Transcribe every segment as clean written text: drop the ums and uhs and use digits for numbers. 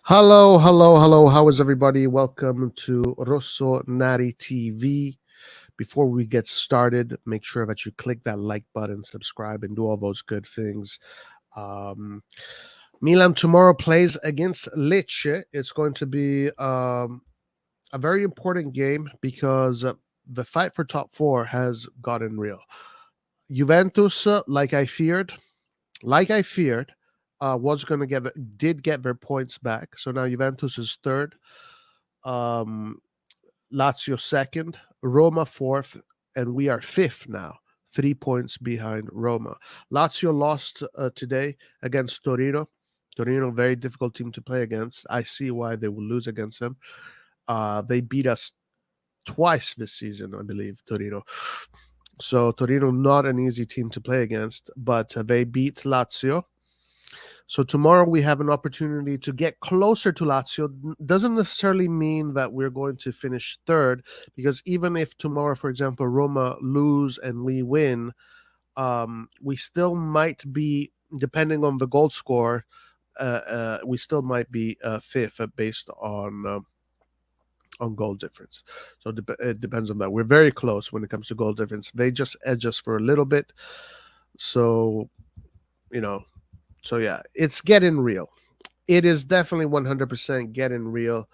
Hello, hello, hello. How is everybody? Welcome to RossonARI TV. Before we get started, make sure that you click that like button, subscribe, and do all those good things. Um, Milan tomorrow plays against Lecce. It's going to be a very important game because the fight for top four has gotten real. Juventus, like I feared, was going to did get their points back. So now Juventus is third, um, Lazio second, Roma fourth, and we are fifth now, 3 points behind Roma. Lazio lost today against Torino. Torino, very difficult team to play against. I see why they will lose against them. They beat us twice this season, I believe, Torino. So Torino, not an easy team to play against, but they beat Lazio. So tomorrow we have an opportunity to get closer to Lazio. Doesn't necessarily mean that we're going to finish third, because even if tomorrow, for example, Roma lose and we win, we still might be, depending on the goal score, we still might be fifth based on goal difference. So it depends on that. We're very close when it comes to goal difference. They just edge us for a little bit. So, you know, so yeah, it's getting real. It is definitely 100% getting real.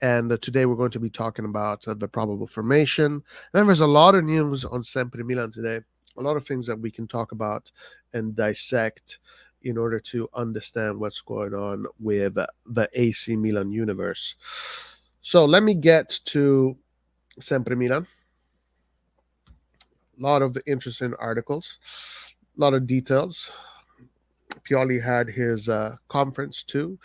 And today we're going to be talking about the probable formation. Then there's a lot of news on Sempre Milan today. A lot of things that we can talk about and dissect in order to understand what's going on with the AC Milan universe. So let me get to Sempre Milan. A lot of interesting articles, a lot of details. Pioli had his conference too.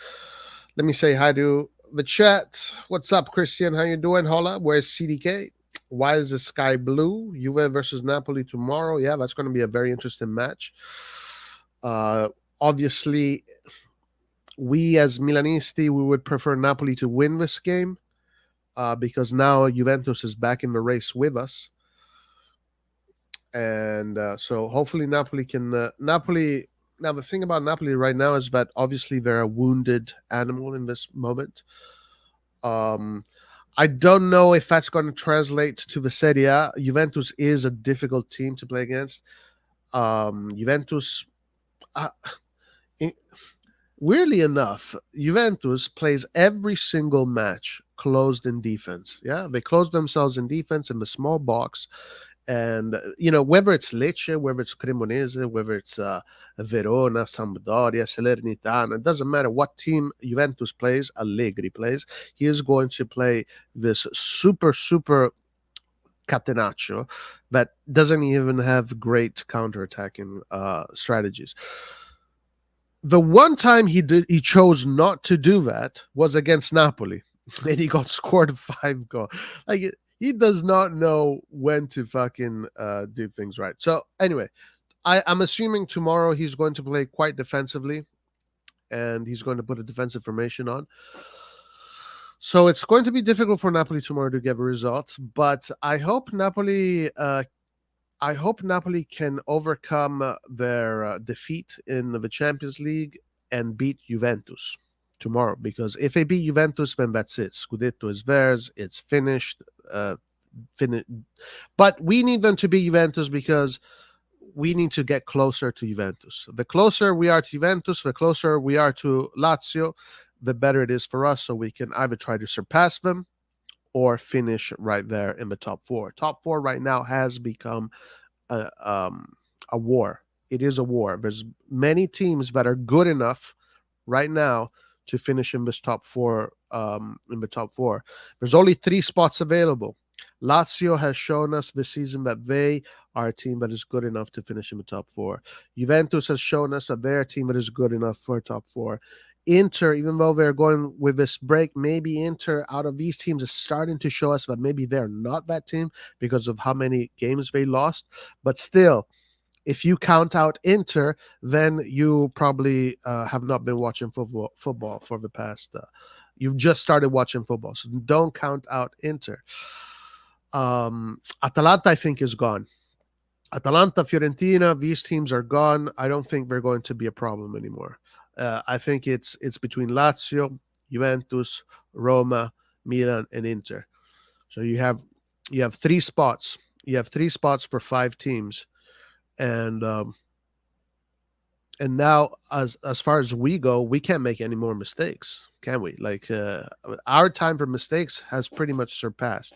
Let me say hi to the chat. What's up, Christian? How you doing? Hola. Where's CDK? Why is the sky blue? Juve versus Napoli tomorrow. Yeah, that's going to be a very interesting match. Obviously, we as Milanisti, we would prefer Napoli to win this game because now Juventus is back in the race with us. And so hopefully Napoli can... Napoli... Now, the thing about Napoli right now is that obviously they're a wounded animal in this moment. I don't know if that's going to translate to the Serie A. Juventus is a difficult team to play against. Juventus, uh, weirdly enough, Juventus plays every single match closed in defense. Yeah, they close themselves in defense in the small box. And, whether it's Lecce, whether it's Cremonese, whether it's Verona, Sampdoria, Salernitana, it doesn't matter what team Juventus plays, Allegri plays, he is going to play this super, super catenaccio that doesn't even have great counterattacking strategies. The one time he chose not to do that was against Napoli, and he got scored 5 goals. Like, he does not know when to fucking do things right. So anyway, I'm assuming tomorrow he's going to play quite defensively, and he's going to put a defensive formation on. So it's going to be difficult for Napoli tomorrow to get a result, but I hope Napoli can overcome their defeat in the Champions League and beat Juventus tomorrow. Because if they beat Juventus, then that's it. Scudetto is theirs. It's finished. But we need them to beat Juventus because we need to get closer to Juventus. The closer we are to Juventus, the closer we are to Lazio, the better it is for us. So we can either try to surpass them or finish right there in the top four. Top four right now has become a war. It is a war. There's many teams that are good enough right now to finish in this top four. In the top four, there's only 3 spots available. Lazio has shown us this season that they are a team that is good enough to finish in the top 4. Juventus has shown us that they're a team that is good enough for top 4. Inter, even though they're going with this break, maybe Inter out of these teams is starting to show us that maybe they're not that team because of how many games they lost. But still, if you count out Inter, then you probably have not been watching football for the past. You've just started watching football, so don't count out Inter. Atalanta, I think, is gone. Atalanta, Fiorentina, these teams are gone. I don't think they're going to be a problem anymore. I think it's between Lazio, Juventus, Roma, Milan, and Inter. So you have three spots. You have three spots for five teams, and now as far as we go, we can't make any more mistakes, can we? Like our time for mistakes has pretty much surpassed.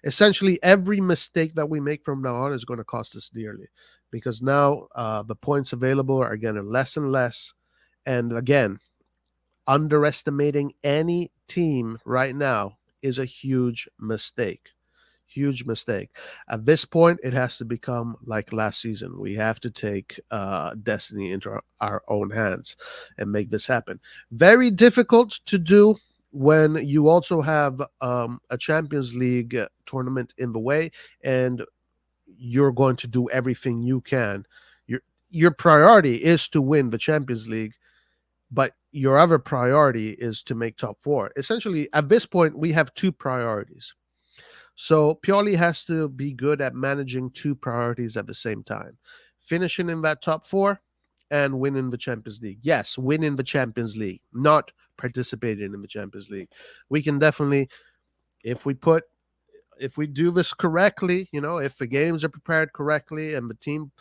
Essentially, every mistake that we make from now on is going to cost us dearly, because now the points available are getting less and less. And again, underestimating any team right now is a huge mistake. Huge mistake. At this point, it has to become like last season. We have to take destiny into our own hands and make this happen. Very difficult to do when you also have a Champions League tournament in the way, and you're going to do everything you can. Your priority is to win the Champions League, but your other priority is to make top four. Essentially, at this point, we have two priorities. So Pioli has to be good at managing two priorities at the same time: finishing in that top four and winning the Champions League. Yes, winning the Champions League, not participating in the Champions League. We can definitely, if we do this correctly, if the games are prepared correctly and the team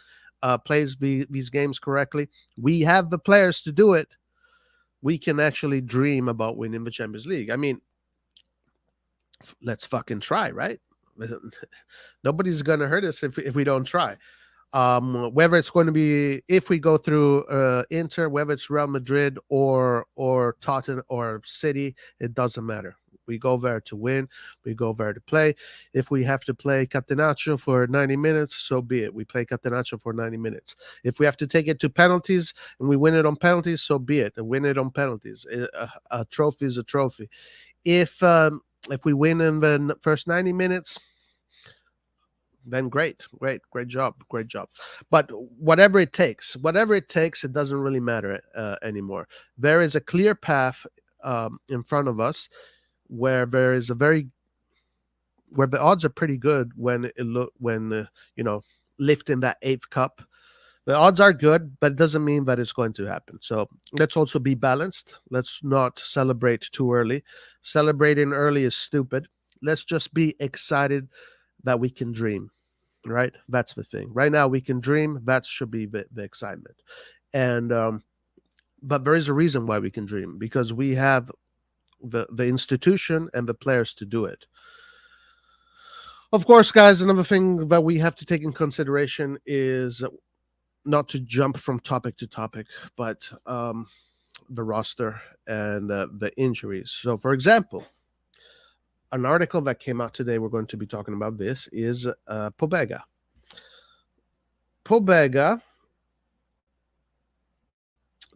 plays these games correctly, we have the players to do it. We can actually dream about winning the Champions League. I mean, let's fucking try, right? Nobody's gonna hurt us if we don't try. Whether it's going to be, if we go through Inter, whether it's Real Madrid or Tottenham or City, it doesn't matter. We go there to win. We go there to play. If we have to play Catenaccio for 90 minutes, so be it. We play Catenaccio for 90 minutes. If we have to take it to penalties and we win it on penalties, so be it. And win it on penalties. A trophy is a trophy. If we win in the first 90 minutes, then great job. But whatever it takes, it doesn't really matter anymore. There is a clear path in front of us where there is where the odds are pretty good when lifting that eighth cup. The odds are good, but it doesn't mean that it's going to happen. So let's also be balanced. Let's not celebrate too early. Celebrating early is stupid. Let's just be excited that we can dream, right? That's the thing. Right now we can dream. That should be the excitement. And but there is a reason why we can dream, because we have the institution and the players to do it. Of course, guys, another thing that we have to take in consideration is not to jump from topic to topic, but the roster and the injuries. So, for example, an article that came out today, we're going to be talking about this, is Pobega.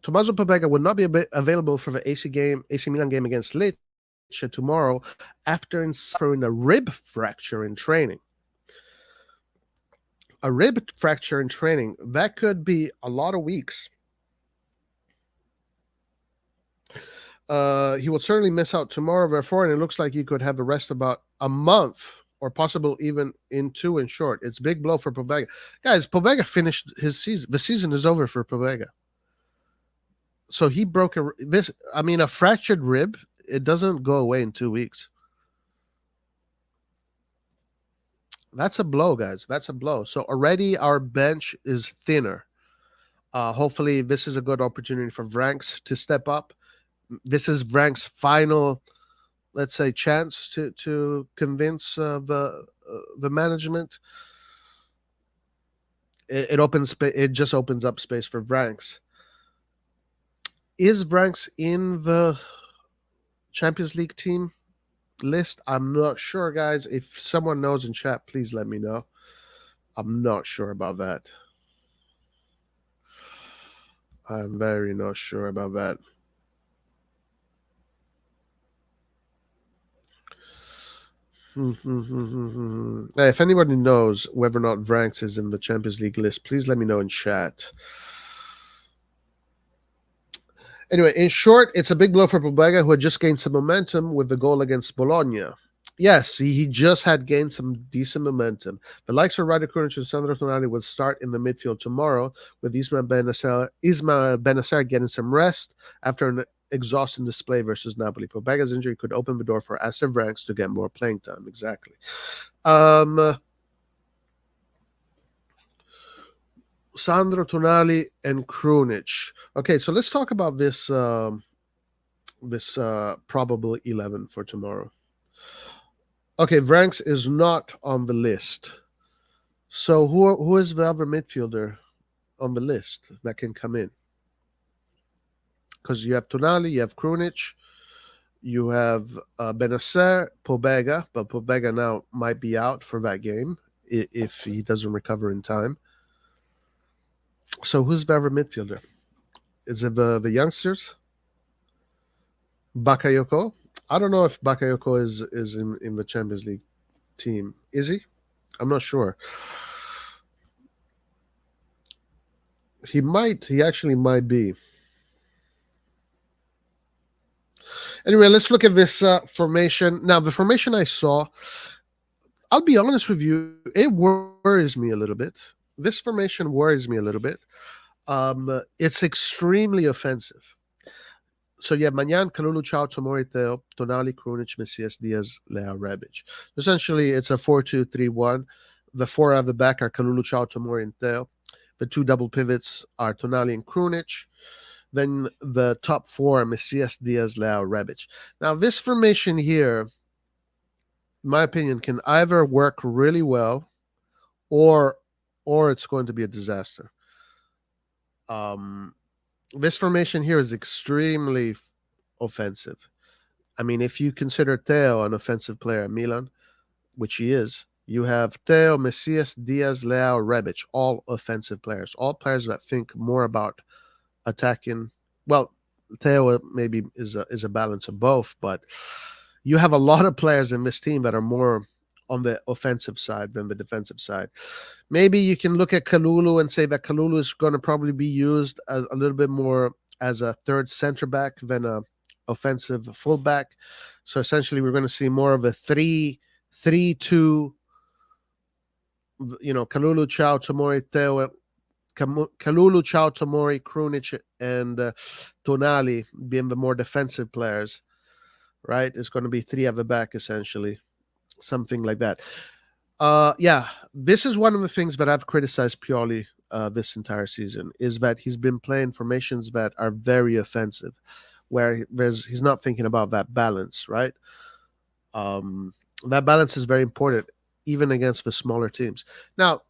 Tommaso Pobega will not be available for the AC Milan game against Lecce tomorrow after suffering a rib fracture in training. A rib fracture in training, that could be a lot of weeks. He will certainly miss out tomorrow, therefore, and it looks like he could have a rest about a month, or possible even in two in short. It's a big blow for Pobega. Guys, Pobega finished his season. The season is over for Pobega. So he broke a fractured rib. It doesn't go away in 2 weeks. That's a blow, guys. That's a blow. So already our bench is thinner. Hopefully this is a good opportunity for Vranks to step up. This is Vrank's final, let's say, chance to convince the management. It just opens up space for Vranks. Is Vranks in the Champions League team list? I'm not sure, guys. If someone knows in chat, please let me know. I'm not sure about that. I'm very not sure about that. If anybody knows whether or not Vranks is in the Champions League list, please let me know in chat. Anyway, in short, it's a big blow for Pobega, who had just gained some momentum with the goal against Bologna. Yes, he just had gained some decent momentum. The likes of Radu Kuric and Sandro Tonali will start in the midfield tomorrow, with Ismail Benacer getting some rest after an exhausting display versus Napoli. Pobega's injury could open the door for Acer Vranks to get more playing time. Exactly. Um, Sandro Tonali and Krunic. Okay, so let's talk about this probable 11 for tomorrow. Okay, Vranks is not on the list. So who is the other midfielder on the list that can come in? Because you have Tonali, you have Krunic, you have Benacer, Pobega, but Pobega now might be out for that game if he doesn't recover in time. So who's the other midfielder? Is it the youngsters? Bakayoko? I don't know if Bakayoko is in the Champions League team. Is he? I'm not sure. He might. He actually might be. Anyway, let's look at this formation. Now, the formation I saw, I'll be honest with you, it worries me a little bit. This formation worries me a little bit. It's extremely offensive. So you have Magnan, Kalulu, Chao, Tomori, Theo, Tonali, Krunic, Messias, Diaz, Leo, Rebic. Essentially, it's a 4-2-3-1. The four at the back are Kalulu, Chao, Tomori, and Theo. The two double pivots are Tonali and Krunic. Then the top four are Messias, Diaz, Leo, Rebic. Now, this formation here, in my opinion, can either work really well or it's going to be a disaster. This formation here is extremely offensive. I mean, if you consider Theo an offensive player at Milan, which he is, you have Theo, Messias, Diaz, Leao, Rebic, all offensive players, all players that think more about attacking. Well, Theo maybe is a balance of both, but you have a lot of players in this team that are more on the offensive side than the defensive side. Maybe you can look at Kalulu and say that Kalulu is going to probably be used a little bit more as a third center back than a offensive fullback. So essentially, we're going to see more of a 3-3-2. Kalulu, Chao, Tomori, Theo. Kalulu, Chao, Tomori, Krunic, and Tonali being the more defensive players, right? It's going to be three at the back, essentially. Something like that. Yeah, this is one of the things that I've criticized Pioli this entire season, is that he's been playing formations that are very offensive, where he's not thinking about that balance, right? That balance is very important, even against the smaller teams. Now,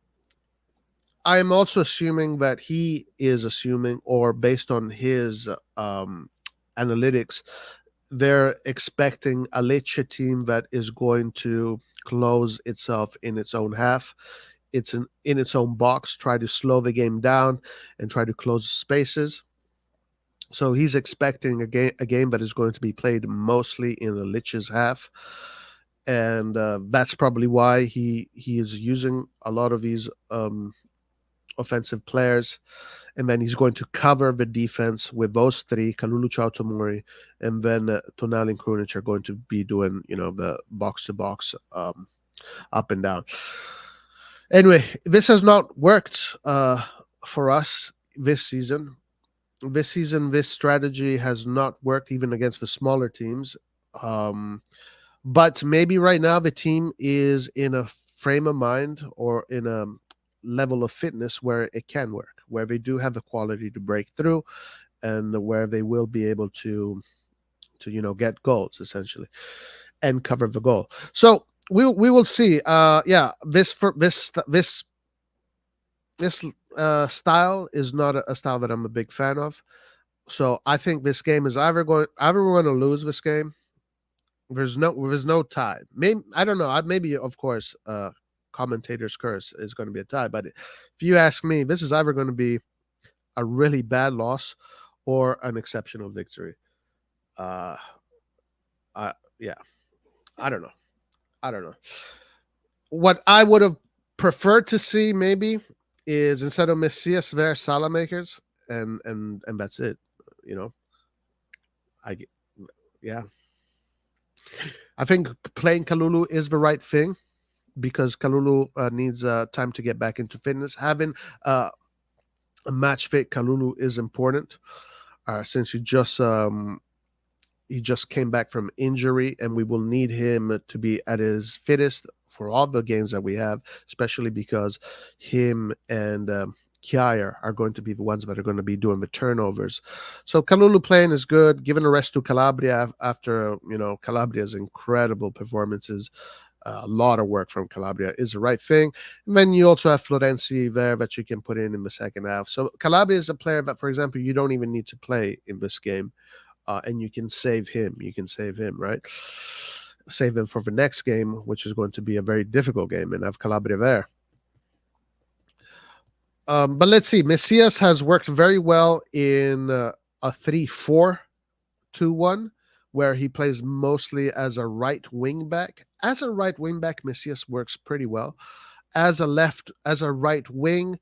I am also assuming that he is assuming, or based on his analytics, they're expecting a Lecce team that is going to close itself in its own half. It's in its own box, try to slow the game down and try to close spaces. So he's expecting a game that is going to be played mostly in the Lecce's half. And that's probably why he is using a lot of these offensive players, and then he's going to cover the defense with those three, Kalulu, Chao, Tomori, and then Tonali and Krunic are going to be doing, the box-to-box up and down. Anyway, this has not worked for us this season. This strategy has not worked even against the smaller teams. But maybe right now the team is in a frame of mind or in a level of fitness where it can work, where they do have the quality to break through, and where they will be able to get goals essentially and cover the goal. So we will see. This style is not a style that I'm a big fan of. So I think this game is either we're going to lose this game. There's no tie. Maybe, I don't know. Maybe, of course, commentator's curse is going to be a tie. But if you ask me, this is either going to be a really bad loss or an exceptional victory. Yeah, I don't know. What I would have preferred to see maybe is, instead of Messias, there Salah makers, and that's it. Yeah. I think playing Kalulu is the right thing, because Kalulu needs time to get back into fitness. Having a match fit Kalulu is important, since you just He just came back from injury, and we will need him to be at his fittest for all the games that we have, especially because him and Kjaer are going to be the ones that are going to be doing the turnovers. So Kalulu playing is good. Giving a rest to Calabria after Calabria's incredible performances. A lot of work from Calabria is the right thing. And then you also have Florenzi there that you can put in the second half. So Calabria is a player that, for example, you don't even need to play in this game. And you can save him. You can save him, right? Save him for the next game, which is going to be a very difficult game, and have Calabria there. But let's see. Messias has worked very well in a 3-4-2-1, where he plays mostly as a right wing back. As a right wing back, Messias works pretty well. As a right wing,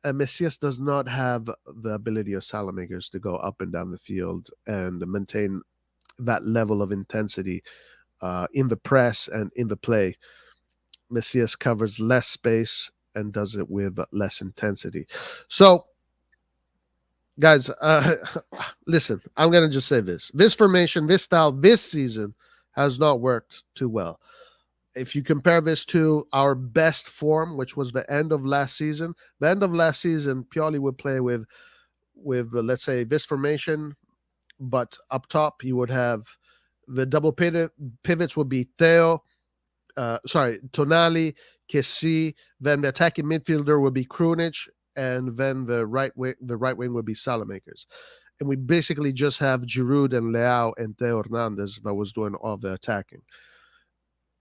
Messias does not have the ability of Salamakers to go up and down the field and maintain that level of intensity in the press and in the play. Messias covers less space and does it with less intensity. So, guys, listen, I'm going to just say this. This formation, this style, this season has not worked too well. If you compare this to our best form, which was the end of last season, Pioli would play with let's say this formation, but up top you would have the double pivots would be Tonali, Kessi, then the attacking midfielder would be Krunic, and then the right wing would be Salamakers. And we basically just have Giroud and Leao and Theo Hernandez that was doing all the attacking.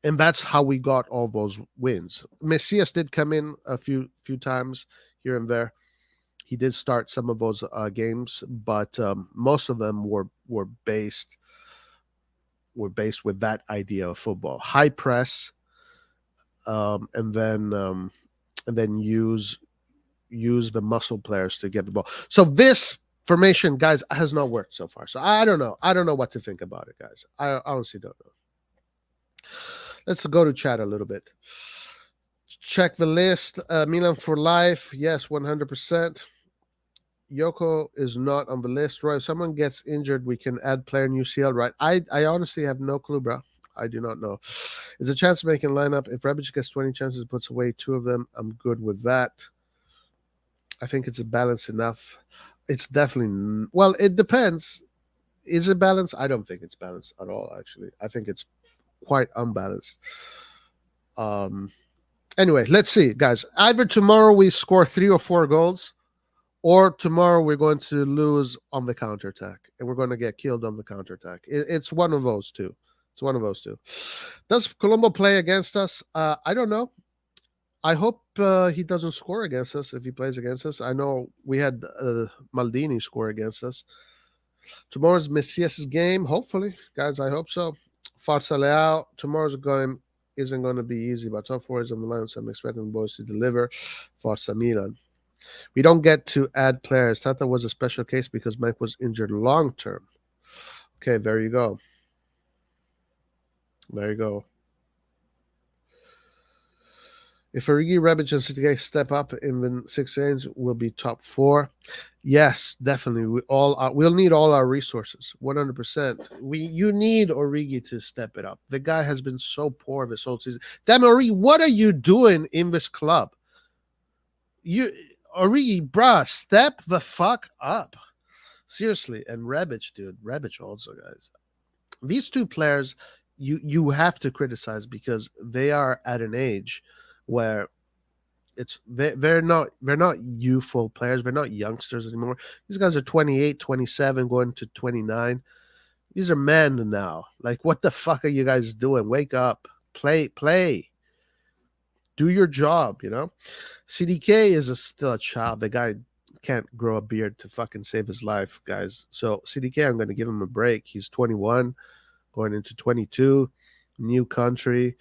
And that's how we got all those wins. Messias did come in a few times here and there. He did start some of those games, but most of them were based with that idea of football: high press, and then use the muscle players to get the ball. So this formation, guys, has not worked so far. So I don't know what to think about it, guys. I honestly don't know. Let's go to chat a little bit. Check the list. Milan for life. Yes, 100%. Yoko is not on the list. Roy, if someone gets injured, we can add player in UCL, right? I honestly have no clue, bro. I do not know. Is a chance of making lineup. If Rebic gets 20 chances, puts away 2 of them, I'm good with that. I think it's a balance enough. It's definitely, well, it depends. Is it balanced? I don't think it's balanced at all, actually. I think it's quite unbalanced. Anyway, let's see, guys. Either tomorrow we score 3 or 4 goals, or tomorrow we're going to lose on the counterattack, and we're going to get killed on the counterattack. It's one of those two. It's one of those two. Does Colombo play against us? I don't know. I hope he doesn't score against us if he plays against us. I know we had Maldini score against us. Tomorrow's Messias' game, hopefully. Guys, I hope so. Forza Leao. Tomorrow's game isn't going to be easy, but top 4 is on the line, so I'm expecting the boys to deliver. Forza Milan. We don't get to add players. Tata was a special case because Mike was injured long term. Okay, there you go. There you go. If Origi, Rebic, and Citigay step up in the 6 games, we'll be top 4. Yes, definitely. We'll need all our resources, 100%. You need Origi to step it up. The guy has been so poor this whole season. Damn, Origi, what are you doing in this club? Origi, bruh, step the fuck up. Seriously. And Rebic, dude. Rebic also, guys. These 2 players, you have to criticize because they are at an age where they're not youthful players. They're not youngsters anymore. These guys are 28, 27, going to 29. These are men now. Like, what the fuck are you guys doing? Wake up. Play. Do your job, CDK is still a child. The guy can't grow a beard to fucking save his life, guys. So CDK, I'm going to give him a break. He's 21, going into 22, new country,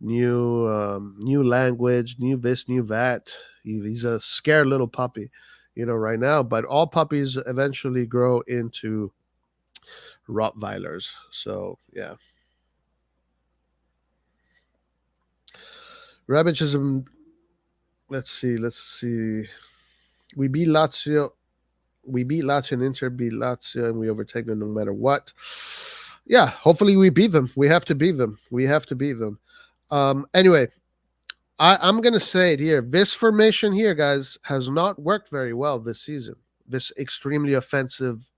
new language, new this, new that. He's a scared little puppy, right now. But all puppies eventually grow into Rottweilers. So yeah. Rebic is let's see. We beat Lazio and Inter beat Lazio, and we overtake them no matter what. Yeah, hopefully we beat them. We have to beat them. We have to beat them. Anyway, I'm gonna say it here. This formation here, guys, has not worked very well this season. This extremely offensive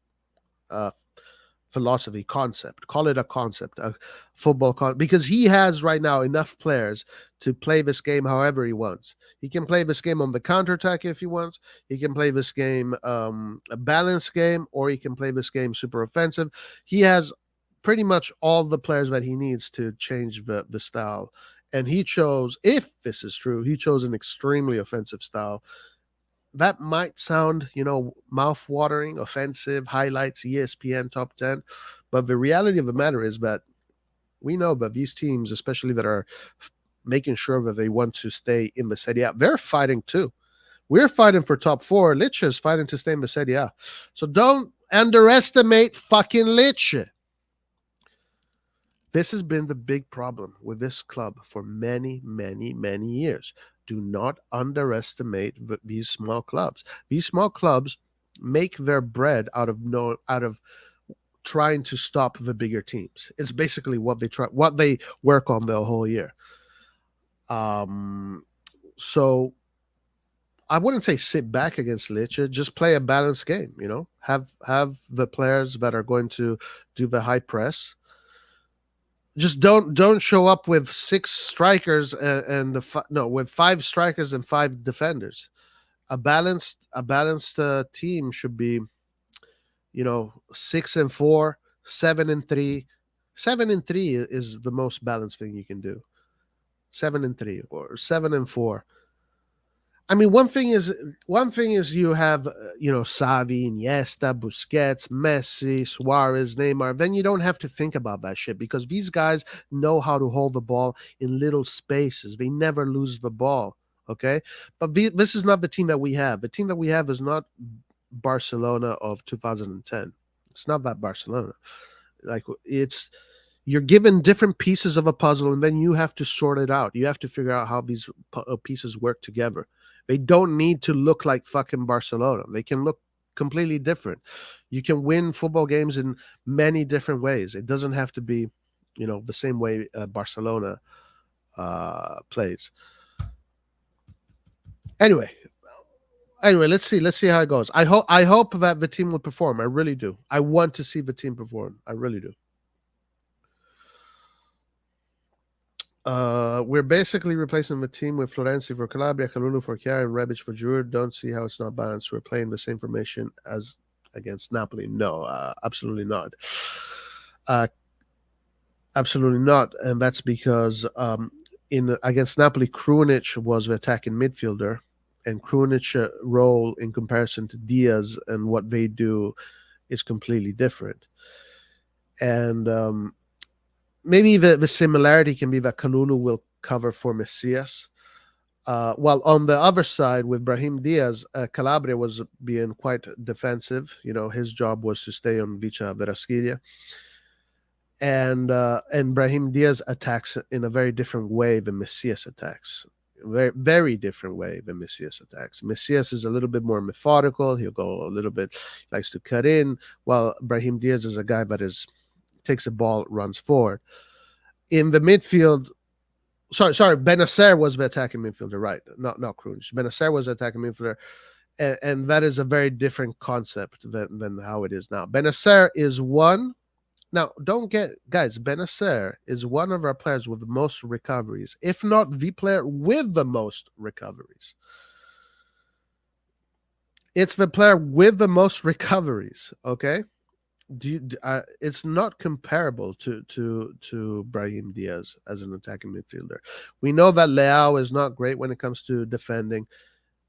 uh, philosophy concept, call it a concept, a because he has right now enough players to play this game however he wants. He can play this game on the counterattack if he wants. He can play this game a balanced game, or he can play this game super offensive. He has pretty much all the players that he needs to change the style, and he chose, if this is true, he chose an extremely offensive style. That might sound, mouth watering, offensive, highlights, ESPN top 10. But the reality of the matter is that we know that these teams, especially that are making sure that they want to stay in the Serie A, they're fighting too. We're fighting for top four. Lecce is fighting to stay in the Serie A. So don't underestimate fucking Lecce. This has been the big problem with this club for many, many, many years. Do not underestimate these small clubs. These small clubs make their bread out of trying to stop the bigger teams. It's basically what they work on the whole year. So I wouldn't say sit back against Lecce. Just play a balanced game. Have the players that are going to do the high press. Just don't show up with six strikers with five strikers and five defenders. A balanced team should be 6-4, 7-3. 7-3 is the most balanced thing you can do. 7-3 or 7-4. I mean, one thing is you have Xavi, Iniesta, Busquets, Messi, Suarez, Neymar. Then you don't have to think about that shit because these guys know how to hold the ball in little spaces. They never lose the ball. Okay, but this is not the team that we have. The team that we have is not Barcelona of 2010. It's not that Barcelona. Like you're given different pieces of a puzzle, and then you have to sort it out. You have to figure out how these pieces work together. They don't need to look like fucking Barcelona. They can look completely different. You can win football games in many different ways. It doesn't have to be, the same way Barcelona plays. Anyway, let's see how it goes. I hope that the team will perform. I really do. I want to see the team perform. I really do. We're basically replacing the team with Florenzi for Calabria, Kalulu for Chiara, and Rebic for Giroud. Don't see how it's not balanced. We're playing the same formation as against Napoli. No, absolutely not. Absolutely not. And that's because against Napoli, Krunic was the attacking midfielder, and Krunic role in comparison to Diaz and what they do is completely different. And maybe the similarity can be that Kalulu will cover for Messias. While on the other side with Brahim Diaz, Calabria was being quite defensive. His job was to stay on Vicha Verasquilla. And Brahim Diaz attacks in a very different way than Messias attacks. Very, very different way than Messias attacks. Messias is a little bit more methodical. He'll go a little bit, likes to cut in, while Brahim Diaz is a guy that takes the ball, runs forward. In the midfield, sorry, Benacer was the attacking midfielder, right? Not Krunic. Benacer was the attacking midfielder, and that is a very different concept than how it is now. Benacer is one. Now, guys, Benacer is one of our players with the most recoveries, if not the player with the most recoveries. It's the player with the most recoveries, okay? It's not comparable to Brahim Diaz as an attacking midfielder. We know that Leao is not great when it comes to defending,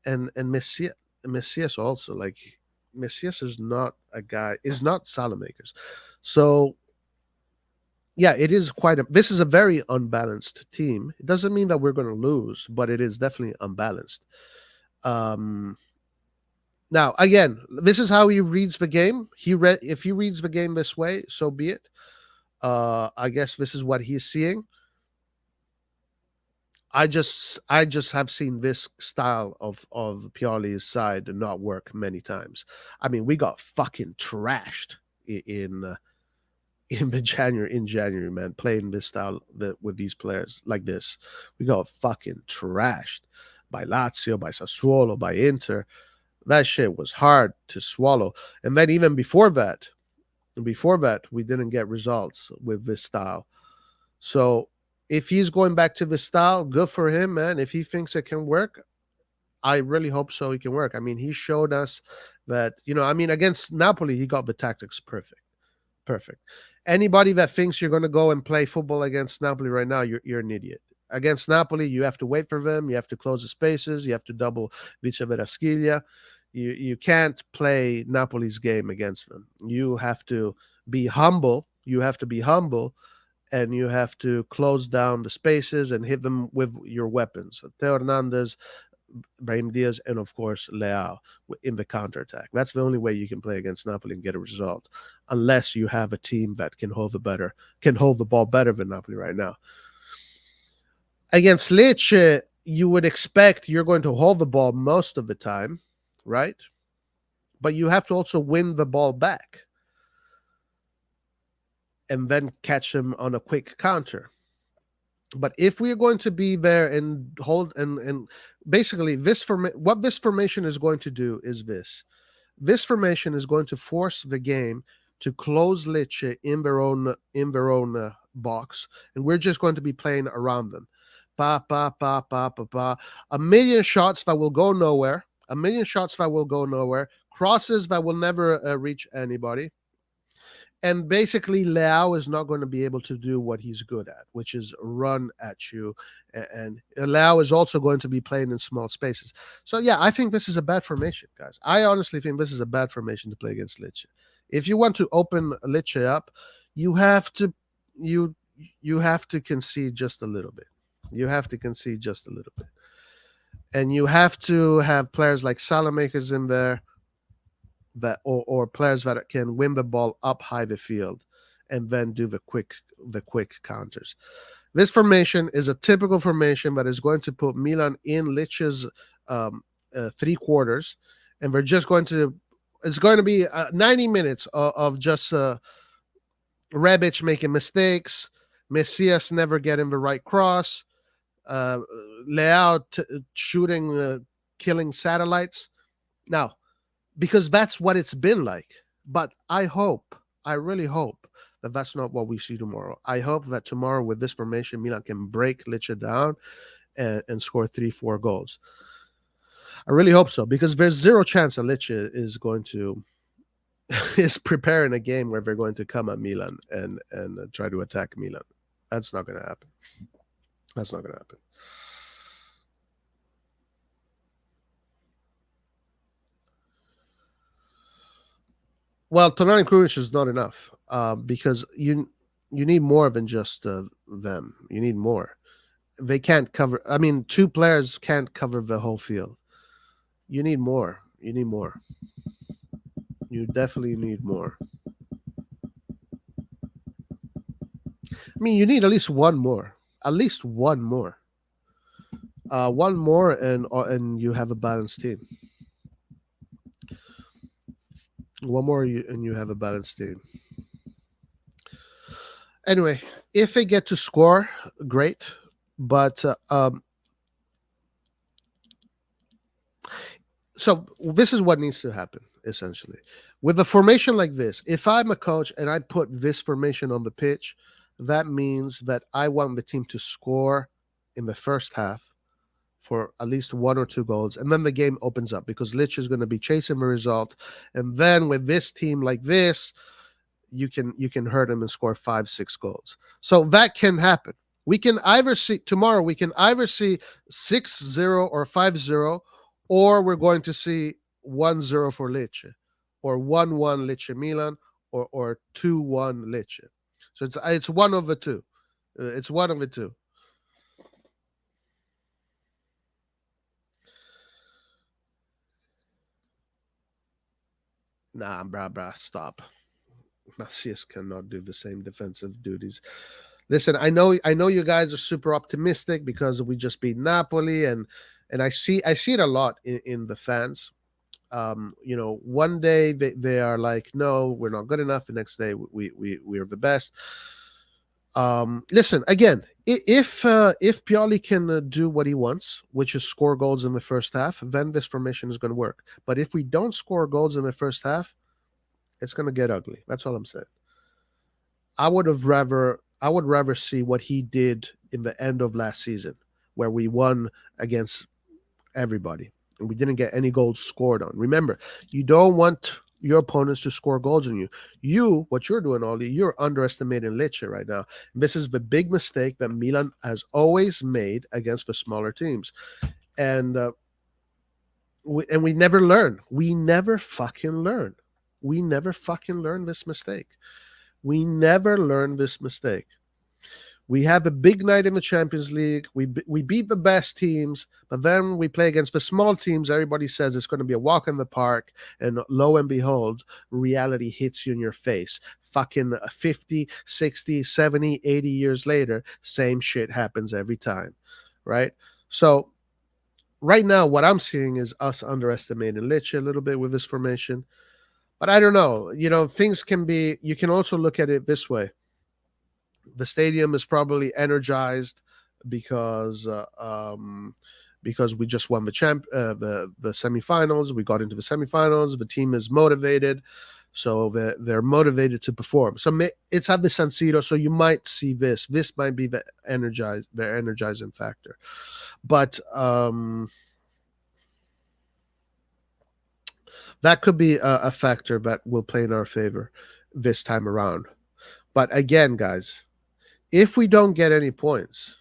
and Messias also. Like, Messias is not Salamakers. So yeah, it is this is a very unbalanced team. It doesn't mean that we're going to lose, but it is definitely unbalanced. Now, again, this is how he reads the game. If he reads the game this way, so be it. I guess this is what he's seeing. I just have seen this style of Pioli's side not work many times. I mean, we got fucking trashed in in January, man, playing this style with these players like this. We got fucking trashed by Lazio, by Sassuolo, by Inter. That shit was hard to swallow. And then even before that, we didn't get results with this style. So if he's going back to this style, good for him, man. If he thinks it can work, I really hope so. He can work. I mean, he showed us that, I mean, against Napoli, he got the tactics perfect. Perfect. Anybody that thinks you're going to go and play football against Napoli right now, you're an idiot. Against Napoli, you have to wait for them. You have to close the spaces. You have to double Vice Verasquilla. You can't play Napoli's game against them. You have to be humble. You have to be humble, and you have to close down the spaces and hit them with your weapons. Theo Hernandez, Brahim Diaz, and of course Leao in the counterattack. That's the only way you can play against Napoli and get a result, unless you have a team that can hold the ball better than Napoli right now. Against Lecce, you would expect you're going to hold the ball most of the time, right? But you have to also win the ball back and then catch them on a quick counter. But if we are going to be there and hold and basically what this formation is going to do is this formation is going to force the game to close Lecce in their own box, and we're just going to be playing around them. Pa pa pa pa pa pa. A million shots that will go nowhere. Crosses that will never reach anybody. And basically, Leao is not going to be able to do what he's good at, which is run at you. And Leao is also going to be playing in small spaces. So, yeah, I think this is a bad formation, guys. I honestly think this is a bad formation to play against Lecce. If you want to open Lecce up, you have to concede just a little bit. And you have to have players like Salamakers in there, that or players that can win the ball up high the field and then do the quick counters. This formation is a typical formation that is going to put Milan in Lecce's 3 quarters, and it's going to be 90 minutes of just Rebic making mistakes, Messias never getting the right cross, Leao shooting, killing satellites. Now, because that's what it's been like. But I really hope that that's not what we see tomorrow. I hope that tomorrow with this formation, Milan can break Lecce down and score 3-4 goals. I really hope so, because there's zero chance that Lecce is going to is preparing a game where they're going to come at Milan and try to attack Milan. That's not going to happen. Well, Tonali and Krunic is not enough because you need more than just them. You need more. They can't cover. I mean, 2 players can't cover the whole field. You need more. You definitely need more. I mean, you need at least one more. One more, and you have a balanced team. One more, and you have a balanced team. Anyway, if they get to score, great. But so this is what needs to happen, essentially. With a formation like this, if I'm a coach and I put this formation on the pitch, that means that I want the team to score in the first half for at least 1 or 2 goals, and then the game opens up because Lecce is going to be chasing the result. And then with this team like this, you can hurt them and score 5-6 goals. So that can happen. We can either see tomorrow. We can either see 6-0 or 5-0, or we're going to see 1-0 for Lecce, or 1-1 Lecce Milan, or 2-1 Lecce. So it's one of the two. It's one of the two. Nah, brah, stop. Macias cannot do the same defensive duties. Listen, I know you guys are super optimistic because we just beat Napoli, and I see it a lot in the fans. One day they are like, no, we're not good enough. The next day we're the best. Listen again. If Pioli can do what he wants, which is score goals in the first half, then this formation is going to work. But if we don't score goals in the first half, it's going to get ugly. That's all I'm saying. I would rather see what he did in the end of last season, where we won against everybody and we didn't get any goals scored on. Remember, you don't want your opponents to score goals on you. What you're doing, Oli, you're underestimating Lecce right now. This is the big mistake that Milan has always made against the smaller teams, and we never learn. We never fucking learn. We never fucking learn this mistake. We never learn this mistake. We have a big night in the Champions League. We beat the best teams, but then we play against the small teams. Everybody says it's going to be a walk in the park, and lo and behold, reality hits you in your face. Fucking 50, 60, 70, 80 years later, same shit happens every time, right? So right now, what I'm seeing is us underestimating Lecce a little bit with this formation. But I don't know. Things can be, you can also look at it this way. The stadium is probably energized because we just won the semifinals. We got into the semifinals. The team is motivated, so they're motivated to perform. So it's at the San Siro, so you might see this. This might be the energizing factor, but that could be a factor that will play in our favor this time around. But again, guys, if we don't get any points,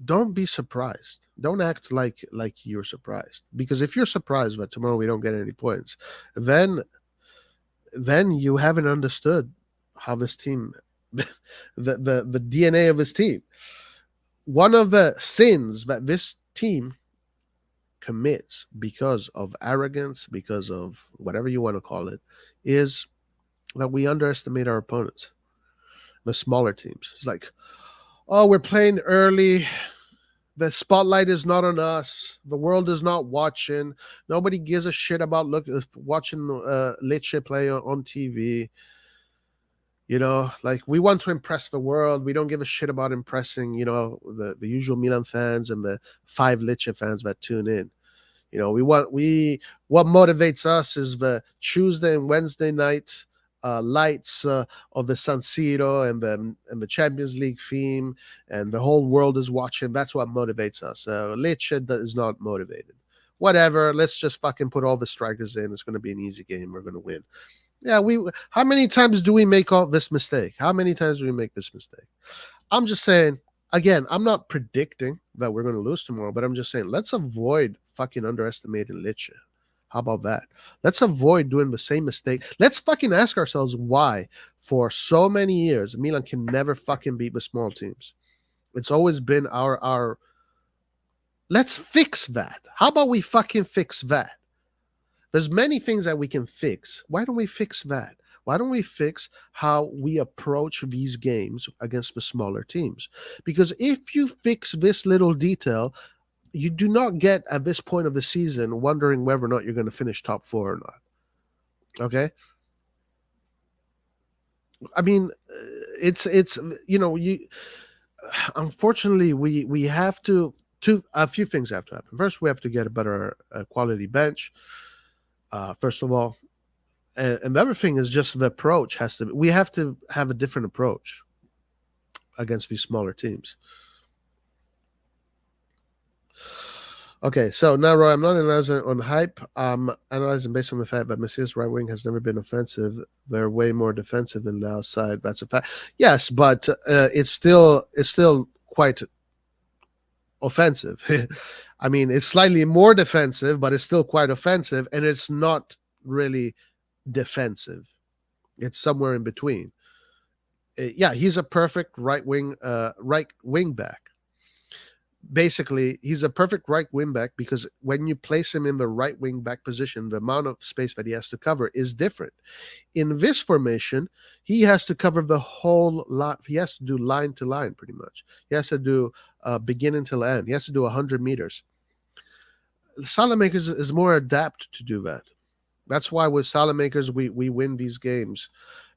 don't be surprised. Don't act like you're surprised. Because if you're surprised that tomorrow we don't get any points, then you haven't understood how this team, the DNA of this team. One of the sins that this team commits because of arrogance, because of whatever you want to call it, is that we underestimate our opponents, the smaller teams. It's like, oh, we're playing early. The spotlight is not on us. The world is not watching. Nobody gives a shit about watching Lecce play on TV. Like, we want to impress the world. We don't give a shit about impressing, the usual Milan fans and the 5 Lecce fans that tune in. What motivates us is the Tuesday and Wednesday night lights of the San Siro and the Champions League theme, and the whole world is watching. That's what motivates us. Lecce is not motivated. Whatever. Let's just fucking put all the strikers in. It's going to be an easy game. We're going to win. Yeah, how many times do we make all this mistake? How many times do we make this mistake? I'm just saying, again, I'm not predicting that we're going to lose tomorrow, but I'm just saying, let's avoid fucking underestimating Lecce. How about that? Let's avoid doing the same mistake. Let's fucking ask ourselves why, for so many years, Milan can never fucking beat the small teams. It's always been our. Let's fix that. How about we fucking fix that? There's many things that we can fix. Why don't we fix that? Why don't we fix how we approach these games against the smaller teams? Because if you fix this little detail, you do not get at this point of the season wondering whether or not you're going to finish top 4 or not. Okay? I mean, it's unfortunately we have a few things have to happen. First, we have to get a better quality bench. First of all, and the other thing is just the approach we have to have a different approach against these smaller teams. Okay, so now, Roy, I'm not analyzing on hype. I'm analyzing based on the fact that Messi's right wing has never been offensive. They're way more defensive than the outside. That's a fact. Yes, but it's still quite offensive. I mean, it's slightly more defensive, but it's still quite offensive, and it's not really defensive. It's somewhere in between. Yeah, he's a perfect right wing back. Basically, he's a perfect right wing back because when you place him in the right wing back position, the amount of space that he has to cover is different. In this formation, he has to cover the whole lot. He has to do line to line, pretty much. He has to do beginning till end. He has to do 100 meters. Salamakers is more adapt to do that. That's why with Salamakers we win these games,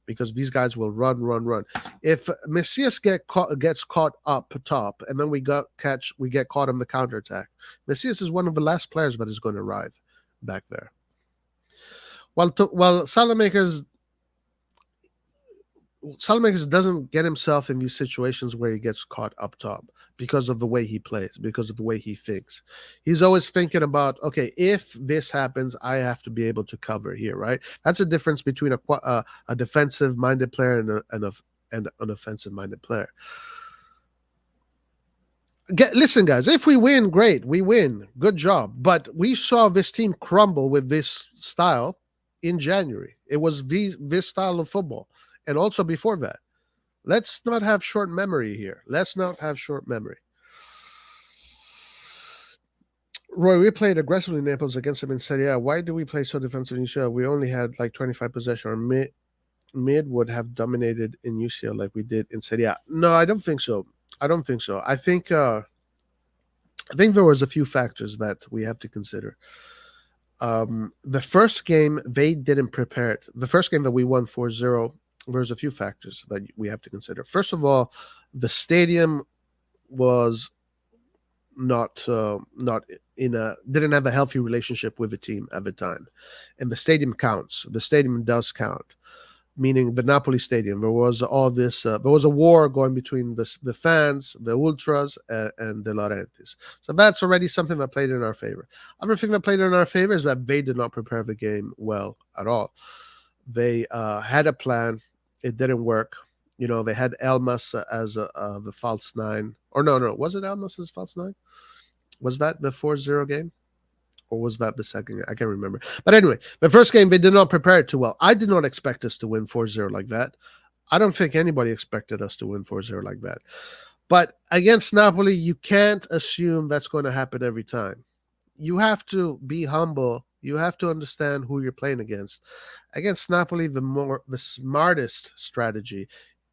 because these guys will run, run, run. If Messias gets caught up top, and then we get caught on the counterattack, Messias is one of the last players that is going to arrive back there. While Salamakers doesn't get himself in these situations where he gets caught up top because of the way he plays, because of the way he thinks. He's always thinking about, okay, if this happens, I have to be able to cover here, right? That's a difference between a defensive-minded player and an offensive-minded player. Listen, guys, if we win, great. We win. Good job. But we saw this team crumble with this style in January. It was this style of football. And also before that. Let's not have short memory here. Let's not have short memory. Roy, we played aggressively in Naples against them in Serie A. Why do we play so defensively in UCL? We only had like 25 possession. Our mid would have dominated in UCL like we did in Serie A. No, I don't think so. I think there was a few factors that we have to consider. The first game, they didn't prepare it. The first game that we won 4-0, there's a few factors that we have to consider. First of all, the stadium was not didn't have a healthy relationship with the team at the time, and the stadium counts. The stadium does count, meaning the Napoli stadium. There was all this. There was a war going between the fans, the ultras, and the Laurentiis. So that's already something that played in our favor. Other thing that played in our favor is that they did not prepare the game well at all. They had a plan. It didn't work. They had Elmas as the false nine. Or no. Was it Elmas as false nine? Was that the 4-0 game? Or was that the second game? I can't remember. But anyway, the first game, they did not prepare it too well. I did not expect us to win 4-0 like that. I don't think anybody expected us to win 4-0 like that. But against Napoli, you can't assume that's going to happen every time. You have to be humble. You have to understand who you're playing against. Against Napoli, the smartest strategy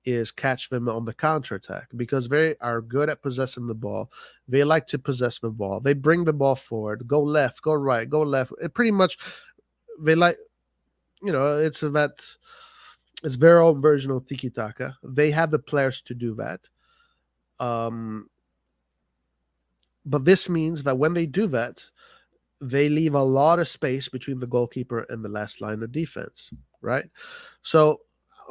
is catch them on the counterattack, because they are good at possessing the ball. They like to possess the ball. They bring the ball forward, go left, go right, go left. It pretty much, they like, it's their own version of tiki-taka. They have the players to do that. But this means that when they do that, they leave a lot of space between the goalkeeper and the last line of defense, right? So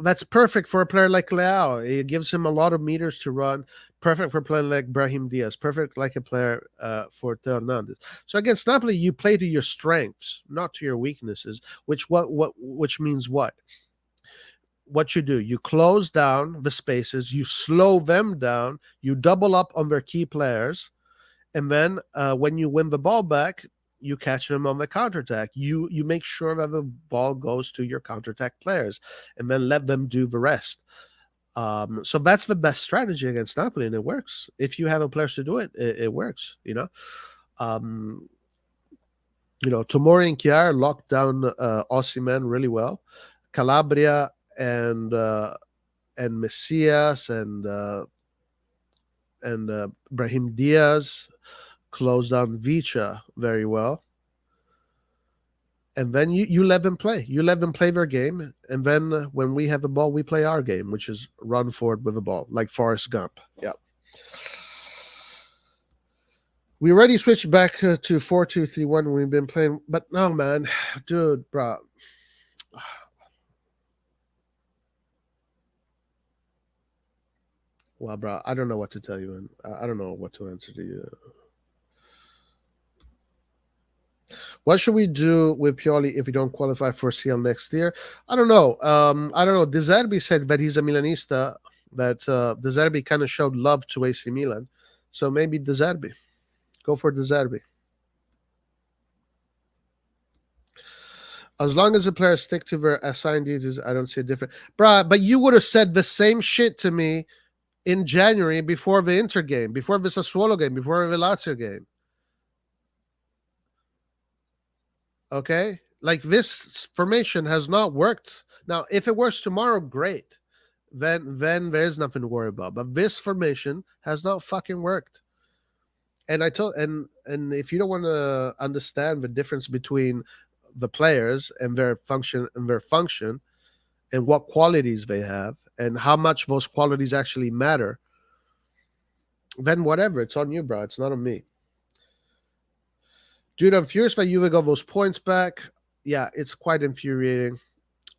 that's perfect for a player like Leao. It gives him a lot of meters to run. Perfect for a player like Brahim Diaz. Perfect like a player for Theo Hernandez. So against Napoli, you play to your strengths, not to your weaknesses. Which means what? What you do, you close down the spaces, you slow them down, you double up on their key players, and then when you win the ball back, you catch them on the counterattack. You make sure that the ball goes to your counterattack players, and then let them do the rest. So that's the best strategy against Napoli, and it works. If you have the players to do it, it works. Tomori and Chiar locked down Osimhen really well. Calabria and Messias and Brahim Diaz closed down Vicha very well. And then you let them play. You let them play their game. And then when we have the ball, we play our game, which is run forward with the ball, like Forrest Gump. Yeah. We already switched back to 4-2-3-1 when we've been playing. But no, man. Dude, bro. Well, bro, I don't know what to tell you. And I don't know what to answer to you. What should we do with Pioli if we don't qualify for CL next year? I don't know. De Zerbi said that he's a Milanista, that De Zerbi kind of showed love to AC Milan. So maybe De Zerbi. Go for De Zerbi. As long as the players stick to their assigned duties, I don't see a difference. Bruh, but you would have said the same shit to me in January before the Inter game, before the Sassuolo game, before the Lazio game. Okay? Like, this formation has not worked. Now, if it works tomorrow, great. Then there's nothing to worry about. But this formation has not fucking worked. And I told and if you don't want to understand the difference between the players and their function and what qualities they have and how much those qualities actually matter, then whatever, it's on you, bro. It's not on me. Dude, I'm furious that Juve got those points back. Yeah, it's quite infuriating.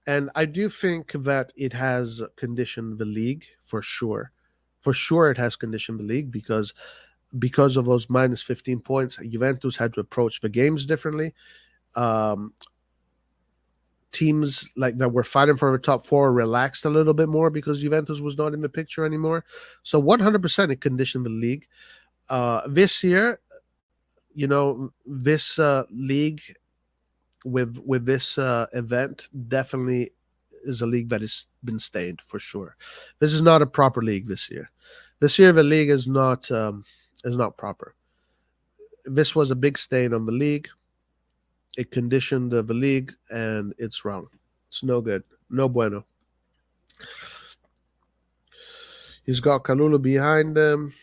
And I do think that it has conditioned the league for sure. For sure, it has conditioned the league because of those minus 15 points. Juventus had to approach the games differently. Um, Teams like that were fighting for the top four relaxed a little bit more because Juventus was not in the picture anymore. So 100% it conditioned the league. This year, this league with this event definitely is a league that has been stained for sure. This is not a proper league this year. This year the league is not proper. This was a big stain on the league. It conditioned the league, and it's wrong. It's no good. No bueno. He's got Kalulu behind him.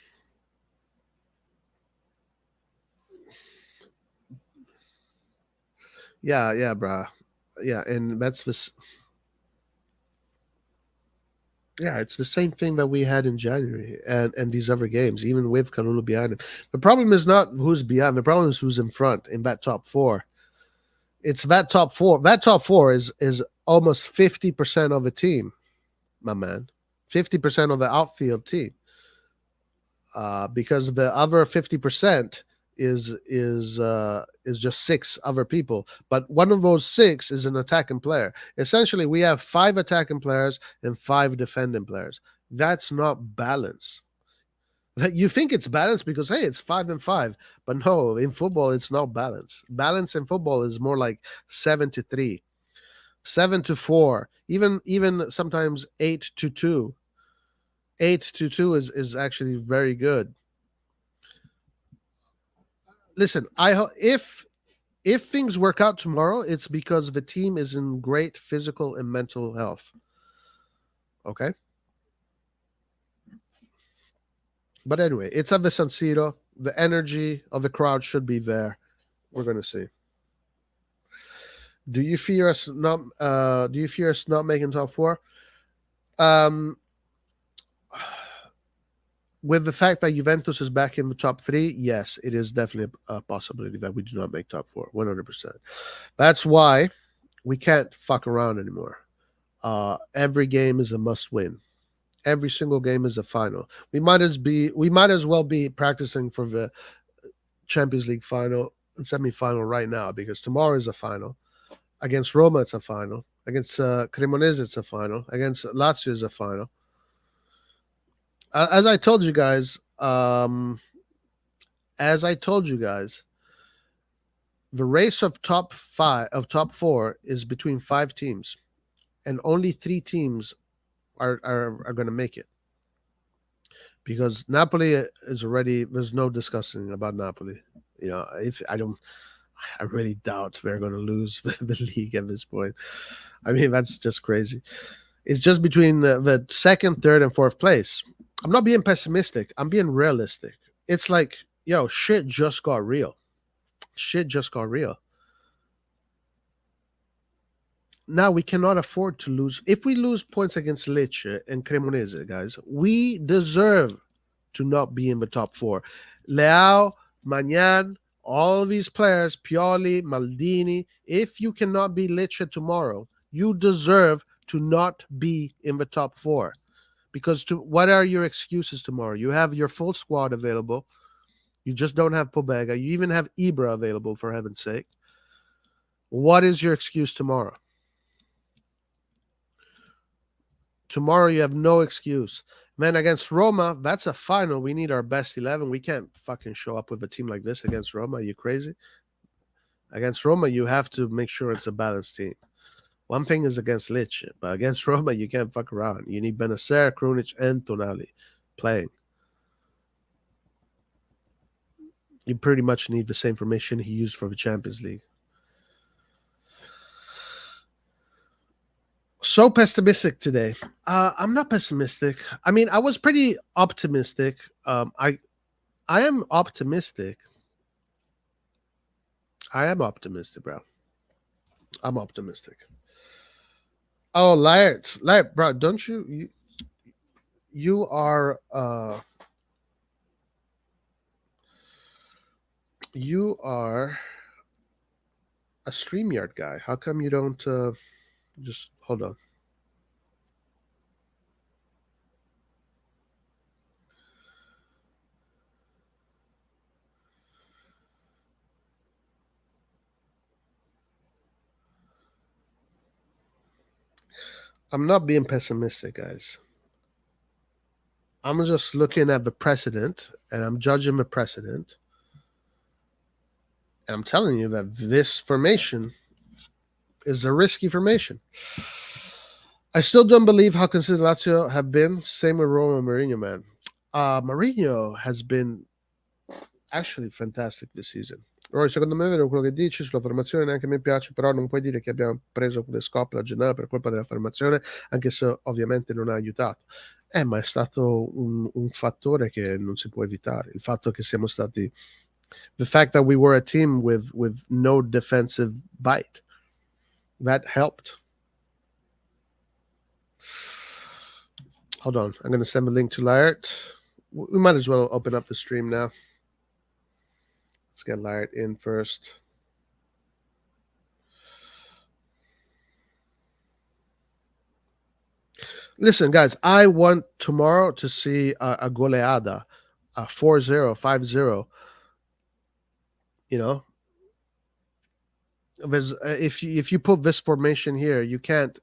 Yeah, bruh. Yeah, and that's this. Yeah, it's the same thing that we had in January and these other games, even with Kalulu behind him. The problem is not who's behind. The problem is who's in front in that top four. It's that top four. That top four is almost 50% of the team, my man. 50% of the outfield team. Because the other 50% is just six other people, but one of those six is an attacking player. Essentially, we have 5 attacking players and 5 defending players. That's not balance. You think it's balance because hey, it's 5 and 5, but no, in football it's not balance. Balance in football is more like 7-3, 7-4, even sometimes 8-2. 8-2 is actually very good. Listen, if things work out tomorrow, it's because the team is in great physical and mental health. Okay? But anyway, it's at the San Siro. The energy of the crowd should be there. We're going to see. Do you fear us not making top 4? With the fact that Juventus is back in the top 3, yes, it is definitely a possibility that we do not make top 4, 100%. That's why we can't fuck around anymore. Every game is a must-win. Every single game is a final. We might as well be practicing for the Champions League final and semi-final right now, because tomorrow is a final. Against Roma, it's a final. Against Cremonese, it's a final. Against Lazio, it's a final. As I told you guys, the race of top 4 is between 5 teams, and only 3 teams are going to make it. Because Napoli is already, there's no discussing about Napoli. I really doubt they're going to lose the league at this point. I mean, that's just crazy. It's just between the second, third, and fourth place. I'm not being pessimistic. I'm being realistic. It's like, shit just got real. Shit just got real. Now we cannot afford to lose. If we lose points against Lecce and Cremonese, guys, we deserve to not be in the top 4. Leao, Magnan, all of these players, Pioli, Maldini, if you cannot be Lecce tomorrow, you deserve to not be in the top 4. Because what are your excuses tomorrow? You have your full squad available. You just don't have Pobega. You even have Ibra available, for heaven's sake. What is your excuse tomorrow? Tomorrow you have no excuse. Man, against Roma, that's a final. We need our best 11. We can't fucking show up with a team like this against Roma. Are you crazy? Against Roma, you have to make sure it's a balanced team. One thing is against Lecce, but against Roma, you can't fuck around. You need Benacer, Krunic, and Tonali playing. You pretty much need the same formation he used for the Champions League. So pessimistic today. I'm not pessimistic. I mean, I was pretty optimistic. I am optimistic. I am optimistic, bro. I'm optimistic. Oh, Laird, bro, don't you are you are a StreamYard guy. How come you don't just hold on? I'm not being pessimistic, guys. I'm just looking at the precedent and I'm judging the precedent. And I'm telling you that this formation is a risky formation. I still don't believe how consistent Lazio have been. Same with Roma and Mourinho, man. Mourinho has been actually fantastic this season. Roy, secondo me è vero quello che dici sulla formazione, neanche a me piace, però non puoi dire che abbiamo preso quelle scoppe a gennaio per colpa della formazione, anche se ovviamente non ha aiutato. Ma è stato un fattore che non si può evitare. Il fatto che siamo stati the fact that we were a team with no defensive bite. That helped. Hold on. I'm going to send a link to Laird. We might as well open up the stream now. Let's get Laird in first. Listen, guys, I want tomorrow to see a goleada, a 4-0, 5-0. You know, there's if you put this formation here, you can't.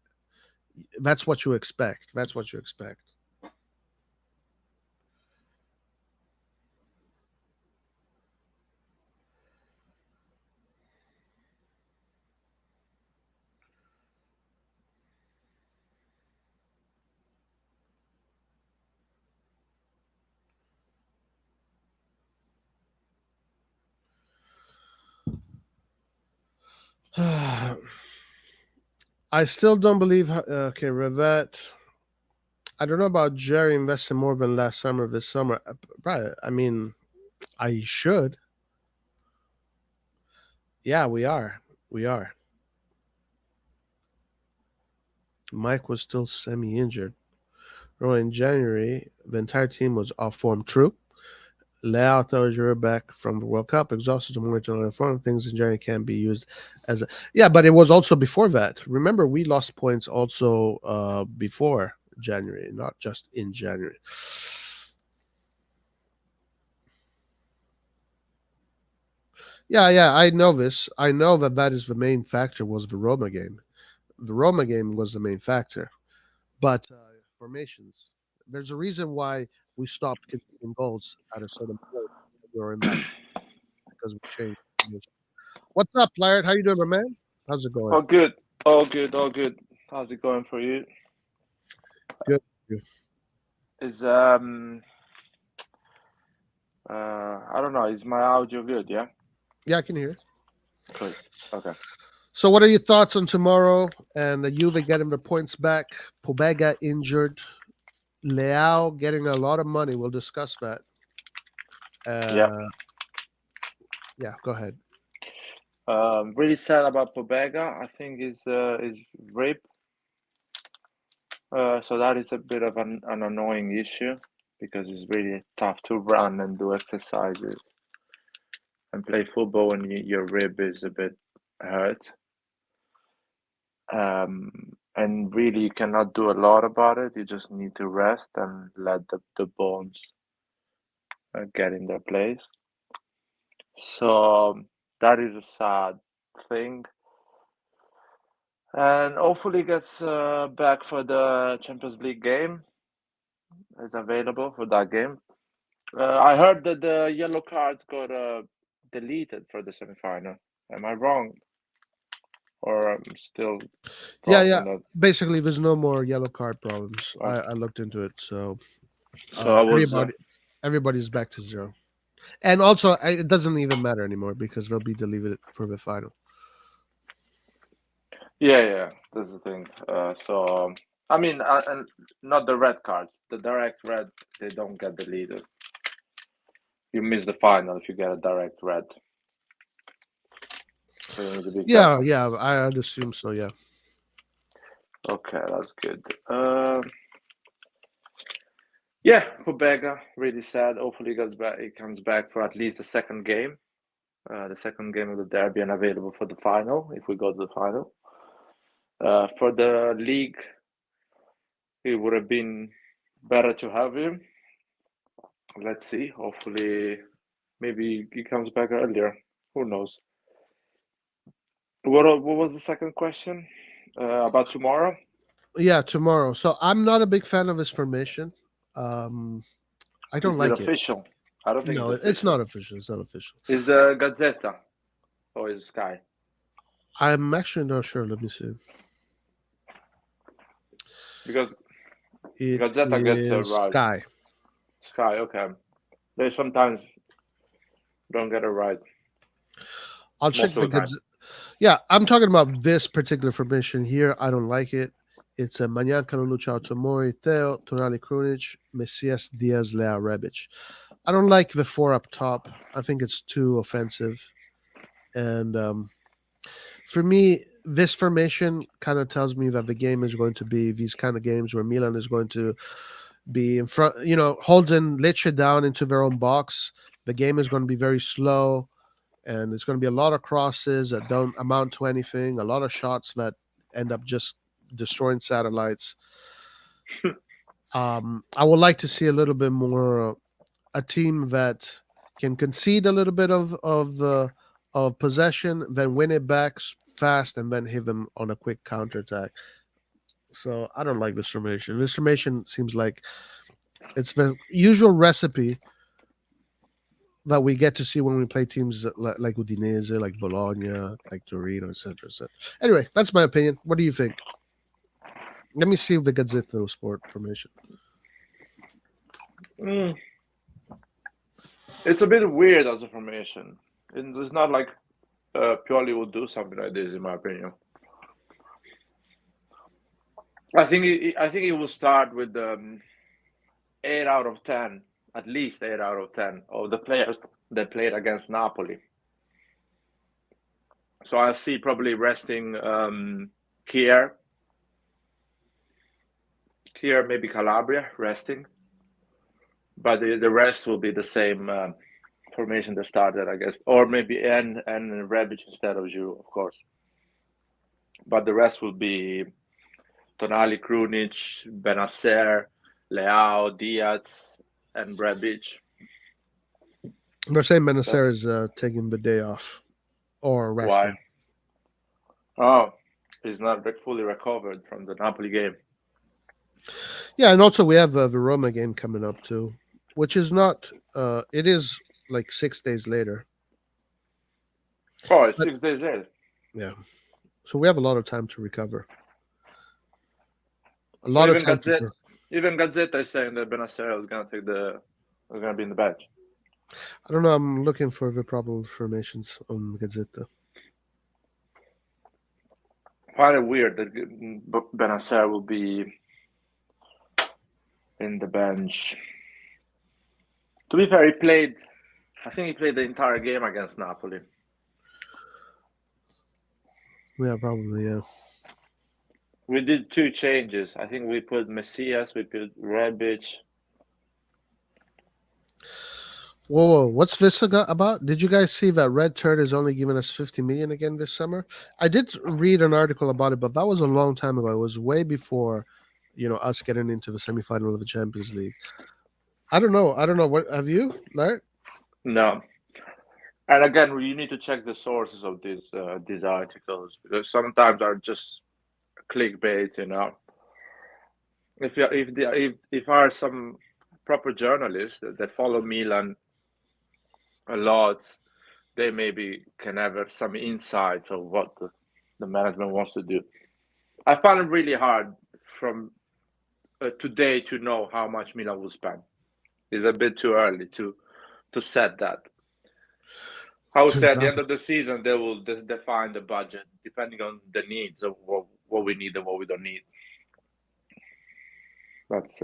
That's what you expect. That's what you expect. I still don't believe. Okay, Revet. I don't know about Jerry investing more than last summer. This summer, right? I mean, I should. Yeah, we are. We are. Mike was still semi-injured. In January, the entire team was off form. True. Leao tells you're back from the World Cup, exhausted to monitor another form. Things in January can be used as a yeah, but it was also before that. Remember, we lost points also before January, not just in January. Yeah, I know this. I know that is the main factor was the Roma game. The Roma game was the main factor, but formations. There's a reason why we stopped conceding goals at a certain point. We were in that because we changed. What's up, Laird? How you doing, my man? How's it going? All good. All good. All good. How's it going for you? Good. Good. Is I don't know, is my audio good, yeah? Yeah, I can hear. Good. Okay. So, what are your thoughts on tomorrow and the Juve getting the points back? Pobega injured. Leao getting a lot of money. We'll discuss that. Yeah. Yeah, go ahead. Really sad about Pobega. I think is rib. So that is a bit of an annoying issue because it's really tough to run and do exercises and play football when your rib is a bit hurt. And really you cannot do a lot about it. You just need to rest and let the bones get in their place. So that is a sad thing. And hopefully gets back for the Champions League game. Is available for that game. I heard that the yellow cards got deleted for the semifinal. Am I wrong? Or I'm still wrong Yeah. on that? Basically, there's no more yellow card problems. Oh, I looked into it, so so I was everybody's back to zero. And also, it doesn't even matter anymore because they'll be deleted for the final. yeah, that's the thing. So I mean, and not the red cards. The direct red, they don't get deleted. You miss the final if you get a direct red. So you need to be Yeah, careful. yeah, I'd assume so. Yeah, Okay, that's good. Yeah, for Bega, really sad. Hopefully, he gets back. He comes back for at least the second game of the derby, and available for the final if we go to the final. For the league, it would have been better to have him. Let's see. Hopefully, maybe he comes back earlier. Who knows? What was the second question? About tomorrow? yeah. Tomorrow. So I'm not a big fan of this formation. Um, I don't Is it like it. official? I don't think it's No, it's not official. official. It's not official. Is the Gazzetta or is Sky? I'm actually not sure. Let me see. Because It Gazzetta gets it is right. Sky. Sky, okay. They sometimes don't get it right. I'll check Most the of the time. goods. Yeah, I'm talking about this particular formation here. I don't like it. It's a Manyankano, Luciao Tomori, Theo, Tonali Krunic, Messias, Diaz, Lea, Rebic. I don't like the four up top. I think it's too offensive. And for me, this formation kind of tells me that the game is going to be these kind of games where Milan is going to be in front, holding Lecce down into their own box. The game is going to be very slow, and it's going to be a lot of crosses that don't amount to anything, a lot of shots that end up just destroying satellites. I would like to see a little bit more a team that can concede a little bit of possession, then win it back fast, and then hit them on a quick counterattack. So I don't like this formation. This formation seems like it's the usual recipe that we get to see when we play teams like Udinese, like Bologna, like Torino, etc. etc. Anyway, that's my opinion. What do you think? Let me see the Gazzetta Sport formation. Mm, it's a bit weird as a formation. It's not like Pioli would do something like this, in my opinion. I think he will start with 8 out of 10, at least 8 out of 10 of the players that played against Napoli. So I see probably resting Kier, maybe Calabria resting, but the rest will be the same formation that started, I guess, or maybe and Rebic instead of Giroud, of course. But the rest will be Tonali, Krunic, Benacer, Leao, Diaz, and Rebic. They're saying That Benacer is taking the day off or why? resting. Oh, he's not fully recovered from the Napoli game. Yeah, and also we have the Roma game coming up too, which is not. It is like 6 days later. Oh, it's But 6 days later. yeah, so we have a lot of time to recover. A So lot of time to. Even Gazzetta is saying that Benacer is gonna be in the bench. I don't know. I'm looking for the proper informations on Gazzetta. Find it weird that Benacer will be in the bench. To be fair, I think he played the entire game against Napoli. Yeah, probably. Yeah. We did two changes. I think we put Messias, we put Rebic. Whoa, whoa, what's this about? Did you guys see that Red Turd is only giving us 50 million again this summer? I did read an article about it, but that was a long time ago. It was way before, us getting into the semifinal of the Champions League. I don't know. I don't know. What have you, Larry? No. And again, you need to check the sources of these articles because sometimes are just clickbait. If are some proper journalists that follow Milan a lot, they maybe can have some insights of what the management wants to do. I found it really hard from today to know how much Milan will spend. It's a bit too early to set that. I would say at the end of the season they will define the budget depending on the needs of what we need and what we don't need. That's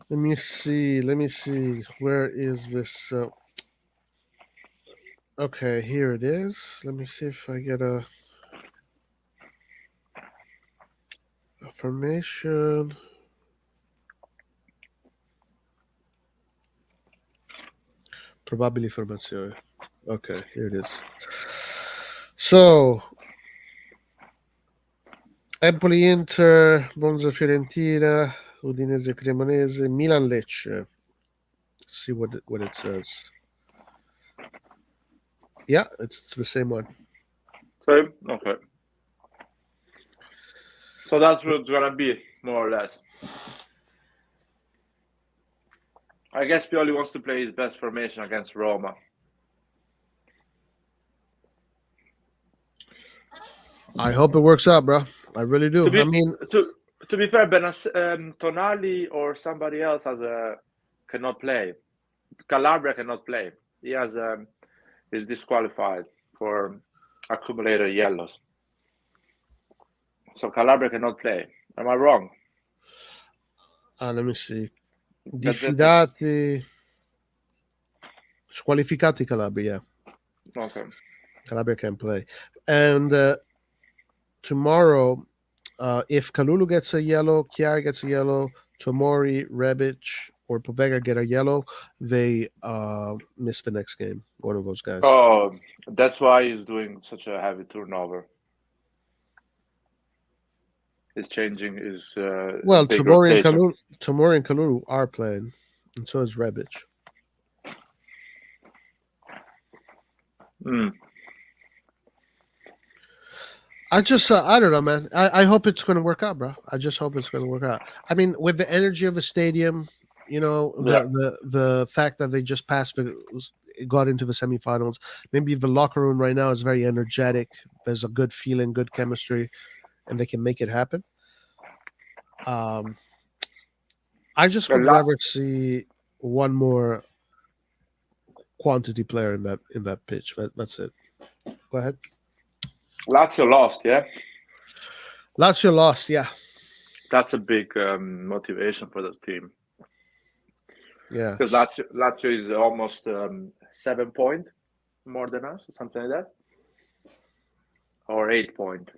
Let me see. Let me see. Where is this? Okay, here it is. Let me see if I get a formation. Probably formazione. Okay, here it is. So, Empoli Inter, Monza Fiorentina, Udinese Cremonese, Milan Lecce. Let's see what it says. Yeah, it's the same one. Same? Okay. So that's what it's gonna be, more or less. I guess Pioli wants to play his best formation against Roma. I hope it works out, bro. I really do. To I be mean, to be fair, Tonali or somebody else cannot play. Calabria cannot play. He is disqualified for accumulated yellows. So Calabria cannot play. Am I wrong? let me see. That's it. Diffidati, squalificati Calabria. Okay. Calabria can play. And tomorrow, if Kalulu gets a yellow, Chiara gets a yellow, Tomori, Rebic, or Pobega get a yellow, they miss the next game. One of those guys. Oh, that's why he's doing such a heavy turnover. He's changing his Well, big rotation. Tomori and Kalulu are playing, and so is Rebic. Mm. I just, I don't know, man. I hope it's going to work out, bro. I just hope it's going to work out. I mean, with the energy of the stadium, you know, Yeah. the fact that they just got into the semifinals. Maybe the locker room right now is very energetic. There's a good feeling, good chemistry, and they can make it happen. I just would rather see one more quantity player in that pitch. That's it. Go ahead. Lazio lost, yeah? Lazio lost, yeah. That's a big motivation for the team. Yeah. Because Lazio is almost 7 point more than us, or something like that. Or 8 point.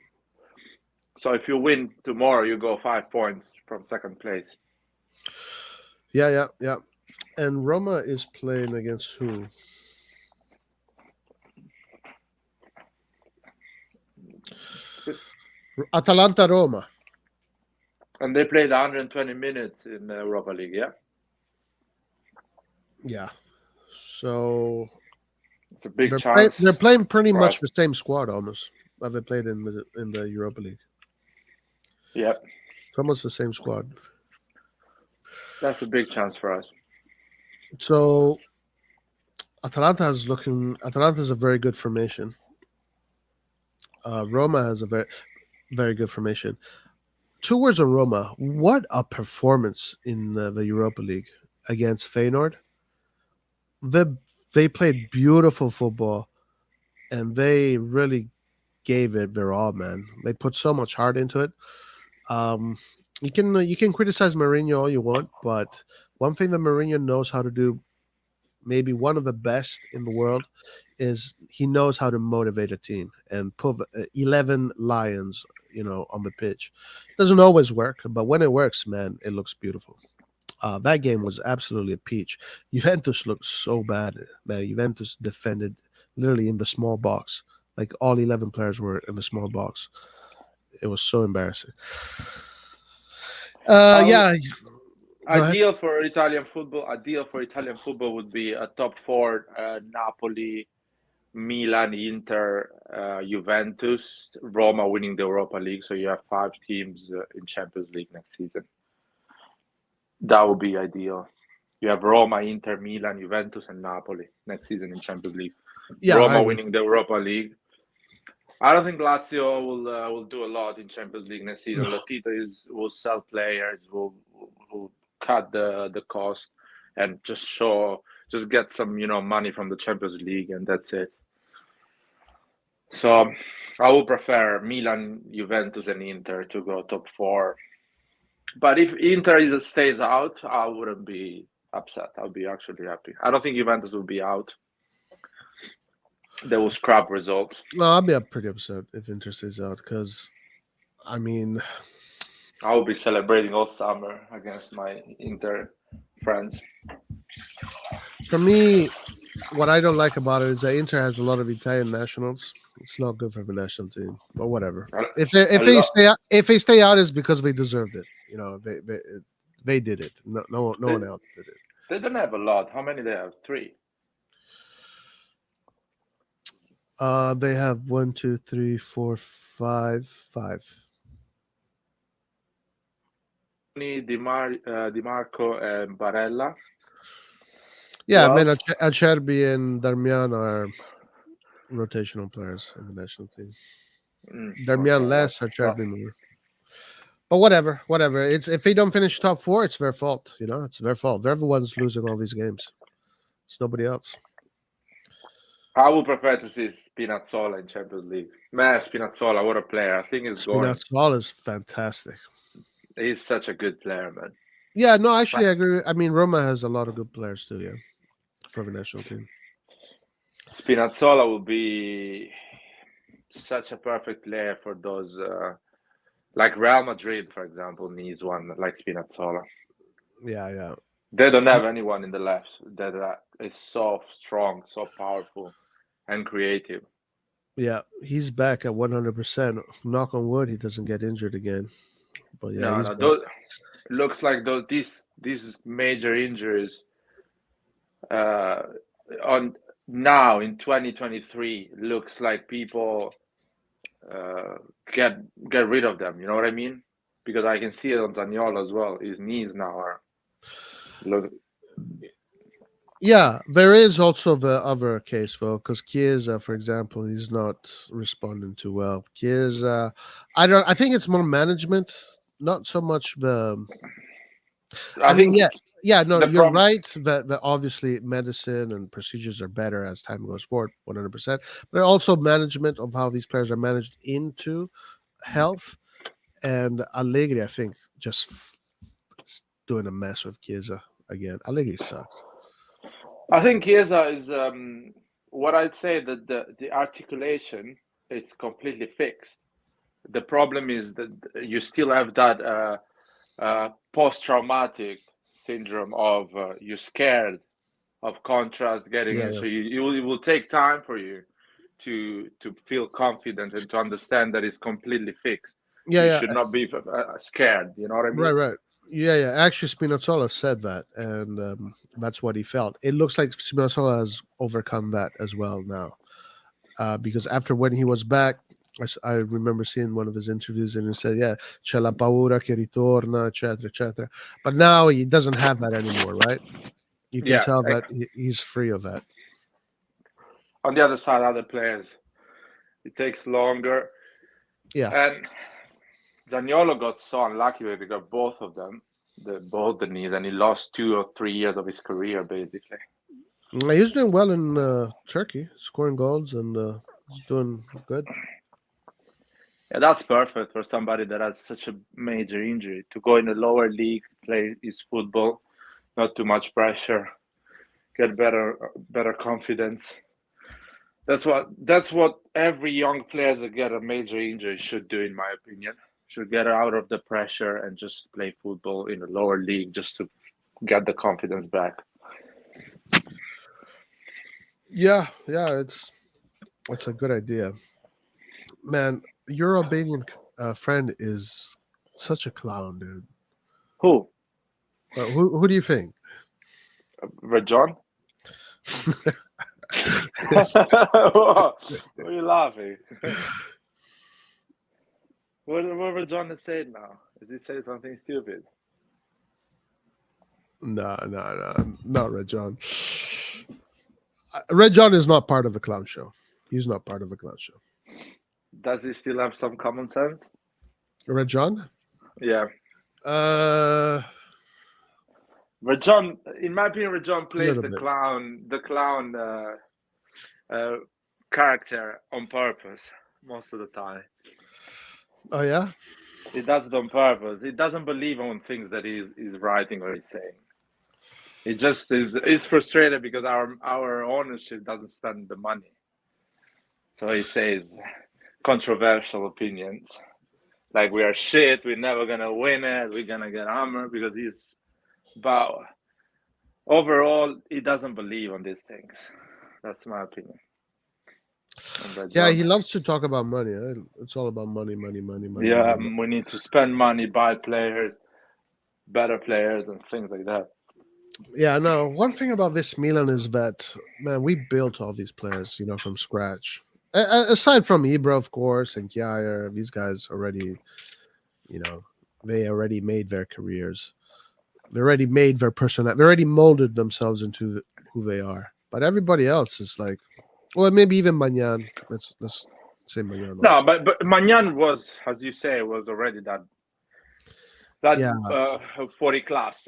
So if you win tomorrow, you go 5 points from second place. Yeah. And Roma is playing against who? Atalanta Roma. And they played 120 minutes in the Europa League, yeah? Yeah. So it's a big chance. They're playing pretty much the same squad almost that they played in the Europa League. Yeah. It's almost the same squad. That's a big chance for us. So Atalanta is a very good formation. Roma has a very, very good formation. 2 words on Roma. What a performance in the Europa League against Feyenoord. They played beautiful football, and they really gave it their all, man. They put so much heart into it. You can criticize Mourinho all you want, but one thing that Mourinho knows how to do, maybe one of the best in the world, is he knows how to motivate a team and put 11 lions, on the pitch. Doesn't always work, but when it works, man, it looks beautiful. That game was absolutely a peach. Juventus looked so bad, man. Juventus defended literally in the small box. Like all 11 players were in the small box. It was so embarrassing. Yeah. Ideal for Italian football would be a top 4: Napoli, Milan, Inter, Juventus, Roma winning the Europa League. So you have 5 teams in Champions League next season. That would be ideal. You have Roma, Inter, Milan, Juventus, and Napoli next season in Champions League. Yeah, Roma winning the Europa League. I don't think Lazio will do a lot in Champions League next season. Lotito will sell players, will cut the cost, and just get some money from the Champions League, and that's it. So I would prefer Milan, Juventus, and Inter to go top 4. But if Inter stays out, I wouldn't be upset. I'll be actually happy. I don't think Juventus will be out. They will scrap results. No, I'll be pretty upset if Inter stays out because, I mean, I will be celebrating all summer against my Inter friends. for me, what I don't like about it is that Inter has a lot of Italian nationals. It's not good for the national team, but whatever. A, If a they lot. stay out, if they stay out, is because they deserved it. You know, they did it. No They, one else did it. they don't have a lot. How many they have? Three. They have one, two, three, four, five. Di Marco and Barella. Yeah, Who I mean, else? Acerbi and Darmian are rotational players in the national team. Darmian Okay, less, that's tough. Acerbi more. But whatever. It's if they don't finish top four, it's their fault. You know, it's their fault. They're the ones losing all these games. It's nobody else. I would prefer to see Spinazzola in Champions League. Man, Spinazzola, what a player! I think he's going. Spinazzola is fantastic. He's such a good player, man. Yeah, no, actually, I agree. I mean, Roma has a lot of good players too. Yeah, for the national team. Spinazzola will be such a perfect player for those, like Real Madrid, for example, needs one like Spinazzola. Yeah. They don't have anyone in the left that is so strong, so powerful, and creative. Yeah, he's back at 100%. Knock on wood, he doesn't get injured again. But yeah, No, he's no, back. those looks like these major injuries uh, on now in 2023 looks like people uh, get get rid of them. You know what I mean? Because I can see it on Zaniolo as well. His knees now are look. Yeah, there is also the other case though, because Chiesa, for example, he's not responding too well. Chiesa, I think it's more management, not so much the. I I mean, think yeah. No, the you're problem. right. That obviously medicine and procedures are better as time goes forward, 100%. But also management of how these players are managed into health. And Allegri, I think, doing a mess with Chiesa again. Allegri sucks. I think Chiesa is what I'd say that the articulation is completely fixed. The problem is that you still have that post-traumatic syndrome of you're scared of contrast getting in. Yeah, So it will take time for you to feel confident and to understand that it's completely fixed. You yeah. should not be scared. You know what I mean? Right. Yeah. Actually, Spinazzola said that, and that's what he felt. It looks like Spinazzola has overcome that as well now, because after when he was back, I remember seeing one of his interviews, and he said, "Yeah, c'è la paura che ritorna, eccetera, eccetera." But now he doesn't have that anymore, right? You can Yeah. tell that he's free of that. On the other side, other players, it takes longer. Yeah, And Zaniolo got so unlucky because he got both of them, both the knees, and he lost 2 or 3 years of his career basically. he's doing well in Turkey, scoring goals, and he's doing good. Yeah, that's perfect for somebody that has such a major injury to go in the lower league, play his football, not too much pressure, get better confidence. That's what every young player that get a major injury should do, in my opinion. Should get out of the pressure and just play football in the lower league just to get the confidence back. Yeah, it's a good idea, man. Your Albanian friend is such a clown, dude. Who? Who do you think? Rajon? What are you laughing? What Rajon has said now? Is he say something stupid? No, not Red John. Red John is not part of the clown show. He's not part of the clown show. Does he still have some common sense? Red John? Yeah. Uh, Rajon, in my opinion, Rajon plays little the bit. clown character on purpose most of the time. Oh yeah. He does it on purpose. He doesn't believe on things that he's writing or he's saying. He just is frustrated because our ownership doesn't spend the money. So he says controversial opinions. Like we are shit, we're never gonna win it, we're gonna get hammered because he's but overall he doesn't believe on these things. That's my opinion. Yeah, he loves to talk about money. It's all about money, money, money, money, Yeah, money. we need to spend money, buy players, better players, and things like that. Yeah, no. One thing about this Milan is that, man, we built all these players, from scratch. Aside from Ibra, of course, and Kjaer, these guys already, they already made their careers. They already made their personality. They already molded themselves into who they are. But everybody else is like, well, maybe even Magnan. Let's say Magnan No, also. but Magnan was, as you say, was already that Yeah, 40 class,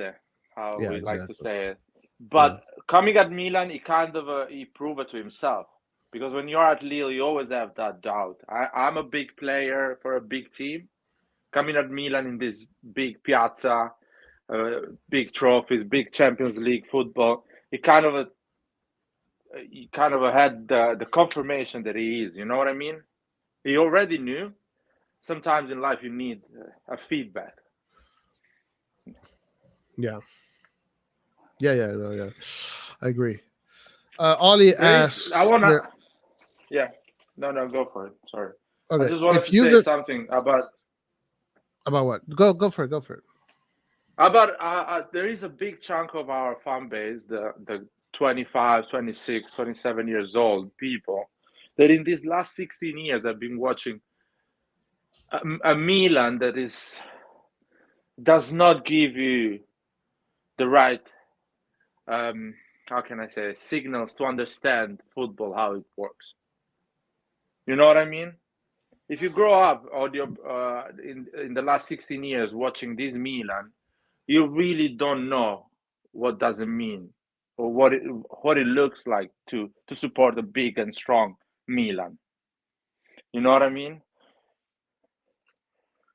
how yeah, we like to exactly. say it. Yeah, But coming at Milan, he kind of he proved it to himself. Because when you're at Lille, you always have that doubt. I'm a big player for a big team. Coming at Milan in this big piazza, big trophies, big Champions League football, he kind of had the confirmation that he is. You know what I mean? He already knew. Sometimes in life you need a feedback. yeah, yeah. No, yeah, I agree. Ollie There is. asks I wanna. here. Yeah. No. Go for it. Sorry. I Okay, just wanted if to say you've something about about what? Go for it. Go for it. there is a big chunk of our fan base, the 25, 26, 27 years old people that in these last 16 years have been watching a Milan that does not give you the right how can I say signals to understand football how it works. You know what I mean? If you grow up or in the last 16 years watching this Milan, you really don't know what does it mean or what it looks like to support a big and strong Milan. You know what I mean?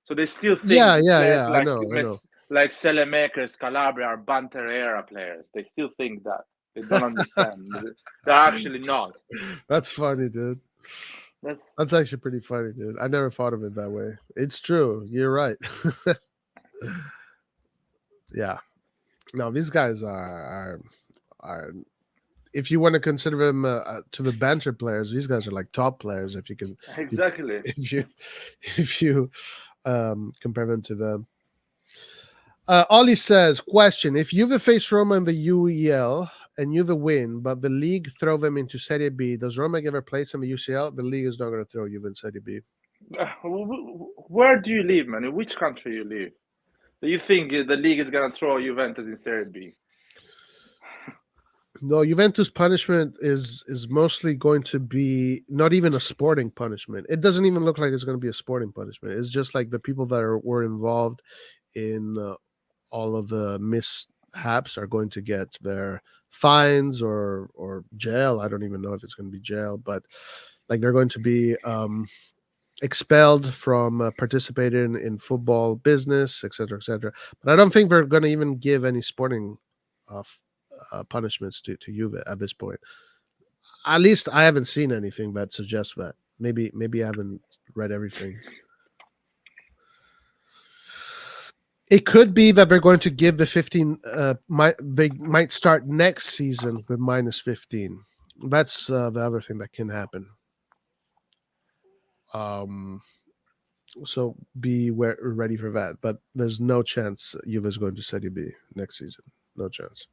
So they still think Yeah. players I know. I know. like Selemakers, Calabria are banter era players. They still think that. They don't understand. They're actually not. That's funny, dude. That's That's actually pretty funny, dude. I never thought of it that way. It's true. You're right. Yeah. No, these guys are if you want to consider them to the banter players, these guys are like top players. If you can, exactly. if you compare them to them. Ollie says, question: if Juve face Roma in the UEL and Juve win, but the league throw them into Serie B, does Roma give a place in the UCL? The league is not going to throw Juve in Serie B. Where do you live, man? In which country you live? Do you think the league is gonna throw Juventus in Serie B? No, Juventus punishment is mostly going to be not even a sporting punishment. It doesn't even look like it's going to be a sporting punishment. It's just like the people that were involved in all of the mishaps are going to get their fines or jail. I don't even know if it's going to be jail, but like they're going to be expelled from participating in football business, etc., etc. But I don't think they're going to even give any sporting uh, punishments to Juve at this point. At least I haven't seen anything that suggests that. Maybe I haven't read everything. It could be that they're going to give the 15. They might start next season with minus 15. That's the other thing that can happen. So be ready for that. But there's no chance Juve is going to Serie B next season. No chance.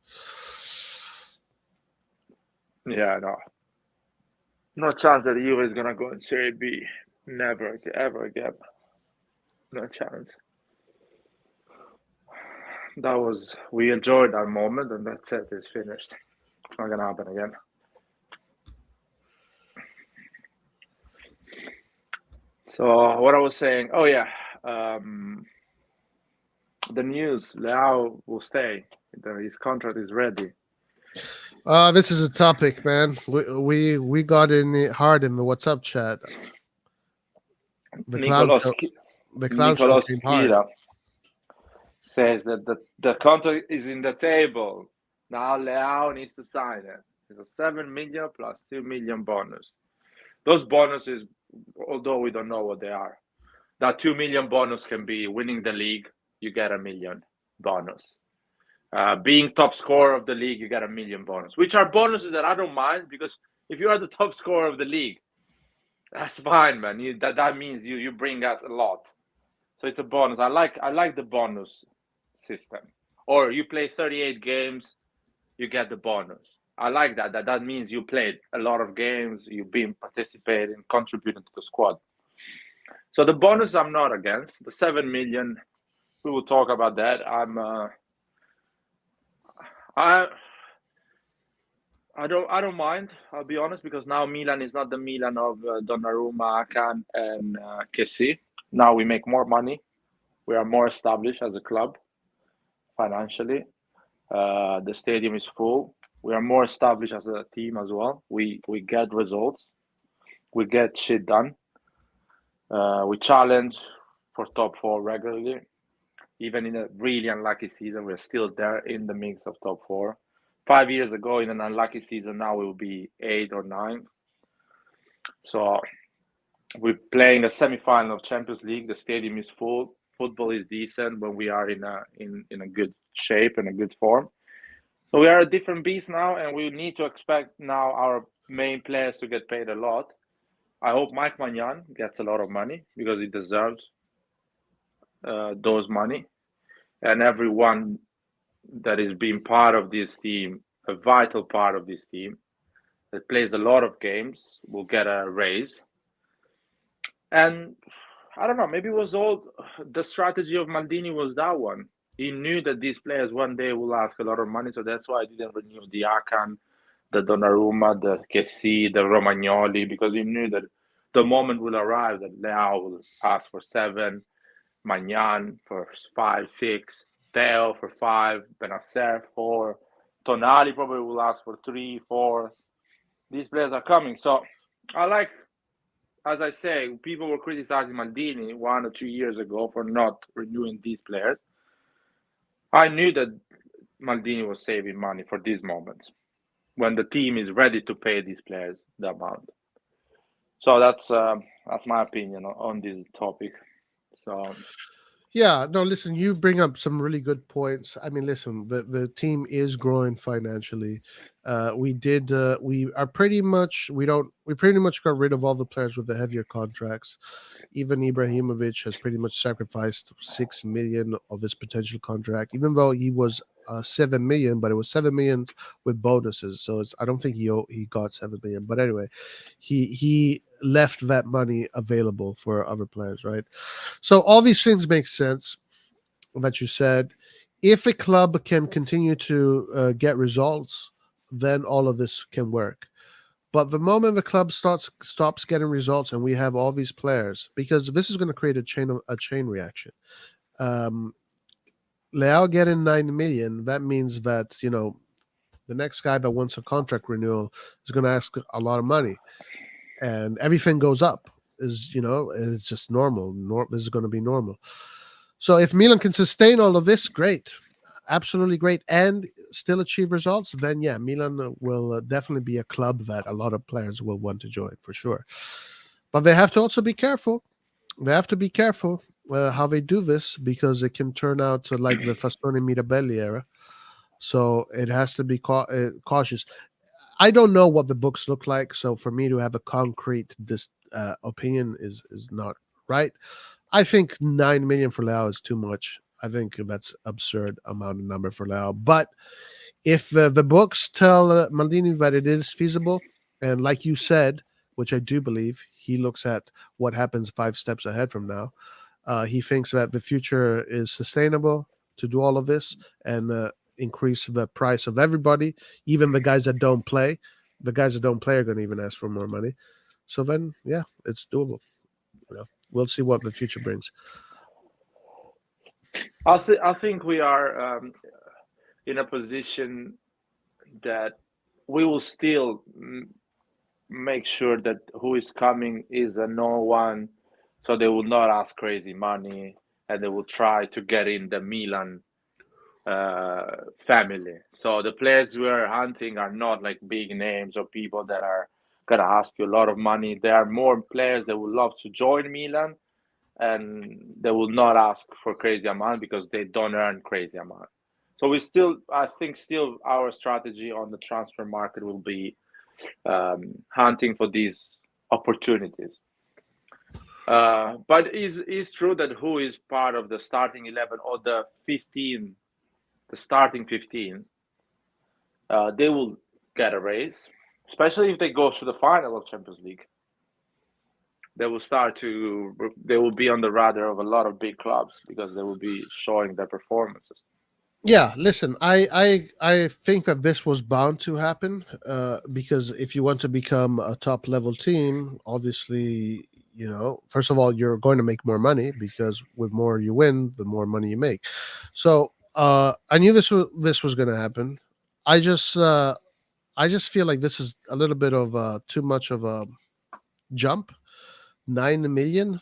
Yeah, no. No chance that Juve is gonna go in Serie B. Never, ever again. No chance. We enjoyed that moment, and that's it. It's finished. It's not gonna happen again. So what I was saying, oh yeah, the news. Leao will stay. His contract is ready. This is a topic, man. We got in it hard in the WhatsApp chat. The clown show. The clown show Nicolos came hard. Schira says that the contract is in the table. Now Leao needs to sign it. It's a 7 million plus 2 million bonus. Those bonuses, although we don't know what they are, that 2 million bonus can be winning the league, you get a million bonus. Being top scorer of the league, you get a million bonus, which are bonuses that I don't mind because if you are the top scorer of the league, that's fine, man. That means you bring us a lot, so it's a bonus. I like the bonus system. Or you play 38 games, you get the bonus. I like that. That means you played a lot of games, you've been participating, contributing to the squad. So the bonus I'm not against. The 7 million, we will talk about that. I I don't mind. I'll be honest because now Milan is not the Milan of Donnarumma, Akan, and Kessie. Now we make more money. We are more established as a club financially. The stadium is full. We are more established as a team as well. We get results. We get shit done. We challenge for top four regularly. Even in a really unlucky season, we're still there in the mix of top four. 5 years ago, in an unlucky season, now we will be 8 or 9. So we're playing a semi-final of Champions League. The stadium is full. Football is decent when we are in a good shape and a good form. So we are a different beast now, and we need to expect now our main players to get paid a lot. I hope Mike Magnan gets a lot of money because he deserves those money, and everyone that is being part of this team, a vital part of this team, that plays a lot of games, will get a raise. And I don't know, maybe it was all the strategy of Maldini was that one. He knew that these players one day will ask a lot of money, so that's why he didn't renew the Akan, the Donnarumma, the Kessi, the Romagnoli, because he knew that the moment will arrive that Leao will ask for 7, Magnan for 5, 6, Theo for 5, Benacer 4, Tonali probably will ask for 3, 4. These players are coming. So I like, as I say, people were criticizing Maldini 1 or 2 years ago for not renewing these players. I knew that Maldini was saving money for these moments when the team is ready to pay these players the amount. So that's my opinion on this topic. So Yeah, no, listen, you bring up some really good points. I mean, listen, the team is growing financially. We pretty much got rid of all the players with the heavier contracts. Even Ibrahimovic has pretty much sacrificed 6 million of his potential contract, even though he was 7 million, but it was 7 million with bonuses. So I don't think he got 7 million. But anyway, he left that money available for other players, right? So all these things make sense that you said. If a club can continue to get results, then all of this can work. But the moment the club stops getting results, and we have all these players, because this is going to create a chain reaction. Um, Leao getting 9 million, that means that the next guy that wants a contract renewal is going to ask a lot of money, and everything goes up. It's just normal. This is going to be normal. So if Milan can sustain all of this, great, absolutely great, and still achieve results, then yeah, Milan will definitely be a club that a lot of players will want to join for sure. But they have to also be careful. They have to be careful how they do this because it can turn out like the Fastoni Mirabelli era. So it has to be cautious. I don't know what the books look like, so for me to have a concrete opinion is not right. I think 9 million for Leao is too much. I think that's absurd amount of number for Leao. But if the books tell Maldini that it is feasible, and like you said, which I do believe, he looks at what happens 5 steps ahead from now. He thinks that the future is sustainable to do all of this and increase the price of everybody, even the guys that don't play. The guys that don't play are going to even ask for more money. So then, yeah, it's doable. We'll see what the future brings. I think we are in a position that we will still make sure that who is coming is a no one, so they will not ask crazy money, and they will try to get in the Milan family. So the players we are hunting are not like big names or people that are gonna ask you a lot of money. There are more players that would love to join Milan, and they will not ask for crazy amount because they don't earn crazy amount. So I think, still our strategy on the transfer market will be hunting for these opportunities. But is true that who is part of the starting 11 or the 15, the starting 15, they will get a raise, especially if they go to the final of Champions League. They will be on the radar of a lot of big clubs because they will be showing their performances. Yeah, listen, I think that this was bound to happen, because if you want to become a top level team, obviously, first of all, you're going to make more money because with more you win, the more money you make. So I knew this was going to happen. I just uh, I just feel like this is a little bit of too much of a jump. 9 million,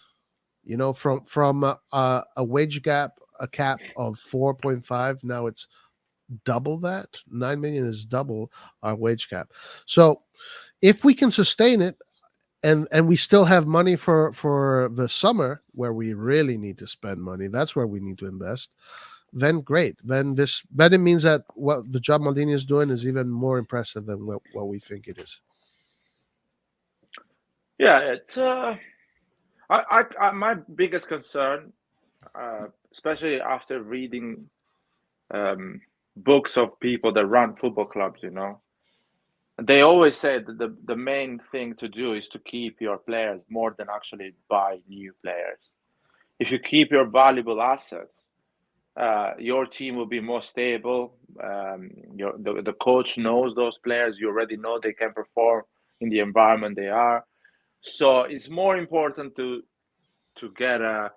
from a wage gap, a cap of 4.5. Now it's double that. 9 million is double our wage cap. So if we can sustain it, and we still have money for the summer where we really need to spend money, that's where we need to invest, then great. Then it means that what the job Maldini is doing is even more impressive than what we think it is. Yeah, it's my biggest concern, especially after reading um, books of people that run football clubs, they always say that the main thing to do is to keep your players more than actually buy new players. If you keep your valuable assets, your team will be more stable. The coach knows those players. You already know they can perform in the environment they are. So it's more important to get a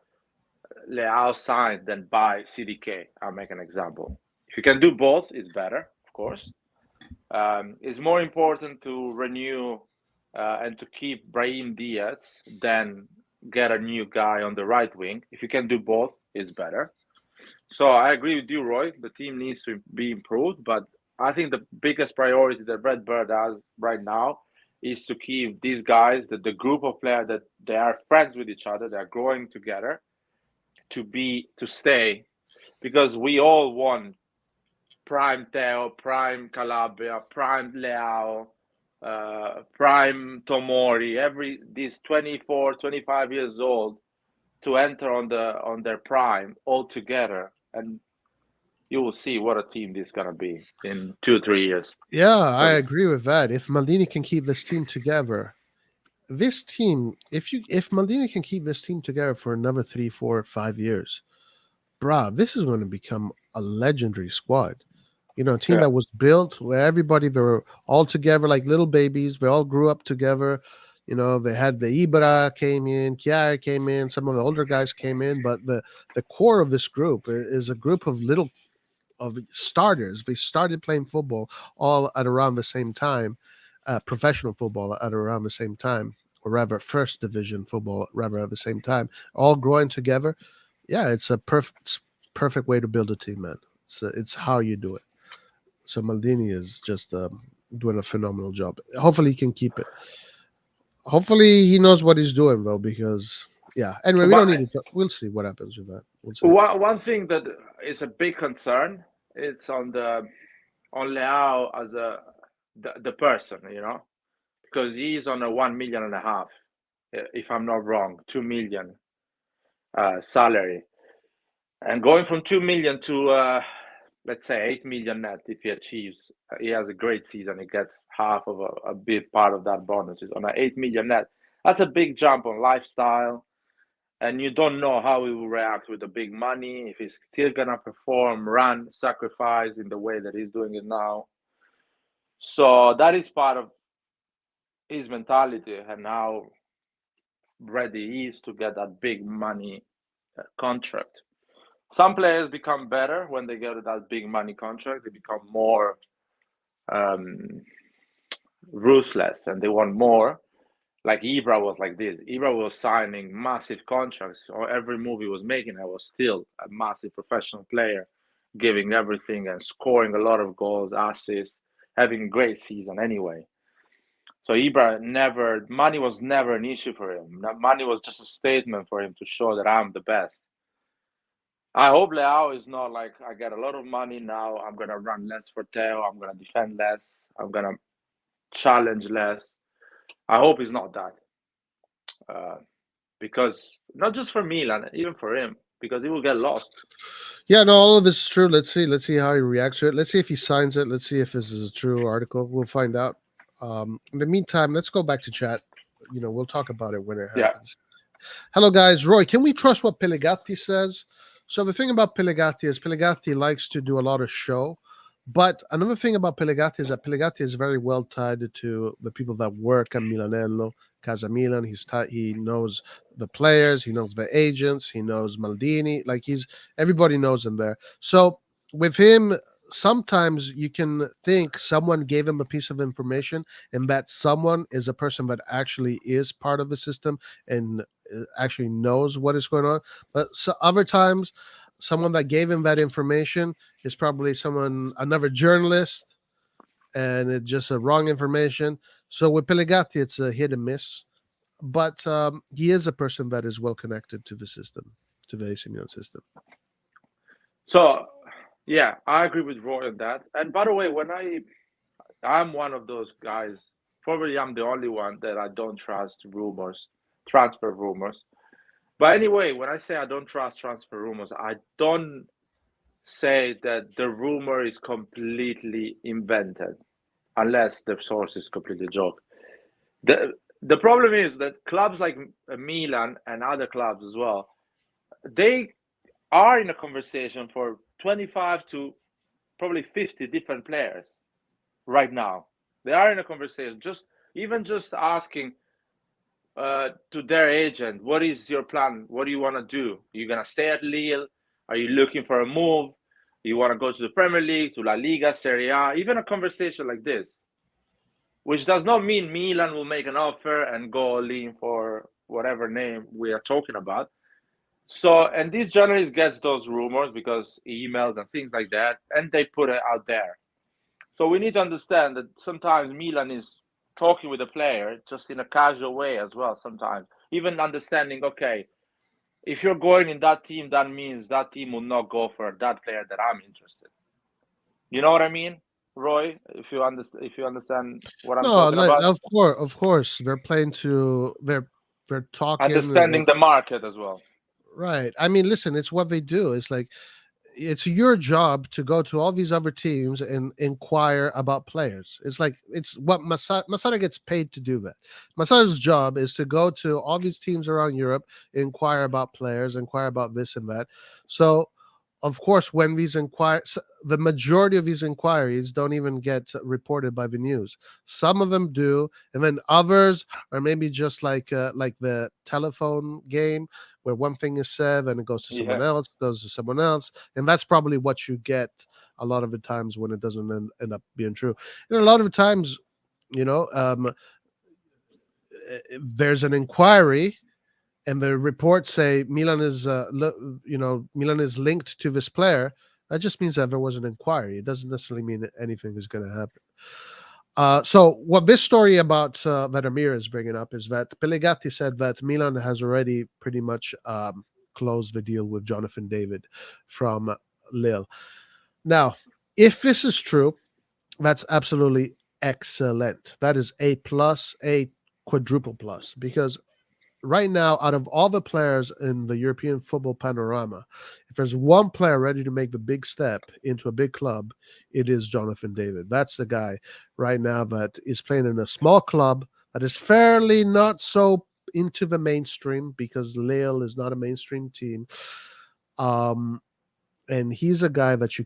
Leao signed than buy CDK. I'll make an example. If you can do both, it's better, of course. It's more important to renew and to keep Brahim Diaz than get a new guy on the right wing. If you can do both, it's better. So I agree with you, Roy. The team needs to be improved, but I think the biggest priority that Redbird has right now is to keep these guys, the group of players that they are friends with each other, they are growing together, to stay, because we all want prime Theo, prime Calabria, prime Leao, prime Tomori, every these 24, 25 years old to enter on their prime all together, and you will see what a team this is gonna be in 2 3 years. Yeah, I So agree with that. If Maldini can keep this team together, if Maldini can keep this team together for another 3, 4, 5 years, bruh, this is going to become a legendary squad. A team yeah, that was built where everybody, they were all together like little babies. They all grew up together. They had the Ibra came in, Chiara came in, some of the older guys came in, but the core of this group is a group of little of starters. They started playing football all at around the same time, professional football at around the same time, or rather, first division football rather at the same time, all growing together. Yeah, it's a perfect way to build a team, man. It's how you do it. So Maldini is just doing a phenomenal job. Hopefully, he can keep it. Hopefully, he knows what he's doing, though, because yeah. Anyway, we don't need but to. We'll see what happens with that. We'll see. one thing that is a big concern, it's on Leao as the person, because he's on a 1.5 million, if I'm not wrong, 2 million salary, and going from 2 million to let's say 8 million net. If he achieves, he has a great season, he gets half of a big part of that bonus is on an 8 million net. That's a big jump on lifestyle, and you don't know how he will react with the big money, if he's still gonna perform, run, sacrifice in the way that he's doing it now. So that is part of his mentality and how ready he is to get that big money contract. Some players become better when they get that big money contract. They become more um, ruthless and they want more. Like Ibra was like this. Ibra was signing massive contracts, or every move he was making, I was still a massive professional player, giving everything and scoring a lot of goals, assists, having a great season anyway. So Ibra never money was never an issue for him. Money was just a statement for him to show that I'm the best. I hope Leao is not like I get a lot of money now. I'm gonna run less for Teo. I'm gonna defend less. I'm gonna challenge less. I hope he's not that, uh, because not just for Milan, even for him, because he will get lost. Yeah, no, all of this is true. Let's see. Let's see how he reacts to it. Let's see if he signs it. Let's see if this is a true article. We'll find out. In the meantime, let's go back to chat. We'll talk about it when it Yeah. happens. Hello, guys. Roy, can we trust what Pellegatti says? So the thing about Pellegatti is Pellegatti likes to do a lot of show. But another thing about Pellegatti is that Pellegatti is very well tied to the people that work at Milanello, Casa Milan. He knows the players, he knows the agents, he knows Maldini. Like everybody knows him there. So with him, sometimes you can think someone gave him a piece of information, and that someone is a person that actually is part of the system and actually knows what is going on. But other times, someone that gave him that information is probably another journalist, and it's just a wrong information. So with Pellegatti, it's a hit and miss. But he is a person that is well connected to the system, to the AC Milan system. So, yeah, I agree with Roy on that. And by the way, I'm one of those guys. Probably I'm the only one that I don't trust rumors, transfer rumors. But anyway, when I say I don't trust transfer rumors, I don't say that the rumor is completely invented, unless the source is completely joke. The problem is that clubs like Milan and other clubs as well, they are in a conversation for 25 to probably 50 different players right now. They are in a conversation, just asking to their agent, what is your plan? What do you want to do? Are you gonna stay at Lille? Are you looking for a move? You want to go to the Premier League, to La Liga, Serie A? Even a conversation like this, which does not mean Milan will make an offer and go all in for whatever name we are talking about. So, and this journalist gets those rumors because emails and things like that, and they put it out there. So we need to understand that sometimes Milan is talking with the player just in a casual way as well. Sometimes even understanding, okay, if you're going in that team, that means that team will not go for that player that I'm interested. You know what I mean, Roy? If you understand what I'm No, talking like, about, of course, they're playing to they're talking understanding the market as well. right. I mean, listen, it's what they do. It's like it's your job to go to all these other teams and inquire about players. It's like it's what Masada gets paid to do that. Masada's job is to go to all these teams around Europe, inquire about players, inquire about this and that. So, of course, when the majority of these inquiries don't even get reported by the news. Some of them do, and then others are maybe just like the telephone game where one thing is said and it goes to someone Yeah. else, goes to someone else, and that's probably what you get a lot of the times when it doesn't end up being true. And a lot of the times, you know, um, there's an inquiry and the reports say Milan is linked to this player. That just means that there was an inquiry. It doesn't necessarily mean that anything is going to happen. So what this story about that Amir is bringing up is that Pellegatti said that Milan has already pretty much closed the deal with Jonathan David from Lille. Now, if this is true, that's absolutely excellent. That is a plus, a quadruple plus, because right now, out of all the players in the European football panorama, if there's one player ready to make the big step into a big club, it is Jonathan David. That's the guy right now that is playing in a small club that is fairly not so into the mainstream because Lille is not a mainstream team. Um, and he's a guy that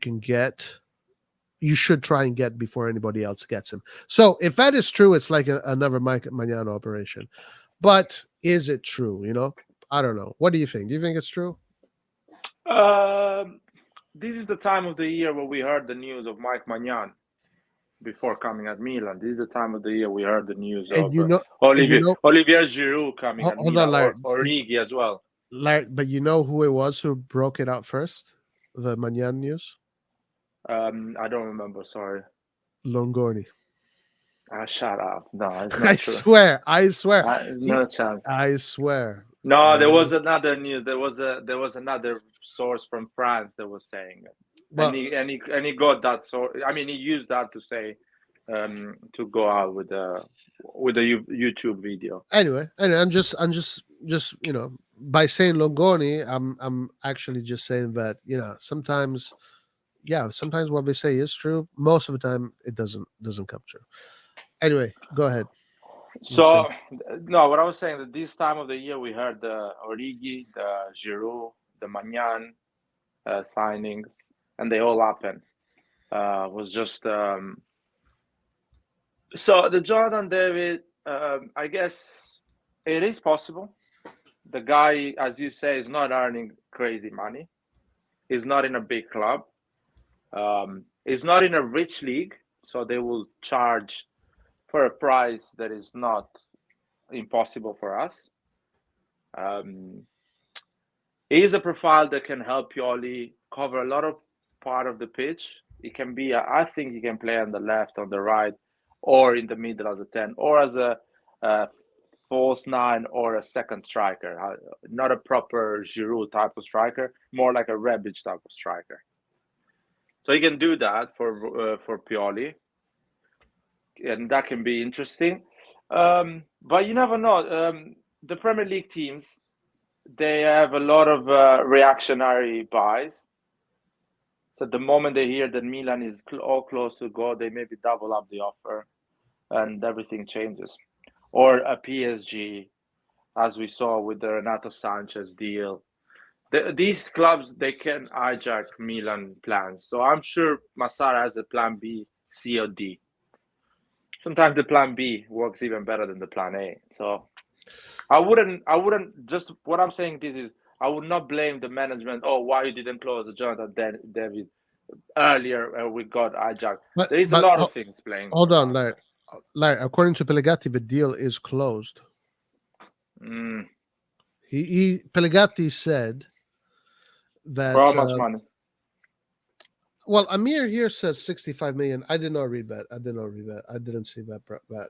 you should try and get before anybody else gets him. So if that is true, it's like another Mike Magnano operation. But is it true? I don't know. What do you think? Do you think it's true? Um, this is the time of the year where we heard the news of Mike Magnan before coming at Milan. This is the time of the year we heard the news And of you know, and you Olivier know, Olivier Giroud coming at hold on, Milan, Larry. or Origi as well. But you know who it was who broke it out first? The Magnan news? I don't remember. Sorry. Longoni. Shut up. No, it's I not true. swear, I swear, No chance. I swear. No, there was Um, another news. There was another source from France that was saying it, and well, he got that source. I mean, he used that to say to go out with a YouTube video. anyway, just by saying Longoni, I'm actually just saying that sometimes, yeah, sometimes what they say is true. Most of the time, it doesn't come true. Anyway, go ahead. I'm sorry. So no, what I was saying that this time of the year we heard the Origi, the Giroud, the Magnan signings, and they all happened. Was just so the Jonathan David. I guess it is possible. The guy, as you say, is not earning crazy money. He's not in a big club. He's not in a rich league, so they will charge for a price that is not impossible for us. Um, he is a profile that can help Pioli cover a lot of part of the pitch. He can be, I think he can play on the left, on the right, or in the middle as a 10, or as a false nine or a second striker. Not a proper Giroud type of striker, more like a Rebic type of striker. So he can do that for Pioli, and that can be interesting. But you never know. The Premier League teams, they have a lot of reactionary buys. So the moment they hear that Milan is all close to go, they maybe double up the offer, and everything changes. Or a PSG, as we saw with the Renato Sanchez deal. These clubs, they can hijack Milan plans. So I'm sure Massara has a plan B, C, or D. Sometimes the plan B works even better than the plan A. So I wouldn't just what I'm saying this is I would not blame the management. Oh, why you didn't close the Jonathan David earlier? We got hijacked. But There is a lot of things playing hold on, around like, there. according to Pellegatti, the deal is closed. Mm. He Pellegatti said For how that. much money? Well, Amir here says 65 million. I did not read that. I didn't see that.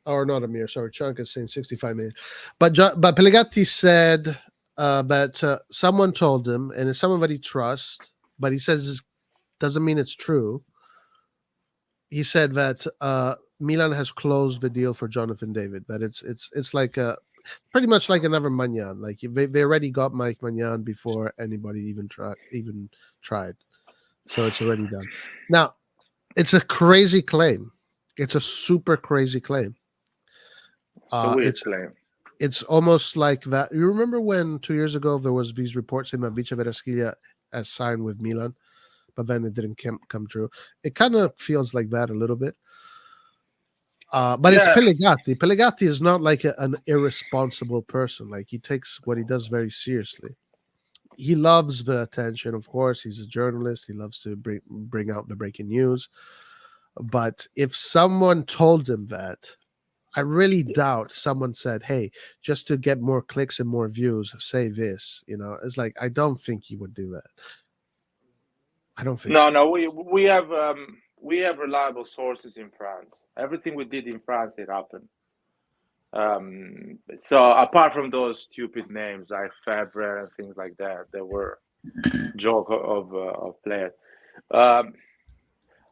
Or not Amir. Sorry, Chunk is saying 65 million. But Pellegatti said that someone told him, and it's someone that he trusts, but he says this doesn't mean it's true. He said that Milan has closed the deal for Jonathan David. That it's like pretty much like another Magnan. Like they already got Mike Magnan before anybody even tried. So it's already done. Now, it's a crazy claim. It's a super crazy claim. It's a weird It's claim. it's almost like that. You remember when 2 years ago there was these reports saying that Vice Verasquilla has signed with Milan, but then it didn't come true. It kind of feels like that a little bit. But it's Yeah. Pellegatti. Pellegatti is not like an irresponsible person. Like he takes what he does very seriously. He loves the attention, of course. He's a journalist. He loves to bring out the breaking news. But if someone told him that, I really doubt someone said, "Hey, just to get more clicks and more views, say this." It's like I don't think he would do that. I don't think No, so. no, we have reliable sources in France. Everything we did in France, it happened. So apart from those stupid names like Fabre and things like that, there were joke of players. Um,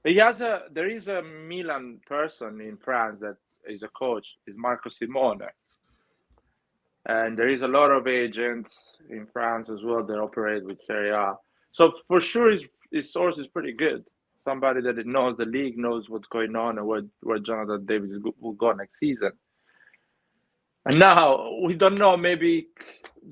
there is a Milan person in France that is a coach, is Marco Simone, and there is a lot of agents in France as well that operate with Serie A. So for sure, his source is pretty good. Somebody that knows the league, knows what's going on, and where Jonathan David will go next season. And now we don't know. Maybe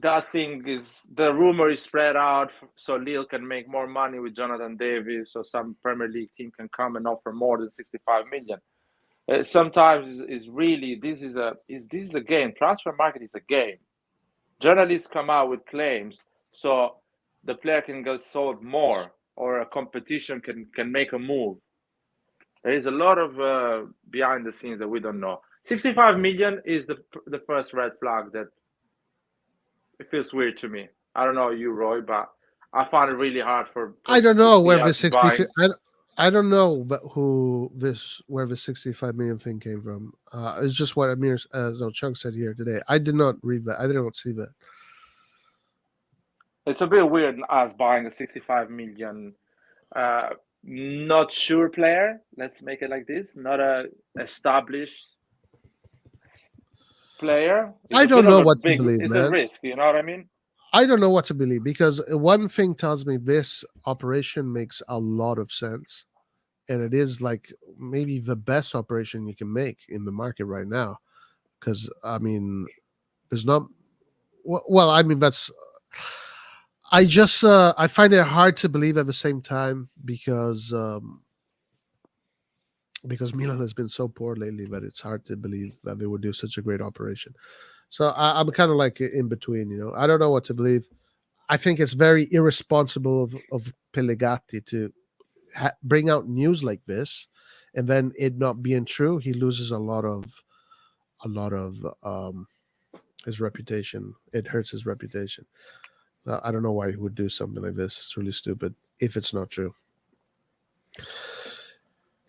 that thing is the rumor is spread out so Lille can make more money with Jonathan Davis, so some Premier League team can come and offer more than 65 million. Sometimes is really this is a game. Transfer market is a game. Journalists come out with claims so the player can get sold more, or a competition can make a move. There is a lot of behind the scenes that we don't know. 65 million is the first red flag that it feels weird to me. I don't know you, Roy, but I find it really hard for I don't to know see where the us 60. buying. I don't know where the 65 million thing came from. It's just what Amir Chunk said here today. I did not read that. I did not see that. It's a bit weird us buying a 65 million not sure player. Let's make it like this. Not a established player. It's I a bit don't of know a what to big. believe, It's a man. risk. You know what I mean? I don't know what to believe because one thing tells me this operation makes a lot of sense, and it is like maybe the best operation you can make in the market right now. Because I mean, there's not. Well, I mean that's. I just I find it hard to believe at the same time because Milan has been so poor lately that it's hard to believe that they would do such a great operation. So I'm kind of like in between, you know. I don't know what to believe. I think it's very irresponsible of Pellegatti to bring out news like this, and then it not being true. He loses a lot of his reputation. It hurts his reputation. I don't know why he would do something like this. It's really stupid if it's not true.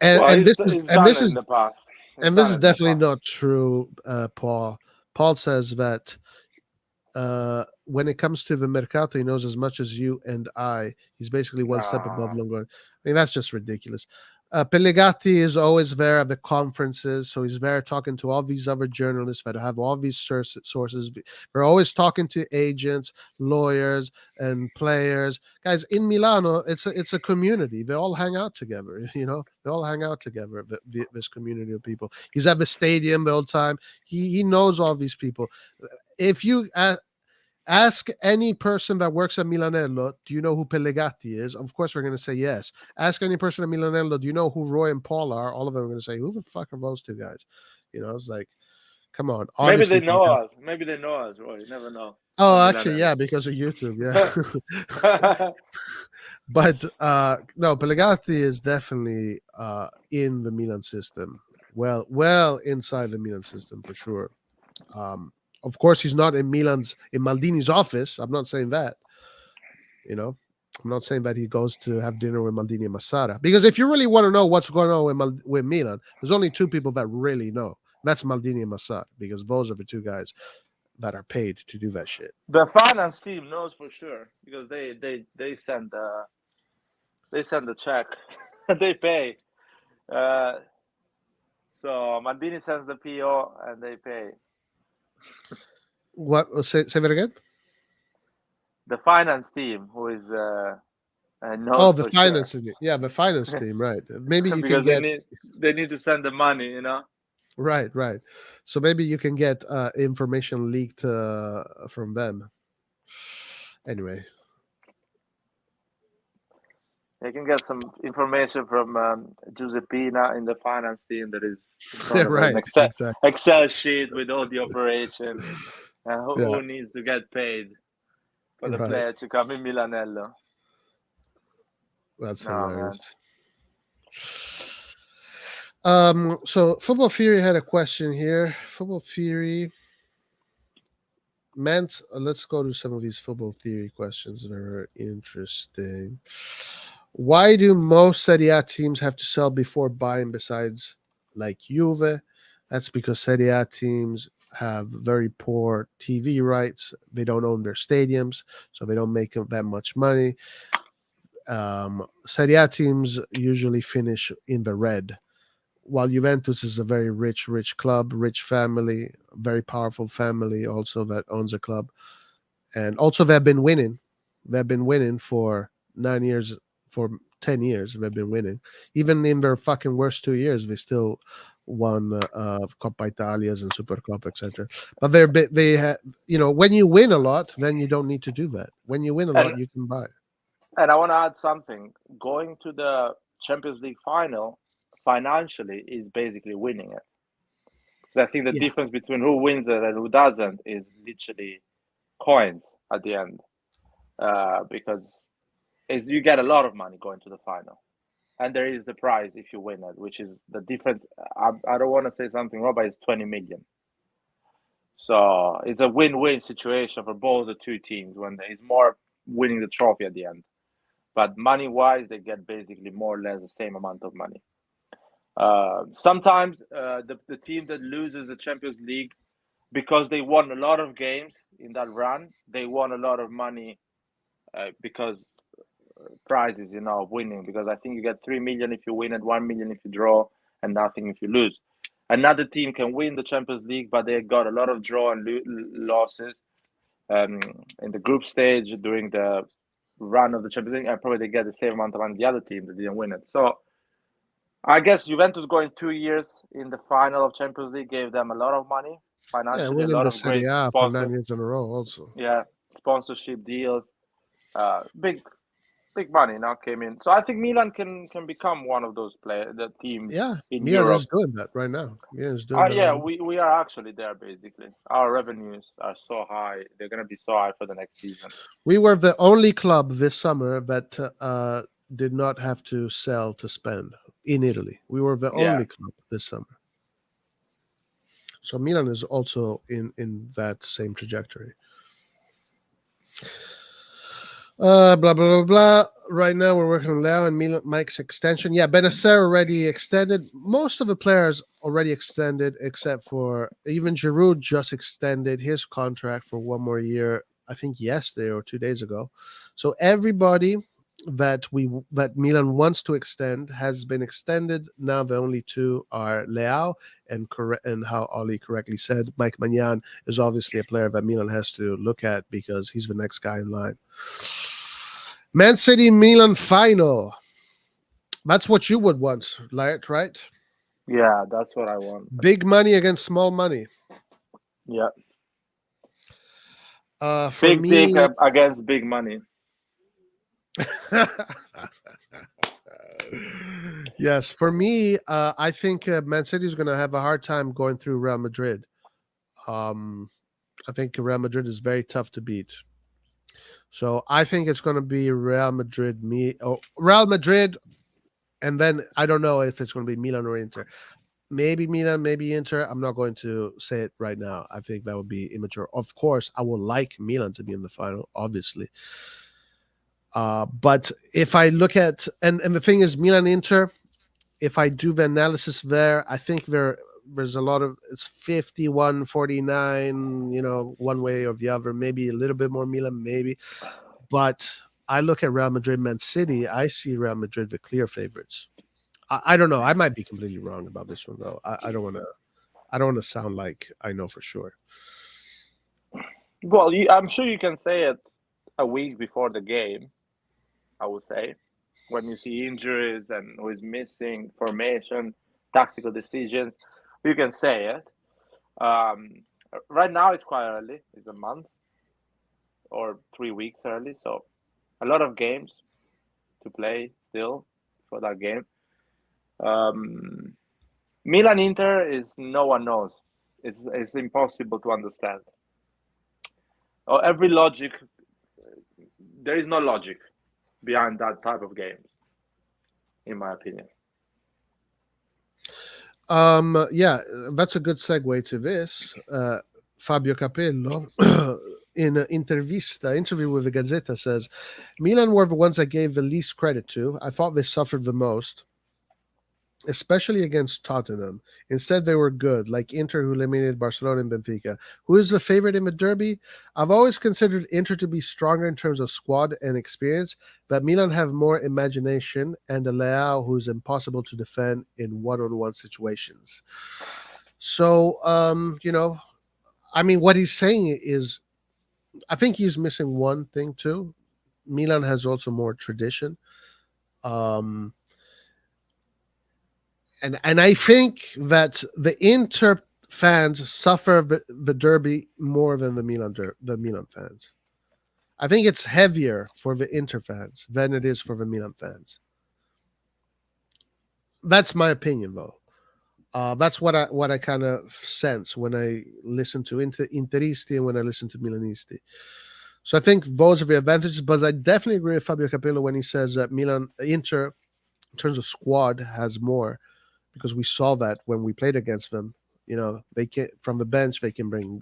And Well, and this is he's done it in the past. He's and this done is it in the definitely past. not true, Paul. Paul says that when it comes to the mercato, he knows as much as you and I. He's basically one step above Uh, Longoria. I mean, that's just ridiculous. Pellegatti is always there at the conferences, so he's there talking to all these other journalists that have all these sources. They're always talking to agents, lawyers, and players. Guys, in Milano, it's a community. They all hang out together. You know, they all hang out together. This community of people. He's at the stadium the whole time. He knows all these people. If you ask any person that works at Milanello, do you know who Pellegatti is? Of course, we're going to say yes. Ask any person at Milanello, do you know who Roy and Paul are? All of them are going to say, who the fuck are those two guys? You know, it's like, come on. maybe they Obviously, know us. Maybe they know us. Roy, you never know. oh, At actually, Milanello. yeah, because of YouTube, yeah. But no, Pellegatti is definitely in the Milan system. Well inside the Milan system for sure. Um, of course, he's not in Maldini's office. I'm not saying that. You know, I'm not saying that he goes to have dinner with Maldini and Massara. Because if you really want to know what's going on with Milan, there's only two people that really know. That's Maldini and Massara, because those are the two guys that are paid to do that shit. The finance team knows for sure because they send the check, they pay. Uh, so Mandini sends the PO and they pay. What? Say that again? The finance team, who is Oh, knows the for sure, finance team. Yeah, the finance team. Right. Maybe you can because get they need to send the money. You know, right. So maybe you can get information leaked from them. Anyway, they can get some information from Giuseppina in the finance team that is in yeah, front of an right. Exactly. Excel sheet with all the operation and Yeah, who needs to get paid for the right. player to come in Milanello. That's No man. hilarious. So Football Theory had a question here. Football Theory meant let's go to some of these Football Theory questions that are interesting. Why do most Serie A teams have to sell before buying besides like Juve? That's because Serie A teams have very poor TV rights. They don't own their stadiums, so they don't make that much money. Serie A teams usually finish in the red, while Juventus is a very rich club, rich family, very powerful family also that owns a club. And also they've been winning. They've been winning for 9 years, for 10 years. They've been winning. Even in their fucking worst 2 years, they still won Coppa Italias and Super Cup, etc. But when you win a lot, then you don't need to do that. When you win a lot, And you can buy. I want to add something. Going to the Champions League final financially is basically winning it. Because I think the Yeah. difference between who wins it and who doesn't is literally coins at the end. Because you get a lot of money going to the final, and there is the prize if you win it, which is the difference. I don't want to say something wrong, but it's 20 million. So it's a win-win situation for both the two teams when there is more winning the trophy at the end. but money-wise, they get basically more or less the same amount of money. Sometimes the team that loses the Champions League because they won a lot of games in that run, they won a lot of money because prizes, of winning. Because I think you get 3 million if you win and 1 million if you draw, and nothing if you lose. Another team can win the Champions League, but they got a lot of draw and losses in the group stage during the run of the Champions League, and probably they get the same amount of money the other team that didn't win it. So I guess Juventus going 2 years in the final of Champions League gave them a lot of money Yeah, financially, a winning lot the of Serie great A for 9 years in a row, also. yeah, sponsorship deals, big money now came in. So I think Milan can become one of those the teams Yeah, in Milan is Europe. doing that right now. Milan is doing that Yeah, right now. we are actually there basically. Our revenues are so high; they're gonna be so high for the next season. We were the only club this summer that did not have to sell to spend in Italy. We were the Yeah, only club this summer. So Milan is also in that same trajectory. Blah blah blah blah. Right now we're working on Leo and Milan, Mike's extension. Yeah, Benacer already extended. Most of the players already extended, except for even Giroud just extended his contract for 1 more year. I think yesterday or 2 days ago. So everybody that Milan wants to extend has been extended. Now the only two are Leao and how Oli correctly said, Mike Magnan is obviously a player that Milan has to look at because he's the next guy in line. Man City Milan final. That's what you would want, right? yeah, that's what I want. Big money against small money. Yeah, For big dick me, against big money. yes, for me, I think Man City is going to have a hard time going through Real Madrid. Um, I think Real Madrid is very tough to beat. So I think it's going to be Real Madrid, and then I don't know if it's going to be Milan or Inter. Maybe Milan, maybe Inter. I'm not going to say it right now. I think that would be immature. Of course, I would like Milan to be in the final, obviously. But if I look at and the thing is, Milan Inter, if I do the analysis there, I think there's a lot of it's 51-49, one way or the other, maybe a little bit more Milan, maybe. But I look at Real Madrid, Man City, I see Real Madrid the clear favorites. I don't know. I might be completely wrong about this one though. I don't want to. I don't want to sound like I know for sure. Well, I'm sure you can say it a week before the game. I would say when you see injuries and who is missing, formation, tactical decisions, you can say it. Um, right now it's quite early. It's a month or 3 weeks early, so a lot of games to play still for that game. Um, Milan Inter is no one knows. It's impossible to understand. Every logic, there is no logic behind that type of games, in my opinion. Yeah, that's a good segue to this. Fabio Capello, in an interview with the Gazzetta, says Milan were the ones I gave the least credit to. I thought they suffered the most, especially against Tottenham. Instead, they were good, like Inter, who eliminated Barcelona and Benfica. Who is the favorite in the derby? I've always considered Inter to be stronger in terms of squad and experience, but Milan have more imagination and a Leao who's impossible to defend in one-on-one situations. So, I mean, what he's saying is, I think he's missing one thing too. Milan has also more tradition. Um, and I think that the Inter fans suffer the derby more than the Milan fans. I think it's heavier for the Inter fans than it is for the Milan fans. That's my opinion, though. That's what I kind of sense when I listen to Interisti and when I listen to Milanisti. So I think those are the advantages, but I definitely agree with Fabio Capello when he says that Inter, in terms of squad, has more because we saw that when we played against them. They can from the bench they can bring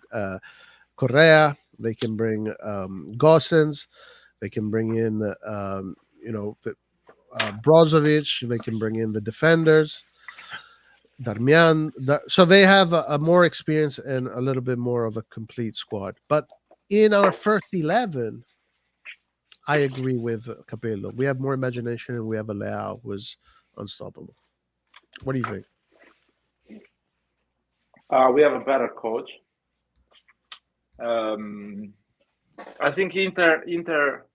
Correa, they can bring Gossens, they can bring in Brozovic. They can bring in the defenders, Darmian. So they have a more experience and a little bit more of a complete squad. But in our first 11, I agree with Capello. We have more imagination and we have a Leao who's unstoppable. What do you think? We have a better coach. I think Inter,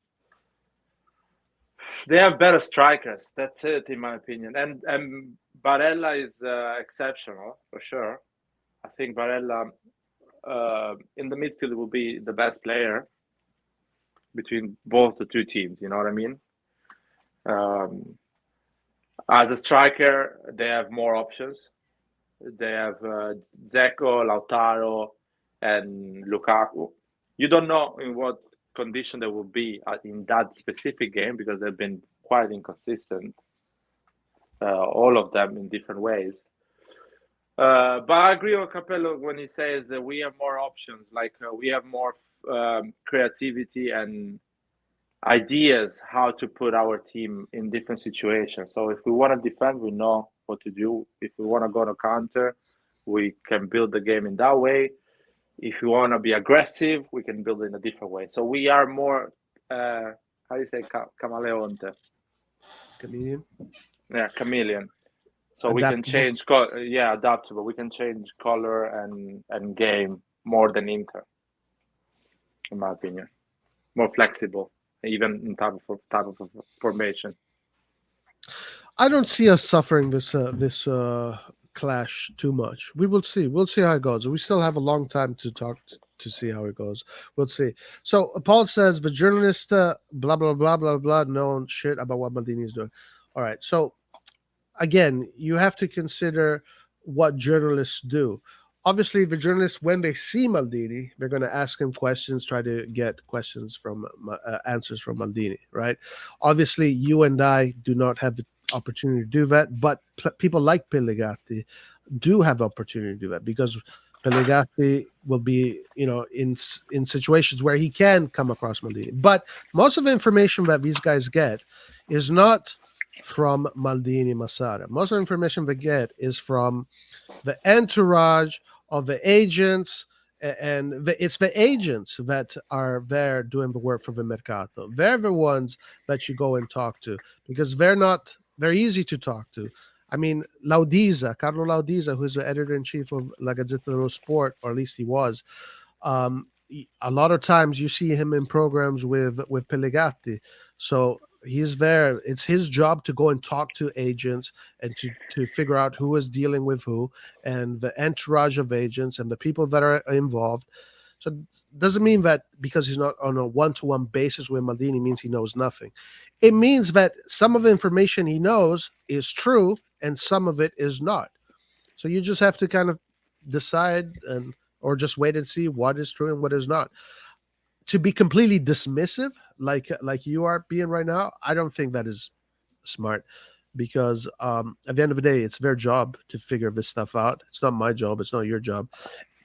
they have better strikers. That's it, in my opinion. And Barella is exceptional for sure. I think Barella in the midfield will be the best player between both the two teams. You know what I mean? As a striker, they have more options. They have Dzeko, Lautaro, and Lukaku. You don't know in what condition they will be in that specific game because they've been quite inconsistent, all of them in different ways. But I agree with Capello when he says that we have more options, like we have more creativity and ideas how to put our team in different situations. So if we want to defend, we know what to do. If we want to go to counter, we can build the game in that way. If you want to be aggressive, we can build it in a different way. So we are more, how do you say, camaleonte? Chameleon? Yeah, chameleon. So we can Adaptable. change, adaptable. We can change color and game more than Inter, in my opinion. More flexible, even in type of formation. I don't see us suffering this clash too much. We will see. We'll see how it goes. We still have a long time to talk to see how it goes. We'll see. So Paul says the journalist blah blah blah blah blah know shit about what Maldini is doing. All right. So again, you have to consider what journalists do. Obviously, the journalists, when they see Maldini, they're going to ask him questions, try to get questions from answers from Maldini, right? Obviously, you and I do not have the opportunity to do that, but people like Pellegatti do have the opportunity to do that because Pellegatti will be, in situations where he can come across Maldini. But most of the information that these guys get is not from Maldini Massara. Most of the information they get is from the entourage of the agents, and it's the agents that are there doing the work for the mercato. They're the ones that you go and talk to because they're easy to talk to. I mean, Carlo Laudiza, who's the editor-in-chief of La Gazzetta dello Sport, or at least he was, a lot of times you see him in programs with Pellegatti. So he's there. It's his job to go and talk to agents and to figure out who is dealing with who and the entourage of agents and the people that are involved. So it doesn't mean that because he's not on a one-to-one basis with Maldini means he knows nothing. It means that some of the information he knows is true and some of it is not. So you just have to kind of decide or just wait and see what is true and what is not. To be completely dismissive, like you are being right now, I don't think that is smart because at the end of the day, it's their job to figure this stuff out. It's not my job. It's not your job.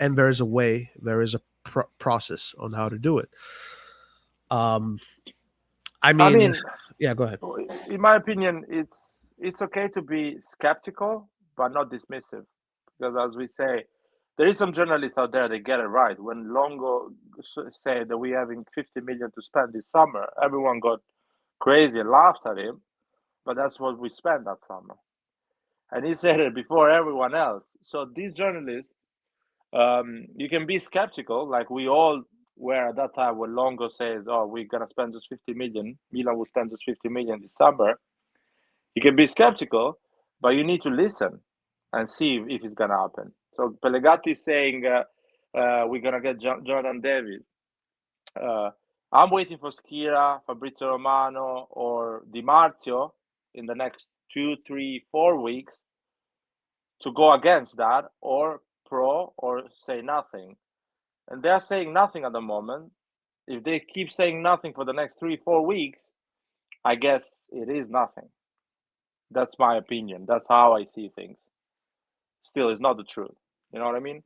And there is a way, there is a process on how to do it. I mean, yeah, go ahead. In my opinion, it's okay to be skeptical, but not dismissive. Because as we say, there is some journalists out there that get it right. When Longo said that we having 50 million to spend this summer, everyone got crazy and laughed at him. But that's what we spent that summer, and he said it before everyone else. So these journalists, you can be skeptical, like we all were at that time when Longo says, "Oh, we're gonna spend just 50 million. Milan will spend just 50 million this summer." You can be skeptical, but you need to listen and see if it's gonna happen. So Pellegatti is saying we're gonna get Jordan Davis. I'm waiting for Schira, Fabrizio Romano, or Di Marzio in the next 2, 3, 4 weeks to go against that, or pro, or say nothing. And they're saying nothing at the moment. If they keep saying nothing for the next 3, 4 weeks, I guess it is nothing. That's my opinion. That's how I see things. Still, it's not the truth. You know what I mean?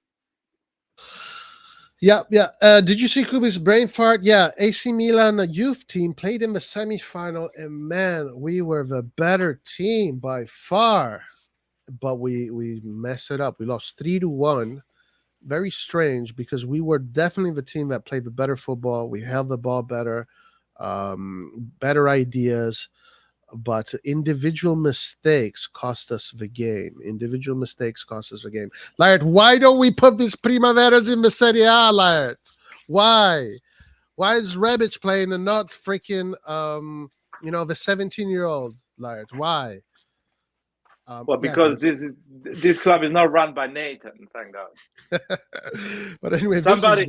Yeah, yeah. Did you see Kubi's brain fart? Yeah, AC Milan youth team played in the semifinal, and man, we were the better team by far. But we messed it up. We lost 3-1. Very strange because we were definitely the team that played the better football. We held the ball better, better ideas, but individual mistakes cost us the game. Individual mistakes cost us the game. Laird, why don't we put these Primaveras in the Serie A, Laird? Why? Why is Rebic playing and not freaking the 17-year-old Laird? Why? Well, Yeah, because guys. this club is not run by Nathan, thank God. But anyway, this is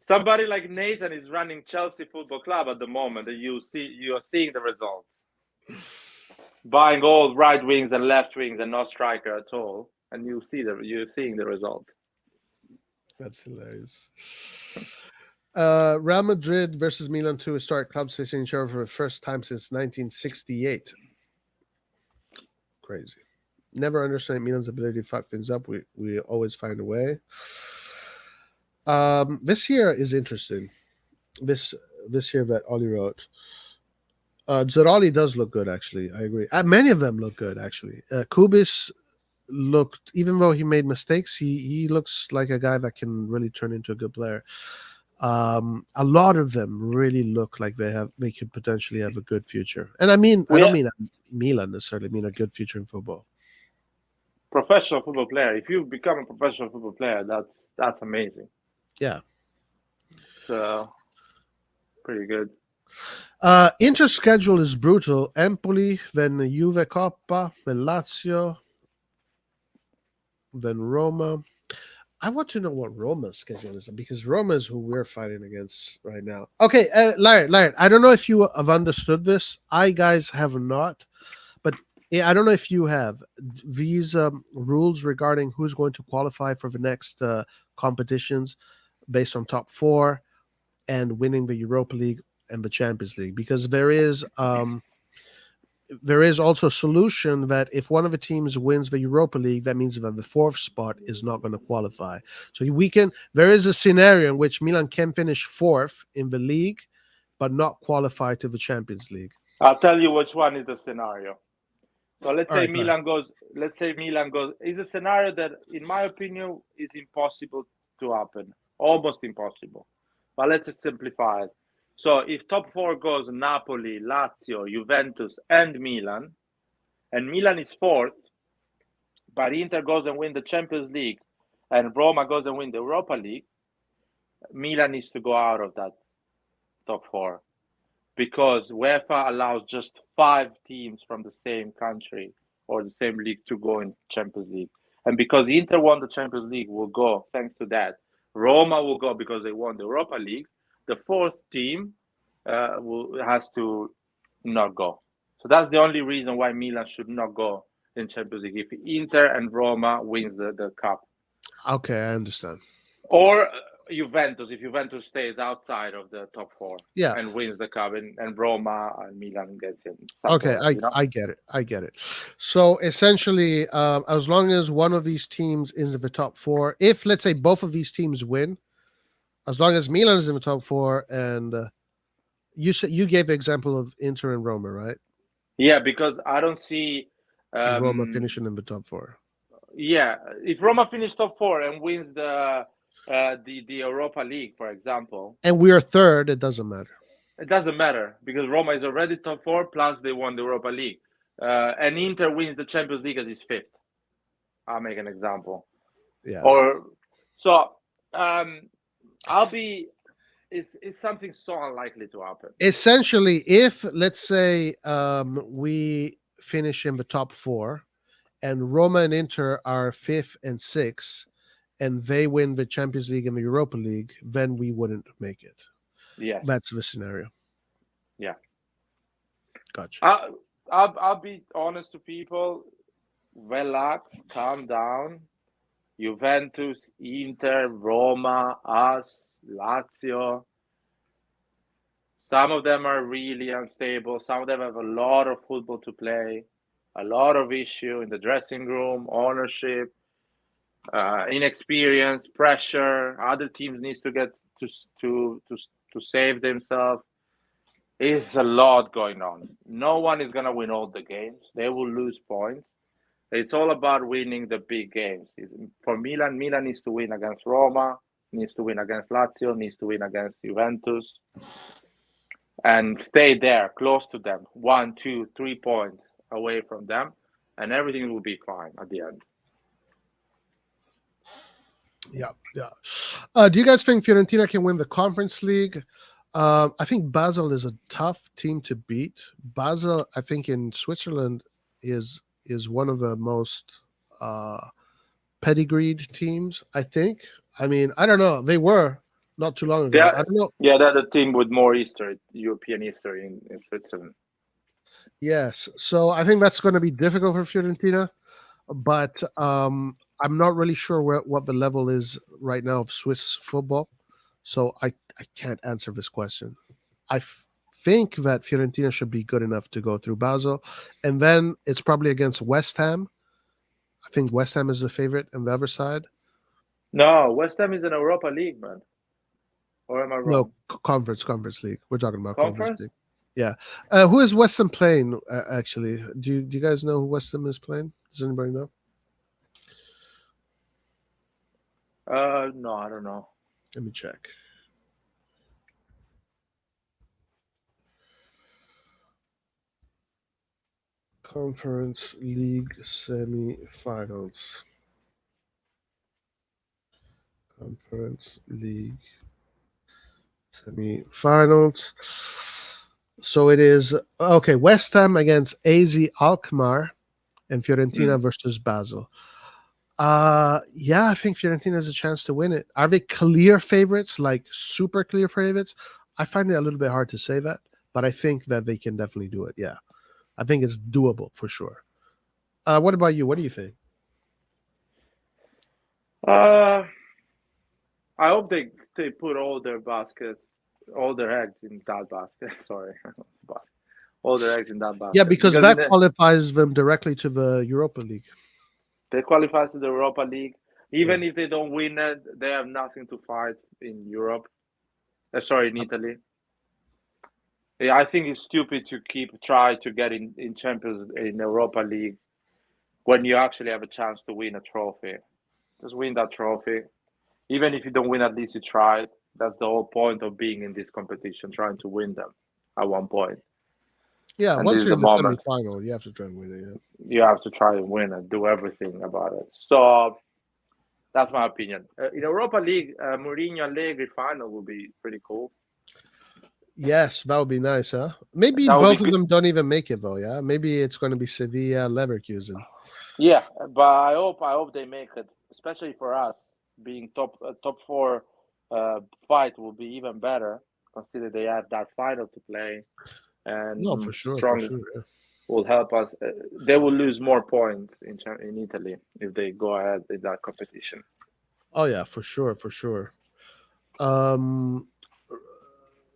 Somebody like Nathan is running Chelsea Football Club at the moment, and you are seeing the results. Buying all right wings and left wings and no striker at all, and you're seeing the results. that's hilarious. Real Madrid versus Milan, two historic clubs facing each other for the first time since 1968. Crazy. Never understand Milan's ability to fuck things up. We always find a way. This year is interesting. This year that Ollie wrote. Zeroli does look good, actually. I agree. Many of them look good, actually. Kubis looked, even though he made mistakes, he looks like a guy that can really turn into a good player. A lot of them really look like they could potentially have a good future. And I don't mean Milan necessarily. I mean a good future in football. Professional football player. If you become a professional football player, that's amazing. Yeah. So pretty good. Inter schedule is brutal. Empoli, then Juve Coppa, then Lazio, then Roma. I want to know what Roma's schedule is because Roma is who we're fighting against right now. Okay, Laird, I don't know if you have understood this. I guys have not, but yeah, I don't know if you have these rules regarding who's going to qualify for the next competitions based on top four and winning the Europa League and the Champions League because there is also a solution that if one of the teams wins the Europa League, that means that the fourth spot is not going to qualify. So there is a scenario in which Milan can finish fourth in the league, but not qualify to the Champions League. I'll tell you which one is the scenario. So let's All say right, go ahead. Milan goes. Let's say Milan goes. Is a scenario that, in my opinion, is impossible to happen. Almost impossible. But let's just simplify it. So if top four goes Napoli, Lazio, Juventus, and Milan is fourth, but Inter goes and win the Champions League, and Roma goes and win the Europa League, Milan needs to go out of that top four because UEFA allows just 5 teams from the same country or the same league to go in Champions League. And because Inter won the Champions League, will go thanks to that. Roma will go because they won the Europa League. The fourth team has to not go. So that's the only reason why Milan should not go in Champions League if Inter and Roma wins the cup. Okay, I understand. Or Juventus, if Juventus stays outside of the top four Yeah. and wins the cup, and Roma and Milan gets in. Okay, I get it. I get it. So essentially, as long as one of these teams is in the top four, if let's say both of these teams win, as long as Milan is in the top four, and you gave the example of Inter and Roma, right? Yeah, because I don't see. Roma finishing in the top four. Yeah, if Roma finish top four and wins the Europa League, for example, and we are third, it doesn't matter. It doesn't matter because Roma is already top four, plus they won the Europa League. And Inter wins the Champions League as his fifth. I'll make an example. Yeah. Or so I'll be. It's something so unlikely to happen. Essentially, if let's say we finish in the top four, and Roma and Inter are fifth and sixth, and they win the Champions League and the Europa League, then we wouldn't make it. Yes. That's the scenario. Yeah. Gotcha. I'll be honest to people. Relax, calm down. Juventus, Inter, Roma, us, Lazio. Some of them are really unstable. Some of them have a lot of football to play, a lot of issue in the dressing room, ownership. inexperience, pressure. Other teams needs to get to to save themselves. It's a lot going on. No one is gonna win all the games. They will lose points. It's all about winning the big games. For Milan, Milan needs to win against Roma, needs to win against Lazio, needs to win against Juventus, and stay there, close to them, 1, 2, 3 points away from them, and everything will be fine at the end. Yeah, yeah. Do you guys think Fiorentina can win the Conference League? I think Basel is a tough team to beat. Basel, I think in Switzerland is one of the most pedigreed teams. I think. I mean, I don't know. They were not too long ago. I don't know. Yeah, they're the team with more history, European history in Switzerland. Yes, so I think that's going to be difficult for Fiorentina, but I'm not really sure what the level is right now of Swiss football. So I can't answer this question. I think that Fiorentina should be good enough to go through Basel, and then it's probably against West Ham. I think West Ham is the favorite on the other side. No, West Ham is in Europa League, man. Or am I wrong? No, Conference League. We're talking about Conference Conference? League. Yeah. Who is West Ham playing, actually? Do you guys know who West Ham is playing? Does anybody know? No, I don't know. Let me check. Conference League semi-finals. Conference League semi-finals. So it is okay. West Ham against AZ Alkmaar and Fiorentina versus Basel. Yeah, I think Fiorentina has a chance to win it. Are they clear favorites, like super clear favorites? I find it a little bit hard to say that, but I think that they can definitely do it. Yeah, I think it's doable for sure. What about you? What do you think? I hope they put all their eggs in that basket. Sorry, all their eggs in that basket. Yeah, because that qualifies them directly to the Europa League. They qualify to the Europa League. Even if they don't win it, they have nothing to fight in Europe. In Italy. Yeah, I think it's stupid to try to get in Champions in Europa League when you actually have a chance to win a trophy. Just win that trophy. Even if you don't win, at least you tried. That's the whole point of being in this competition, trying to win them at one point. Yeah, and once you're in the semi-final, you have to try and win it. Yeah. You have to try and win it, do everything about it. So that's my opinion. In Europa League, Mourinho Allegri final would be pretty cool. Yes, that would be nice, huh? Maybe both of them don't even make it though. Yeah, maybe it's going to be Sevilla, Leverkusen. Yeah, but I hope they make it, especially for us being top four. Fight will be even better, considering they have that final to play. And no, for sure, yeah. Will help us. They will lose more points in Italy if they go ahead in that competition. Oh yeah, for sure.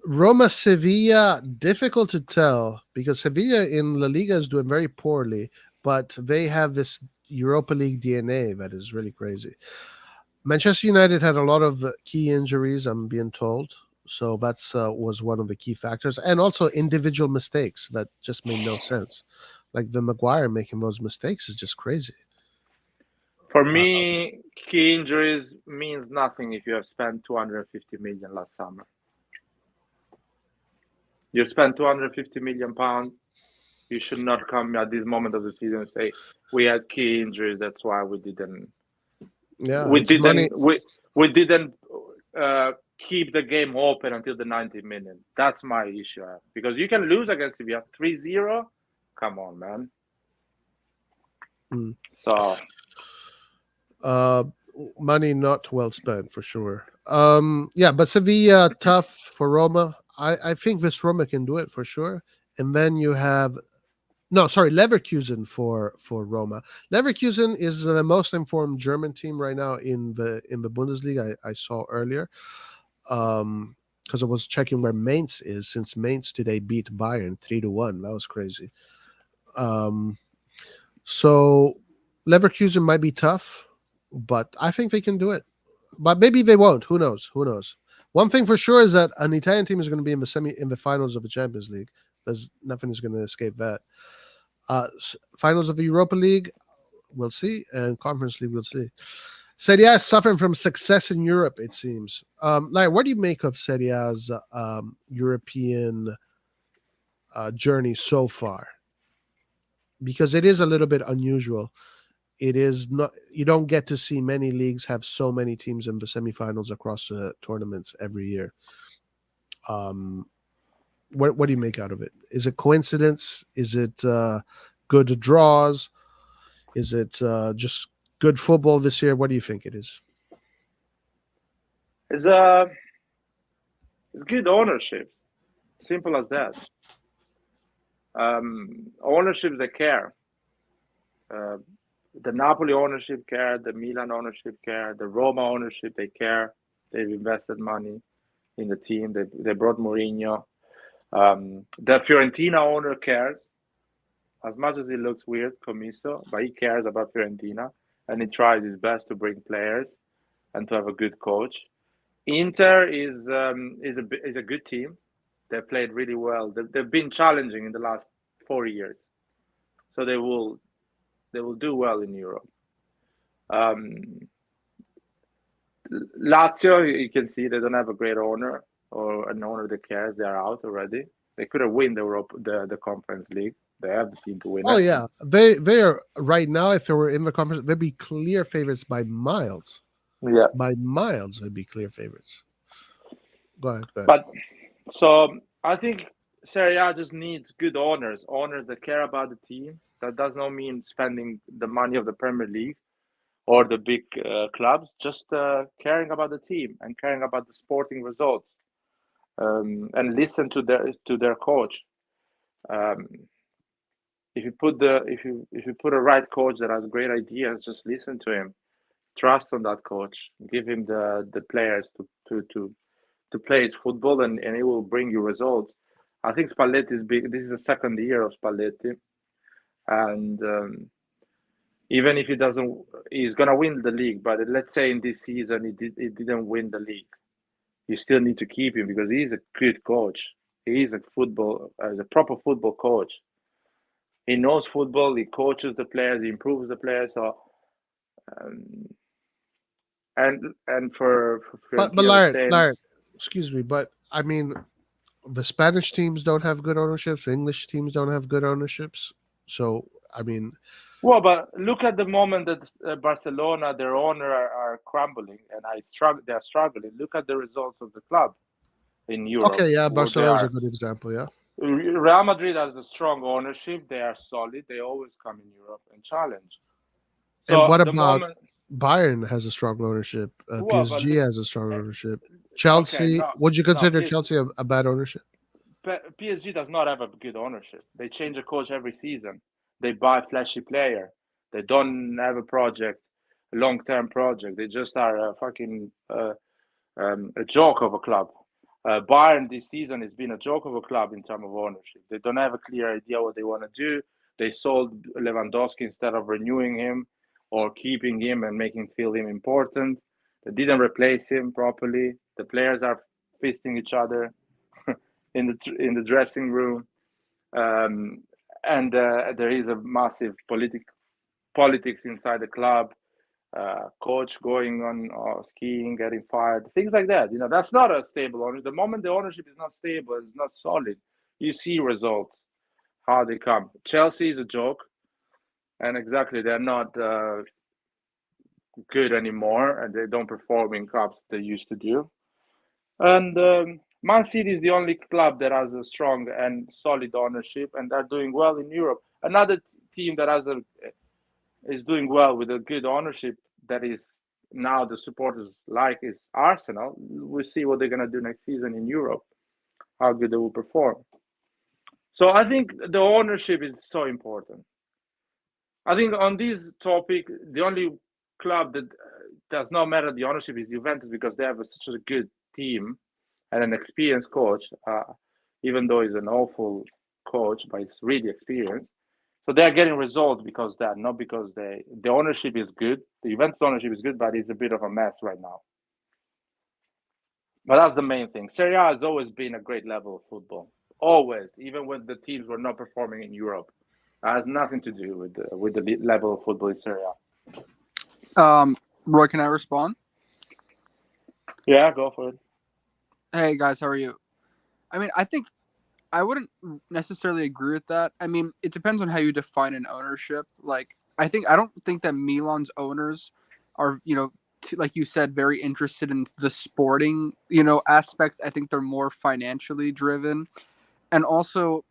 Roma Sevilla, difficult to tell because Sevilla in La Liga is doing very poorly, but they have this Europa League DNA that is really crazy. Manchester United had a lot of key injuries, I'm being told. So that's was one of the key factors. And also individual mistakes that just made no sense. Like the Maguire making those mistakes is just crazy. For me, key injuries means nothing if you have spent 250 million last summer. You spent 250 million pounds. You should not come at this moment of the season and say we had key injuries. That's why we didn't. Yeah, we didn't. We didn't keep the game open until the 90 minutes. That's my issue. Because you can lose against Sevilla 3-0. Come on, man. So. Money not well spent for sure. Yeah, but Sevilla tough for Roma. I think this Roma can do it for sure. And then you have Leverkusen for Roma. Leverkusen is the most informed German team right now in the Bundesliga. I saw earlier, because I was checking where Mainz is, since Mainz today beat Bayern 3-1. That was crazy. So Leverkusen might be tough. but I think they can do it. But maybe they won't. Who knows? Who knows? One thing for sure is that an Italian team is going to be in the finals of the Champions League. There's nothing is going to escape that. Finals of the Europa League, we'll see, and Conference League, we'll see. Serie A is suffering from success in Europe, it seems. Like, what do you make of Serie A's European journey so far? Because it is a little bit unusual. It is not, you don't get to see many leagues have so many teams in the semifinals across the tournaments every year. Um, what do you make out of it? Is it coincidence? Is it good draws? Is it just good football this year? What do you think it is? It's uh, it's good ownership. Simple as that. Ownership, they care. Uh, the Napoli ownership care, the Milan ownership care, the Roma ownership, they care. They've invested money in the team. They brought Mourinho. The Fiorentina owner cares as much as it looks weird, Comiso, but he cares about Fiorentina and he tries his best to bring players and to have a good coach. Inter is a good team. They played really well. They've been challenging in the last 4 years, so they will do well in Europe. Um, Lazio, you can see they don't have a great owner or an owner that cares. They are out already. They could have won the Conference League. They have the team to win Oh it. yeah, they are right now. If they were in the conference, they'd be clear favorites by miles. Yeah, By miles, they'd be clear favorites. Go ahead. Go ahead. but so I think Serie A just needs good owners that care about the team. That does not mean spending the money of the Premier League or the big clubs. Just caring about the team and caring about the sporting results, and listen to their coach. Um, if you put a right coach that has great ideas, just listen to him. Trust on that coach. Give him the players to play his football, and it will bring you results. I think Spalletti is big. This is the second year of Spalletti, and even if he doesn't, he's gonna win the league. But let's say in this season he didn't win the league. You still need to keep him because he's a good coach. He's a proper football coach. He knows football. He coaches the players. He improves the players. So, um, and for But Fiorentina the same. Lard, excuse me, but I mean, the Spanish teams don't have good ownerships. The English teams don't have good ownerships. So I mean, Well, but look at the moment that Barcelona, their owner, are crumbling, and they are struggling. Look at the results of the club in Europe, okay, yeah, where they Barcelona is a are. good example. Yeah, Real Madrid has a strong ownership. They are solid. They always come in Europe and challenge. and So what the about moment, Bayern has a strong ownership. well, but PSG has a strong ownership. okay, Chelsea, no, would you no, consider Chelsea a bad ownership? PSG does not have a good ownership. They change a coach every season. They buy flashy player. They don't have a project, a long-term project. They just are a fucking a joke of a club. Bayern this season has been a joke of a club in terms of ownership. They don't have a clear idea what they want to do. They sold Lewandowski instead of renewing him or keeping him and making feel him important. They didn't replace him properly. The players are fisting each other in the dressing room, um, and there is a massive politics inside the club. Coach going on skiing, getting fired, things like that. That's not a stable ownership. The moment the ownership is not stable, it's not solid. You see results how they come. Chelsea is a joke, and exactly they're not good anymore, and they don't perform in cups they used to do. And Man City is the only club that has a strong and solid ownership, and they're doing well in Europe. Another team that is doing well with a good ownership that is now the supporters like is Arsenal. We'll see what they're gonna do next season in Europe, how good they will perform. So I think the ownership is so important. I think on this topic, the only club that does not matter the ownership is Juventus because they have such a good team and an experienced coach. Even though he's an awful coach, but he's really experienced. So they are getting results because of that, not because the ownership is good. The Juventus ownership is good, but it's a bit of a mess right now. But that's the main thing. Serie A has always been a great level of football. Always, even when the teams were not performing in Europe. It has nothing to do with the level of football in Serie A. Roy, can I respond? Yeah, go for it. Hey guys, how are you? I mean, I think I wouldn't necessarily agree with that. I mean, it depends on how you define an ownership. Like, I don't think that Milan's owners are, like you said, very interested in the sporting, aspects. I think they're more financially driven, and also,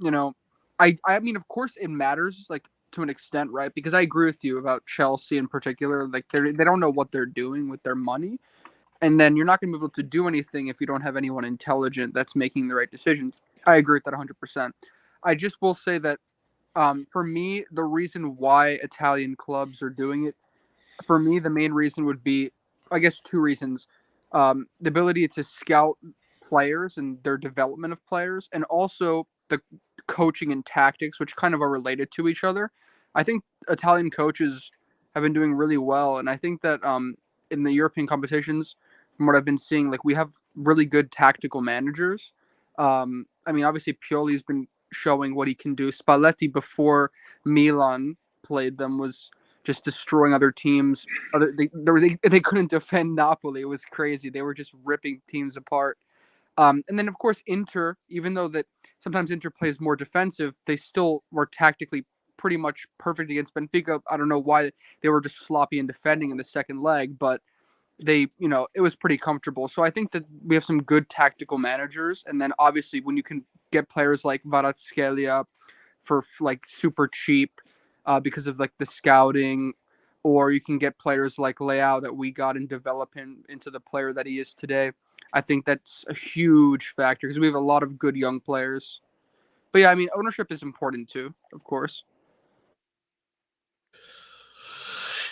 I mean, of course, it matters, like to an extent, right? Because I agree with you about Chelsea in particular. Like, they don't know what they're doing with their money. And then you're not going to be able to do anything if you don't have anyone intelligent that's making the right decisions. I agree with that 100%. I just will say that for me, the reason why Italian clubs are doing it, for me, the main reason would be, I guess, two reasons. The ability to scout players and their development of players, and also the coaching and tactics, which kind of are related to each other. I think Italian coaches have been doing really well, and I think that in the European competitions, from what I've been seeing, like we have really good tactical managers. I mean, obviously Pioli's been showing what he can do. Spalletti before Milan played them was just destroying other teams. They couldn't defend Napoli. It was crazy. They were just ripping teams apart. And then of course Inter, even though that sometimes Inter plays more defensive, they still were tactically pretty much perfect against Benfica. I don't know why they were just sloppy in defending in the second leg, but it was pretty comfortable. So I think that we have some good tactical managers, and then obviously when you can get players like Kvaratskhelia for like super cheap, because of like the scouting, or you can get players like Leao that we got and develop him into the player that he is today. I think that's a huge factor because we have a lot of good young players. But yeah, I mean, ownership is important too, of course.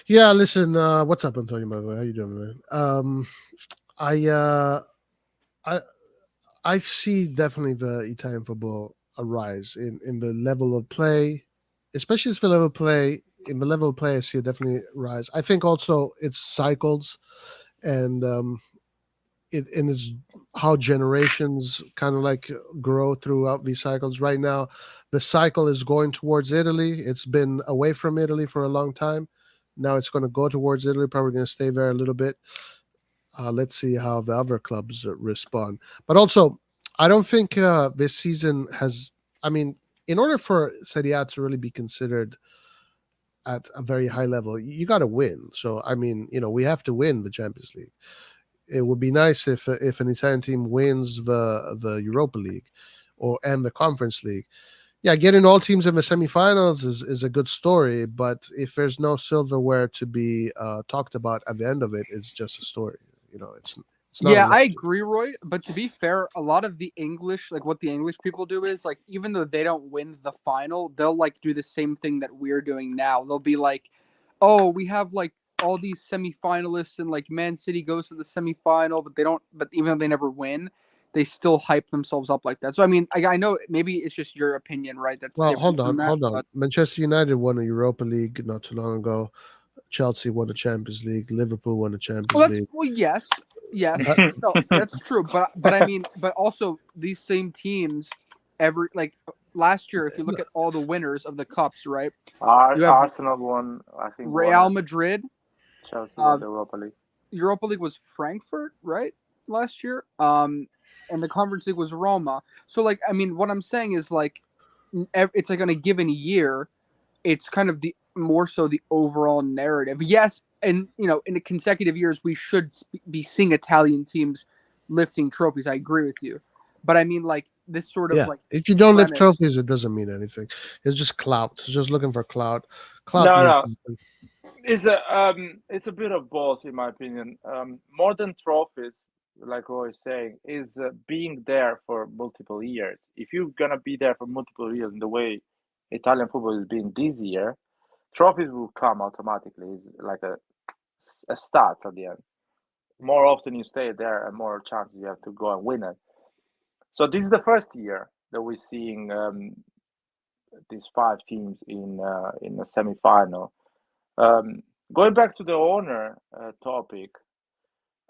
Yeah, listen, what's up, Antonio? By the way, how you doing, man? I, uh, I, I see definitely the Italian football a rise in the level of play, especially the level of play. In the level of play, I see it definitely rise. I think also it's cycles, and it is how generations kind of like grow throughout these cycles. Right now, the cycle is going towards Italy. It's been away from Italy for a long time. Now it's going to go towards Italy. Probably going to stay there a little bit. Let's see how the other clubs respond. But also, I don't think this season has. I mean, in order for Serie A to really be considered at a very high level, you got to win. So, I mean, we have to win the Champions League. It would be nice if an Italian team wins the Europa League, and the Conference League. Yeah, getting all teams in the semifinals is a good story, but if there's no silverware to be talked about at the end of it, it's just a story. It's not Yeah, enough. I agree, Roy. But to be fair, a lot of the English, like what the English people do is like, even though they don't win the final, they'll like do the same thing that we're doing now. They'll be like, oh, we have like all these semifinalists, and like Man City goes to the semifinal, but they don't, but even though they never win, they still hype themselves up like that. So, I mean, I know maybe it's just your opinion, right? That's Well, different from that. hold on. But Manchester United won a Europa League not too long ago. Chelsea won a Champions League. Liverpool won a Champions League. yes, yes, But no, that's true. But I mean, but also these same teams, every like last year, if you look at all the winners of the cups, right? You have Arsenal won, I think, won Real it. Madrid. Chelsea won Uh, the Europa League. Europa League was Frankfurt, right? Last year. And the Conference League was Roma. So like, I mean, what I'm saying is like, it's like on a given year, it's kind of the more so the overall narrative. Yes, and in the consecutive years, we should be seeing Italian teams lifting trophies. I agree with you, but I mean, like this sort of yeah, like if you don't lift premise. trophies, it doesn't mean anything. It's just clout. It's just looking for clout. Clout No, means no, something. it's a bit of both, in my opinion. More than trophies, like Roy is saying, is being there for multiple years. If you're gonna be there for multiple years in the way Italian football is being this year, trophies will come automatically. It's like a stat at the end. More often you stay there, and more chances you have to go and win it. So this is the first year that we're seeing these 5 teams in a semi-final. Going back to the owner topic,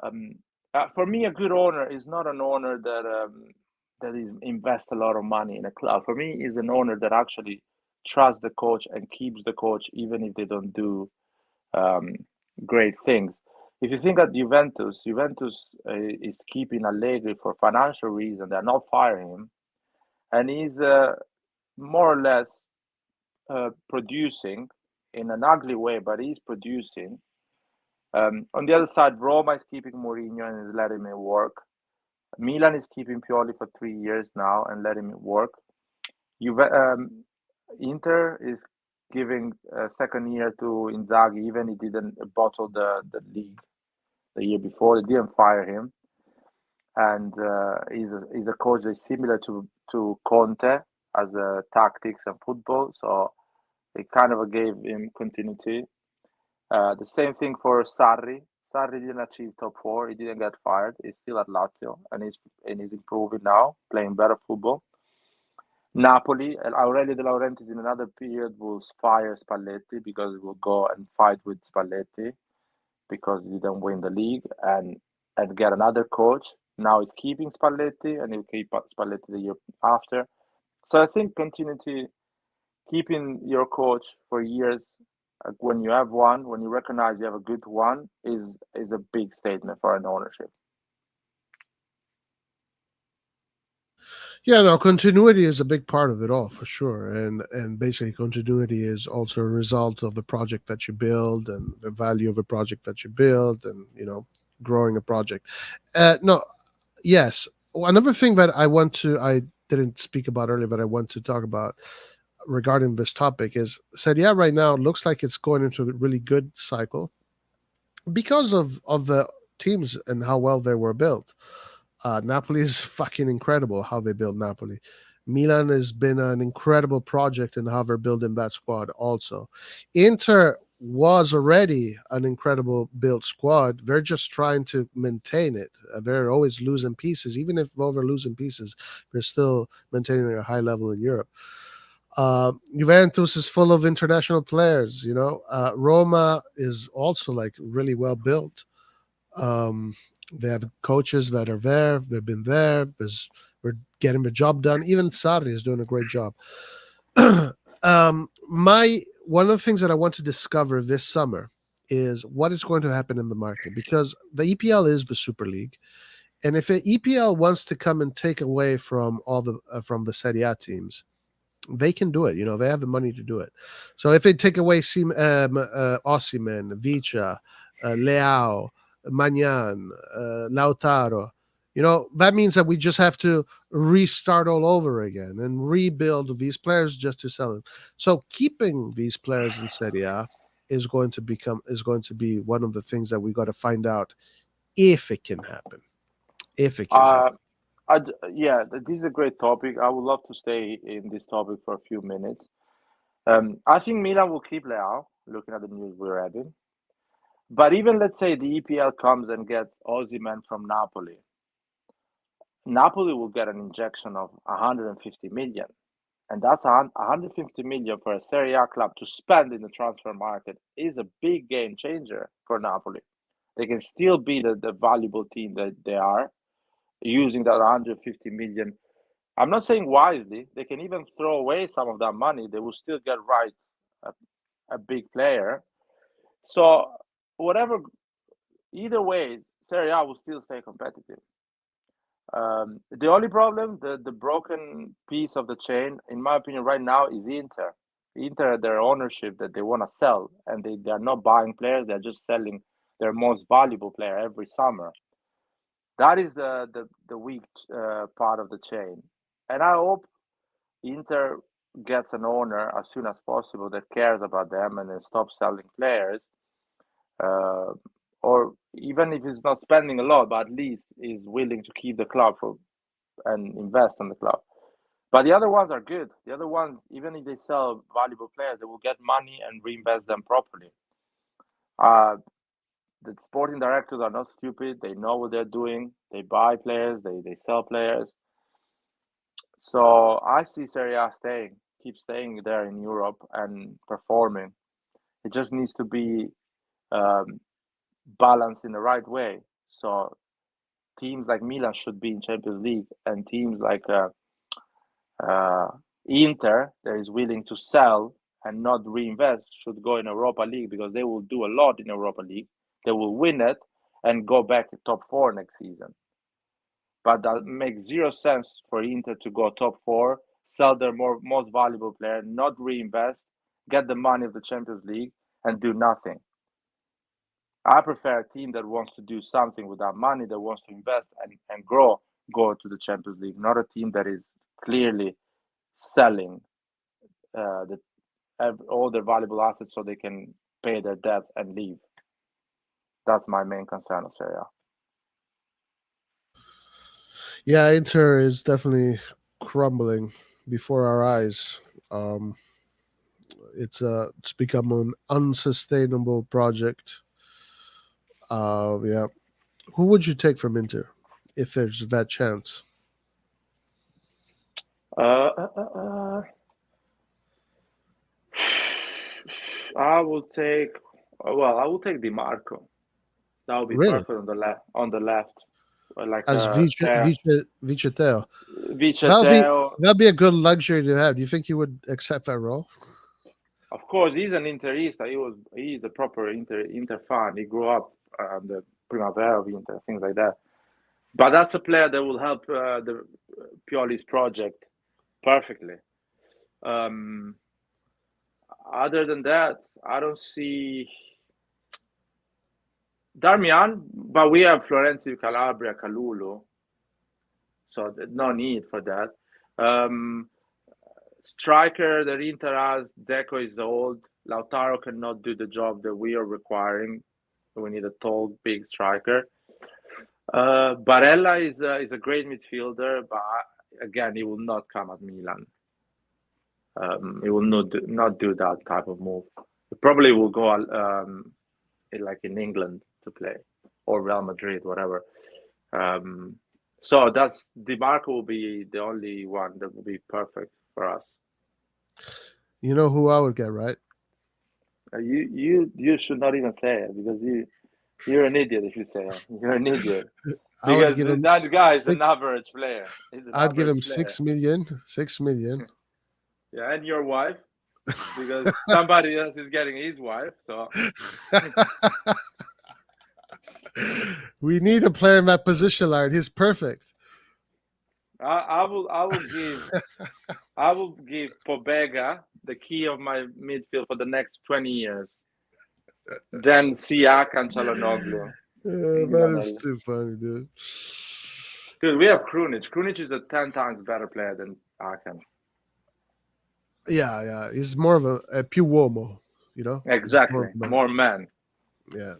um, for me, a good owner is not an owner that is invest a lot of money in a club. For me, is an owner that actually trusts the coach and keeps the coach even if they don't do um, great things. If you think at Juventus, Juventus is keeping Allegri for financial reasons. They're not firing him, and he's more or less producing in an ugly way, but he's producing. On the other side, Roma is keeping Mourinho and is letting him work. Milan is keeping Pioli for 3 years now and letting him work. Inter is giving a second year to Inzaghi, even he didn't bottle the league the year before. They didn't fire him, and he's a coach that's similar to Conte as tactics and football. So they kind of gave him continuity. The same thing for Sarri. Sarri didn't achieve top four. He didn't get fired. He's still at Lazio and he's improving now, playing better football. Napoli, and Aurelio De Laurentiis in another period will fire Spalletti because he will go and fight with Spalletti because he didn't win the league and get another coach. Now he's keeping Spalletti and he'll keep Spalletti the year after. So I think continuity, keeping your coach for years when you have one, when you recognize you have a good one, is a big statement for an ownership. Yeah, no, continuity is a big part of it all for sure, and basically continuity is also a result of the project that you build and the value of a project that you build, and growing a project. No, yes, another thing that I didn't speak about earlier, but I want to talk about regarding this topic is Serie A right now looks like it's going into a really good cycle because of the teams and how well they were built. Napoli is fucking incredible how they build Napoli. Milan has been an incredible project in how they're building that squad also. Inter was already an incredible built squad. They're just trying to maintain it. They're always losing pieces. Even if they're losing pieces, they're still maintaining a high level in Europe. Juventus is full of international players. Roma is also like really well built. Um, they have coaches that are there. They've been there. We're getting the job done. Even Sarri is doing a great job. My one of the things that I want to discover this summer is what is going to happen in the market, because the EPL is the Super League, and if the EPL wants to come and take away from all the from the Serie A teams, they can do it. They have the money to do it. So if they take away Osimhen, Vicha, Leao, Magnan, Lautaro, that means that we just have to restart all over again and rebuild these players just to sell them. So keeping these players in Serie A is going to be one of the things that we got to find out if it can happen. If it can happen. Yeah, this is a great topic. I would love to stay in this topic for a few minutes. I think Milan will keep Leao, looking at the news we're having. But even let's say the EPL comes and gets Osimhen from Napoli, Napoli will get an injection of 150 million. And that's 150 million for a Serie A club to spend in the transfer market is a big game changer for Napoli. They can still be the valuable team that they are using that 150 million. I'm not saying wisely. They can even throw away some of that money. They will still get right a big player. So whatever, either way, Serie A will still stay competitive. The only problem, the broken piece of the chain, in my opinion, right now is Inter. Inter, their ownership that they want to sell, and they are not buying players; they're just selling their most valuable player every summer. That is the weak part of the chain, and I hope Inter gets an owner as soon as possible that cares about them and then stops selling players, uh, or even if he's not spending a lot, but at least is willing to keep the club and invest in the club. But the other ones are good. The other ones, even if they sell valuable players, they will get money and reinvest them properly. Uh, the sporting directors are not stupid. They know what they're doing. They buy players. They sell players. So I see Serie A staying, keep staying there in Europe and performing. It just needs to be balanced in the right way. So teams like Milan should be in Champions League, and teams like Inter that is willing to sell and not reinvest should go in Europa League, because they will do a lot in Europa League. They will win it and go back to top 4 next season. But that makes zero sense for Inter to go top 4, sell their most valuable player, not reinvest, get the money of the Champions League, and do nothing. I prefer a team that wants to do something with that money, that wants to invest and grow, go to the Champions League, not a team that is clearly selling all their valuable assets so they can pay their debt and leave. That's my main concern of Serie A. Yeah, Inter is definitely crumbling before our eyes. It's become an unsustainable project. Yeah, who would you take from Inter if there's that chance? I will take Di Marco. That would be Really? perfect on the left. Like As Viceteo. Viceteo. That'd be a good luxury to have. Do you think you would accept that role? Of course, he's an Interista. He's a proper Inter fan. He grew up on the Primavera of Inter, things like that. But that's a player that will help the Pioli's project perfectly. Other than that, I don't see Darmian, but we have Florenzi, Calabria, Kalulu, so no need for that. Striker that Inter has, Deco is old. Lautaro cannot do the job that we are requiring. We need a tall, big striker. Barella is a great midfielder, but again, he will not come at Milan. He will not do that type of move. He probably will go like in England to play, or Real Madrid, whatever. So that's Di Marco will be the only one that will be perfect for us. You know who I would get, right? You should not even say it, because you're an idiot if you say it. You're an idiot. Because that guy is an average player. I'd give him 6 million. 6 million. Yeah, and your wife, because somebody else is getting his wife. So we need a player in that position, Lard. He's perfect. I will give Pobega the key of my midfield for the next 20 years. Then Siak and Çalhanoğlu. That is too funny, dude. Dude, we have Krunic. Krunic is a 10 times better player than Akan. Yeah. He's more of a più uomo, you know? Exactly. More man. Yeah,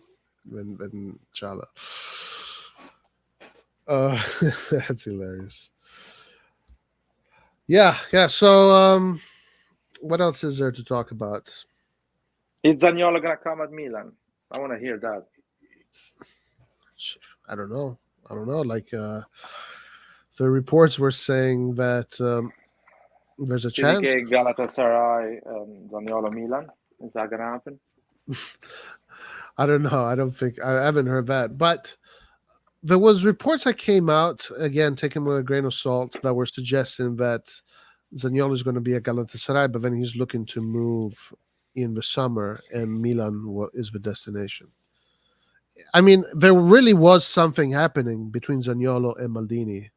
than Chala. That's hilarious. Yeah. So, what else is there to talk about? Is Zaniolo gonna come at Milan? I want to hear that. I don't know. Like, the reports were saying that there's a chance. Galatasaray, Zaniolo Milan. Is that gonna happen? I don't know. I haven't heard that, but there was reports that came out, again, taken with a grain of salt, that were suggesting that Zaniolo is going to be at Galatasaray, but then he's looking to move in the summer, and Milan is the destination. I mean, there really was something happening between Zaniolo and Maldini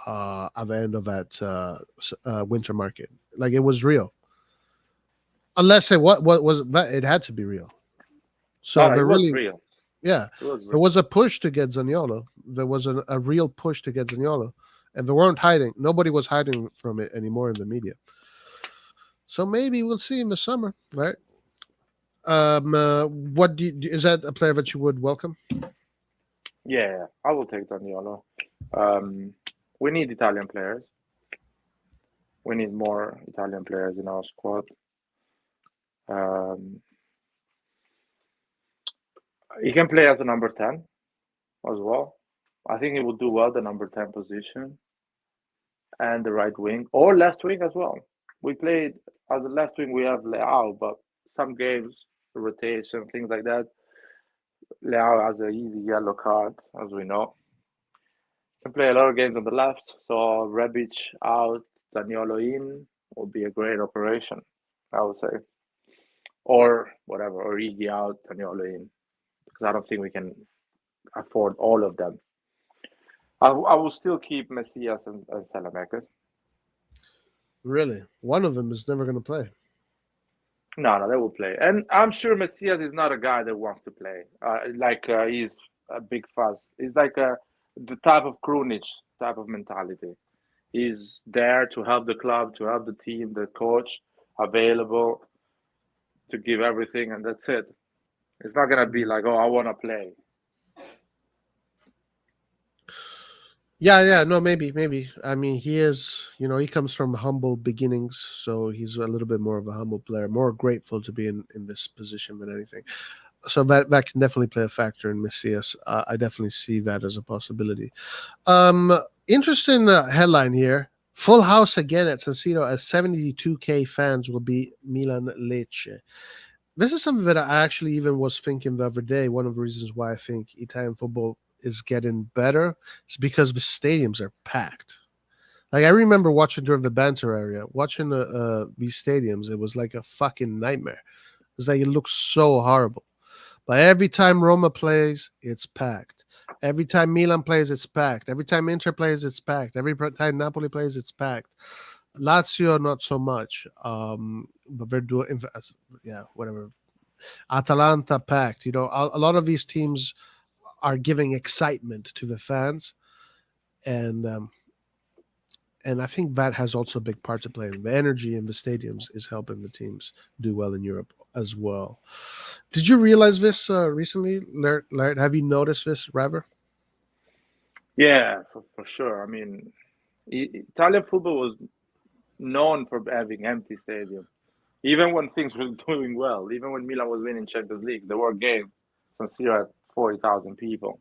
at the end of that winter market. Like, it was real. Unless what was that? It had to be real. So it was real. Yeah, there was a push to get Zaniolo. There was a real push to get Zaniolo, and they weren't hiding. Nobody was hiding from it anymore in the media. So maybe we'll see in the summer, right? Is that a player that you would welcome? Yeah, I will take Zaniolo. We need Italian players. We need more Italian players in our squad. He can play as a number 10 as well. I think he will do well the number 10 position, and the right wing or left wing as well. We played as a left wing. We have Leao, but some games, rotation, things like that. Leao has an easy yellow card, as we know. Can play a lot of games on the left. So Rebic out, Zaniolo in will be a great operation, I would say. Or whatever, Origi out, Zaniolo in, because I don't think we can afford all of them. I will still keep Messias and Salamakers. Really, one of them is never going to play. No, they will play, and I'm sure Messias is not a guy that wants to play. He's a big fuss. He's like the type of Krunic type of mentality. He's there to help the club, to help the team, the coach, available to give everything, and that's it. It's not gonna be like, oh, I want to play. Yeah, no, maybe. I mean, he is, he comes from humble beginnings, so he's a little bit more of a humble player, more grateful to be in this position than anything. So that can definitely play a factor in Messias. I definitely see that as a possibility. Interesting headline here. Full house again at San Siro as 72K fans will be Milan Lecce. This is something that I actually even was thinking the other day. One of the reasons why I think Italian football is getting better is because the stadiums are packed. Like, I remember watching during the banter area, watching these stadiums, it was like a fucking nightmare. It's like, it looks so horrible. But every time Roma plays, it's packed. Every time Milan plays, it's packed. Every time Inter plays, it's packed. Every time Napoli plays, it's packed. Lazio, not so much. But they're doing, whatever. Atalanta, packed. A lot of these teams are giving excitement to the fans, and I think that has also a big part to play. The energy in the stadiums is helping the teams do well in Europe as well. Did you realize this recently, Laird? Have you noticed this, Raver? Yeah, for sure. I mean, Italian football was known for having empty stadium. Even when things were doing well, even when Milan was winning Champions League, there were games San Siro had 40,000 people.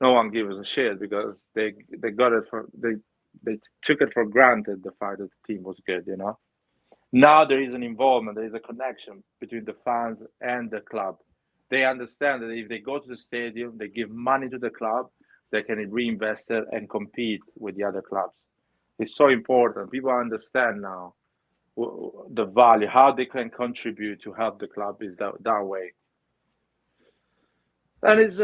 No one gives a shit because they got it for they took it for granted the fact that the team was good. Now there is an involvement, there is a connection between the fans and the club. They understand that if they go to the stadium, they give money to the club, they can reinvest it and compete with the other clubs. It's so important. People understand now the value, how they can contribute to help the club is that way. And it's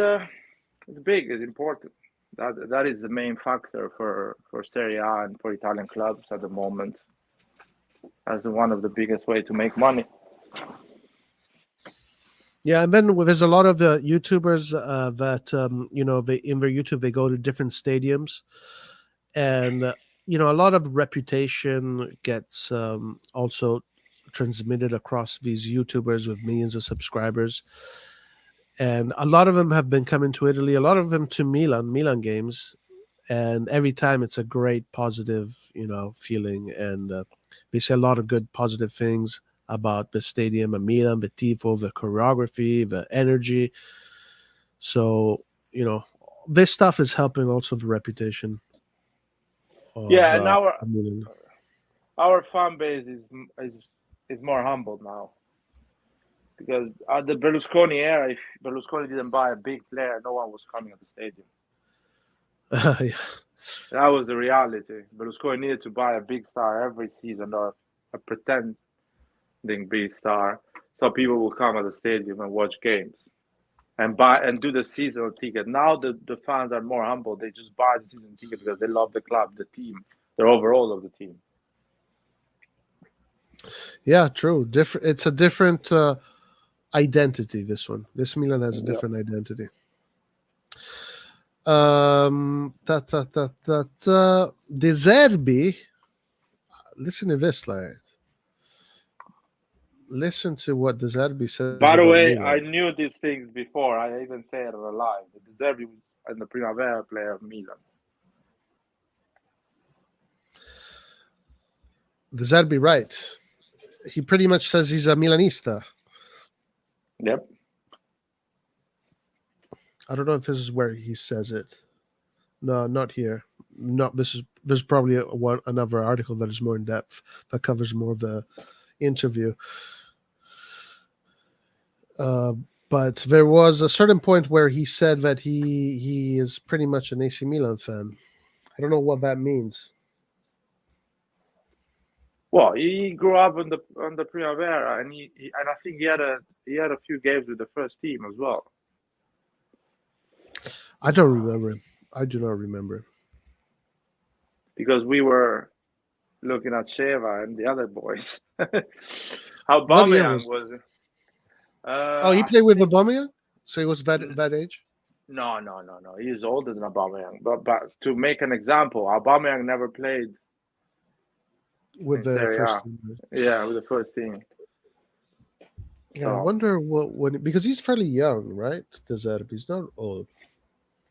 big, it's important. That is the main factor for Serie A and for Italian clubs at the moment, as one of the biggest way to make money. Yeah, and then there's a lot of YouTubers that they in their YouTube they go to different stadiums, and a lot of reputation gets also transmitted across these YouTubers with millions of subscribers. And a lot of them have been coming to Italy, a lot of them to Milan games, and every time it's a great positive, feeling, and they say a lot of good positive things about the stadium and Milan, the tifo, the choreography, the energy. So, this stuff is helping also the reputation of Yeah, and Milan. our fan base is more humble now. Because at the Berlusconi era, if Berlusconi didn't buy a big player, no one was coming to the stadium. Yeah. That was the reality. Berlusconi needed to buy a big star every season, or a pretending big star, so people will come at the stadium and watch games and buy and do the seasonal ticket. Now the fans are more humble. They just buy the season ticket because they love the club, the team, the overall of the team. Yeah, true. Different. It's a different identity. This Milan has a different identity. De Zerbi. Listen to this, like. Listen to what De Zerbi says. By the about way, Milan. I knew these things before. I even said it live. The Derby and the Primavera player of Milan. De Zerbi, right? He pretty much says he's a Milanista. Yep. I don't know if this is where he says it. No, not here. No, this there's probably another article that is more in depth that covers more of the interview. But there was a certain point where he said that he is pretty much an AC Milan fan. I don't know what that means. Well, he grew up on the Primavera, and I think he had a few games with the first team as well. I don't remember him. I do not remember. Because we were looking at Sheva and the other boys. What year Aubameyang was? was. Oh, he I played with think Aubameyang, so he was that age. no. He's older than Aubameyang. But to make an example, Aubameyang never played With in the Serie first A. team. Yeah, with the first team. Yeah, I So wonder because he's fairly young, right? Deserve. He's not old.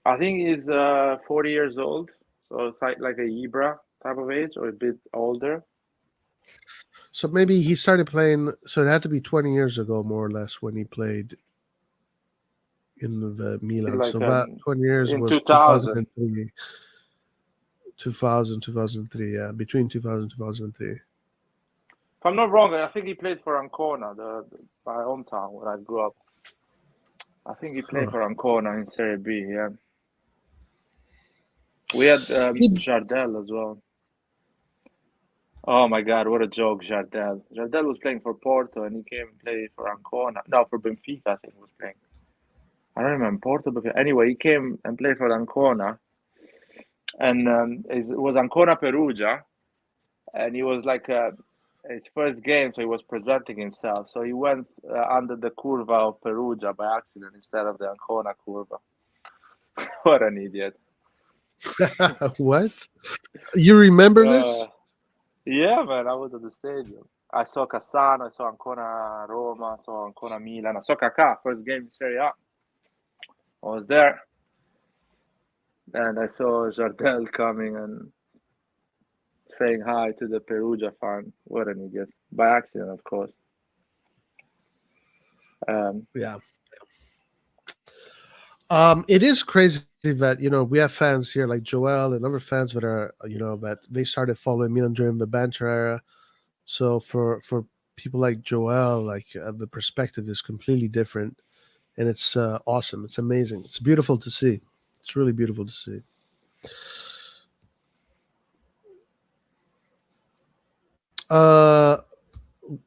I think he's 40 years old. So it's like a Ibra type of age or a bit older. So maybe he started playing. So it had to be 20 years ago, more or less, when he played in the Milan. Like So that 20 years in was 2000. 2003. 2000, 2003, yeah, between 2000 2003. If I'm not wrong, I think he played for Ancona, my hometown where I grew up. I think he played for Ancona in Serie B, yeah. We had Jardel as well. Oh my God, what a joke, Jardel. Jardel was playing for Porto and he came and played for Ancona. No, for Benfica, I think he was playing. I don't remember Porto, but anyway, he came and played for Ancona. And it was Ancona Perugia. And he was like his first game, so he was presenting himself. So he went under the curva of Perugia by accident instead of the Ancona curva. What an idiot. What? You remember this? Yeah, man, I was at the stadium. I saw Cassano, I saw Ancona Roma, I saw Ancona Milan, I saw Kaká, first game in Serie A. I was there. And I saw Jardel coming and saying hi to the Perugia fan. What an idiot. By accident, of course. Yeah. It is crazy that we have fans here like Joel and other fans that are that they started following Milan during the banter era. So for people like Joel, like the perspective is completely different, and it's awesome. It's amazing. It's beautiful to see. It's really beautiful to see.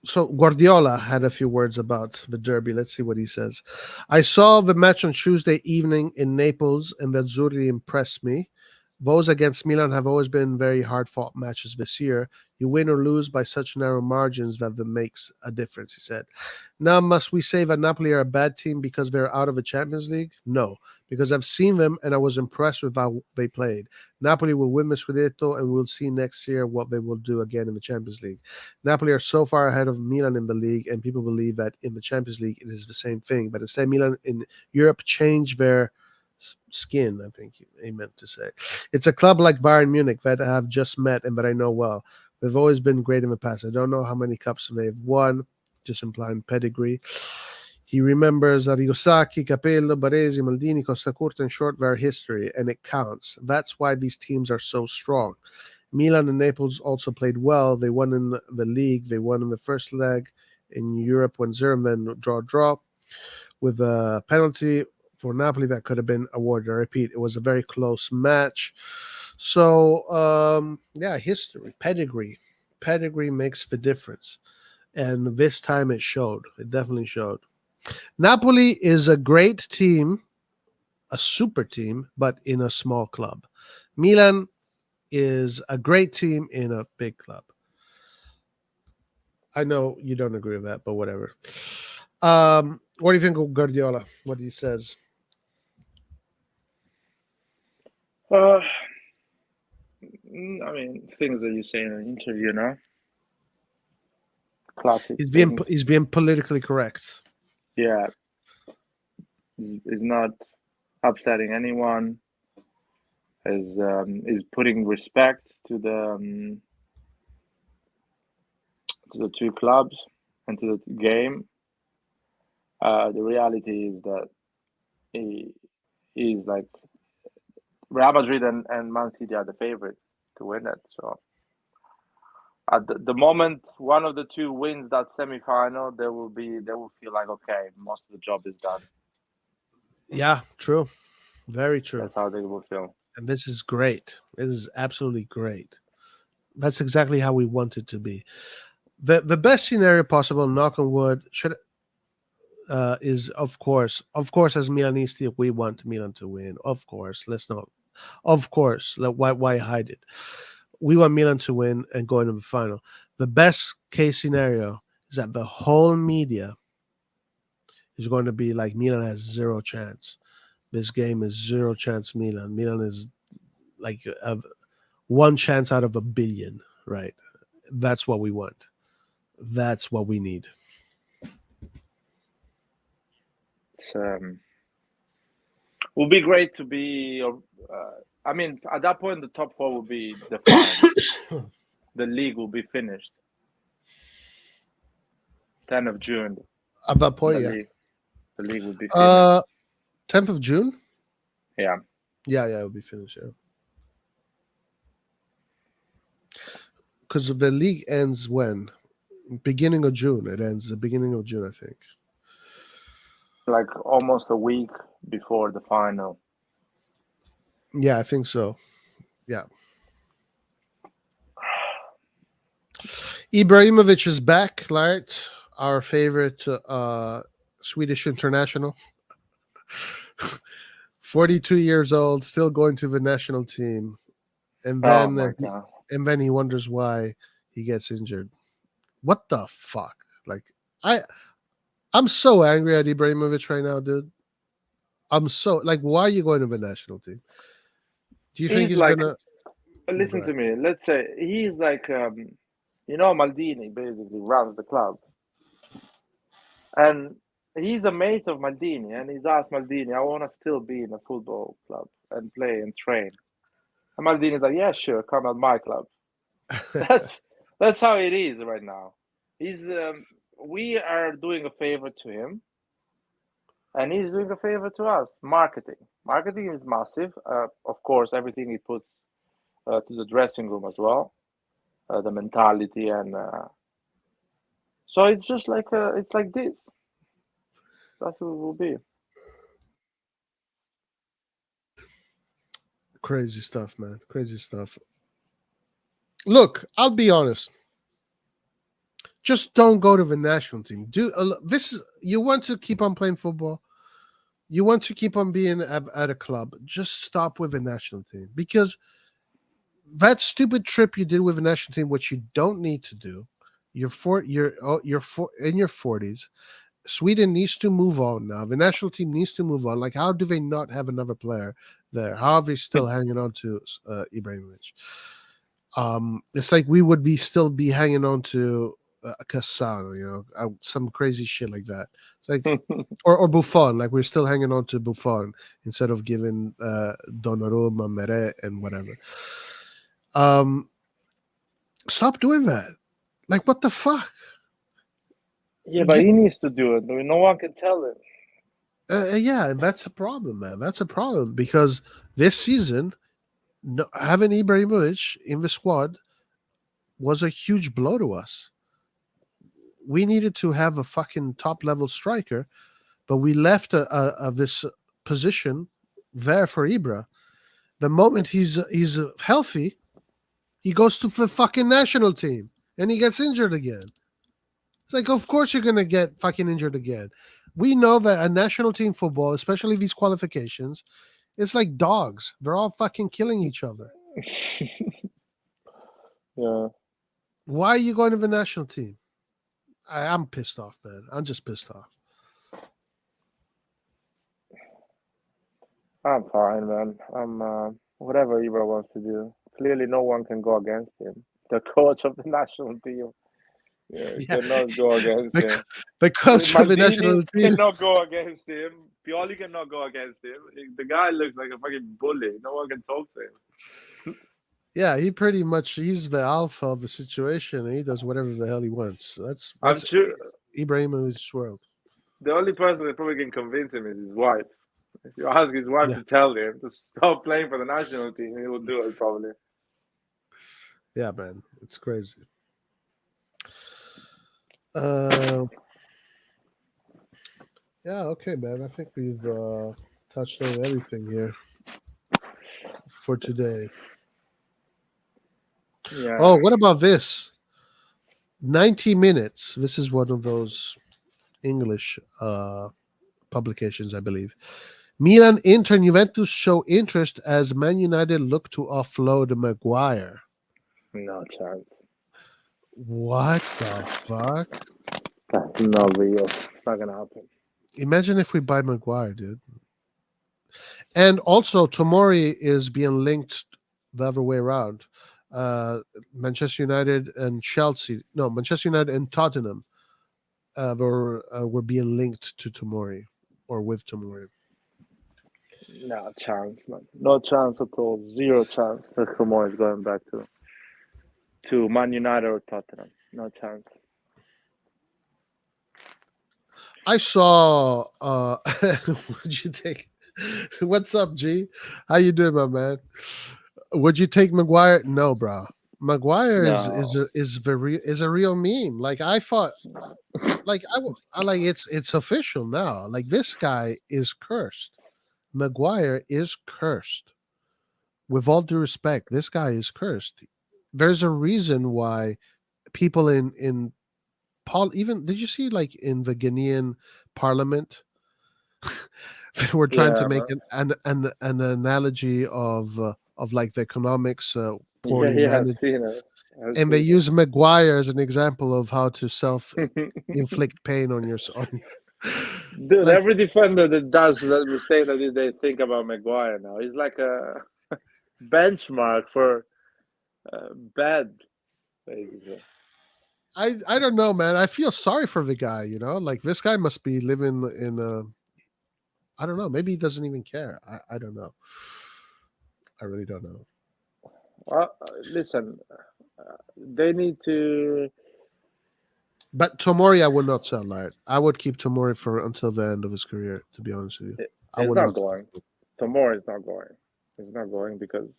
So Guardiola had a few words about the derby. Let's see what he says. I saw the match on Tuesday evening in Naples, and the Azzurri impressed me. Those against Milan have always been very hard-fought matches this year. You win or lose by such narrow margins that makes a difference, he said. Now, must we say that Napoli are a bad team because they're out of the Champions League? No, because I've seen them and I was impressed with how they played. Napoli will win the Scudetto, and we'll see next year what they will do again in the Champions League. Napoli are so far ahead of Milan in the league, and people believe that in the Champions League it is the same thing. But instead, Milan in Europe changed their skin, I think he meant to say. It's a club like Bayern Munich that I have just met and that I know well. They've always been great in the past. I don't know how many cups they've won, just implying pedigree. He remembers Arrigosaki, Capello, Baresi, Maldini, Costa Curta, in short, their history, and it counts. That's why these teams are so strong. Milan and Naples also played well. They won in the league. They won in the first leg. In Europe, 1-0, and then draw with a penalty for Napoli that could have been awarded. I repeat, it was a very close match. So, history, pedigree makes the difference. And this time it showed. It definitely showed. Napoli is a great team, a super team, but in a small club. Milan is a great team in a big club. I know you don't agree with that, but whatever. What do you think of Guardiola? What he says? I mean, things that you say in an interview, no? Classic things. He's being politically correct. Yeah. Is not upsetting anyone. Is putting respect to the two clubs and to the game. The reality is that he is like Real Madrid and Man City are the favorite to win it. So at the moment one of the two wins that semi-final, they will feel like, okay, most of the job is done. Yeah, true. Very true. That's how they will feel. And this is great. This is absolutely great. That's exactly how we want it to be. The best scenario possible, knock on wood, is of course as Milanisti, we want Milan to win. Of course, let's not. Of course, why hide it? We want Milan to win and go into the final. The best case scenario is that the whole media is going to be like Milan has zero chance. This game is zero chance Milan. Milan is like one chance out of a billion, right? That's what we want. That's what we need. It's will be great to be. I mean, at that point, the top four will be defined. The league will be finished. 10th of June. At that point, The league will be finished. 10th of June? Yeah. Yeah, it'll be finished, yeah. Because the league ends when? Beginning of June. It ends the beginning of June, I think. Like almost a week before the final. Yeah, I think so. Yeah. Ibrahimovic is back, right? Our favorite Swedish international. 42 years old, still going to the national team. And then he wonders why he gets injured. What the fuck? Like I'm so angry at Ibrahimovic right now, dude. I'm so like, why are you going to the national team? Do you think he's like, gonna listen to me? Let's say he's like Maldini basically runs the club. And he's a mate of Maldini, and he's asked Maldini, I want to still be in a football club and play and train. And Maldini's like, yeah, sure, come at my club. That's how it is right now. He's we are doing a favor to him, and he's doing a favor to us. Marketing is massive. Of course, everything he puts to the dressing room as well, the mentality, and so it's just like it's like this. That's what it will be. Crazy stuff, man. Crazy stuff. Look, I'll be honest. Just don't go to the national team. You want to keep on playing football. You want to keep on being at a club. Just stop with the national team, because that stupid trip you did with the national team, which you don't need to do. You're in your 40s. Sweden needs to move on now. The national team needs to move on. Like, how do they not have another player there? How are they still hanging on to Ibrahimovic? It's like we would still be hanging on to Cassano, some crazy shit like that. It's like, or Buffon, like we're still hanging on to Buffon instead of giving Donnarumma, Meret, and whatever. Stop doing that. Like, what the fuck? Yeah, but he needs to do it. No one can tell him. Yeah, that's a problem, man. That's a problem, because this season, having Ibrahimovic in the squad was a huge blow to us. We needed to have a fucking top level striker, but we left this position there for Ibra. The moment he's healthy, he goes to the fucking national team and he gets injured again. It's like, of course you're gonna get fucking injured again. We know that a national team football, especially these qualifications, it's like dogs. They're all fucking killing each other. Yeah. Why are you going to the national team? I'm pissed off, man. I'm just pissed off. I'm fine, man. I'm whatever Ibra wants to do. Clearly, no one can go against him. The coach of the national team. Cannot go against him. The coach of the national team cannot go against him. Pioli cannot go against him. The guy looks like a fucking bully. No one can talk to him. Yeah, he's the alpha of the situation, and he does whatever the hell he wants. That's I'm sure Ibrahimovic's world. The only person that probably can convince him is his wife. If you ask his wife to tell him to stop playing for the national team, he will do it probably. Yeah, man, it's crazy. Uh, yeah, okay, man. I think we've touched on everything here for today. Yeah. Oh, what about this? 90 minutes. This is one of those English publications, I believe. Milan, Inter, and Juventus show interest as Man United look to offload Maguire. No chance. What the fuck? That's not real. It's not gonna happen. Imagine if we buy Maguire, dude. And also, Tomori is being linked the other way around. Manchester United and Chelsea, no, Manchester United and Tottenham were being linked to Tomori or with Tomori. No chance, man. No chance at all. Zero chance that Kumar is going back to Man United or Tottenham. No chance. I saw. Would you take? What's up, G? How you doing, my man? Would you take Maguire? No, bro. Maguire No. is a real meme. Like I thought, like I like it's official now. Like this guy is cursed. Maguire is cursed. With all due respect, this guy is cursed. There's a reason why people in Paul, even did you see like in the Guinean parliament, they were trying to Yeah, make man. an analogy of like the economics Yeah, poorly yeah, I've managed, seen it. I've and they seen use Maguire as an example of how to self it. inflict pain on your Dude, like every defender that does that mistake that is, they think about Maguire now. He's like a benchmark for bad, basically. I don't know, man. I feel sorry for the guy. Like this guy must be living in a. I don't know. Maybe he doesn't even care. I don't know. I really don't know. Listen, they need to. But Tomori, I would not sell, Lard. I would keep Tomori for until the end of his career. To be honest with you, I It's would not not. going. Tomorrow is not going. It's not going because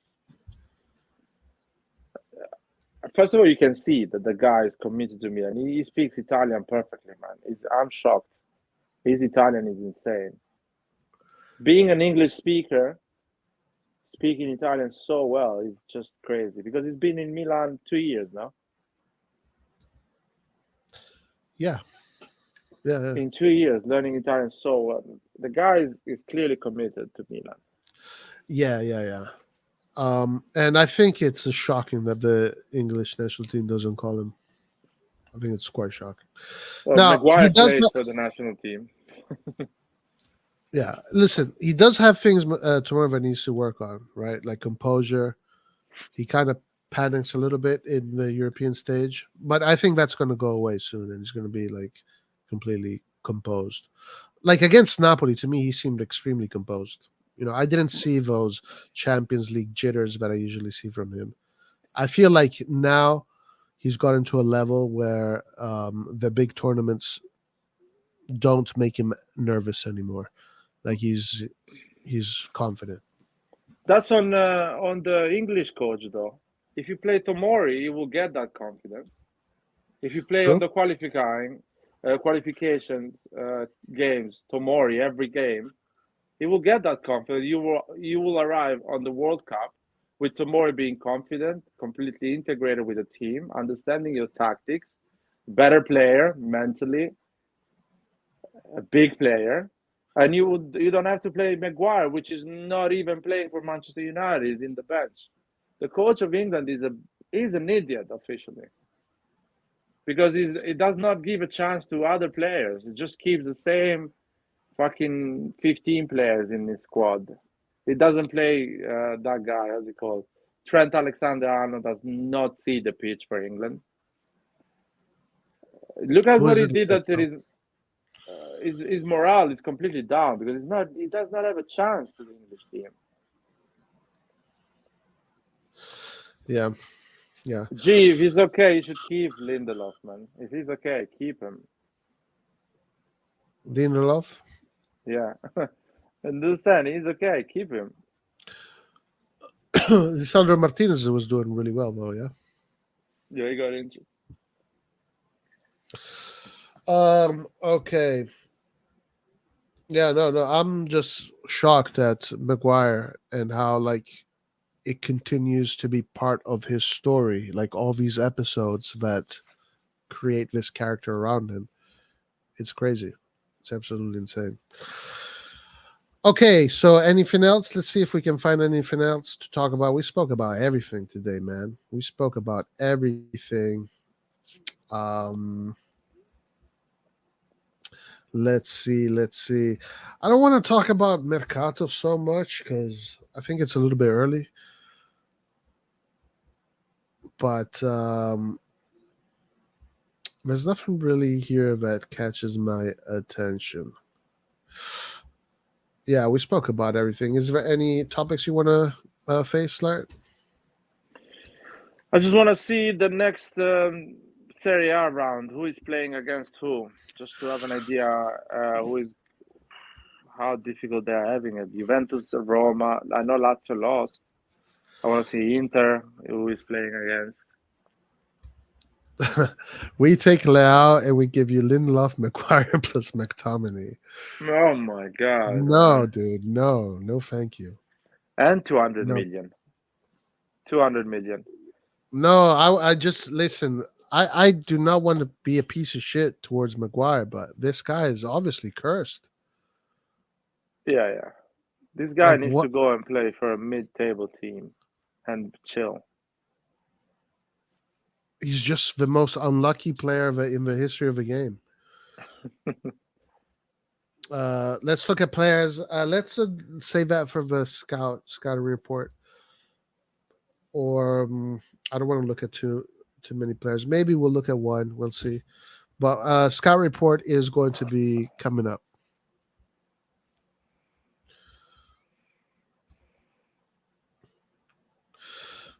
first of all, you can see that the guy is committed to me, and he speaks Italian perfectly, man. I'm shocked. His Italian is insane. Being an English speaker, speaking Italian so well is just crazy because he's been in Milan 2 years now. Yeah. Yeah. In 2 years, learning Italian so well. The guy is clearly committed to Milan. Yeah. And I think it's shocking that the English national team doesn't call him. I think it's quite shocking. Well, Now he Maguire does. plays for the national team. Yeah, listen, he does have things Tomorrow that needs to work on, right? Like composure. He kind of panics a little bit in the European stage, but I think that's going to go away soon, and he's going to be like completely composed. Like against Napoli, to me, he seemed extremely composed. I didn't see those Champions League jitters that I usually see from him. I feel like now he's gotten to a level where the big tournaments don't make him nervous anymore. Like he's confident. That's on the English coach though. If you play Tomori, you will get that confidence. If you play on True. the qualifications games, Tomori every game, you will get that confidence. You will arrive on the World Cup with Tomori being confident, completely integrated with the team, understanding your tactics, better player mentally, a big player, and you don't have to play Maguire, which is not even playing for Manchester United, is in the bench. The coach of England is an idiot officially because he does not give a chance to other players. He just keeps the same fucking 15 players in his squad. He doesn't play that guy, how's he called? Trent Alexander-Arnold does not see the pitch for England. Look at Who what is he it? did. That his morale is completely down because he does not have a chance to the English team. Yeah. Gee, if he's okay, you should keep Lindelof, man. If he's okay, keep him. Lindelof. Yeah. Understand, he's okay, keep him. Lisandro Martinez was doing really well though. Yeah. Yeah, he got injured. Okay. Yeah, no. I'm just shocked at Maguire and how like it continues to be part of his story. Like all these episodes that create this character around him. It's crazy. It's absolutely insane. Okay, so anything else? Let's see if we can find anything else to talk about. We spoke about everything today, man. We spoke about everything. Um, let's see. I don't want to talk about Mercato so much because I think it's a little bit early. But there's nothing really here that catches my attention. Yeah, we spoke about everything. Is there any topics you want to face, Larry? I just want to see the next Serie A round. Who is playing against who? Just to have an idea who is how difficult they are having it. Juventus, Roma. I know Lazio lost. I want to see Inter, who is playing against. We take Leao and we give you Lindelof, McGuire plus McTominay. Oh my God, No, man. dude, no, thank you. And 200 No, million. 200 million. no, I just listen. I do not want to be a piece of shit towards McGuire, but this guy is obviously cursed. Yeah. This guy Like needs what? to go and play for a mid-table team and chill. He's just the most unlucky player in the history of the game. Let's look at players. Let's save that for the scouting report. Or I don't want to look at too many players. Maybe we'll look at one. We'll see. But scout report is going to be coming up.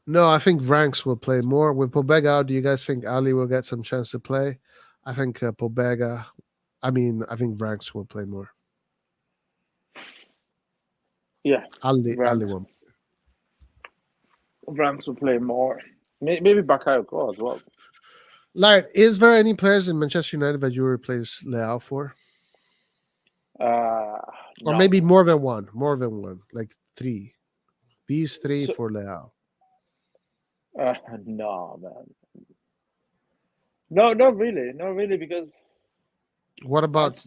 No, I think Ranks will play more with Pobega out. Do you guys think Ali will get some chance to play? I think Pobega. I think Ranks will play more. Yeah, Ali Rams. won't. Rams will play more. Maybe Bakayoko as well. Lard, is there any players in Manchester United that you replace Leao for? Or No. maybe more than one. More than one. Like three. These three So, for Leao. no, man. No, not really, because What about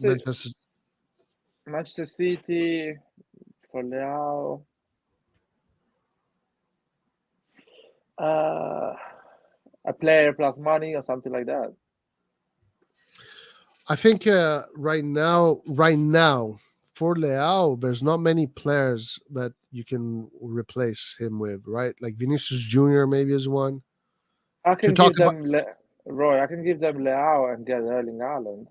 Manchester City for Leao. A player plus money or something like that. I think right now for Leao, there's not many players that you can replace him with, right? Like Vinicius Junior maybe is one. I To can talk give about, them Roy. I can give them Leao and get Erling Haaland.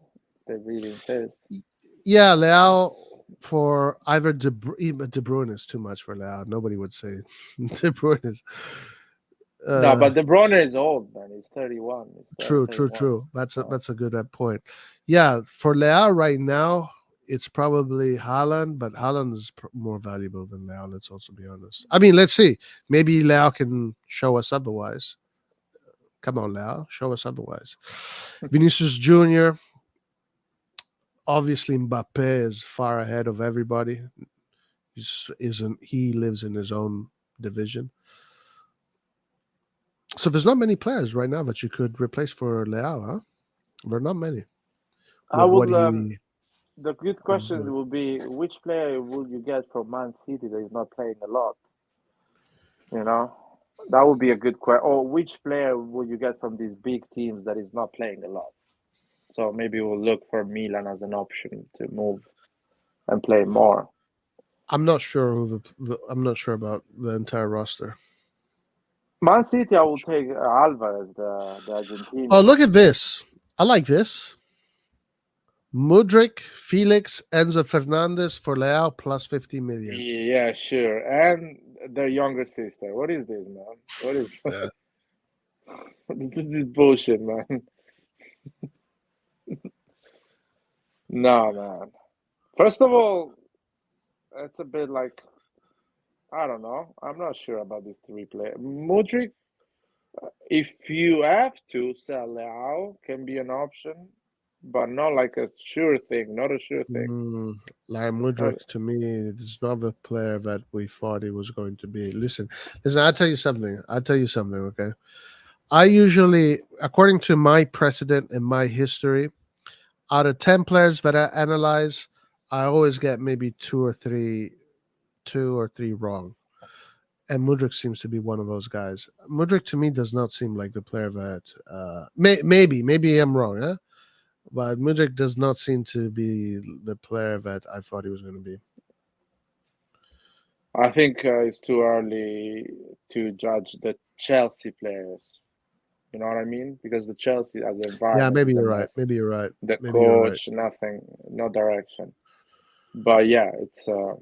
They really insist. yeah, Leao for either De Bruyne is too much for Leao. Nobody would say De Bruyne is. No, but De Bruyne is old, man. He's 31. He's True. 31. That's a good point. Yeah, for Leao right now, it's probably Haaland, but Haaland is more valuable than Leao. Let's also be honest. I mean, let's see. Maybe Leao can show us otherwise. Come on, Leao, show us otherwise. Vinicius Junior, obviously Mbappe is far ahead of everybody. He lives in his own division. So there's not many players right now that you could replace for Leao, huh? There are not many. I With what will. he The good is question doing. will be which player will you get from Man City that is not playing a lot? You know, that would be a good question. Or which player will you get from these big teams that is not playing a lot? So maybe we'll look for Milan as an option to move and play more. I'm not sure I'm not sure about the entire roster. Man City, I will take Alvarez, the Oh, Argentinian. look at this. I like this. Mudrik, Felix, Enzo Fernandez for Leao plus 50 million. Yeah, sure. And their younger sister. What is this, man? What is Yeah. this is bullshit, man. No, man. First of all, it's a bit like I don't know. I'm not sure about these three players. Mudrik, If you have to sell Leao, can be an option, but not like a sure thing. Not a sure thing. Larry Not, Mudryk, to me, is not the player that we thought he was going to be. Listen. I'll tell you something. Okay. I usually, according to my precedent and my history, out of 10 players that I analyze, I always get maybe two or three wrong. And Mudryk seems to be one of those guys. Mudryk to me does not seem like the player that maybe I'm wrong, yeah? But Mudryk does not seem to be the player that I thought he was going to be. I think it's too early to judge the Chelsea players. You know what I mean? Because the Chelsea as an Yeah, environment maybe is a you're right. mess. Maybe you're right. The Maybe you're right. coach, nothing, no direction. But yeah, it's a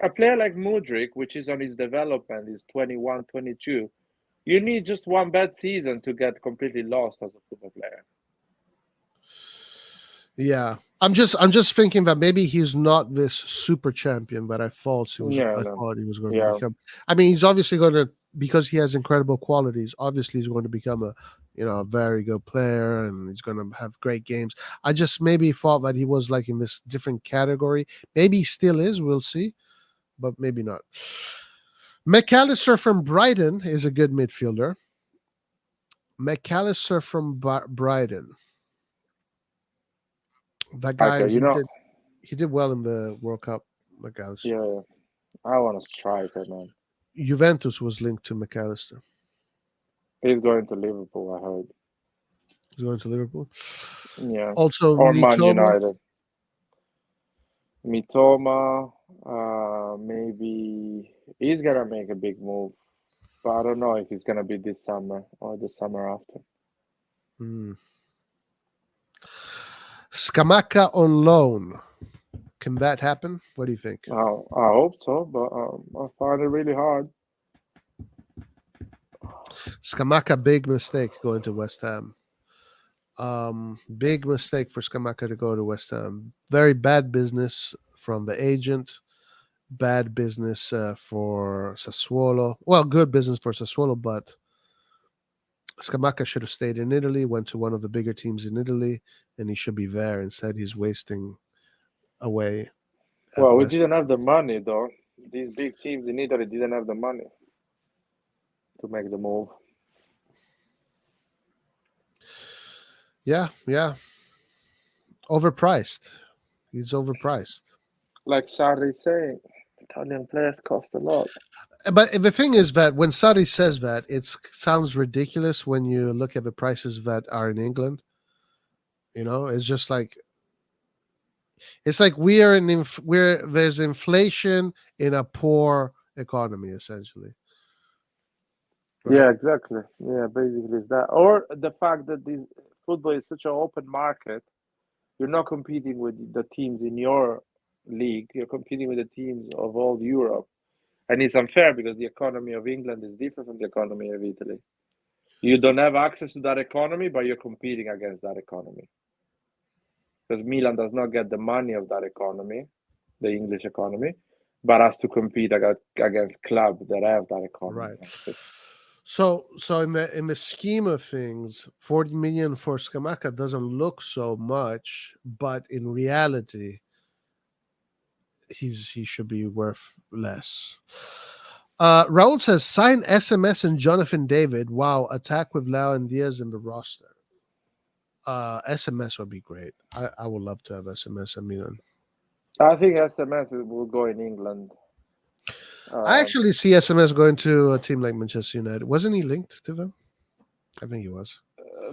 player like Mudryk, which is on his development, is 21, 22. You need just one bad season to get completely lost as a football player. Yeah, I'm just thinking that maybe he's not this super champion that I thought he was. Yeah, I no. thought he was going to Yeah. become. I mean, he's obviously going to, because he has incredible qualities. Obviously, he's going to become a very good player, and he's going to have great games. I just maybe thought that he was like in this different category. Maybe he still is. We'll see, but maybe not. McAllister from Brighton is a good midfielder. McAllister from Brighton. That guy, Okay, he did well in the World Cup. McAllister. yeah, I want to strike it, man. Juventus was linked to McAllister. He's going to Liverpool, I heard. He's going to Liverpool. Yeah. Also, Or Man Mitoma. United. Mitoma, maybe he's gonna make a big move, but I don't know if it's gonna be this summer or the summer after. Scamacca on loan. Can that happen? What do you think? I hope so, but I find it really hard. Scamacca, big mistake going to West Ham. Big mistake for Scamacca to go to West Ham. Very bad business from the agent. Bad business for Sassuolo. Well, good business for Sassuolo, but Scamacca should have stayed in Italy, went to one of the bigger teams in Italy, and he should be there. Instead, he's wasting away. Well, we didn't have the money, though. These big teams in Italy didn't have the money to make the move. Yeah. Overpriced. He's overpriced. Like Sarri is saying, Italian players cost a lot. But the thing is that when Sarri says that, it sounds ridiculous when you look at the prices that are in England. It's just like, it's like there's inflation in a poor economy, essentially. Right? Yeah, exactly. Yeah, basically it's that. Or the fact that this football is such an open market, you're not competing with the teams in your league, you're competing with the teams of all Europe. And it's unfair because the economy of England is different from the economy of Italy. You don't have access to that economy, but you're competing against that economy. Because Milan does not get the money of that economy, the English economy, but has to compete against clubs that have that economy. Right. So in the scheme of things, 40 million for Scamacca doesn't look so much, but in reality, he should be worth less. Raul says, sign SMS and Jonathan David. Wow, attack with Lau and Diaz in the roster. SMS would be great. I would love to have SMS at Milan. I think SMS will go in England. I actually see SMS going to a team like Manchester United. Wasn't he linked to them? I think he was.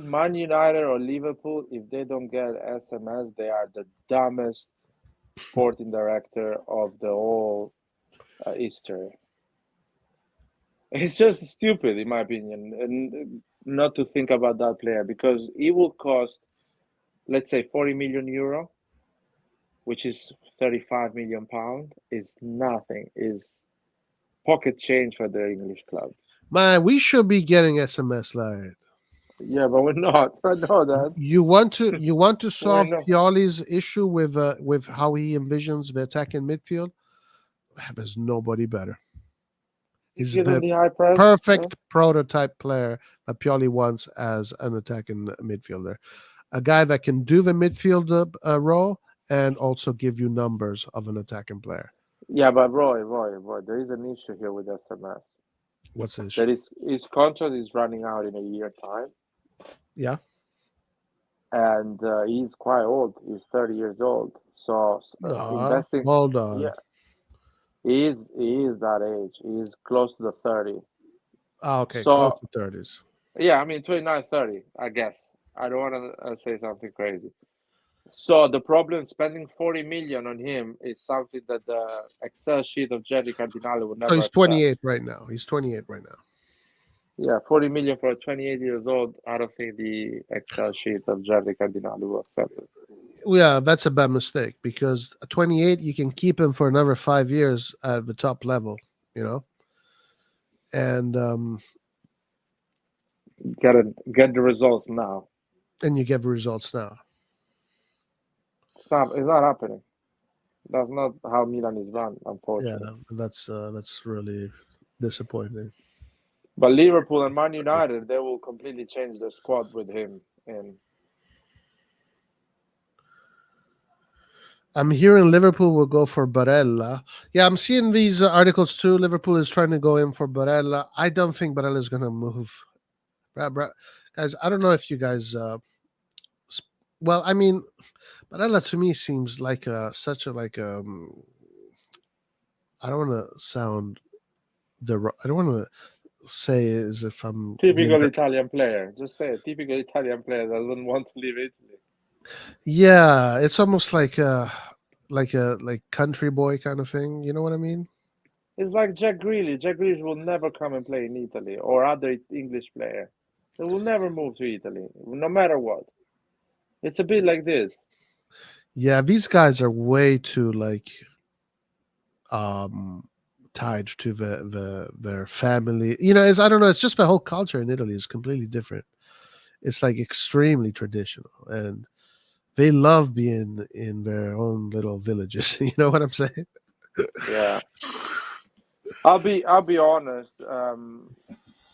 Man United or Liverpool, if they don't get SMS, they are the dumbest sporting director of the whole history. It's just stupid, in my opinion, and not to think about that player because he will cost, let's say, 40 million euro, which is 35 million pound. Is nothing. Is pocket change for the English club. Man, we should be getting SMS, Larry. Yeah, but we're not. I know that. You want to solve Pioli's issue with how he envisions the attack in midfield? There's nobody better. He's Good in the the high press. perfect prototype player that Pioli wants as an attacking midfielder. A guy that can do the midfield role and also give you numbers of an attacking player. Yeah, but Roy, there is an issue here with SMS. What's the issue? That is, his contract is running out in a year time, Yeah. and he's quite old. He's 30 years old. So investing, Hold on. yeah, he is that age. He is close to the 30. Okay, So close to 30s. yeah, I mean 29, 30, I guess. I don't want to say something crazy. So the problem spending 40 million on him is something that the Excel sheet of Jerry Cardinale would never So he's accept. 28 right now. He's 28 right now. Yeah, 40 million for a 28 years old. I don't think the Excel sheet of Jerry Cardinale will accept it. Yeah, that's a bad mistake because at 28 you can keep him for another 5 years at the top level, you know. And Get the results now. and you get the results now. It's not happening. That's not how Milan is run, Yeah, unfortunately. that's really disappointing. But Liverpool and Man United, they will completely change the squad with him. And I'm hearing Liverpool will go for Barella. Yeah, I'm seeing these articles too. Liverpool is trying to go in for Barella. I don't think Barella is going to move. Guys, I don't know if you guys. Well, I mean, Barella to me seems like such a like. I don't want to sound I don't want to say as if I'm typical Italian player. Just say it. Typical Italian player doesn't want to leave Italy. Yeah, it's almost like country boy kind of thing. You know what I mean? It's like Jack Grealish. Jack Grealish will never come and play in Italy or other English player. They will never move to Italy, no matter what. It's a bit like this. Yeah, these guys are way too like tied to their family. You know, I don't know, it's just the whole culture in Italy is completely different. It's like extremely traditional and they love being in their own little villages. You know what I'm saying? Yeah. I'll be honest.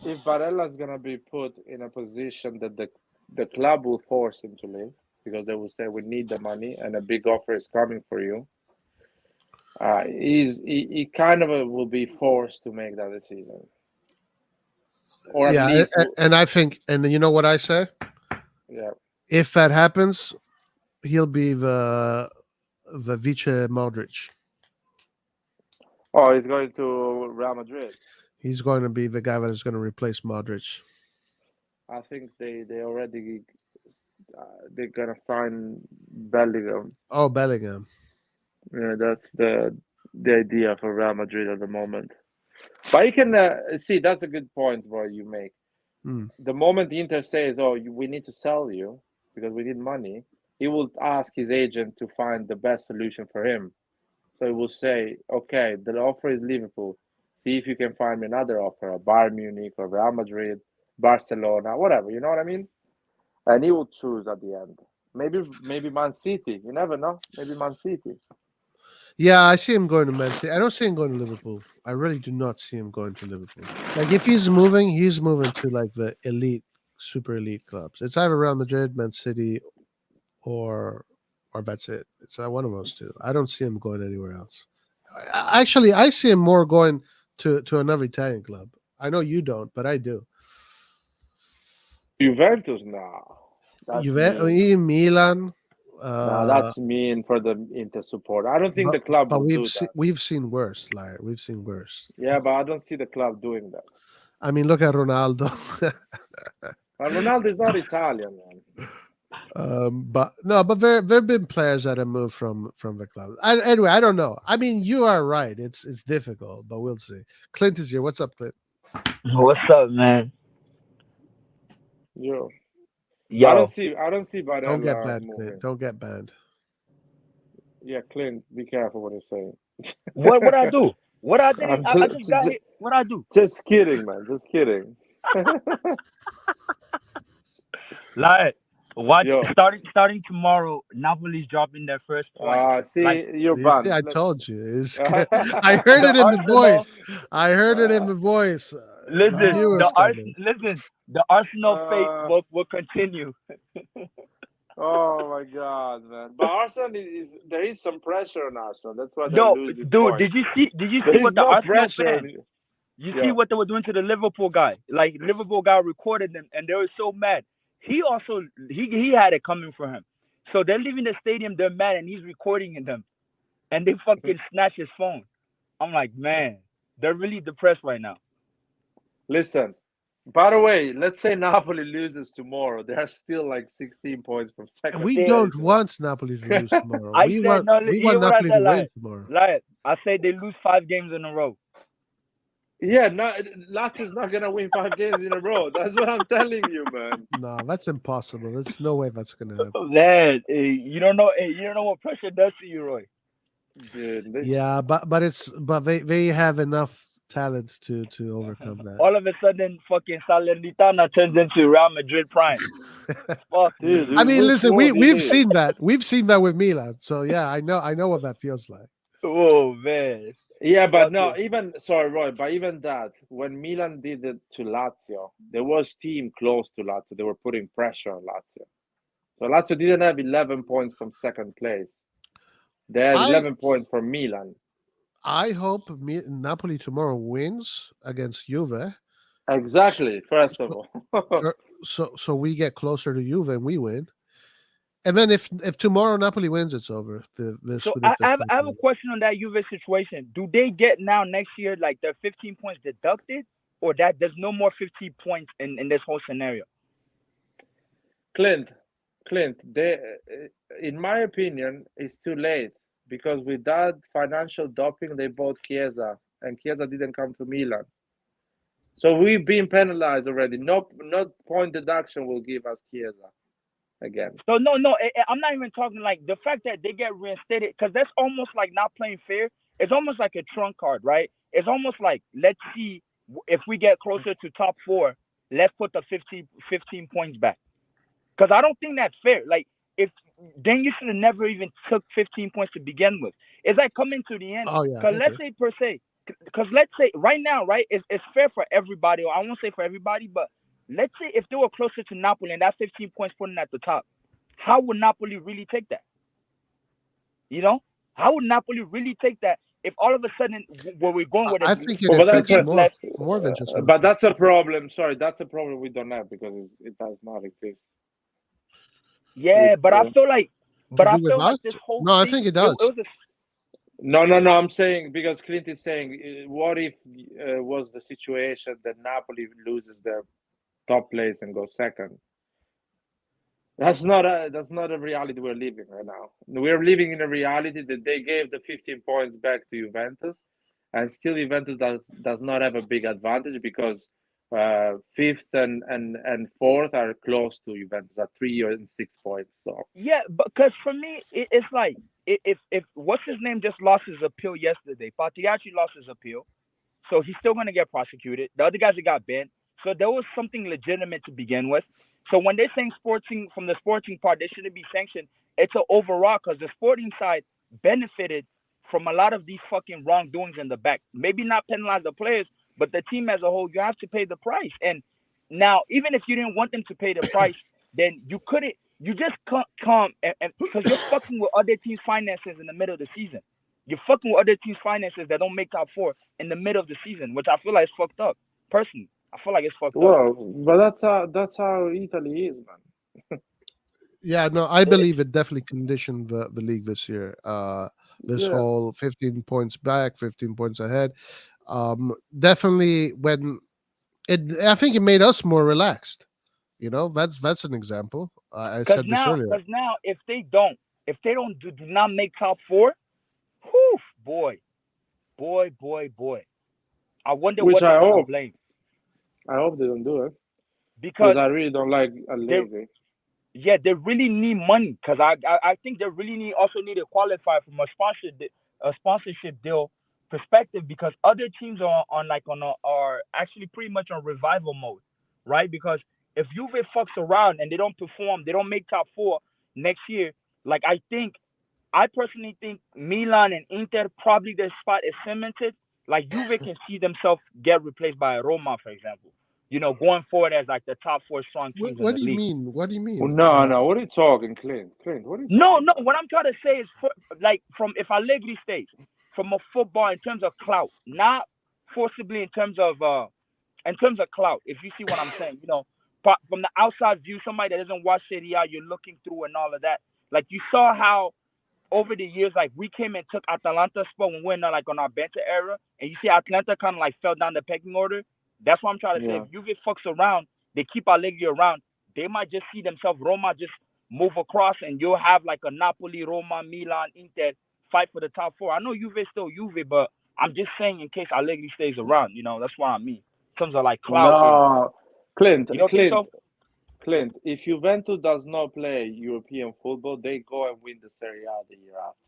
If Barella's gonna be put in a position that the club will force him to leave because they will say we need the money and a big offer is coming for you, he kind of will be forced to make that decision. Or at least, and I think, and you know what I say? Yeah. If that happens, he'll be the Vice Modric. Oh, he's going to Real Madrid. He's going to be the guy that is going to replace Modric. I think they already they're gonna sign Bellingham. Oh, Bellingham. Yeah, that's the idea for Real Madrid at the moment. But you can see that's a good point what you make. The moment Inter says, "Oh, we need to sell you because we need money," he will ask his agent to find the best solution for him. So he will say, "Okay, the offer is Liverpool. See if you can find me another offer, a Bayern Munich or Real Madrid, Barcelona, whatever." You know what I mean? And he will choose at the end. Maybe Man City. You never know. Maybe Man City. Yeah, I see him going to Man City. I don't see him going to Liverpool. I really do not see him going to Liverpool. Like if he's moving to like the elite, super elite clubs. It's either Real Madrid, Man City, or that's it. It's one of those two. I don't see him going anywhere else. Actually, I see him more going to another Italian club. I know you don't, but I do. Juventus now. Milan. No, that's mean for the Inter support. I don't think the club will do that. We've seen worse, Liar. We've seen worse. Yeah, but I don't see the club doing that. I mean, look at Ronaldo. Ronaldo is not Italian, man. But there have been players that have moved from the club. Anyway, I don't know. I mean, you are right. It's difficult, but we'll see. Clint is here. What's up, Clint? What's up, man? Yo. Yo. I don't see Barella Don't get banned, moving. Clint. Don't get banned. Yeah, Clint, be careful what you're saying. What I do? What I did? I just got hit. What I do? Just kidding, man. Just kidding. Like, Yo. Starting tomorrow, Napoli's dropping their first point. See, you're You see, banned. I Let's- told you. I heard The it in the Arsenal, voice. I heard it in the voice. listen, Knew it was coming. the Arsenal fate Uh, will continue. oh my God, man! But Arsenal there is some pressure on Arsenal. That's why they're No, losing dude, points. did you There see is what the no Arsenal pressure. fans? You see Yeah. what they were doing to the Liverpool guy? Like Liverpool guy recorded them, and they were so mad. He also he had it coming for him. So they're leaving the stadium. They're mad, and he's recording them, and they fucking snatch his phone. I'm like, man, they're really depressed right now. Listen. By the way, let's say Napoli loses tomorrow. They're still like 16 points from second We place. don't want Napoli to lose tomorrow. I We said want no. we You want know what I Napoli said? to win tomorrow. Like I said, they lose 5 games in a row. Yeah, no, Lazio's not gonna win 5 games in a row. That's what I'm telling you, man. No, that's impossible. There's no way that's gonna happen. Man, you don't know. You don't know what pressure does to you, Roy. Dude, Yeah, but they have enough talent to overcome that. All of a sudden, fucking Salernitana turns into Real Madrid prime. Fuck dude, me. I mean, which listen, one we've did seen that. We've seen that with Milan. So yeah, I know what that feels like. Oh man. Yeah, but Fuck no, it. even sorry, Roy, but even that, when Milan did it to Lazio, there was team close to Lazio. They were putting pressure on Lazio. So Lazio didn't have 11 points from second place. They had I 11 points from Milan. I hope Napoli tomorrow wins against Juve. Exactly. First of all, So we get closer to Juve and we win. And then if tomorrow Napoli wins, it's over. The So I Scudetto have a question on that Juve situation. Do they get now next year like their 15 points deducted, or that there's no more 15 points in this whole scenario? Clint, they, in my opinion, it's too late because with that financial doping, they bought Chiesa, and Chiesa didn't come to Milan. So we've been penalized already. No point deduction will give us Chiesa again. So no, I'm not even talking like the fact that they get reinstated, because that's almost like not playing fair. It's almost like a trump card, right? It's almost like, let's see if we get closer to top 4, let's put the 15 points back. Because I don't think that's fair. Like, if then you should have never even took 15 points to begin with. It's like coming to the end. Oh yeah. Because let's say per se, because let's say right now, right, it's fair for everybody. Or I won't say for everybody, but let's say if they were closer to Napoli and that 15 points put them at the top, how would Napoli really take that? You know, how would Napoli really take that if all of a sudden where we're going with it? I think it Well, but affects that's more than just. but that's a problem. Sorry, that's a problem we don't have because it does not exist. Yeah, but I feel like, To do with us? this whole No, I thing, think it does. was No. I'm saying because Clint is saying, what if was the situation that Napoli loses their top place and goes second? That's not a reality we're living right now. We're living in a reality that they gave the 15 points back to Juventus, and still Juventus does not have a big advantage because fifth and fourth are close to Juventus at 3 and 6 points. So yeah, because for me, it's like if what's his name just lost his appeal yesterday. Patiacci lost his appeal, so he's still going to get prosecuted. The other guys that got banned, so there was something legitimate to begin with. So when they're saying from the sporting part, they shouldn't be sanctioned. It's an overall because the sporting side benefited from a lot of these fucking wrongdoings in the back. Maybe not penalize the players, but the team as a whole, you have to pay the price. And now, even if you didn't want them to pay the price, then you couldn't. You just can't come and because you're fucking with other teams' finances in the middle of the season. You're fucking with other teams' finances that don't make top 4 in the middle of the season, which I feel like is fucked up. Personally, I feel like it's fucked up. well, but that's how Italy is, man. Yeah, no, I believe it definitely conditioned the league this year. This Yeah. whole 15 points back, 15 points ahead. Definitely I think it made us more relaxed. You know, that's an example. I said this earlier. Because now, if they don't do not make top 4, whew, boy. I wonder Which what they're I gonna hope. blame. I hope they don't do it Because I really don't like Allegri. yeah, they really need money. Because I think they really also need to qualify from a sponsorship deal perspective, because other teams are actually pretty much on revival mode, right? Because if Juve fucks around and they don't perform, they don't make top 4 next year. Like I personally think Milan and Inter probably their spot is cemented. Like Juve can see themselves get replaced by Roma, for example. Going forward as like the top 4 strong teams in What the do you league. mean? What do you mean? No. What are you talking, Clint? Clint, what are you No, talking? no. What I'm trying to say is, from if Allegri stays, from a football in terms of clout, not forcibly in terms of clout. If you see what I'm saying, from the outside view, somebody that doesn't watch Serie A, you're looking through and all of that. Like you saw how over the years, like we came and took Atalanta's spot when we're in like on our Benta era, and you see Atlanta kind of like fell down the pecking order. That's what I'm trying to say. Yeah. If Juve fucks around, they keep Allegri around, they might just see themselves Roma just move across, and you'll have like a Napoli, Roma, Milan, Inter fight for the top 4. I know Juve is still Juve, but I'm just saying in case Allegri stays around, that's what I mean. In terms of like cloud. No, Clint, You don't think so? Clint, if Juventus does not play European football, they go and win the Serie A the year after.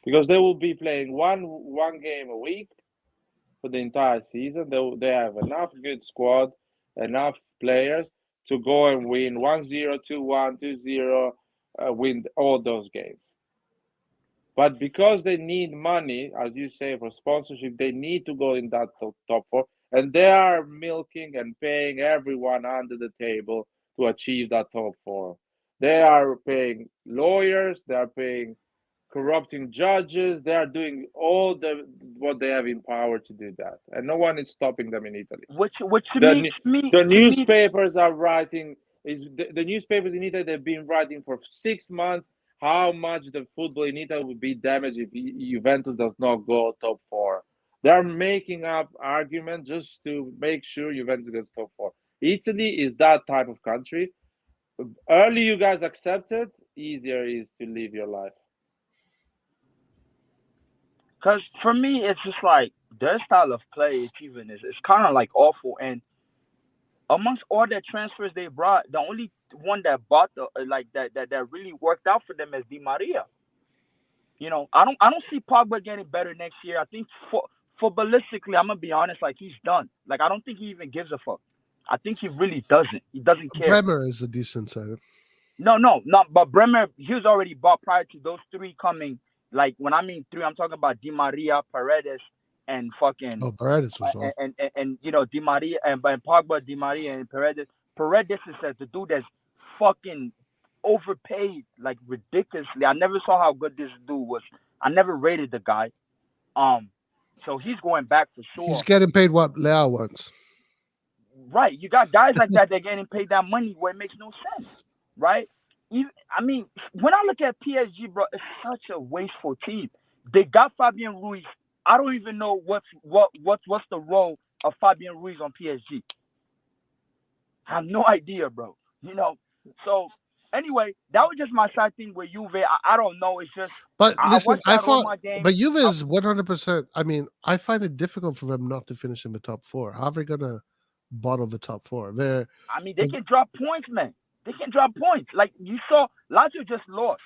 Because they will be playing one game a week for the entire season. They have enough good squad, enough players to go and win 1-0, 2-1, 2-0, win all those games. But because they need money, as you say, for sponsorship, they need to go in that top 4. And they are milking and paying everyone under the table to achieve that top 4. They are paying lawyers, they are paying corrupting judges, they are doing all what they have in power to do that. And no one is stopping them in Italy. Which to me, the newspapers are writing, the newspapers in Italy, they've been writing for 6 months how much the football in Italy would be damaged if Juventus does not go top 4. They're making up arguments just to make sure Juventus gets top 4. Italy is that type of country. Early you guys accept it, easier is to live your life. Because for me, it's just like their style of play, even is kind of like awful. And amongst all the transfers they brought, the only one that bought that really worked out for them is Di Maria. I don't see Pogba getting better next year. I think footballistically, I'm gonna be honest, like he's done. Like I don't think he even gives a fuck. I think he really doesn't. He doesn't care. Bremer is a decent signing. No, but Bremer, he was already bought prior to those 3 coming. Like when I mean 3, I'm talking about Di Maria, Paredes, and fucking. Oh, Paredes was awesome. And Di Maria and Pogba, Di Maria, and Paredes. Paredes is the dude that's fucking overpaid like ridiculously. I never saw how good this dude was. I never rated the guy. So he's going back for sure. He's getting paid what Leao wants. Right. You got guys like that getting paid that money where it makes no sense. Right? I mean, when I look at PSG, bro, it's such a wasteful team. They got Fabian Ruiz. I don't even know what's the role of Fabian Ruiz on PSG. I have no idea, bro. So anyway, that was just my side thing with Juve. I don't know. It's just. But listen, I thought. Game. But Juve is 100%. I mean, I find it difficult for them not to finish in the top 4. How are they gonna bottle the top 4? They can drop points, man. They can drop points. Like you saw, Lazio just lost,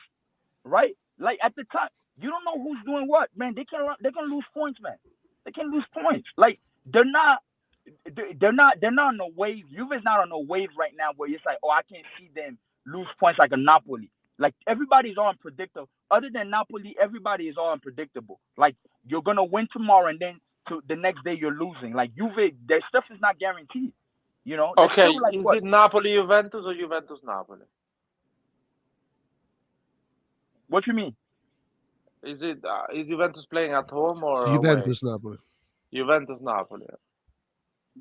right? Like at the time, you don't know who's doing what, man. They can lose points, man. They can lose points. Like they're not on a wave. Juve's not on a wave right now where it's like, oh, I can't see them lose points like a Napoli. Like everybody's all unpredictable. Other than Napoli, everybody is all unpredictable. Like you're gonna win tomorrow and then to the next day you're losing. Like Juve, their stuff is not guaranteed. Okay, like, is it Napoli Juventus or Juventus Napoli? What you mean? Is Juventus playing at home or Juventus away? Napoli? Juventus Napoli.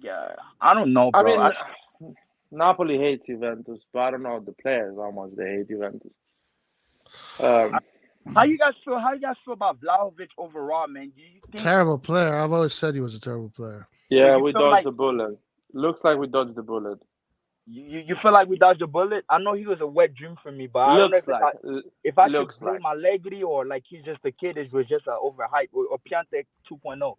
Yeah, I don't know, bro. I mean, Napoli hates Juventus, but I don't know the players how much they hate Juventus. How you guys feel? How you guys feel about Vlahovic overall, man? Do you think... Terrible player. I've always said he was a terrible player. Yeah, we dodged the bullet. Looks like we dodged the bullet. You feel like we dodged the bullet? I know he was a wet dream for me, but I don't know if I should blame Allegri or like he's just a kid. It was just an overhype or Piante 2.0.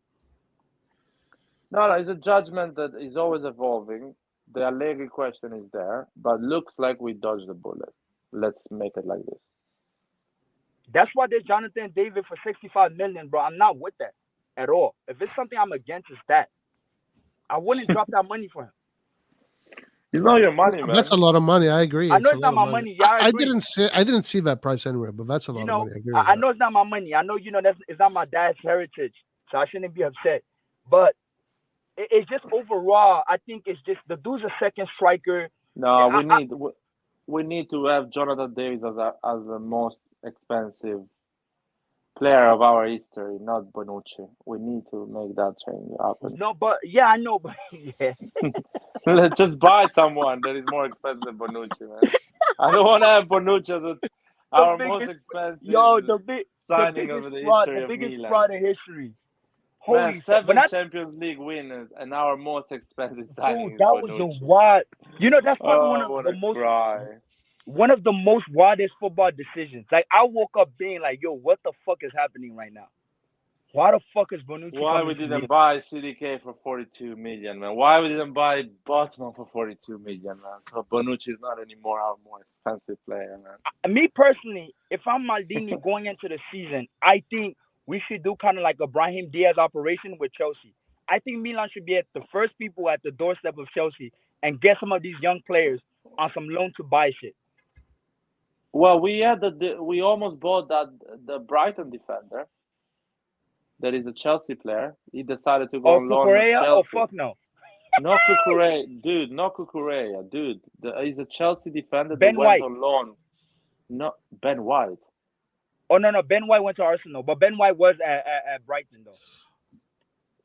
No, it's a judgment that is always evolving. The Allegri question is there, but looks like we dodged the bullet. Let's make it like this. That's why there's Jonathan David for 65 million, bro. I'm not with that at all. If it's something I'm against, it's that. I wouldn't drop that money for him. It's not your money, man. That's a lot of money. I agree. I know a it's lot not of my money. money. Yeah, I agree. I didn't see that price anywhere, but that's a lot You of know, money. I agree with I that. know it's not my money. I know, it's not my dad's heritage, so I shouldn't be upset. But it's just overall, I think it's just the dude's a second striker. No, we need to have Jonathan Davis as the most expensive player of our history, not Bonucci. We need to make that change happen. No, but yeah, I know, but yeah. Let's just buy someone that is more expensive than Bonucci, man. I don't want to have Bonucci as our most expensive the signing biggest of the fraud, history the of biggest Milan. fraud in history. Man, Holy fuck! But 7 Champions League winners and our most expensive signing dude, is that was the Bonucci. wild. That's probably Oh, I want to cry. one of the most wildest football decisions. Like I woke up being like, "Yo, what the fuck is happening right now? Why the fuck is Bonucci Why coming we to didn't me?" buy CDK for 42 million, man? Why we didn't buy Botman for 42 million, man? So Bonucci is not anymore our more expensive player, man. Me personally, if I'm Maldini going into the season, I think we should do kind of like a Brahim Diaz operation with Chelsea. I think Milan should be at the first people at the doorstep of Chelsea and get some of these young players on some loan to buy shit. Well, we almost bought the Brighton defender. That is a Chelsea player. He decided to go on loan at Cucurella? Chelsea. Oh, fuck no. No Cucurella, dude. No Cucurella, dude. He's a Chelsea defender Ben that went White. on loan. No, Ben White. Oh, no. Ben White went to Arsenal, but Ben White was at Brighton, though.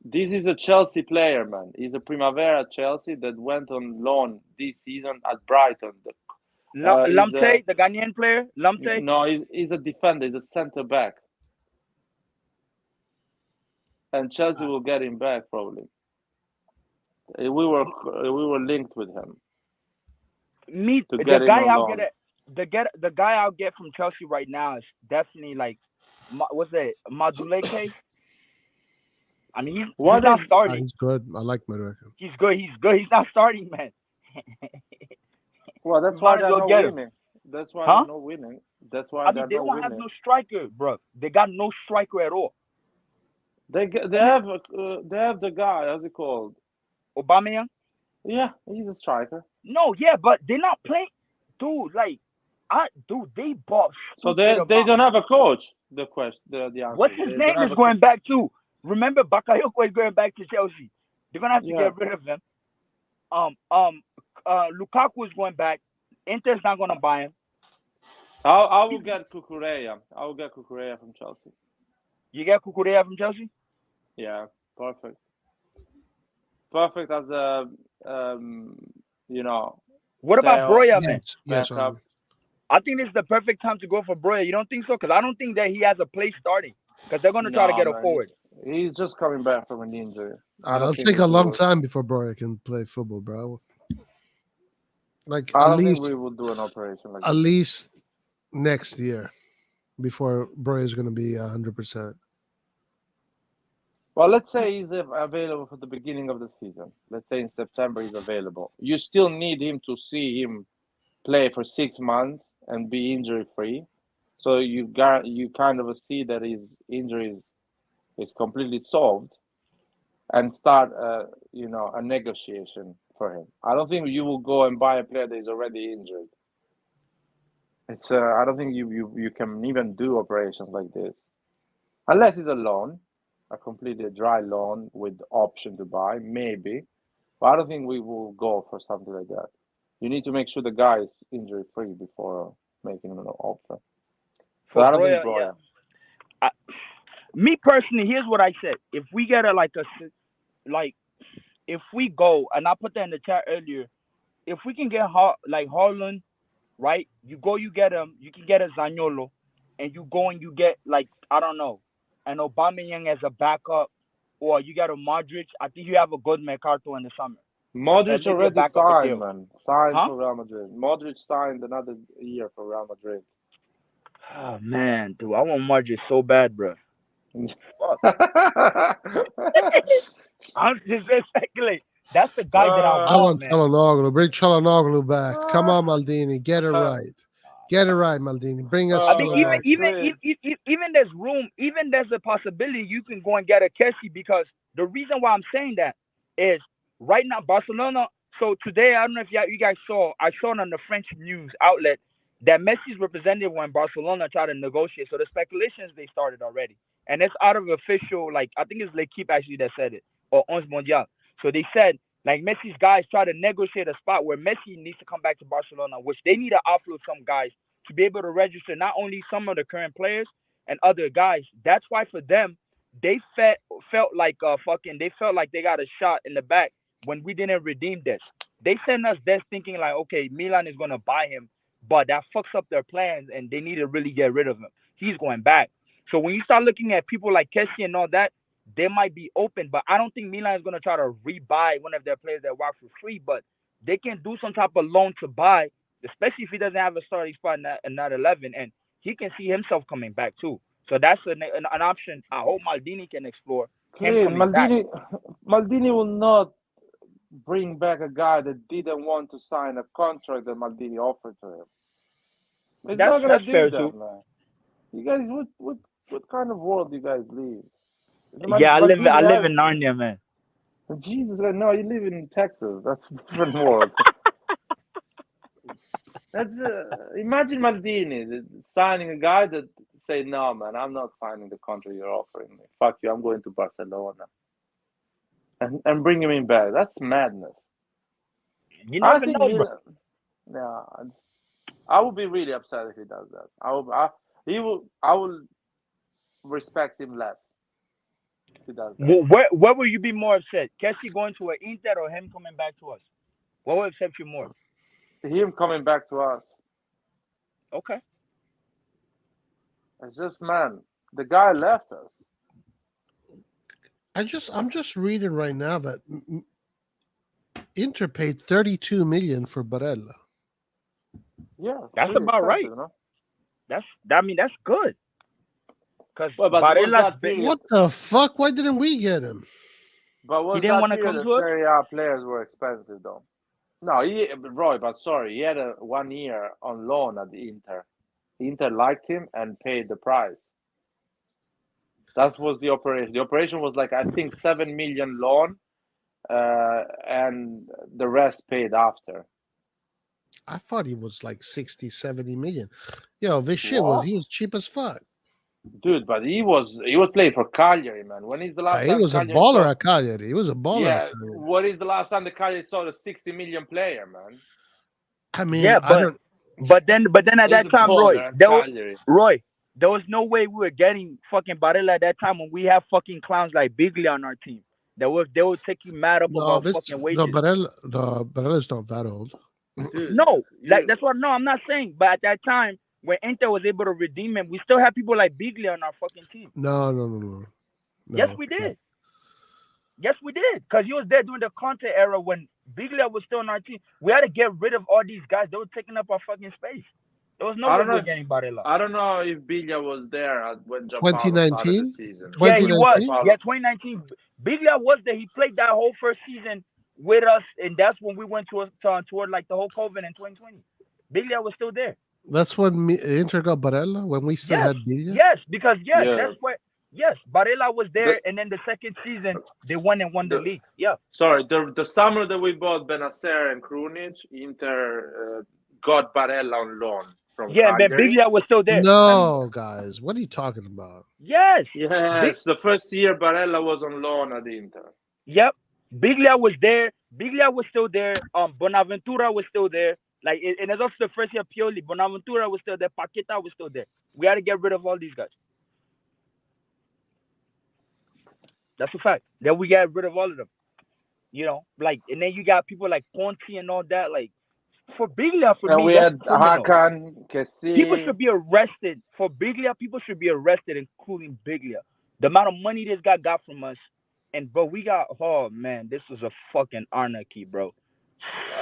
This is a Chelsea player, man. He's a Primavera Chelsea that went on loan this season at Brighton. Lamptey, the Ghanaian player? Lamptey? No, he's a defender. He's a centre back. And Chelsea will get him back probably. We were linked with him. The guy I'll get from Chelsea right now is definitely like, what's that? Maduleke. I mean, he's not starting. He's good. I like Madueke. He's good. He's not starting, man. Well, that's why they're not winning. That's why they're not winning. That's why they don't have no striker, bro. They got no striker at all. They have the guy. How's it called? Aubameyang? Yeah, he's a striker. No, yeah, but they're not playing, dude. Like, they bought. So they don't have a coach. The answer. What's his name is going back too? Remember, Bakayoko is going back to Chelsea. They're gonna have to get rid of him. Lukaku is going back. Inter's not gonna buy him. I will get Cucurella. I will get Cucurella from Chelsea. You get Cucurella from Chelsea? Yeah, perfect. Perfect as a, What about Broya, man? Yes, I think this is the perfect time to go for Broya. You don't think so? Because I don't think that he has a place starting. Because they're going to try to get a forward. He's just coming back from an injury. It'll take a long time before Broya can play football, bro. Like I don't think we will do an operation like at least next year before Broya is going to be 100%. Well, let's say he's available for the beginning of the season. Let's say in September he's available. You still need him to see him play for 6 months and be injury free. So you kind of see that his injury is completely solved, and start a negotiation for him. I don't think you will go and buy a player that is already injured. It's I don't think you can even do operations like this unless it's a loan. A completely dry loan with option to buy, maybe. But I don't think we will go for something like that. You need to make sure the guy is injury free before making an offer. So I don't think Broya. Yeah. Me personally, here's what I said. If we get if we go, and I put that in the chat earlier, if we can get Haaland, right? You get him. You can get a Zaniolo, and you go and you get I don't know, an Aubameyang as a backup, or you got a Modric. I think you have a good mercato in the summer. Modric already signed, man. Signed for Real Madrid. Modric signed another year for Real Madrid. Oh, man, dude. I want Modric so bad, bro. I'm just speculating. That's the guy that I want, man. Çalhanoğlu. Bring Çalhanoğlu back. Come on, Maldini. Get it right. Get it right, Maldini. Bring us. I mean, even there's room. Even there's a possibility you can go and get a Kessie, because the reason why I'm saying that is right now Barcelona So today, I don't know if you guys saw. I saw it on the French news outlet that Messi's representative when Barcelona tried to negotiate. So the speculations they started already, and it's out of official. Like I think it's L'Equipe actually that said it, or Onze Mondial. So they said like Messi's guys try to negotiate a spot where Messi needs to come back to Barcelona, which they need to offload some guys to be able to register not only some of the current players and other guys. That's why for them, they felt like they felt like they got a shot in the back when we didn't redeem this. They sent us this thinking like, okay, Milan is gonna buy him, but that fucks up their plans and they need to really get rid of him. He's going back. So when you start looking at people like Kessie and all that, they might be open, but I don't think Milan is gonna try to rebuy one of their players that walk for free. But they can do some type of loan to buy, especially if he doesn't have a starting spot in that 11, and he can see himself coming back too. So that's an option. I hope Maldini can explore. Maldini will not bring back a guy that didn't want to sign a contract that Maldini offered to him. It's not gonna do that, too. Man. You guys, what kind of world you guys live? I live in Narnia, man. Jesus, no, you live in Texas. That's a different world. That's imagine Maldini signing a guy that say, no, man, I'm not signing the contract you're offering me. Fuck you, I'm going to Barcelona. And bring him back. That's madness. You never know, bro. Yeah, I would be really upset if he does that. I will respect him less if he does that. Where will you be more upset? Kessie going to an Inter or him coming back to us? What will upset you more? Him coming back to us. Okay. It's just, man, the guy left us. I'm just reading right now that Inter paid 32 million for Barella. Yeah, that's about right. No? That's good. Because what the fuck? Why didn't we get him? But he didn't want to come to us. Serie A players were expensive, though. No, Roy, but sorry, he had 1 year on loan at the Inter. Inter liked him and paid the price. That was the operation. The operation was like, I think, 7 million loan, and the rest paid after. I thought he was like 60, 70 million. Yo, this shit he was cheap as fuck. Dude, but he was playing for Cagliari, man. When is the last time he was Cagliari a baller at Cagliari? He was a baller. Yeah, what is the last time the Cagliari saw a 60 million player, man? I mean, yeah, but then at that time, Roy, there was no way we were getting fucking Barella at that time when we have fucking clowns like Biglia on our team. They would take you mad up about fucking wages. Barella's not that old. No, that's what. No, I'm not saying. But at that time, when Inter was able to redeem him, we still had people like Biglia on our fucking team. No. Yes, we did. Yes, we did. Because he was there during the Conte era when Biglia was still on our team. We had to get rid of all these guys. They were taking up our fucking space. There was no way we were getting Barella. I don't know if Biglia was there when 2019? The season. Yeah, he was. Yeah, 2019. Biglia was there. He played that whole first season with us, and that's when we went toward like the whole COVID in 2020. Biglia was still there. That's when Inter got Barella, when we still had Biglia? Yes, because that's where Barella was there, and then the second season they won the league. Yeah. Sorry, the summer that we bought Benacer and Krunic, Inter got Barella on loan from but Biglia was still there. No, guys, what are you talking about? Yes. The first year Barella was on loan at Inter. Yep. Biglia was there. Biglia was still there. Bonaventura was still there. Like, and it's also the first year Pioli. Bonaventura was still there. Paqueta was still there. We had to get rid of all these guys. That's a fact. Then we got rid of all of them. You know, like, and then you got people like Ponti and all that. Like, for Biglia, me, we had Hakan, Kessie. People should be arrested. For Biglia, people should be arrested, including Biglia. The amount of money this guy got from us. And, bro, we got, oh, man, this was a fucking anarchy, bro.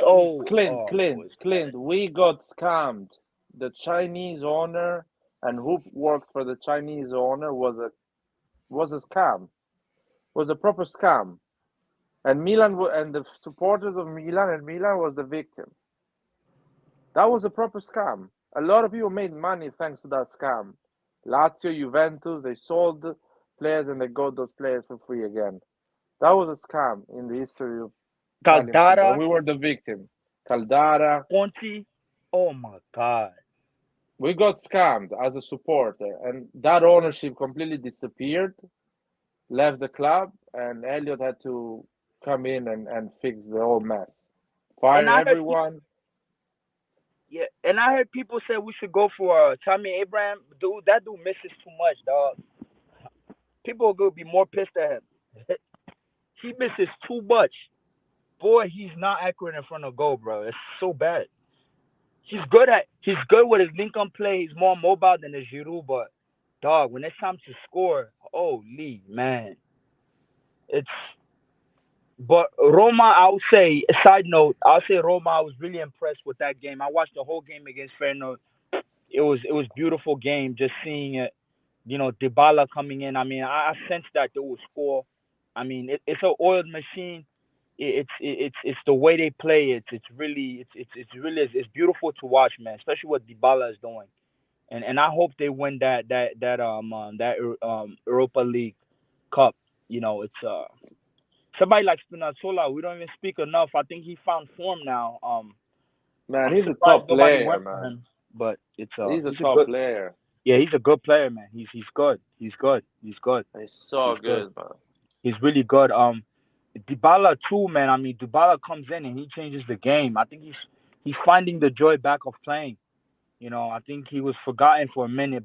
So, Clint, we got scammed. The Chinese owner and who worked for the Chinese owner was a scam. Was a proper scam. And Milan and the supporters of Milan was the victim. That was a proper scam. A lot of people made money thanks to that scam. Lazio, Juventus, they sold players and they got those players for free again. That was a scam in the history of Italian football. Caldara, We were the victim. Caldara. Conti. Oh my God. We got scammed as a supporter, and that ownership completely disappeared, left the club, and Elliot had to come in and fix the whole mess. And Fire I heard everyone. and I heard people say we should go for Tammy Abraham. Dude, that dude misses too much, dog. People are gonna be more pissed at him. He misses too much. Boy, he's not accurate in front of goal, bro. It's so bad. He's good with his link-up play. He's more mobile than his Giroud, but dog, when it's time to score, holy man, it's. But Roma, I would say. Side note, I'll say Roma. I was really impressed with that game. I watched the whole game against Feyenoord. It was beautiful game. Just seeing it, Dybala coming in. I mean, I sensed that they would score. I mean, it's an oiled machine. It's the way they play. It's beautiful to watch, man. Especially what Dybala is doing, and I hope they win that Europa League Cup. It's somebody like Spinazzola. We don't even speak enough. I think he found form now. Man, I'm he's a surprised top nobody player, went for man. him, but He's a he's a top good. player. Yeah, he's a good player, man. He's good. He's good. He's good. He's so He's good. good, man. He's really good. Dybala too, man. I mean, Dybala comes in and he changes the game. I think he's finding the joy back of playing. I think he was forgotten for a minute,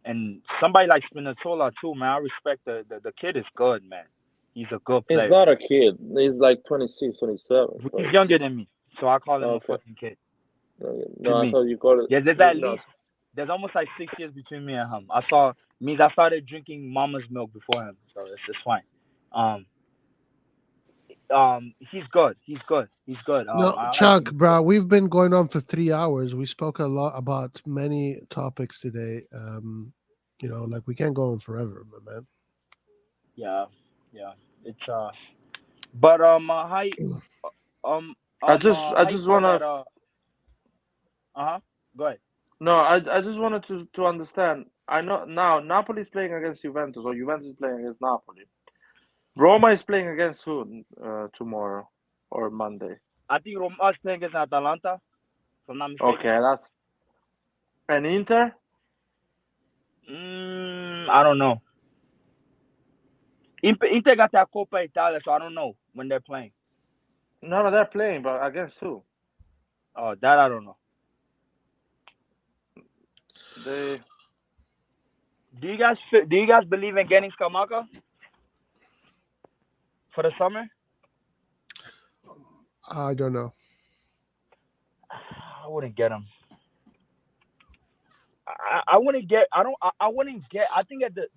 and somebody like Spinazzola too, man. I respect the kid is good, man. He's a good He's player. not a kid. He's like 26, 27. He's younger than me, so I call him Okay. a fucking kid. No, I me. thought you called it. Yeah, there's almost like 6 years between me and him. I started drinking mama's milk before him, so it's just fine. He's good. He's good. He's good. No, I like Chuck, him. bro, we've been going on for 3 hours. We spoke a lot about many topics today. Like we can't go on forever, my man. Yeah. It's but how you, I just how you call wanna. that go ahead. No, I just wanted to understand. I know now Napoli is playing against Juventus, or Juventus is playing against Napoli. Roma is playing against who tomorrow or Monday? I think Roma's playing against Atalanta, if I'm not mistaken. Okay, that's and Inter. I don't know. Inter got that Coppa Italia, so I don't know when they're playing. No, they're playing, but against who? Oh, that I don't know. They. Do you guys believe in getting Scamacca for the summer? I don't know. I wouldn't get him. I wouldn't get. I wouldn't get. I think that the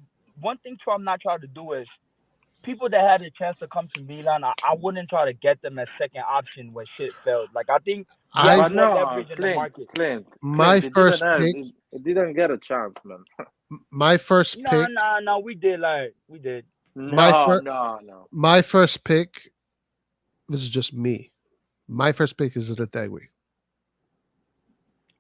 one thing I'm not trying to do is people that had a chance to come to Milan. I wouldn't try to get them as second option when shit failed. Like I think he has more leverage in the market. Clint, My first pick. It didn't get a chance, man. My first pick. No, we did. No. My first pick. This is just me. My first pick is Retegui.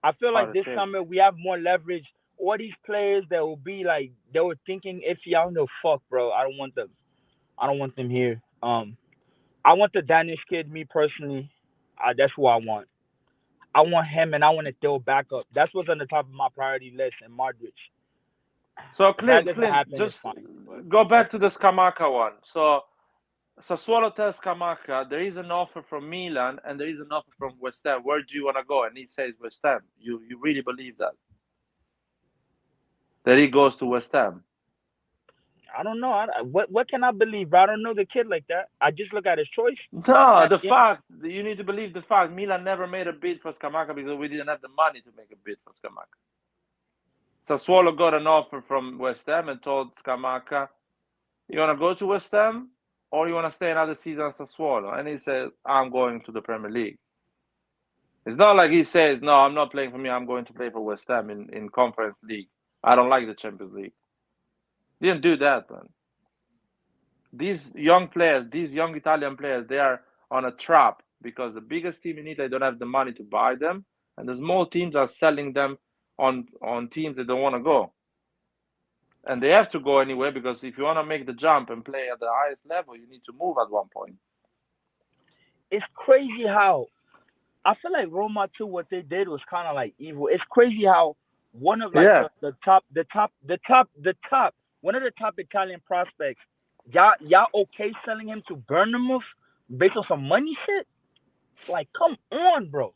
I feel like this summer we have more leverage. All these players that will be like they were thinking iffy. I don't know, fuck, bro. I don't want them. I don't want them here. I want the Danish kid. Me personally, that's who I want. I want him, and I want to throw back up. That's what's on the top of my priority list. And Modric. So Clint, just go back to the Scamacca one. So Sassuolo tells Scamacca there is an offer from Milan and there is an offer from West Ham. Where do you want to go? And he says West Ham. You really believe that? That he goes to West Ham? I don't know. What can I believe? I don't know the kid like that. I just look at his choice. No, fact. You need to believe the fact. Milan never made a bid for Scamacca because we didn't have the money to make a bid for Scamacca. Sassuolo got an offer from West Ham and told Scamacca, you want to go to West Ham or you want to stay another season at Sassuolo? And he says, I'm going to the Premier League. It's not like he says, no, I'm not playing for me. I'm going to play for West Ham in Conference League. I don't like the Champions League. He didn't do that, man. These young players, these young Italian players, they are on a trap because the biggest team in Italy don't have the money to buy them. And the small teams are selling them on teams that don't want to go. And they have to go anyway because if you want to make the jump and play at the highest level, you need to move at one point. it's crazy how I feel like Roma too. What they did was kind of like evil. It's crazy how one of like Yeah. the top one of the top Italian prospects. Y'all okay selling him to Bournemouth based on some money shit? Like, come on, bro.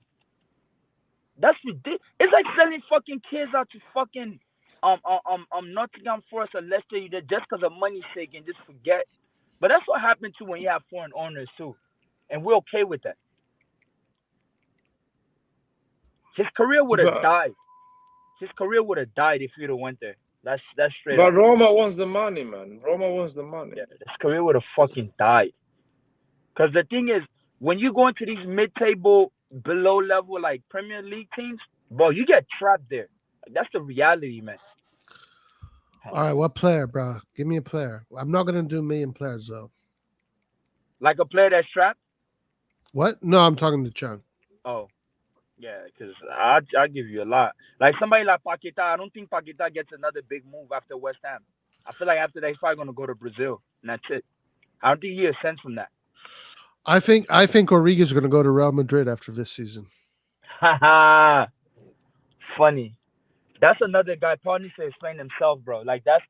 That's ridiculous. It's like selling fucking kids out to fucking Nottingham Forest or Leicester United just because of money's sake and just forget. But that's what happened too when you have foreign owners too, and we're okay with that. His career would have But died. His career would have died if he'd have went there. That's straight but up. Roma wants the money, man. Roma wants the money. Yeah, his career would have fucking died. Because the thing is, when you go into these mid-table, below-level like Premier League teams, bro, you get trapped there. That's the reality, man. All right, what player, bro? Give me a player. I'm not gonna do million players though. Like a player that's trapped. What? No, I'm talking to Chunk. Oh, yeah, because I give you a lot. Like somebody like Paqueta, I don't think Paqueta gets another big move after West Ham. I feel like after that, he's probably gonna go to Brazil, and that's it. I don't think he ascends from that. I think Origi is gonna go to Real Madrid after this season. Haha, funny. That's another guy. Paul needs to explain himself, bro. Like that's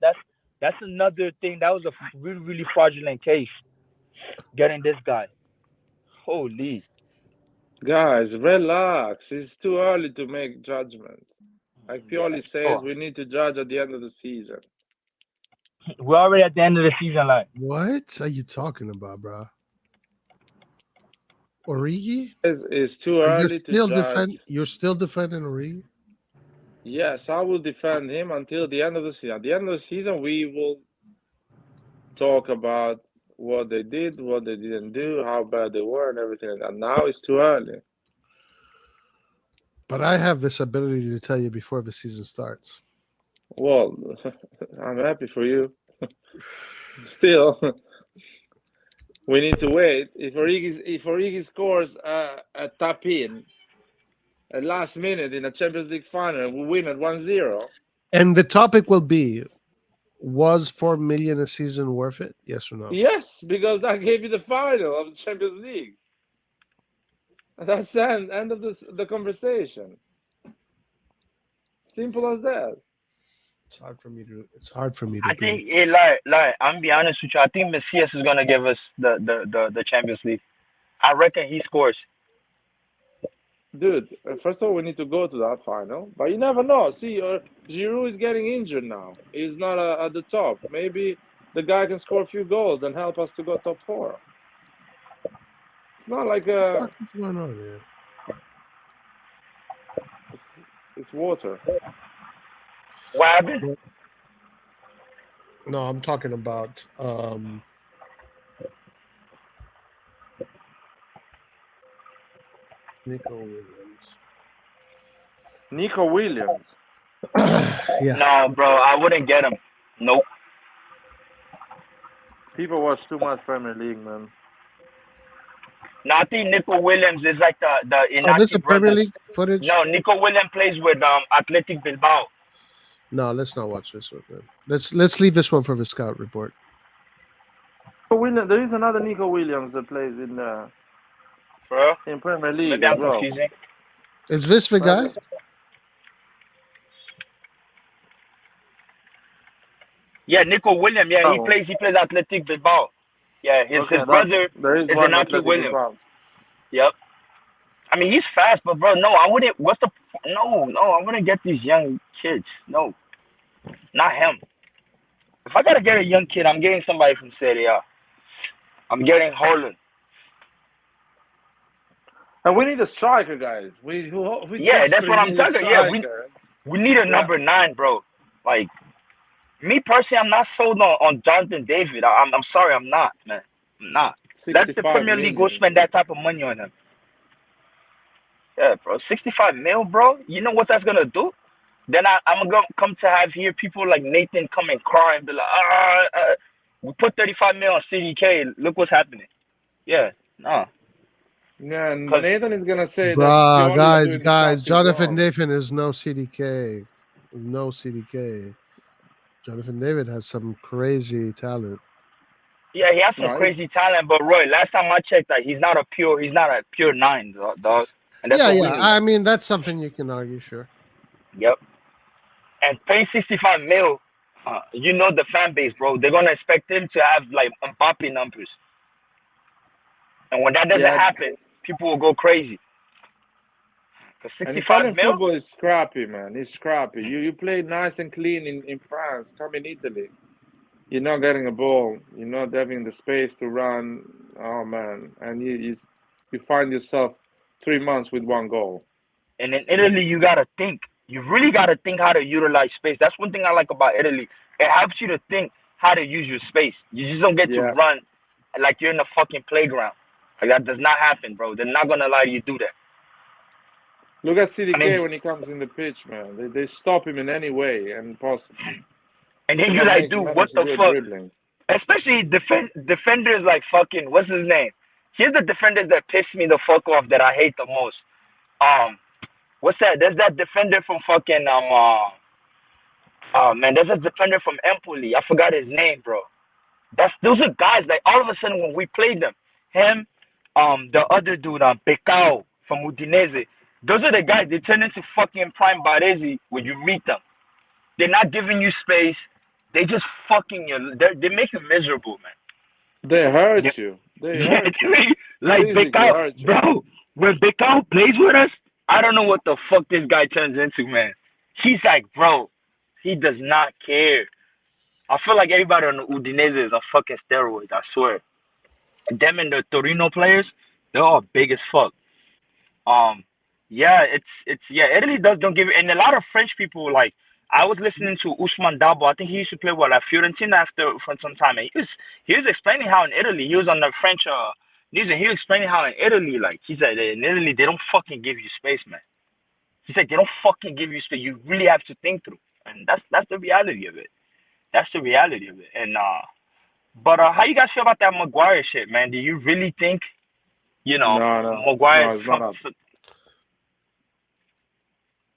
another thing. That was a really really fraudulent case. Getting this guy. Holy. Guys, relax. It's too early to make judgments. Like Pioli Yeah, says, sure. we need to judge at the end of the season. We're already at the end of the season, like. What are you talking about, bro? Origi? It's too early to judge. You're still defending Origi? Yes, I will defend him until the end of the season. At the end of the season, we will talk about what they did, what they didn't do, how bad they were, and everything like that. Now it's too early. But I have this ability to tell you before the season starts. Well, I'm happy for you. Still, we need to wait. If Origi scores a tap in at last minute in a Champions League final, we win at 1-0. And the topic will be, was 4 million a season worth it? Yes or no? Yes, because that gave you the final of the Champions League. That's the end of the conversation. Simple as that. It's hard for me to. I think like I'm be honest with you. I think Messias is gonna give us the Champions League. I reckon he scores. Dude, first of all, we need to go to that final, but you never know. See, Giroud is getting injured now. He's not at the top. Maybe the guy can score a few goals and help us to go top 4. It's not like What's going on here? it's water. What happened? No, I'm talking about Nico Williams. Nico Williams. Yeah. No, bro, I wouldn't get him. Nope. People watch too much Premier League, man. No, I think Nico Williams is like the Oh, this is Inaki a Premier brother. League footage? No, Nico Williams plays with Athletic Bilbao. No, let's not watch this one. Man. Let's leave this one for the scout report. There is another Nico Williams that plays in Premier League Maybe as I'm well. confusing. Is this the guy? Yeah, Nico Williams. Yeah, Oh. he plays Athletic Bilbao. Yeah, his brother there is is one Inaki Athletic Williams. Bilbao. Yep. I mean, he's fast, but bro, no, I wouldn't. I wouldn't get these young kids. No, not him. If I gotta get a young kid, I'm getting somebody from Serie A. I'm getting Holland. And we need a striker, guys. We Yeah, that's what I'm desperately need a talking. Yeah, striker. we need a number 9, bro. Like me personally, I'm not sold on Jonathan David. I'm sorry, I'm not, man. I'm not. Let the 65 Premier League go million. spend that type of money on him. Yeah, bro. 65 mil, bro. You know what that's gonna do? Then I'm gonna come to have here people like Nathan come and cry and be like, we put 35 mil on CDK. Look what's happening. Yeah, no. Yeah, and Nathan is gonna say Bruh, that. guys, Jonathan David is no CDK. No CDK. Jonathan David has some crazy talent. Yeah, he has some No, crazy talent, but Roy, last time I checked, like he's not a pure nine, dog. And that's Yeah, what we yeah. need. I mean, that's something you can argue, sure. Yep. And paying 65 mil, you know the fan base, bro. They're gonna expect him to have like Mbappe numbers, and when that doesn't yeah. happen, people will go crazy. Cause And 65 Italian mil, football is scrappy, man. It's scrappy. You play nice and clean in France. Come in Italy. You're not getting a ball. You're not having the space to run. Oh man, and you find yourself 3 months with one goal. and in Italy, you gotta think. You really gotta think how to utilize space. That's one thing I like about Italy. It helps you to think how to use your space. You just don't get to Yeah. run like you're in a fucking playground. Like that does not happen, bro. They're not gonna allow you to do that. Look at I mean, CDK when he comes in the pitch, man. They stop him in any way and possible. and then you Cannot like, make dude, what manage to the do a fuck? dribbling. Especially defenders like fucking what's his name? Here's the defenders that piss me the fuck off that I hate the most. What's that? There's that defender from fucking oh man, there's a defender from Empoli. I forgot his name, bro. Those are guys like all of a sudden when we played them, him, the other dude, Pecao from Udinese. Those are the guys. They turn into fucking prime Baresi when you meet them. They're not giving you space. They just fucking you. They make you miserable, man. They They, hurt you. They yeah, hurt to you. me, like Physically Becao, hurt you. bro. When Becao plays with us, I don't know what the fuck this guy turns into, man. He's like, bro, he does not care. I feel like everybody on Udinese is on fucking steroids. I swear. Them and the Torino players, they're all big as fuck. Um, yeah, it's yeah. Italy does don't give, and a lot of French people like. I was listening to Usman Dabo. I think he used to play what at Fiorentina after for some time. And he was explaining how in Italy he was on the French news, and he was explaining how in Italy, like he said, in Italy they don't fucking give you space, man. He said they don't fucking give you space. You really have to think through, and that's the reality of it. That's the reality of it. And but how you guys feel about that Maguire shit, man? Do you really think No, no, Maguire no, it's not happening.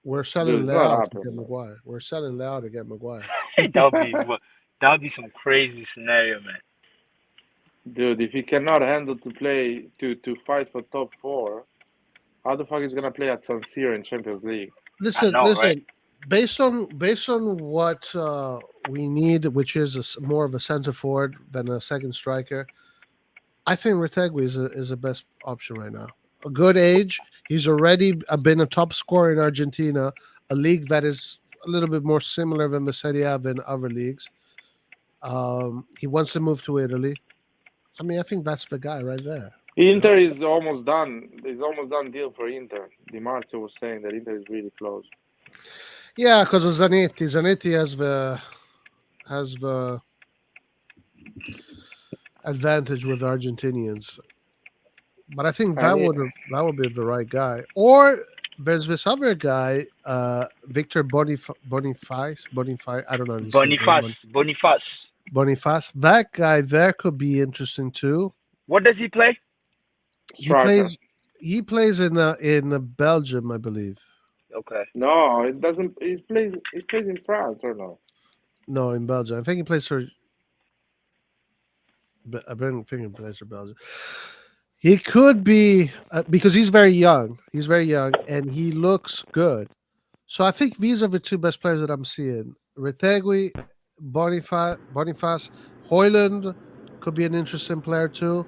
We're Dude, selling it's not Leao to get happening, man. Maguire. We're selling Leao to get Maguire. that would be some crazy scenario, man. Dude, if he cannot handle to play to fight for top four, how the fuck is gonna play at San Siro in Champions League? I know, right? Listen. Based on what we need, which is more of a center forward than a second striker, I think Retegui is the best option right now. A good age. He's already been a top scorer in Argentina, a league that is a little bit more similar than the Serie A than other leagues. He wants to move to Italy. I mean, I think that's the guy right there. Inter is almost done. It's almost done deal for Inter. Di Marzio was saying that Inter is really close. Yeah, because of Zanetti. Zanetti has the advantage with Argentinians. But I think that would be the right guy. Or there's this other guy, Victor Boniface. I don't know. How to say his name. Boniface. That guy there could be interesting too. What does he play? Striker. He plays in Belgium, I believe. Okay. No, it doesn't. He plays in France or no? No, in Belgium. I think he plays for. I've been thinking he plays for Belgium. He could be because he's very young. He's very young and he looks good. So I think these are the two best players that I'm seeing. Retegui, Boniface, Hoyland could be an interesting player too.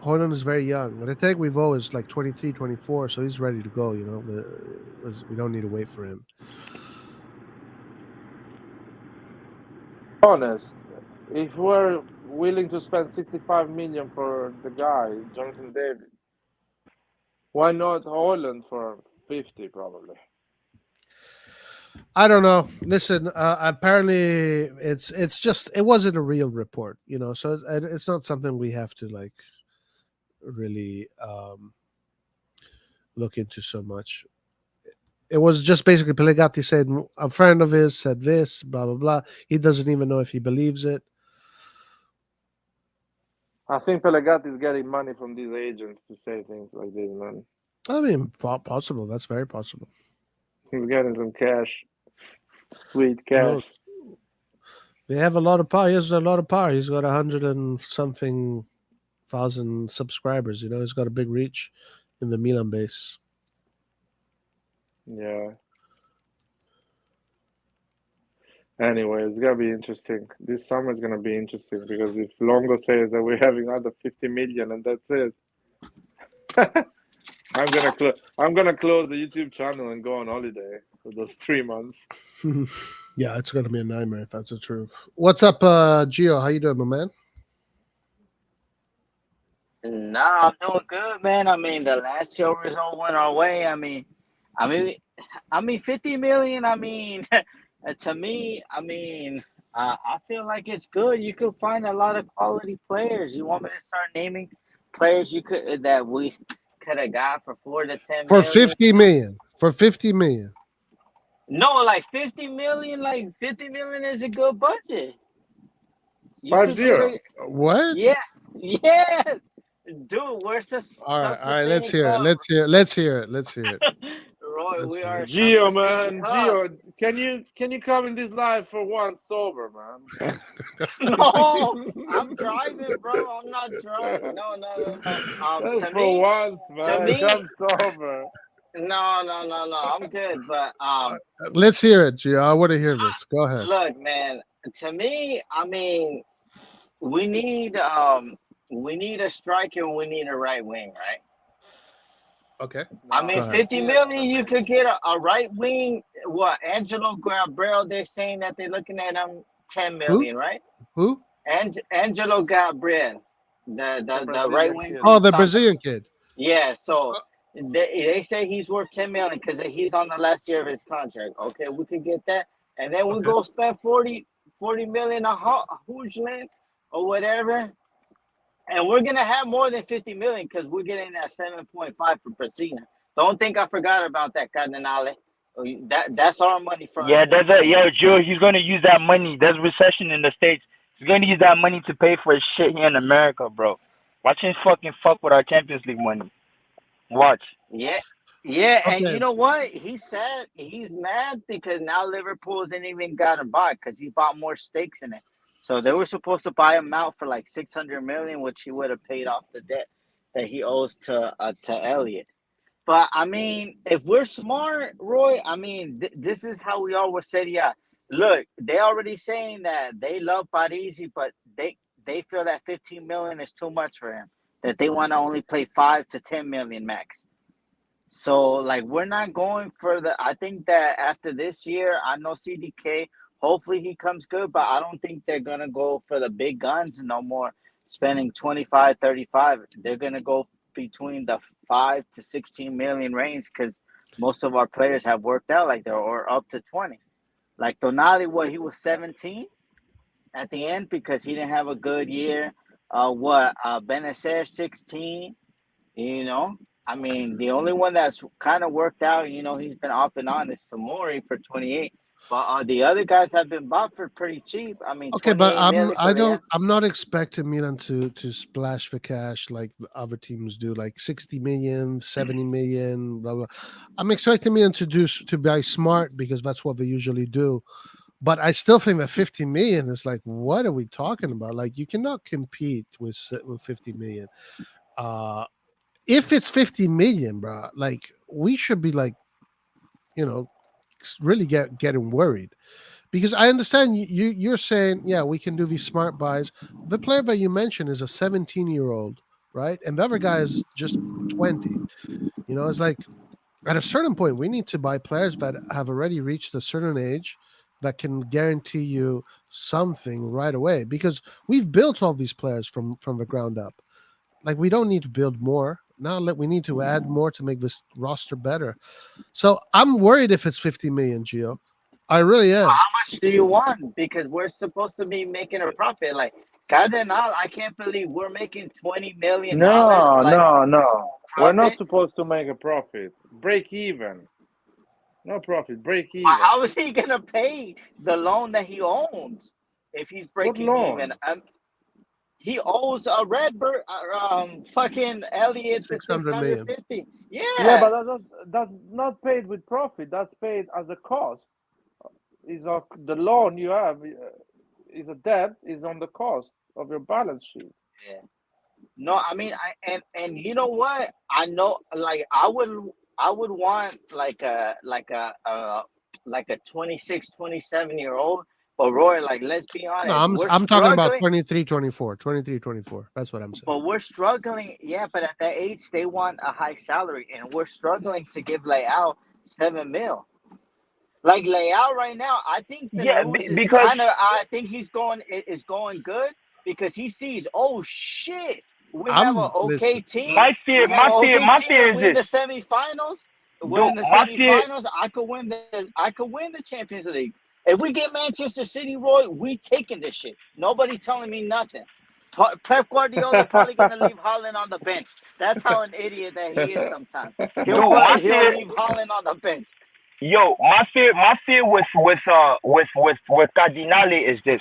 Hoyland is very young. Reteguivo is like 23, 24, so he's ready to go, we don't need to wait for him. Honest, if we're willing to spend 65 million for the guy, Jonathan David, why not Holland for 50 probably? I don't know. Listen, apparently it wasn't a real report, so it's not something we have to like really look into so much. It was just basically Pellegatti said a friend of his said this, blah blah blah. He doesn't even know if he believes it. I think Pellegatti is getting money from these agents to say things like this, man. I mean, possible. That's very possible. He's getting some cash, sweet cash. They have a lot of power. He has a lot of power. He's got 100 and something thousand subscribers. You know, he's got a big reach in the Milan base. Yeah. Anyway, it's gonna be interesting. This summer is gonna be interesting because if Longo says that we're having another 50 million and that's it, I'm gonna close the YouTube channel and go on holiday for those 3 months. Yeah, it's gonna be a nightmare if that's the truth. What's up, Gio? How you doing, my man? Nah, I'm doing good, man. I mean, the last show result went our way. I mean, 50 million. I mean, to me, I feel like it's good. You could find a lot of quality players. You want me to start naming players you could that we could have got for 4 to 10 For million? 50 million. For 50 million. No, like 50 million. Like 50 million is a good budget. You 5 could get 0. a What? yeah, yeah, dude. Where's the All right, stuff all right. thing Let's hear it. called? Let's hear it. Let's hear it. Roy, Let's we hear are it. Gio, Champions League man, hub. Gio, can you come in this live for once sober, man? No, I'm driving, bro. I'm not drunk. No. Just To for me, once, to man. me, Come sober. no. I'm good, but Let's hear it, Gio. I want to hear this. Go ahead. look, man. To me, I mean, we need a striker and we need a right wing, right? Okay. I No, mean, ahead. 50 million, you could get a right wing. What, Angelo Gabriel? They're saying that they're looking at him 10 Who? million, right? Who? Angelo Gabriel, the right Brazilian wing kid. from Oh, the Santos. Brazilian kid. Yeah, so they say he's worth 10 million because he's on the last year of his contract. Okay, we could get that, and then we Okay. go spend 40 million a Hoojland or whatever, and we're gonna have more than 50 million because we're getting that 7.5 for Pacina. Don't think I forgot about that, Cardinale. That's our money for Yeah, there's a Joe. He's gonna use that money. There's recession in the States. He's gonna use that money to pay for his shit here in America, bro. Watch him fucking fuck with our Champions League money. Watch. Yeah. Yeah, and Okay. you know what? He said he's mad because now Liverpool hasn't even got him bought because he bought more stakes in it. So they were supposed to buy him out for like 600 million, which he would have paid off the debt that he owes to Elliot. But I mean, if we're smart, Roy, I mean, this is how we are with Serie A. Look, they already saying that they love Parisi, but they feel that 15 million is too much for him. That they want to only play 5 to 10 million max. So like we're not going for the I think that after this year, I know CDK, hopefully he comes good, but I don't think they're gonna go for the big guns no more spending 25, 35. They're gonna go between the 5 to 16 million range because most of our players have worked out like they're or up to 20. Like Donali, he was 17 at the end because he didn't have a good year. Benacer 16. You know, I mean, the only one that's kind of worked out, he's been off and on is Tamori for 28. But the other guys have been bought for pretty cheap. I mean, Okay, but 28 million for the I'm not expecting Milan to splash for cash like the other teams do, like 60 million, 70 million, blah blah. I'm expecting Milan to buy smart because that's what they usually do. But I still think that 50 million is like, what are we talking about? Like, you cannot compete with 50 million. If it's 50 million, bro, like we should be like, really getting worried. Because I understand you're saying, yeah, we can do these smart buys. The player that you mentioned is a 17-year-old, right? And the other guy is just 20. It's like at a certain point, we need to buy players that have already reached a certain age that can guarantee you something right away. Because we've built all these players from the ground up. Like we don't need to build more. Now we need to add more to make this roster better. So I'm worried if it's 50 million, Gio. I really am. How much do you want? Because we're supposed to be making a profit. Like Cardenal, I can't believe we're making $20 million No. We're not profit. supposed to make a profit. Break even. No profit. Break But even. how is he gonna pay the loan that he owns if he's What breaking even? loan? He owes a Redbird, fucking Elliot the 600 million. 650. Yeah, Yeah. but that's not paid with profit. That's paid as a cost. Is the loan you have is a debt is on the cost of your balance sheet. Yeah. No, I mean, and you know what? I know, like I would want like a 26, 27 year old. But Roy, like, let's be No, honest, we're I'm talking about struggling. 23, 24, 23, 24. That's what I'm saying. But we're struggling, yeah. But at that age, they want a high salary, and we're struggling to give Leao 7 mil. Like Leao right now, I think the Yeah, news is because kind of. I think he's going is going good because he sees, oh shit, we have an okay Listen. team. my fear, We have my an fear, okay my team, fear and is we're in this. the semifinals. We're Dude, in the my fear, semifinals. I could win the Champions League. If we get Manchester City, Roy, we taking this shit. Nobody telling me nothing. Pep Guardiola probably gonna leave Holland on the bench. That's how an idiot that he is. Sometimes dude, my he'll fear, leave Holland on the bench. yo, my fear with Cardinale is this.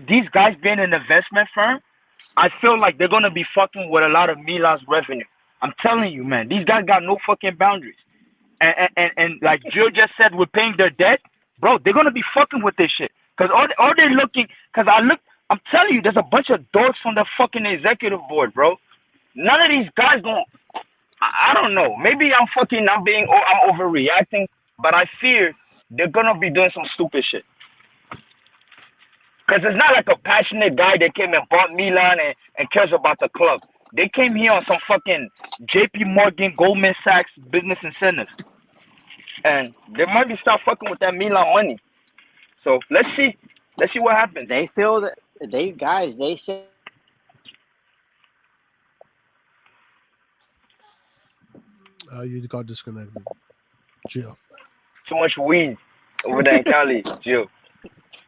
These guys being an investment firm, I feel like they're gonna be fucking with a lot of Milan's revenue. I'm telling you, man, these guys got no fucking boundaries. And like Jill just said, we're paying their debt, bro. They're gonna be fucking with this shit. Cause all they're looking, cause I'm telling you, there's a bunch of dorks on the fucking executive board, bro. None of these guys don't. I don't know. Maybe I'm overreacting, but I fear they're gonna be doing some stupid shit. Because it's not like a passionate guy that came and bought Milan and cares about the club. They came here on some fucking JP Morgan, Goldman Sachs business incentives. And they might be start fucking with that Milan money. So let's see. Let's see what happens. They feel that they say You got disconnected. Gio. Too much weed over there in Cali, Jill.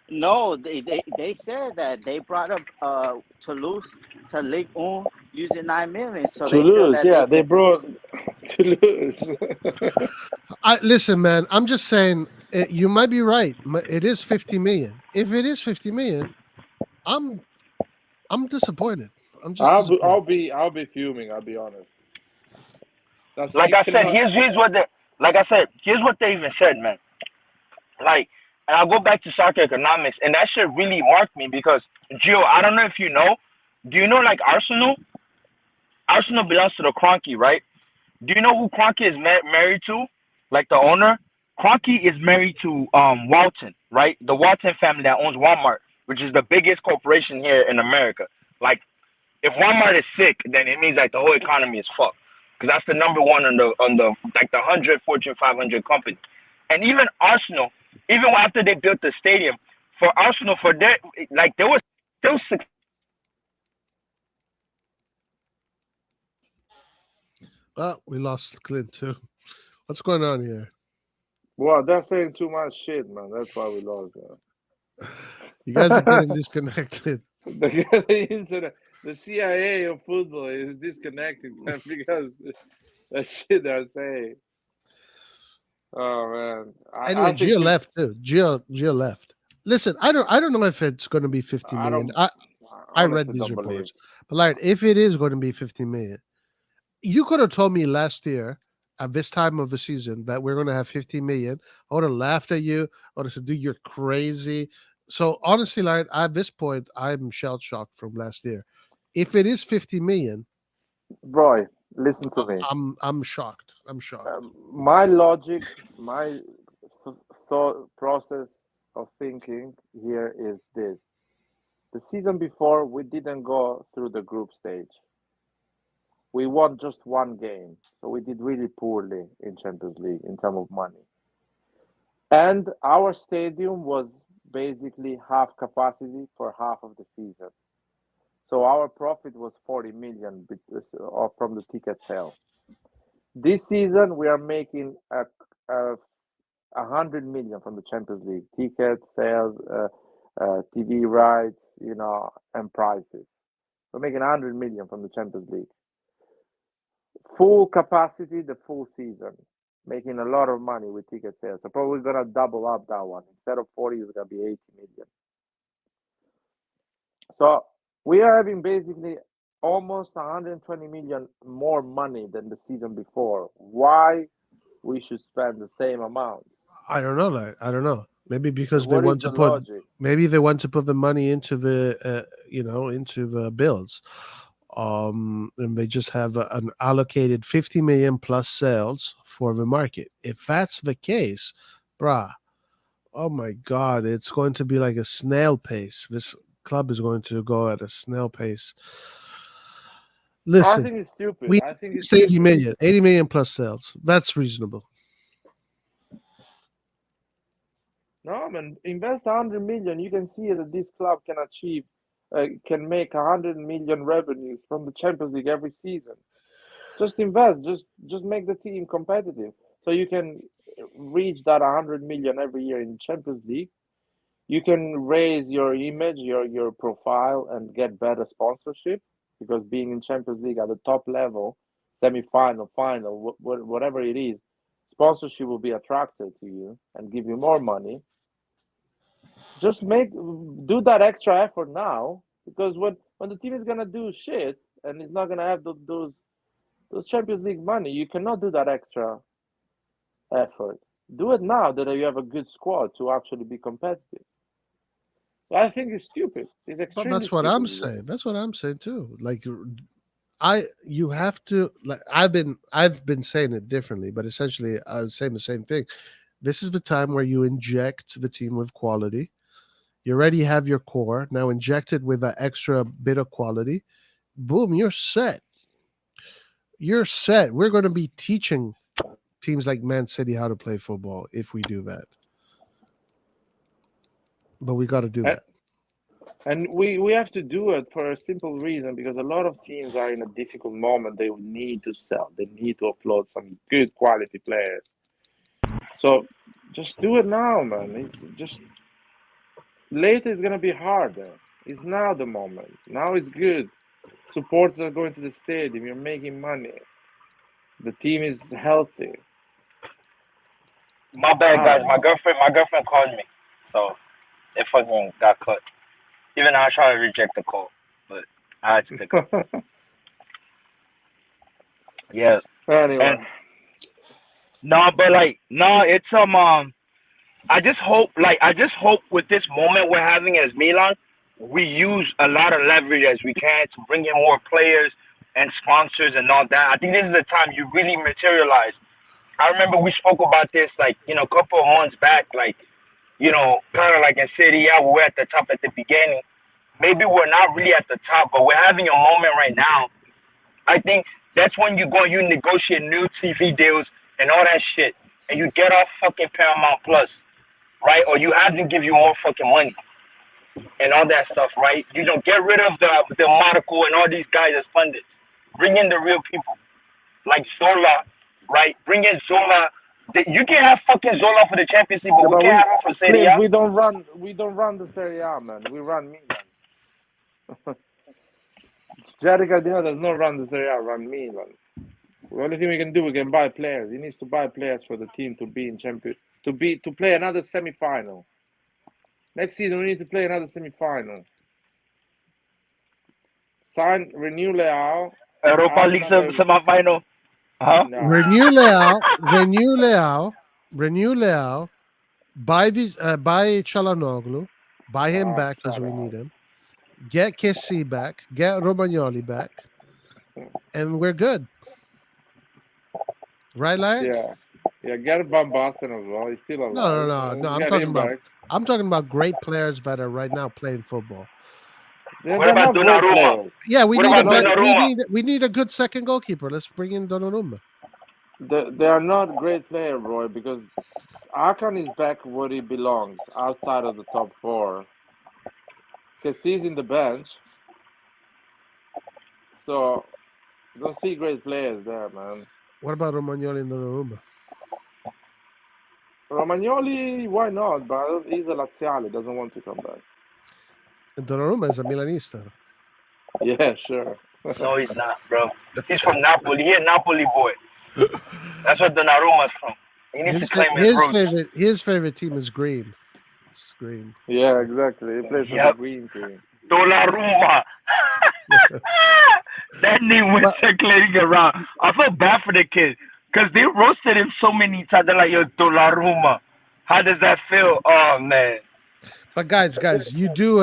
no. They said that they brought up Toulouse to Ligue 1 using 9 million, so they feel Toulouse, that they yeah, they can. brought Toulouse. Listen, man. I'm just saying. You might be right. It is 50 million. If it is 50 million, I'm disappointed. I'm just disappointed. I'll be fuming. I'll be honest. That's Like you I said, cannot. here's what they even said, man. Like, and I'll go back to soccer economics, and that shit really marked me because, Jill, I don't know if you know. Do you know, like, Arsenal? Arsenal belongs to the Kroenke, right? Do you know who Kroenke is married to? Like, the owner? Kroenke is married to Walton, right? The Walton family that owns Walmart, which is the biggest corporation here in America. Like, if Walmart is sick, then it means like the whole economy is fucked. Because that's the number one on the like the 100 Fortune 500 company. And even Arsenal, even after they built the stadium, for Arsenal, for their like there was still six. We lost Clint too. What's going on here? Well, they're saying too much shit, man. That's why we lost that. You guys are getting disconnected. The internet, the CIA of football is disconnected, man, because the shit they're saying. Oh man. Anyway, I think Gio left too. Gio left. Listen, I don't know if it's going to be 50 I million. don't I read honestly these don't believe. reports, but like if it is going to be 50 million, you could have told me last year at this time of the season that we're going to have 50 million. I would have laughed at you. I would have said, "Dude, you're crazy." So honestly, like at this point, I'm shell shocked from last year. If it is 50 million, Roy, listen to me. I'm shocked. I'm shocked. My logic, my thought process of thinking here is this. The season before, we didn't go through the group stage. We won just one game, so we did really poorly in Champions League in terms of money. And our stadium was basically half capacity for half of the season. So our profit was 40 million from the ticket sale. This season, we are making a 100 million from the Champions League ticket sales, TV rights, and prices. We're making 100 million from the Champions League. Full capacity, the full season, making a lot of money with ticket sales. So probably gonna double up that one. Instead of 40, it's gonna be 80 million. So we are having basically almost 120 million more money than the season before. Why we should spend the same amount? I don't know that. I don't know. Maybe because they What is want the to put. logic? Maybe they want to put the money into the into the bills. And they just have an allocated 50 million plus sales for the market. If that's the case, bruh, oh my God, it's going to be like a snail pace. This club is going to go at a snail pace. I Listen, think it's stupid. we I think it's it's 80 stupid. million, 80 million plus sales. That's reasonable. No, man, invest 100 million. You can see that this club can achieve, can make 100 million revenues from the Champions League every season. Just invest. Just make the team competitive, so you can reach that 100 million every year in Champions League. You can raise your image, your profile, and get better sponsorship because being in Champions League at the top level, semi-final, final, whatever it is, sponsorship will be attracted to you and give you more money. Just do that extra effort now because when the team is gonna do shit and it's not gonna have those Champions League money, you cannot do that extra effort. Do it now that you have a good squad to actually be competitive. I think it's stupid. It's But extremely that's what stupid. I'm saying. That's what I'm saying too. Like you have to like I've been saying it differently, but essentially I was saying the same thing. This is the time where you inject the team with quality. You already have your core. Now inject it with that extra bit of quality. Boom, you're set. You're set. We're going to be teaching teams like Man City how to play football if we do that. But we got to do that. And we have to do it for a simple reason because a lot of teams are in a difficult moment. They need to sell. They need to offload some good quality players. So just do it now, man. It's just later it's gonna be harder. It's now the moment. Now it's good. Supporters are going to the stadium. You're making money. The team is healthy. My bad, guys. My girlfriend called me, so it fucking got cut. Even I tried to reject the call, but I had to pick up. Yeah. Anyway. And it's I just hope with this moment we're having as Milan, we use a lot of leverage as we can to bring in more players and sponsors and all that. I think this is the time you really materialize. I remember we spoke about this a couple of months back, kind of like in Serie A, we're at the top at the beginning. Maybe we're not really at the top, but we're having a moment right now. I think that's when you negotiate new TV deals and all that shit, and you get off fucking Paramount Plus, right? Or you have to give you more fucking money and all that stuff, right? Get rid of the Monaco and all these guys as pundits. Bring in the real people, like Zola, right? Bring in Zola. You can have fucking Zola for the Champions League, but we can't have him for Serie A. We don't run the Serie A, man. We run Milan. Jerry Cardino does not run the Serie A, run Milan. The only thing we can do, we can buy players. He needs to buy players for the team to be in champion, to play another semi-final. Next season, we need to play another semi-final. Renew Leao. Europa League semi-final. Huh? No. Renew Leao. Buy Çalhanoğlu. Buy him back because we need him. Get Kessie back. Get Romagnoli back. And we're good. Right, Larry? Yeah, get Van Basten as well. He's still alive. No. I'm talking about great players that are right now playing football. What about Donnarumma? Yeah, we need a good second goalkeeper. Let's bring in Donnarumma. They are not great players, Roy, because Hakan is back where he belongs, outside of the top four. Kessie's in the bench. So, don't see great players there, man. What about Romagnoli and Donnarumma? Romagnoli, why not? But he's a Laziale, doesn't want to come back. And Donnarumma is a Milanista. Yeah, sure. No, he's not, bro. He's from Napoli. He's a Napoli boy. That's where Donnarumma's from. He needs to claim his favorite team is green. It's green. Yeah, exactly. He plays for the green team. Donnarumma. That name was circulating around. I feel bad for the kid because they roasted him so many times. They're like, yo, Donnarumma. How does that feel? Oh man. But guys, you do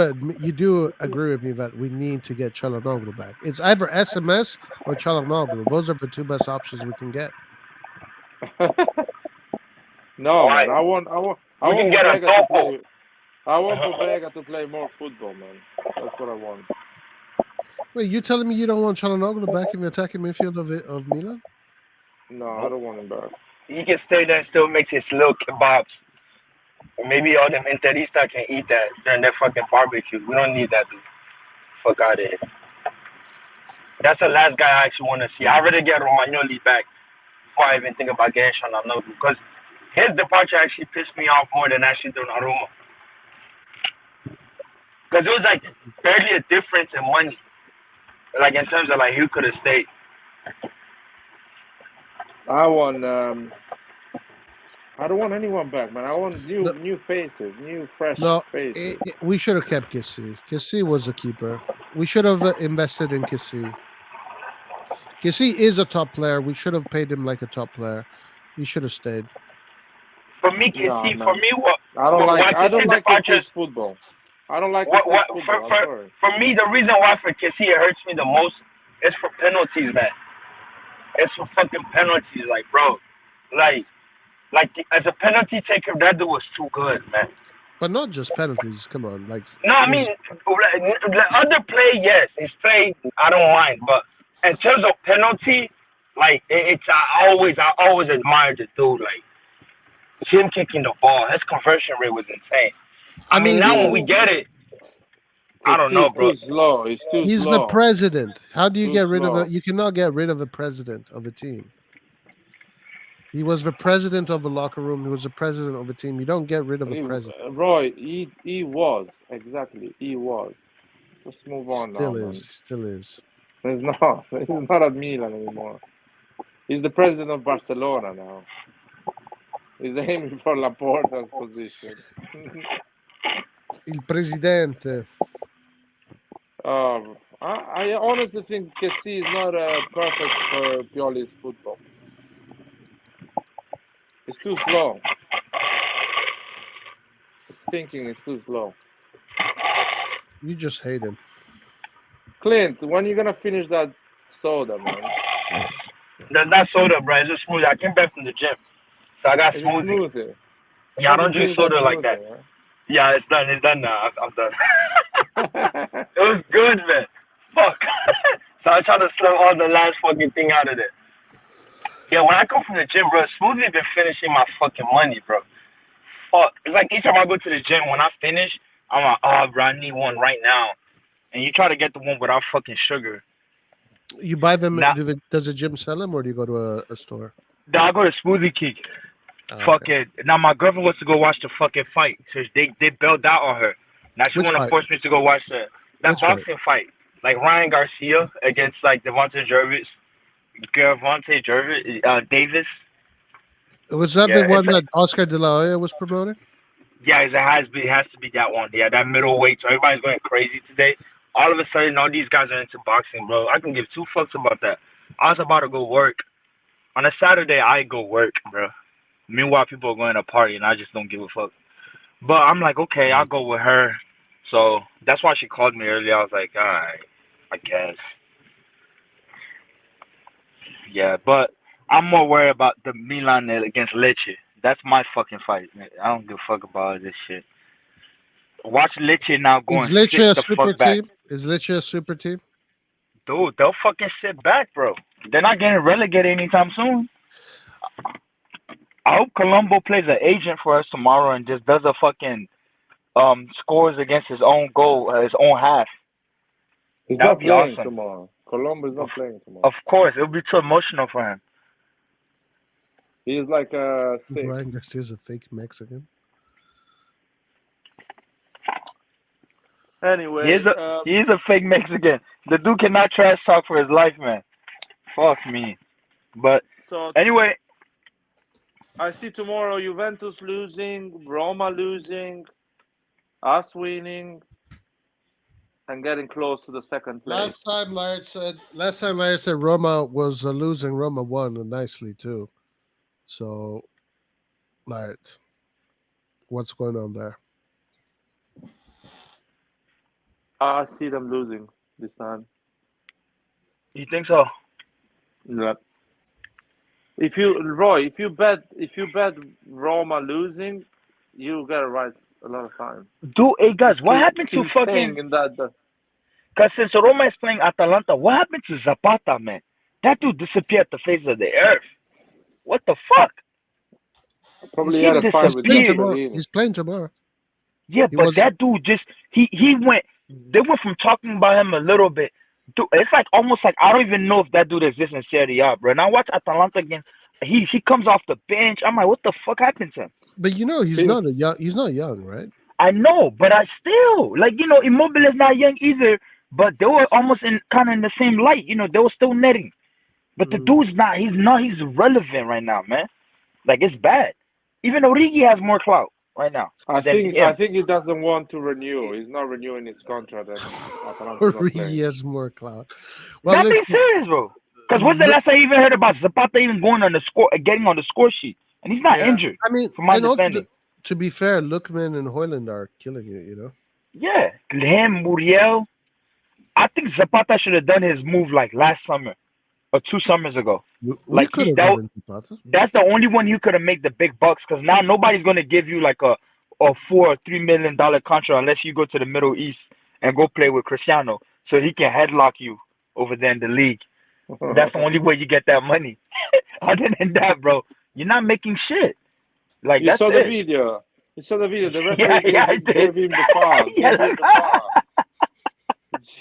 agree with me that we need to get Çalhanoğlu back. It's either SMS or Çalhanoğlu. Those are the two best options we can get. No, Why? man. I want We can get a Pobega to Topo. play. I want Pobega to play more football, man. That's what I want. Wait, you telling me you don't want Çalhanoğlu back in the attacking midfield of Milan? No, I don't want him back. He can stay there and still make his little kebabs. Or maybe all them Interista can eat that during their fucking barbecue. We don't need that, dude. Fuck out of here. That's the last guy I actually want to see. I'd rather get Romagnoli back before I even think about getting Çalhanoğlu, because his departure actually pissed me off more than actually Donnarumma. Because it was like barely a difference in money. Like in terms of like who could have stayed. I don't want anyone back, man. I want new faces, new fresh faces. We should have kept Kessie. Kessie was a keeper. We should have invested in Kessie. Kessie is a top player. We should have paid him like a top player. He should have stayed. For me, Kessie, for me, what I don't like Kessie's football. I don't like Kessie's football. For me, the reason why for Kessie it hurts me the most is for penalties, man. It's for fucking penalties, like, bro. Like as a penalty taker, that dude was too good, man. But not just penalties. Come on, like. No, I mean, the other play, yes, his play, I don't mind. But in terms of penalty, like, I always admired the dude. Like, him kicking the ball, his conversion rate was insane. I mean, now when we get it, I don't know, bro. He's too slow. He's the president. How do you get rid of it? You cannot get rid of the president of a team. He was the president of the locker room. He was the president of the team. You don't get rid of the president. Roy, he was. Exactly. He was. Let's move on now. Still is. He's not. He's not at Milan anymore. He's the president of Barcelona now. He's aiming for Laporta's position. Il presidente. I honestly think Kessie is not perfect for Pioli's football. It's too slow. His thinking is too slow. You just hate him. Clint, when are you gonna finish that soda, man? That soda, bro. It's just smoothie. I came back from the gym, so I got smoothie. Yeah, I don't drink soda like that. Right? Yeah, it's done. It's done now. I'm done. It was good, man. Fuck. So I tried to slug all the last fucking thing out of it. Yeah, when I come from the gym, bro, smoothie been finishing my fucking money, bro. Fuck. It's like each time I go to the gym, when I finish, I'm like, oh, bro, I need one right now. And you try to get the one without fucking sugar. You buy them? Does the gym sell them, or do you go to a store? No, I go to Smoothie King. Fucking. Now my girlfriend wants to go watch the fucking fight. So they bailed out on her. Now she want to force me to go watch that boxing fight. Like Ryan Garcia against like Devontae Davis. Was that the one that Oscar De La Hoya was promoting? Yeah, it has to be that one. Yeah, that middleweight. So everybody's going crazy today. All of a sudden, all these guys are into boxing, bro. I can give two fucks about that. I was about to go work. On a Saturday, I go work, bro. Meanwhile, people are going to party, and I just don't give a fuck. But I'm like, okay, I'll go with her. So that's why she called me earlier. I was like, all right, I guess. Yeah, but I'm more worried about the Milan against Lecce. That's my fucking fight. I don't give a fuck about this shit. Watch Lecce now going. Is Lecce a super team? Is Lecce a super team? Dude, they'll fucking sit back, bro. They're not getting relegated anytime soon. I hope Colombo plays an agent for us tomorrow and just does a fucking scores against his own goal, his own half. He's not playing tomorrow. Colombo is not playing tomorrow. Of course, it'll be too emotional for him. He's like sick. Brian Garcia's a fake Mexican. Anyway, he's a fake Mexican. The dude cannot trash talk for his life, man. Fuck me. But so anyway, I see tomorrow Juventus losing, Roma losing, us winning, and getting close to the second place. Last time Laird said Roma was losing. Roma won nicely too. So, Laird. What's going on there? I see them losing this time. You think so? Yeah. If you bet Roma losing, you get it right a lot of time. Dude, hey guys, Just what happened to keep fucking? staying in that. Because since Roma is playing Atalanta, what happened to Zapata, man? That dude disappeared the face of the earth. What the fuck? Probably He had a fight with disappeared. Mussolini. He's playing tomorrow. Yeah, He but was- that dude just he went. They went from talking about him a little bit. Dude, it's like almost like I don't even know if that dude exists in Serie A, bro. And I watch Atalanta again. He comes off the bench. I'm like, what the fuck happened to him? But you know, he's not young. He's not young, right? I know, but I still like Immobile is not young either. But they were almost in kind of in the same light. They were still netting. But the dude's not. He's irrelevant right now, man. Like it's bad. Even Origi has more clout right now. I think he doesn't want to renew. He's not renewing his contract. And Atalanta's not Origi playing. has more clout. Well, That let's thing's serious, bro. Because when's the last time you even heard about Zapata even going on the score, getting on the score sheet, and he's not Yeah. injured? I mean, from my and also, understanding. to be fair, Lookman and Hoyland are killing it. Yeah, him, Muriel. I think Zapata should have done his move like last summer or 2 summers ago. We Like could have that- given Zapata. That's the only one you could have made the big bucks. Because now nobody's gonna give you like a $4 or $3 million contract unless you go to the Middle East and go play with Cristiano, so he can headlock you over there in the league. That's the only way you get that money. Other than that, bro, you're not making shit. Like You that's saw the it. video. You saw the video. The Yeah, referee I did. gave him the foul. Yeah, Gave him the foul.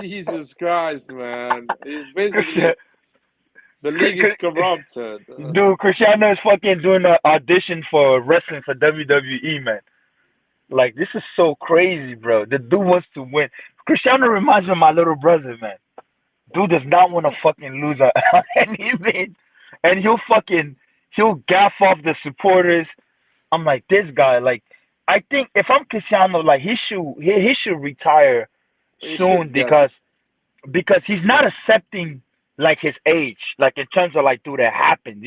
Jesus Christ, man! It's basically the league is corrupted. Dude, Cristiano is fucking doing an audition for wrestling for WWE, man. Like, this is so crazy, bro. The dude wants to win. Cristiano reminds me of my little brother, man. Dude does not want to fucking lose on anything. And he'll gaff off the supporters. I'm like, this guy, like, I think if I'm Cristiano, like, he should retire soon because he's not accepting like his age, like in terms of like, dude, that happened.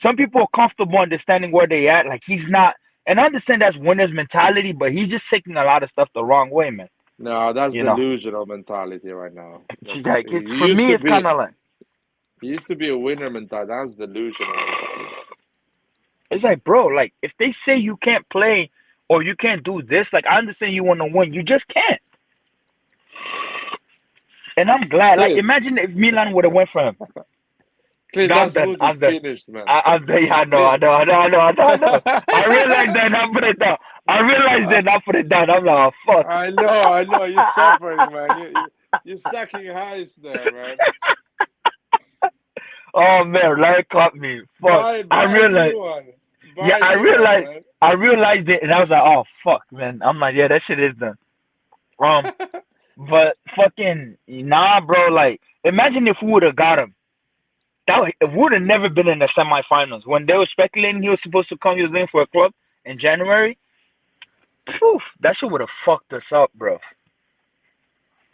Some people are comfortable understanding where they at. Like he's not, and I understand that's winner's mentality, but he's just taking a lot of stuff the wrong way, man. No, that's delusional mentality right now. Like for me, it's kind of like he used to be a winner mentality. That's delusional. It's like, bro, like if they say you can't play or you can't do this, like I understand you want to win, you just can't. And I'm glad. Like, imagine if Milan would have went for him. Clint, I'm finished, man. I know. I realized that, not put it down. I'm like, oh, fuck. I know. You're suffering, man. You're sucking highs there, man. Oh, man, Larry caught me. Fuck. I realized. I realized it, and I was like, oh, fuck, man. I'm like, yeah, that shit is done. But fucking nah, bro. Like, imagine if we would have got him. That would have never been in the semifinals. When they were speculating he was supposed to come, he was looking for a club in January. Poof, that shit would have fucked us up, bro.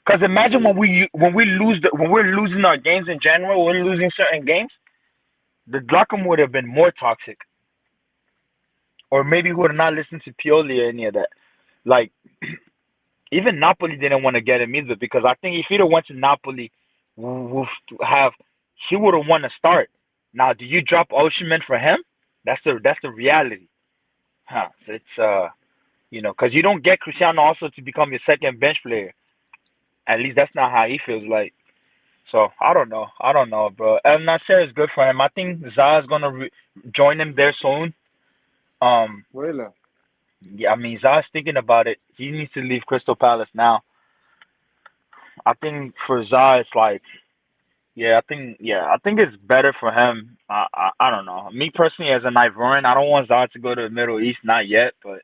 Cause imagine when we're losing our games in January, we're losing certain games. The Dlacum would have been more toxic. Or maybe he would have not listened to Pioli or any of that. Like. Even Napoli didn't want to get him either because I think if he'd have went to Napoli, he would have won a start. Now, do you drop Osimhen for him? That's the reality. Huh? It's because you don't get Cristiano also to become your second bench player. At least that's not how he feels like. So I don't know, bro. El Nasser is good for him. I think Zaha's gonna join him there soon. Really? Yeah, I mean, Zaha's thinking about it. He needs to leave Crystal Palace now. I think for Zaha, it's like, I think it's better for him. I don't know. Me personally, as an Ivorian, I don't want Zaha to go to the Middle East, not yet, but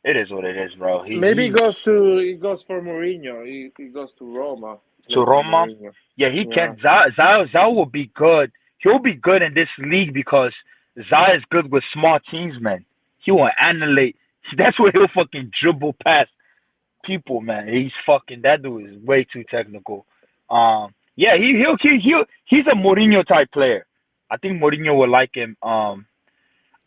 it is what it is, bro. Maybe he goes for Mourinho. He goes to Roma. To Roma? Yeah, he can. Zaha will be good. He'll be good in this league because Zaha is good with small teams, man. He will annihilate. That's where he'll fucking dribble past people, man. That dude is way too technical. He's a Mourinho type player. I think Mourinho would like him.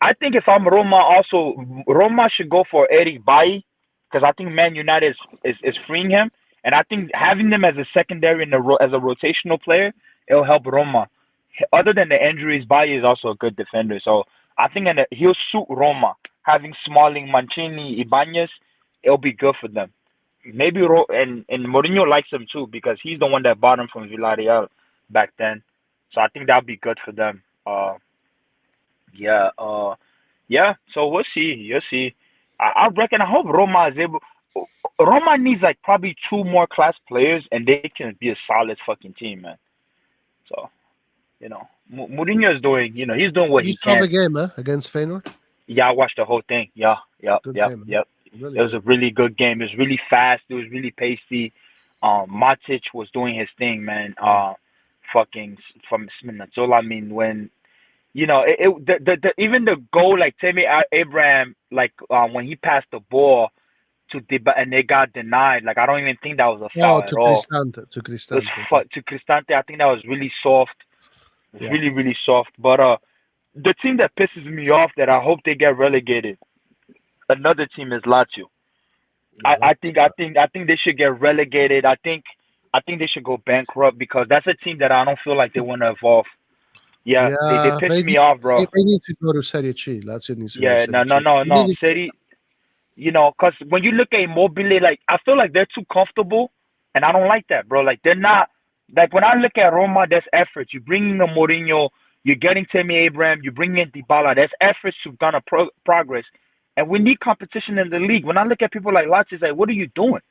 I think if I'm Roma, also Roma should go for Eric Bailly because I think Man United is freeing him, and I think having them as a secondary and as a rotational player, it'll help Roma. Other than the injuries, Bailly is also a good defender, so I think he'll suit Roma. Having Smalling, Mancini, Ibanez, it'll be good for them. Maybe and Mourinho likes him too because he's the one that bought him from Villarreal back then. So I think that'll be good for them. Yeah, yeah. So we'll see. You'll see. I reckon. I hope Roma is able. Roma needs like probably two more class players, and they can be a solid fucking team, man. So Mourinho is doing. He's doing what You he saw can. the game, against Feyenoord? Yeah, I watched the whole thing. Yeah, Good yep, game, man. yep. Really It was good. a really good game. It was really fast. It was really pasty. Matic was doing his thing, man. Fucking from Spinazzola. I mean, when even the goal, like Tammy Abraham, like when he passed the ball to and they got denied. Like I don't even think that was a foul at To all. Cristante. To It was Cristante. to Cristante. I think that was really soft. It was Yeah. really really soft. But the team that pisses me off that I hope they get relegated. Another team is Lazio. Yeah, I think they should get relegated. I think they should go bankrupt because that's a team that I don't feel like they want to evolve. Yeah, they yeah, piss me off, bro. they need to go to Serie C. Lazio needs to go to Yeah, Serie no. C. They need to- City, because when you look at Immobile, like I feel like they're too comfortable, and I don't like that, bro. Like they're not. Like when I look at Roma, there's efforts. You bring in a Mourinho, you're getting Tammy Abraham, you bring in Dybala. There's efforts to gonna progress, and we need competition in the league. When I look at people like Lazio, it's like, what are you doing?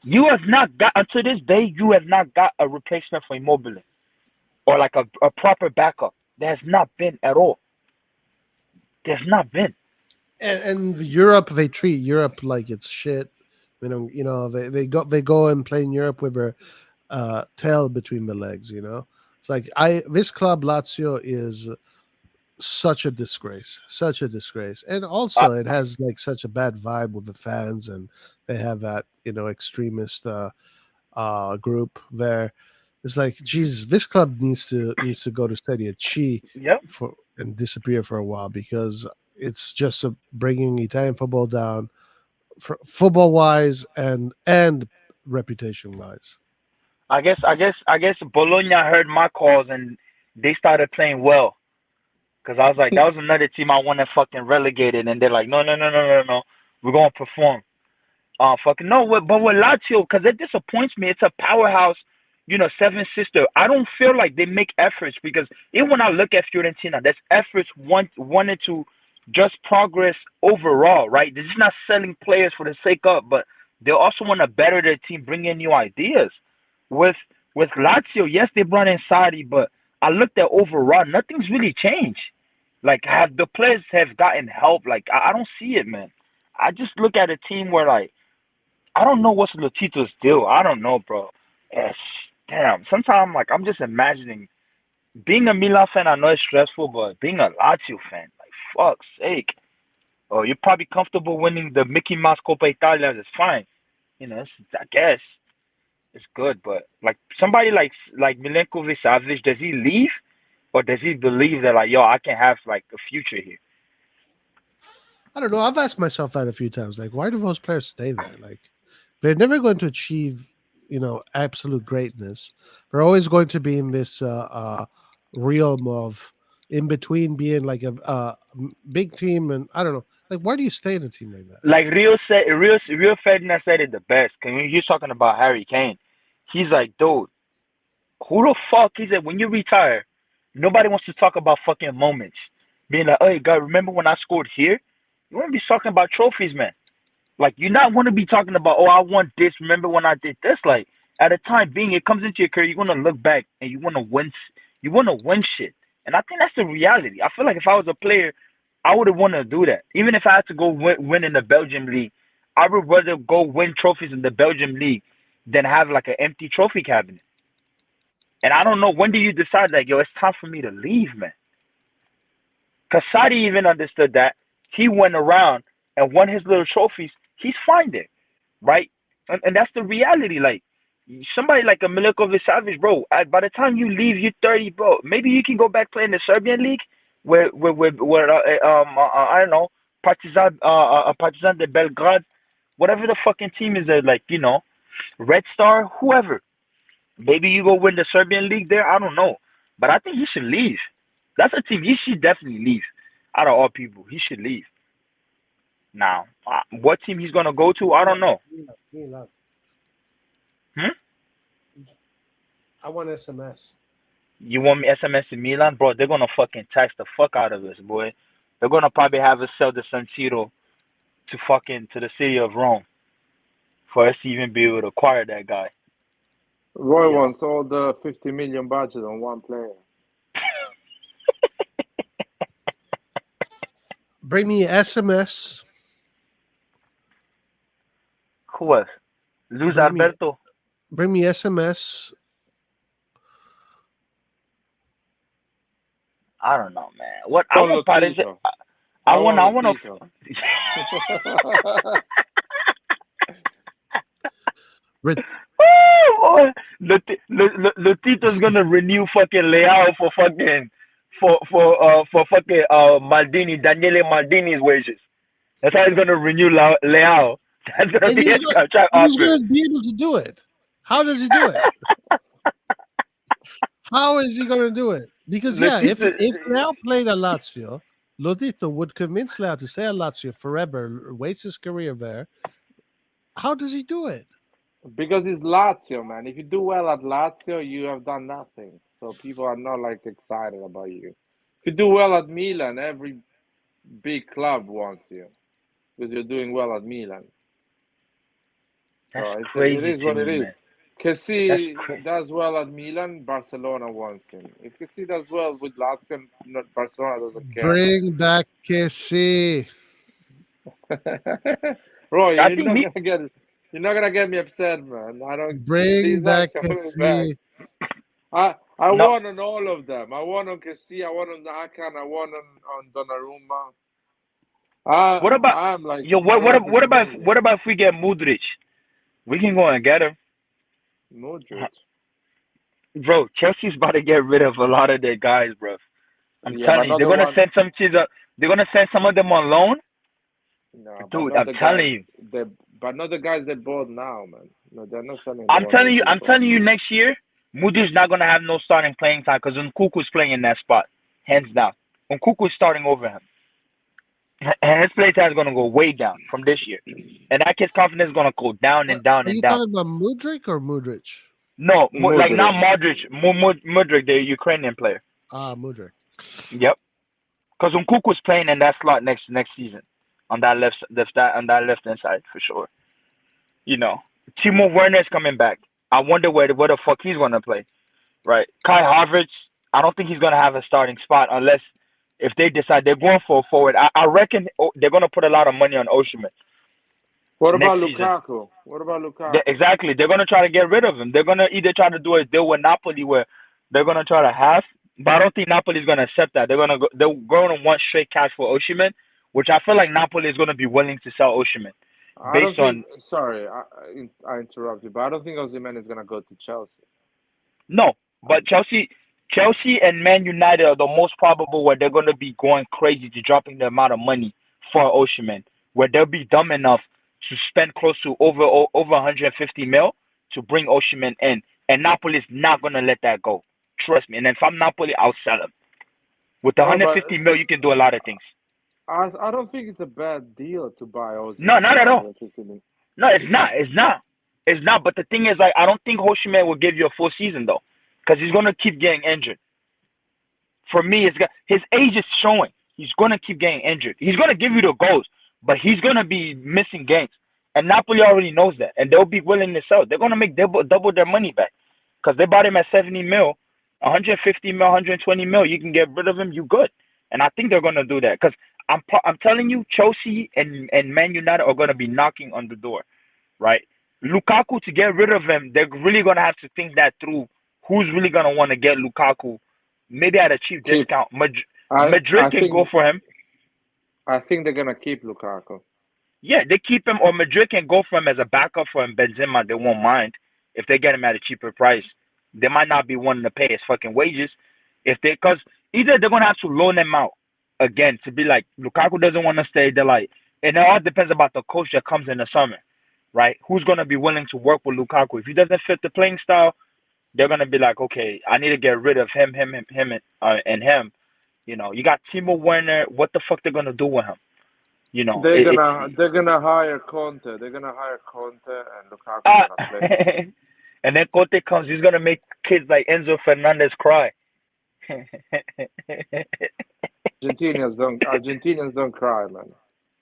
You have not got until this day. You have not got a replacement for Immobile or like a proper backup. There has not been at all. There's not been. and Europe, they treat Europe like it's shit. They go and play in Europe with their tail between the legs. It's like this club Lazio is such a disgrace, and Uh, also it has like such a bad vibe with the fans, and they have that extremist group there. It's like, Jesus, this club needs to go to Serie C yep. and disappear for a while because it's just bringing Italian football down, football wise and reputation wise. I guess Bologna heard my calls and they started playing well. Cause I was like, that was another team I want to fucking relegated, and they're like, no, we're gonna perform. Fucking no, but with Lazio, cause it disappoints me. It's a powerhouse, seven sister. I don't feel like they make efforts because even when I look at Fiorentina, there's efforts wanted to just progress overall, right? They're just not selling players for the sake of, but they also want to better their team, bring in new ideas. With Lazio, yes, they brought in Sarri, but I looked at overall, nothing's really changed. Like, have the players have gotten help? Like, I don't see it, man. I just look at a team where, like, I don't know what's Lotito's deal. I don't know, bro. Yes, damn. Sometimes, like, I'm just imagining being a Milan fan. I know it's stressful, but being a Lazio fan, like, fuck's sake. Oh, you're probably comfortable winning the Mickey Mouse Coppa Italia. It's fine. I guess it's good, but like somebody like Milenkovic-Savic, does he leave? Or does he believe that, like, yo, I can have, like, a future here? I don't know. I've asked myself that a few times. Like, why do those players stay there? Like, they're never going to achieve, absolute greatness. They're always going to be in this realm of in between being like a big team and I don't know. Like, why do you stay in a team like that? Like Rio Ferdinand said it the best. Cause when he's talking about Harry Kane, he's like, dude, who the fuck? He said, when you retire, nobody wants to talk about fucking moments. Being like, hey, God, remember when I scored here? You want to be talking about trophies, man. Like, you not want to be talking about, oh, I won this. Remember when I did this? Like, at a time being, it comes into your career, you want to look back and you want to win. You want to win shit. And I think that's the reality. I feel like if I was a player, I would have wanted to do that. Even if I had to go win in the Belgium league, I would rather go win trophies in the Belgium league than have like an empty trophy cabinet. And I don't know, when do you decide, like, yo, it's time for me to leave, man? Because Sadi even understood that. He went around and won his little trophies. He's fine there, right? And that's the reality. Like, somebody like a Milenkovic-Savic, bro, by the time you leave, you're 30, bro. Maybe you can go back play in the Serbian league, I don't know, Partizan de Belgrade, whatever the fucking team is there, like, Red Star, whoever. Maybe you go win the Serbian league there. I don't know, but I think he should leave. That's a team he should definitely leave. Out of all people, he should leave. Now, what team he's gonna go to, I don't know. Milan. Hmm? I want SMS. You want me SMS in Milan, bro? They're gonna fucking tax the fuck out of us, boy. They're gonna probably have us sell the San Siro to the city of Rome for us to even be able to acquire that guy. Roy Yeah. wants all the 50 million budget on one player. Bring me SMS. Who else? Luis Bring me- Alberto. Bring me SMS. I don't know, man. What I want Paris. Lotito. I want Lotito. Lotito's gonna renew fucking Leao for fucking Maldini, Daniele Maldini's wages. That's how he's gonna renew Leao. That's gonna And be he's his gonna- contract He's offer. going to be able to do it. How does he do it? How is he going to do it? Because if Leao played at Lazio, Lotito would convince Leao to stay at Lazio forever, waste his career there. How does he do it? Because it's Lazio, man. If you do well at Lazio, you have done nothing. So people are not like excited about you. If you do well at Milan, every big club wants you because you're doing well at Milan. That's So crazy. it is what it is. Man. Kessie That's crazy. does well at Milan, Barcelona wants him. If Kessie does well with Lazio, Barcelona doesn't care. Bring back Kessie. Roy, I you're not gonna get me upset, man. I don't Bring he's not back coming back. Kessie. I No. won on all of them. I won on Kessie, I won on Akan, I won on Donnarumma. What about I'm like, yo? What about if we get Mudryk? We can go and get him, Modric? bro. Chelsea's about to get rid of a lot of their guys, bro. I'm Yeah, telling you, they're gonna send some kids up. They're gonna send some of them on loan. No, Dude, but not I'm the telling guys, but not the guys they bought now, man. No, they're not selling. I'm telling you, next year, Mudryk's not gonna have no starting playing time because Nkunku's playing in that spot, hands down. Nkunku's starting over him, and his play time is gonna go way down from this year, and that kid's confidence is gonna go down and down Are and you down. talking about Mudryk or Mudryk? No, like Mudryk. not Mudryk, the Ukrainian player. Ah, Mudryk. Yep, because Nkunku's playing in that slot next season on that left hand side for sure. Timo Werner's coming back. I wonder where the fuck he's gonna play. Right, Kai Havertz. I don't think he's gonna have a starting spot unless if they decide they're going for a forward. I reckon they're gonna put a lot of money on Osimhen. What about next season. Lukaku? What about Lukaku? Exactly. They're gonna try to get rid of him. They're gonna either try to do a deal with Napoli where they're gonna try to have, but I don't think Napoli's gonna accept that. They're gonna want straight cash for Osimhen, which I feel like Napoli is gonna be willing to sell Osimhen. Sorry, I interrupt you, but I don't think Osimhen is gonna go to Chelsea. No, but Chelsea and Man United are the most probable where they're gonna be going crazy to dropping the amount of money for Osimhen, where they'll be dumb enough to spend close to over 150 mil to bring Osimhen in, and Napoli's not gonna let that go. Trust me. And if I'm Napoli, I'll sell him. With the 150 mil, you can do a lot of things. I don't think it's a bad deal to buy Osimhen. No, not at all. No, it's not. It's not. But the thing is, like, I don't think Osimhen will give you a full season though, because he's gonna keep getting injured. For me, his age is showing. He's gonna keep getting injured. He's gonna give you the goals, but he's gonna be missing games. And Napoli already knows that, and they'll be willing to sell. They're gonna make double their money back, because they bought him at 70 mil, 150 mil, 120 mil. You can get rid of him. You good. And I think they're gonna do that, because I'm telling you, Chelsea and Man United are gonna be knocking on the door, right? Lukaku, to get rid of him, they're really gonna have to think that through. Who's really gonna want to get Lukaku? Maybe at a cheap discount. Madrid can go for him. I think they're gonna keep Lukaku. Yeah, they keep him, or Madrid can go for him as a backup for him. Benzema, they won't mind if they get him at a cheaper price. They might not be wanting to pay his fucking wages, because either they're gonna have to loan him out again to be like Lukaku doesn't want to stay. They're like, and it all depends about the coach that comes in the summer, right? Who's gonna be willing to work with Lukaku? If he doesn't fit the playing style, they're gonna be like, okay, I need to get rid of him, and him. You know, you got Timo Werner. What the fuck they're gonna do with him? You know, They're gonna hire Conte. They're gonna hire Conte, and Lukaku's gonna play. and then Conte comes, he's gonna make kids like Enzo Fernandez cry. Argentinians don't cry, man.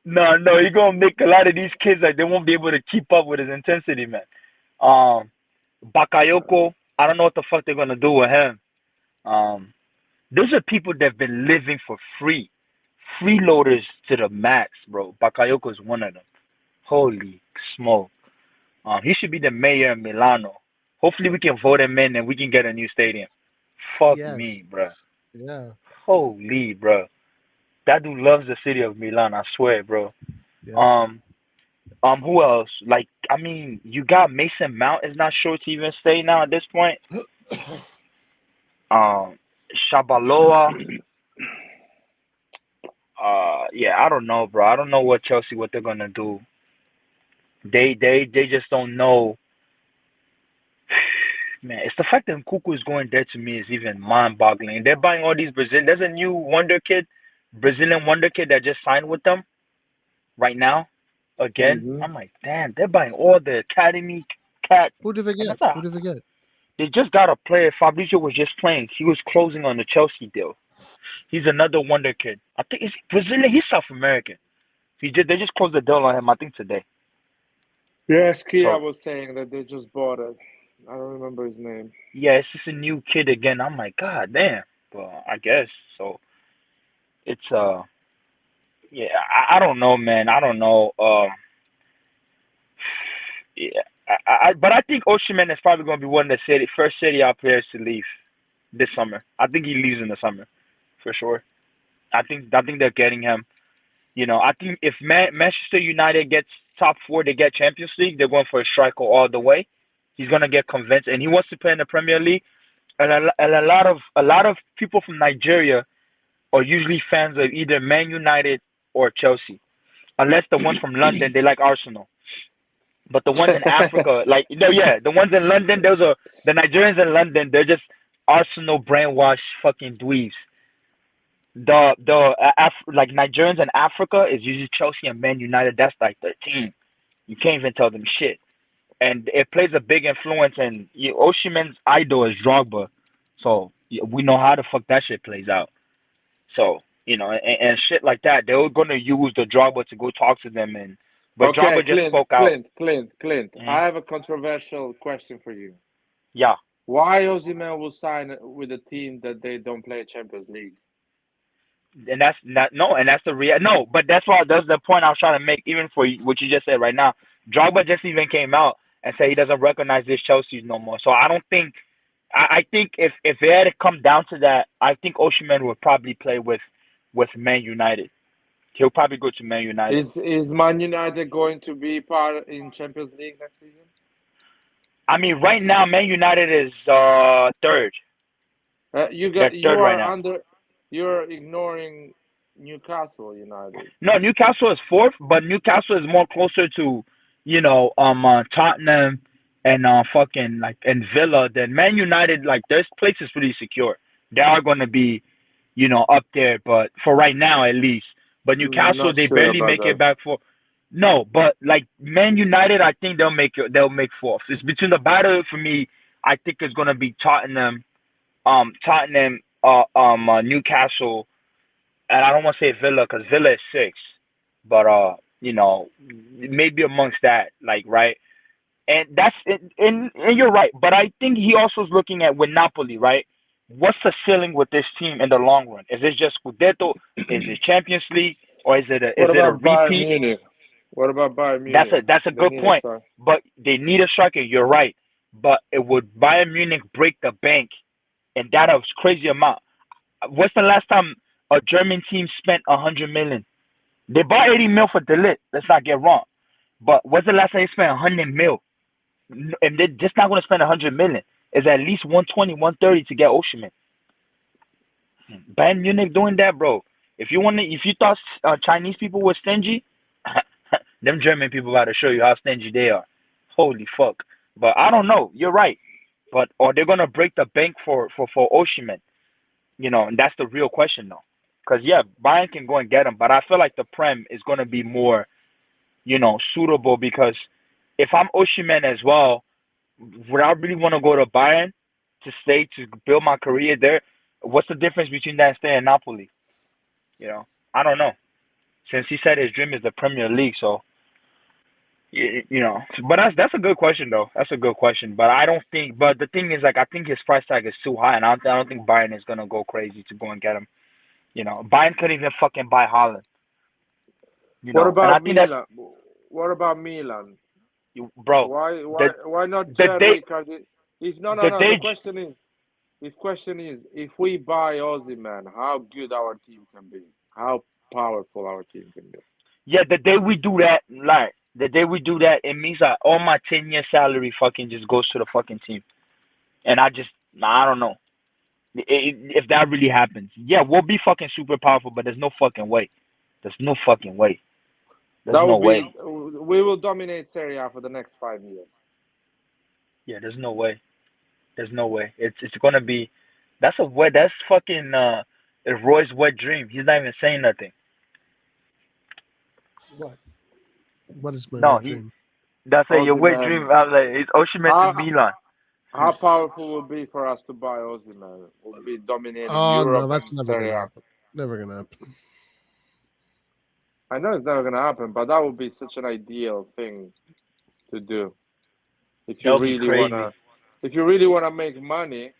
No, you're gonna make a lot of these kids like they won't be able to keep up with his intensity, man. Bakayoko, I don't know what the fuck they're gonna do with him. Those are people that've been living for free. Freeloaders to the max, bro. Bakayoko is one of them. Holy smoke. He should be the mayor of Milano. Hopefully we can vote him in and we can get a new stadium. Fuck me, bro. Yeah. Holy, bro. That dude loves the city of Milan, I swear, bro. Yeah. Who else? Like, I mean, you got Mason Mount is not sure to even stay now at this point. Shabaloa. Yeah, I don't know, bro. I don't know what they're gonna do. They just don't know. Man, it's the fact that Nkuku is going there to me is even mind-boggling. They're buying all these Brazilian. There's a new Brazilian wonder kid that just signed with them right now. Again, I'm like, damn, they're buying all the academy cats. Who did they get? They just got a player. Fabrizio was just playing. He was closing on the Chelsea deal. He's another wonder kid. I think he's Brazilian. He's South American. They just closed the deal on him, I think, today. Yes, Kia was saying that they just bought it. I don't remember his name. Yeah, it's just a new kid again. I'm like, God damn. Well, I guess so. It's yeah. I don't know, man. I don't know. Yeah. But I think Osimhen is probably going to be one of the first Serie A players to leave this summer. I think he leaves in the summer, for sure. I think they're getting him. You know, I think if Manchester United gets top 4, they get Champions League. They're going for a striker all the way. He's gonna get convinced, and he wants to play in the Premier League. And a lot of people from Nigeria are usually fans of either Man United or Chelsea, unless the ones from London they like Arsenal. But the ones in Africa, the ones in London, the Nigerians in London, they're just Arsenal brainwashed fucking dweebs. Like Nigerians in Africa is usually Chelsea and Man United. That's like their team. You can't even tell them shit. And it plays a big influence. And Osimhen's idol is Drogba, so we know how the fuck that shit plays out. So and shit like that, they were gonna use the Drogba to go talk to them. But Drogba just spoke out. Clint. Mm-hmm. I have a controversial question for you. Yeah. Why Osimhen will sign with a team that they don't play Champions League? And that's not and that's the but that's the point I was trying to make. Even for what you just said right now, Drogba just even came out and said he doesn't recognize this Chelsea no more. So I don't think. I think if it had to come down to that, I think Osimhen would probably play with Man United. He'll probably go to Man United. Is Man United going to be part in Champions League next season? I mean, right now Man United is third. You're ignoring Newcastle United. No, Newcastle is fourth, but Newcastle is more closer to Tottenham and and Villa than Man United. Like their place is pretty secure. They are going to be up there, but for right now at least. But Newcastle, they barely make it back for. No, but like Man United, I think they'll make fourth. It's between the battle for me. I think it's gonna be Tottenham, Newcastle, and I don't want to say Villa because Villa is 6, but maybe amongst that, like right. And that's and you're right, but I think he also is looking at with Napoli, right? What's the ceiling with this team in the long run? Is it just Scudetto? Is it Champions League? Or is it a repeat? What about Bayern Munich? That's a good point. But they need a striker. You're right. But it would Bayern Munich break the bank, and that was crazy amount. What's the last time a German team spent 100 million? They bought 80 mil for De Ligt. Let's not get wrong. But what's the last time they spent 100 mil? And they're just not going to spend 100 million. It's at least 120, 130 to get Osimhen. Bayern Munich doing that, bro. If you thought Chinese people were stingy, them German people got to show you how stingy they are. Holy fuck! But I don't know. You're right. But are they gonna break the bank for Osimhen? And that's the real question though. Because yeah, Bayern can go and get him, but I feel like the Prem is gonna be more, suitable because if I'm Osimhen as well, would I really want to go to Bayern to stay to build my career there? What's the difference between that and staying in Napoli? I don't know. Since he said his dream is the Premier League, so But that's a good question though. That's a good question. But I don't think. But the thing is, like, I think his price tag is too high, and I don't think Bayern is gonna go crazy to go and get him. Bayern couldn't even fucking buy Haaland. What And I about think that's Milan? What about Milan? bro. Why not The Jerry? day If no, the the day question is, if we buy Ozzy, man, how good our team can be, how powerful our team can be. yeah, the day we do that, like the day we do that, it means that all my 10-year salary fucking just goes to the fucking team, and I don't know if that really happens. Yeah, we'll be fucking super powerful, but there's no fucking way. There's no fucking way. There's That no will be. way. We will dominate Serie A for the next 5 years. Yeah, there's no way. There's no way. It's gonna be. That's fucking Roy's wet dream. He's not even saying nothing. What is my No, wet dream? that's your Ozzy, wet man. dream. I'm like, it's Osimhen to How Milan. how powerful will be for us to buy Ozzy, man? We'll be dominating Oh no, Europe that's and never Serie gonna A. happen. Never gonna happen. I know it's never gonna happen, but that would be such an ideal thing to do. If you That'll be really crazy. wanna make money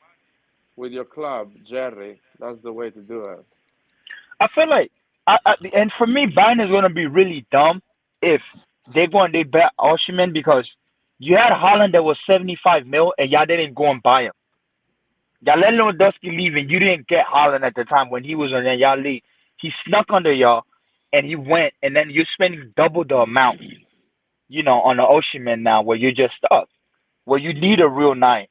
with your club, Jerry, that's the way to do it. I feel like, and for me, Bayern is gonna be really dumb if they bet Osimhen because you had Holland that was 75 mil and y'all didn't go and buy him. Y'all let Lewandowski leave and you didn't get Holland at the time when he was on y'all league. He snuck under y'all and he went, and then you're spending double the amount, on the Osimhen now where you're just stuck. Where you need a real nine.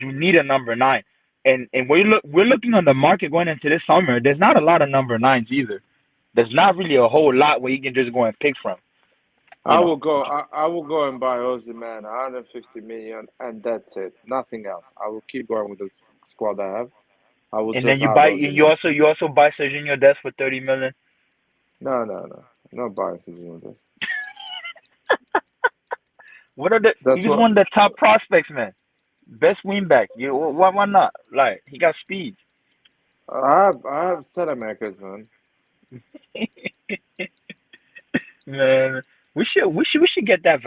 You need a number nine. And we're looking on the market going into this summer. There's not a lot of number nines either. There's not really a whole lot where you can just go and pick from. I will go. I will go and buy Ozzy, man, 150 million, and that's it. Nothing else. I will keep going with the squad I have. I will And then just add Ozzy, you man. also buy Serginho Dest for 30 million. No, no bias in this. What are That's he's what one of the top prospects, man. Best wingback. Why not? Like, he got speed. I have Salamakers, man. Man, we should get that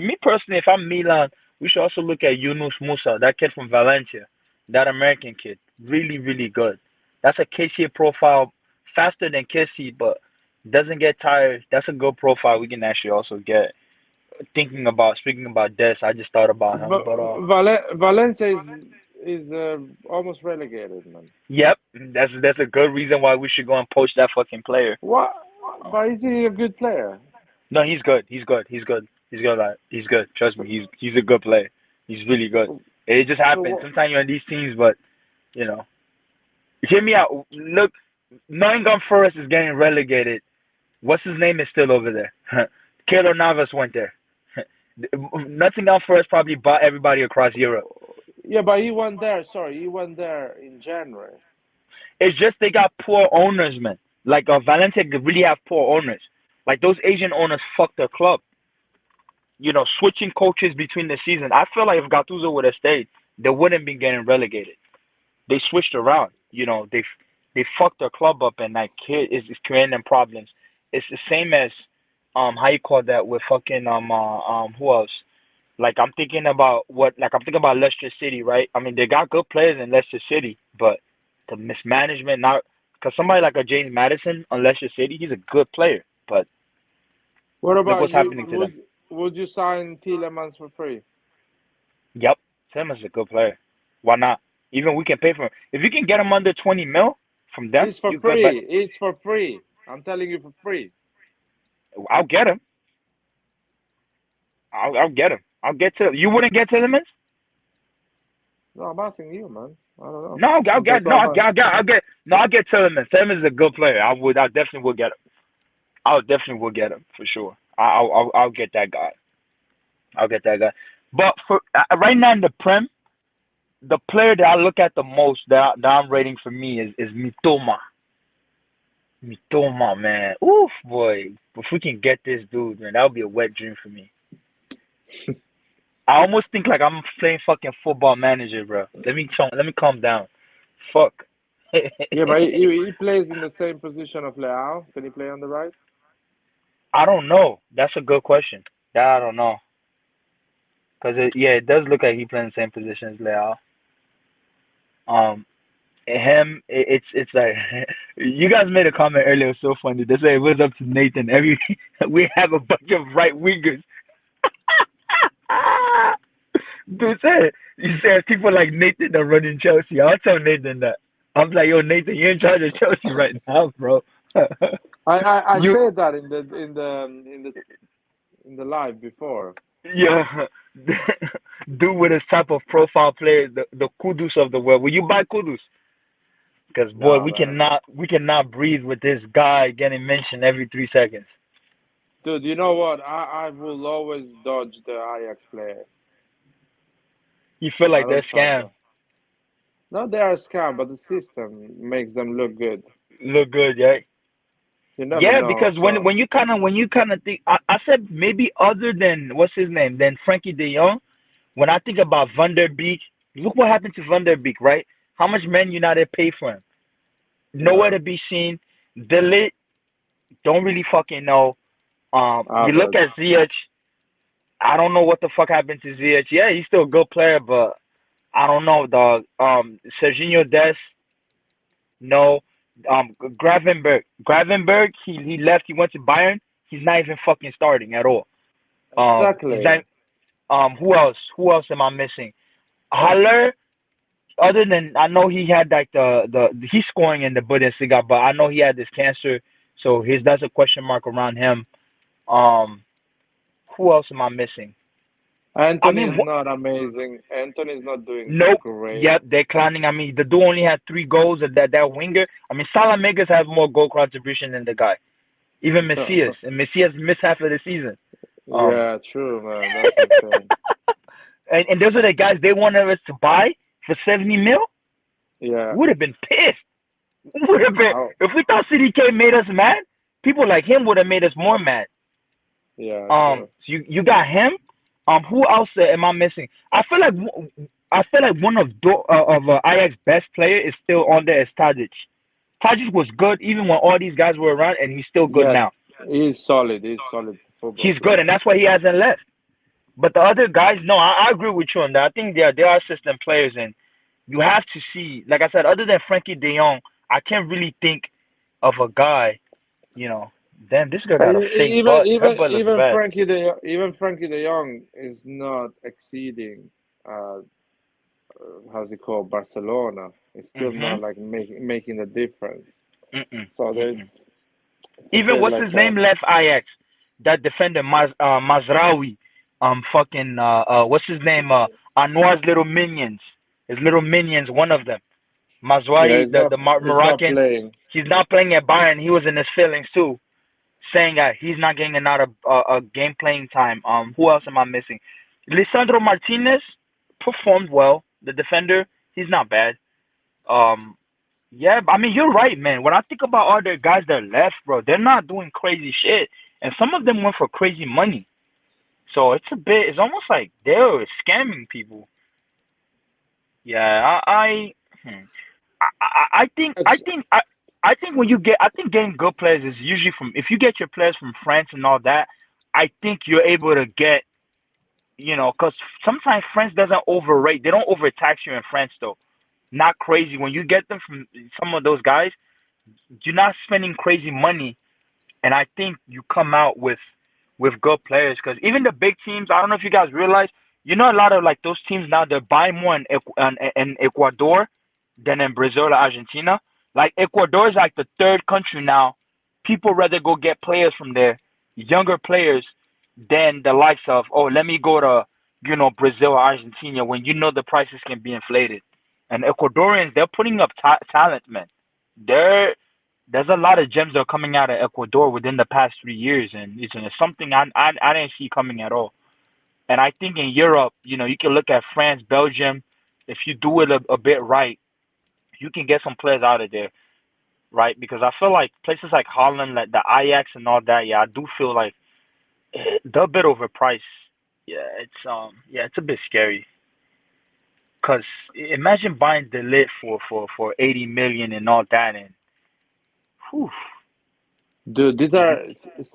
me personally, if I'm Milan, we should also look at Yunus Musa, that kid from Valencia, that American kid. Really, really good. That's a KC profile, faster than KC, but doesn't get tired. That's a good profile we can actually also get. Speaking about Des, I just thought about him. But Valencia is almost relegated, man. yep, that's a good reason why we should go and poach that fucking player. What? But is he a good player? No, he's good. He's good. He's good. He's good. He's good. Trust me. He's a good player. He's really good. It just So happens. what? Sometimes you're on these teams, but you know, hear me out. Look, Nottingham Forest is getting relegated. What's his name is still over there. Keylor Navas went there. Nottingham Forest probably bought everybody across Europe. Yeah, but he went there. Sorry, he went there in January. It's just they got poor owners, man. Like Valencia really have poor owners. Like those Asian owners fuck their club. Switching coaches between the season. I feel like if Gattuso would have stayed, they wouldn't be getting relegated. They switched around. They fucked their club up, and that kid is creating them problems. It's the same as how you call that with fucking who else? I'm thinking about Leicester City, right? I mean, they got good players in Leicester City, but the mismanagement now, because somebody like a James Madison on Leicester City, he's a good player, but What look about what's you? happening to them. Would you sign Tielemans for free? Yep, Simmons is a good player. Why not? Even we can pay for him. If you can get him under 20 mil from them, It's for you good. free. But It's for free. I'm telling you for free. I'll get him. I'll get him. I'll get to. You wouldn't get Tielemans? No, I'm asking you, man. I don't know. No, I'll get That's why I'm asking. I'll get Tillman. Tillman is a good player. I definitely will get him. I definitely will get him for sure. I'll get that guy. I'll get that guy. But for right now in the Prem, the player that I look at the most that I'm rating for me is Mitoma. Mitoma, man. Oof, boy. If we can get this dude, man, that would be a wet dream for me. I almost think like I'm playing fucking Football Manager, bro. Let me calm down. Fuck. Yeah, but he plays in the same position of Leao. Can he play on the right? I don't know. That's a good question. That I don't know. Cause it does look like he plays in the same position as Leao. It's like you guys made a comment earlier. It was so funny. They say it was up to Nathan. We have a bunch of right wingers. Dude said you said people like Nathan are running Chelsea. I'll tell Nathan that. I'm like, yo, Nathan, you're in charge of Chelsea right now, bro. I You said that in the live before. yeah, dude with his type of profile player, the Kudus of the world. Will you buy Kudus? Because boy, No, man. we cannot breathe with this guy getting mentioned every 3 seconds. Dude, you know what? I will always dodge the Ajax players. You feel I like they're don't trust them. scam. No, they are a scam, but the system makes them look good. Look good, yeah. You never Yeah, know. because So when you kind of think, I said maybe other than what's his name, than Frankie De Jong. When I think about Van der Beek, look what happened to Van der Beek, right? How much Man United pay for him? Nowhere yeah, to be seen. Delete, don't really fucking know. You look average. at Ziyech. I don't know what the fuck happened to Ziyech. Yeah, he's still a good player, but I don't know, dog. Serginho Dest, no. Gravenberg, he left. He went to Bayern. He's not even fucking starting at all. He's Exactly. not. Who else? Who else am I missing? Haller. Other than I know he had like he's scoring in the Bundesliga, but I know he had this cancer, so that's a question mark around him. Um, who else am I missing? I Anthony mean, is not amazing. Anthony is not doing nope. great. Yep, they're clowning. I mean, the dude only had 3 goals. That winger. I mean, Salamegas has more goal contribution than the guy. Even Messias, and Messias missed half of the season. Yeah, true, man. That's insane. And those are the guys they wanted us to buy for 70 mil. Yeah. Would have been pissed. Would have been Oh, if we thought CDK made us mad. People like him would have made us more mad. yeah, So true. you got him. Who else am I missing? I feel like one of Ajax's best player is still on there is Tadic. Tadic was good even when all these guys were around, and he's still good Yeah, now. he's solid. He's solid football He's good, player. and that's why he hasn't left. But the other guys, no, I agree with you on that. I think they are system players, and you have to see, like I said, other than Frankie De Jong, I can't really think of a guy. Damn, this guy got a fake Even butt. Her butt looks bad. Frankie De Jong is not exceeding. Uh, how's it called? Barcelona. It's still not Mhm. like making the difference. Mm-mm. So Mm-mm. it's a Even bit what's like his name left Ajax, that defender Mazraoui, what's his name? Anwar's little minions, his little minions. One of them, yeah, Mazraoui, the it's not Moroccan. playing. He's not playing at Bayern. He was in his feelings too, saying that he's not getting another game playing time. Who else am I missing? Lisandro Martinez performed well. The defender, he's not bad. Um, yeah, I mean you're right, man. When I think about all the guys that left, bro, they're not doing crazy shit, and some of them went for crazy money. So it's almost like they're scamming people. Yeah, hmm. I think I think getting good players is usually from if you get your players from France and all that. I think you're able to get because sometimes France doesn't overrate. They don't overtax you in France though. Not crazy when you get them from some of those guys. You're not spending crazy money, and I think you come out with good players. Because even the big teams, I don't know if you guys realize, a lot of like those teams now they're buying more in Ecuador than in Brazil or Argentina. Like Ecuador is like the third country now. People rather go get players from there, younger players, than the likes of let me go to Brazil or Argentina when the prices can be inflated. And Ecuadorians, they're putting up talent, man. There's a lot of gems that are coming out of Ecuador within the past 3 years, and it's something I didn't see coming at all. And I think in Europe, you can look at France, Belgium. If you do it a bit right, you can get some players out of there, right? Because I feel like places like Holland, like the Ajax and all that, yeah, I do feel like they're a bit overpriced. It's a bit scary. Cause imagine buying the lit for 80 million and all that, and whew, Dude, these are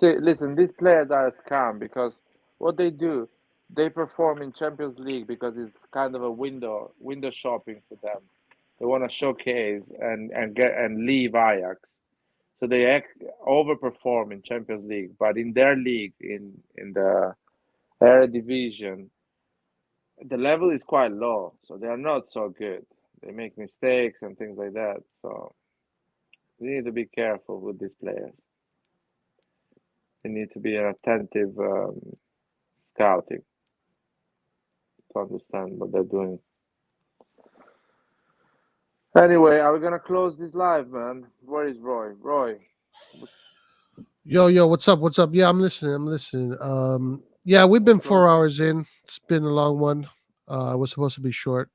listen. These players are a scam because what they do, they perform in Champions League because it's kind of a window shopping for them. They want to showcase and get and leave Ajax, so they overperform in Champions League. But in their league, in the Eredivisie, the level is quite low, so they are not so good. They make mistakes and things like that. So we need to be careful with these players. They need to be an attentive scouting to understand what they're doing. Anyway, are we gonna close this live, man? Where is Roy? Roy, Yo, what's up? What's up? Yeah, I'm listening. Yeah, we've been 4 hours in. It's been a long one. It was supposed to be short.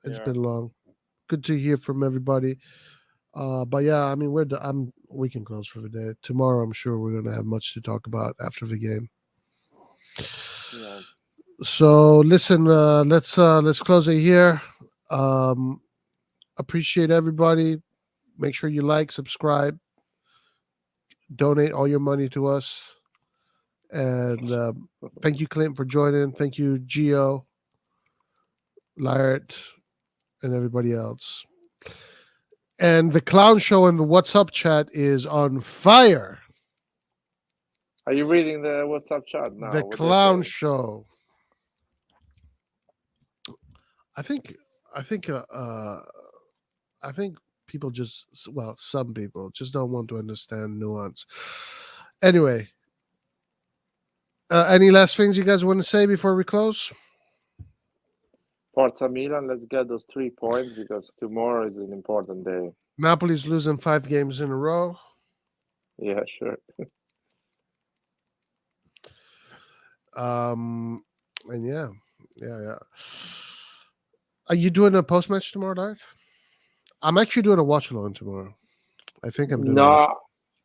It's been long. Good to hear from everybody. But yeah, I mean, we can close for the day. Tomorrow, I'm sure we're gonna have much to talk about after the game. yeah. So listen, let's close it here. Appreciate everybody. Make sure you like, subscribe, donate all your money to us, and thank you, Clint, for joining. Thank you, Gio, Lyrt, and everybody else. And the clown show in the What's Up chat is on fire. Are you reading the WhatsApp chat now? The What they're clown saying? show. I think people some people just don't want to understand nuance. Anyway, any last things you guys want to say before we close? Forza Milan, let's get those 3 points because tomorrow is an important day. Napoli's losing 5 games in a row. Yeah, sure. And yeah. Are you doing a post match tomorrow night? I'm actually doing a watch along tomorrow. I think I'm doing No,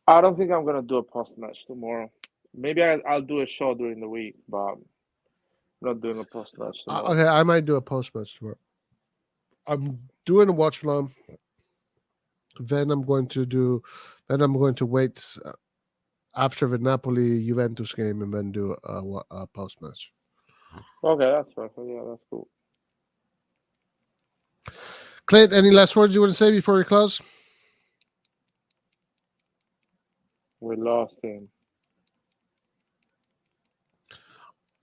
I don't think I'm gonna do a post match tomorrow. Maybe I'll do a show during the week, but I'm not doing a post match tomorrow. okay, I might do a post match tomorrow. I'm doing a watch along. Then I'm going to wait after the Napoli Juventus game and then do a post match. Okay, that's perfect. Yeah, that's cool. Clint, any last words you want to say before we close? We lost him.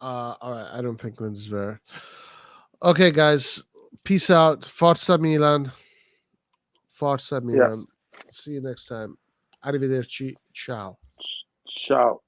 All right, I don't think Clint's there. Okay, guys, peace out. Forza Milan. Forza Milan. See you next time. Arrivederci. Ciao. Ciao.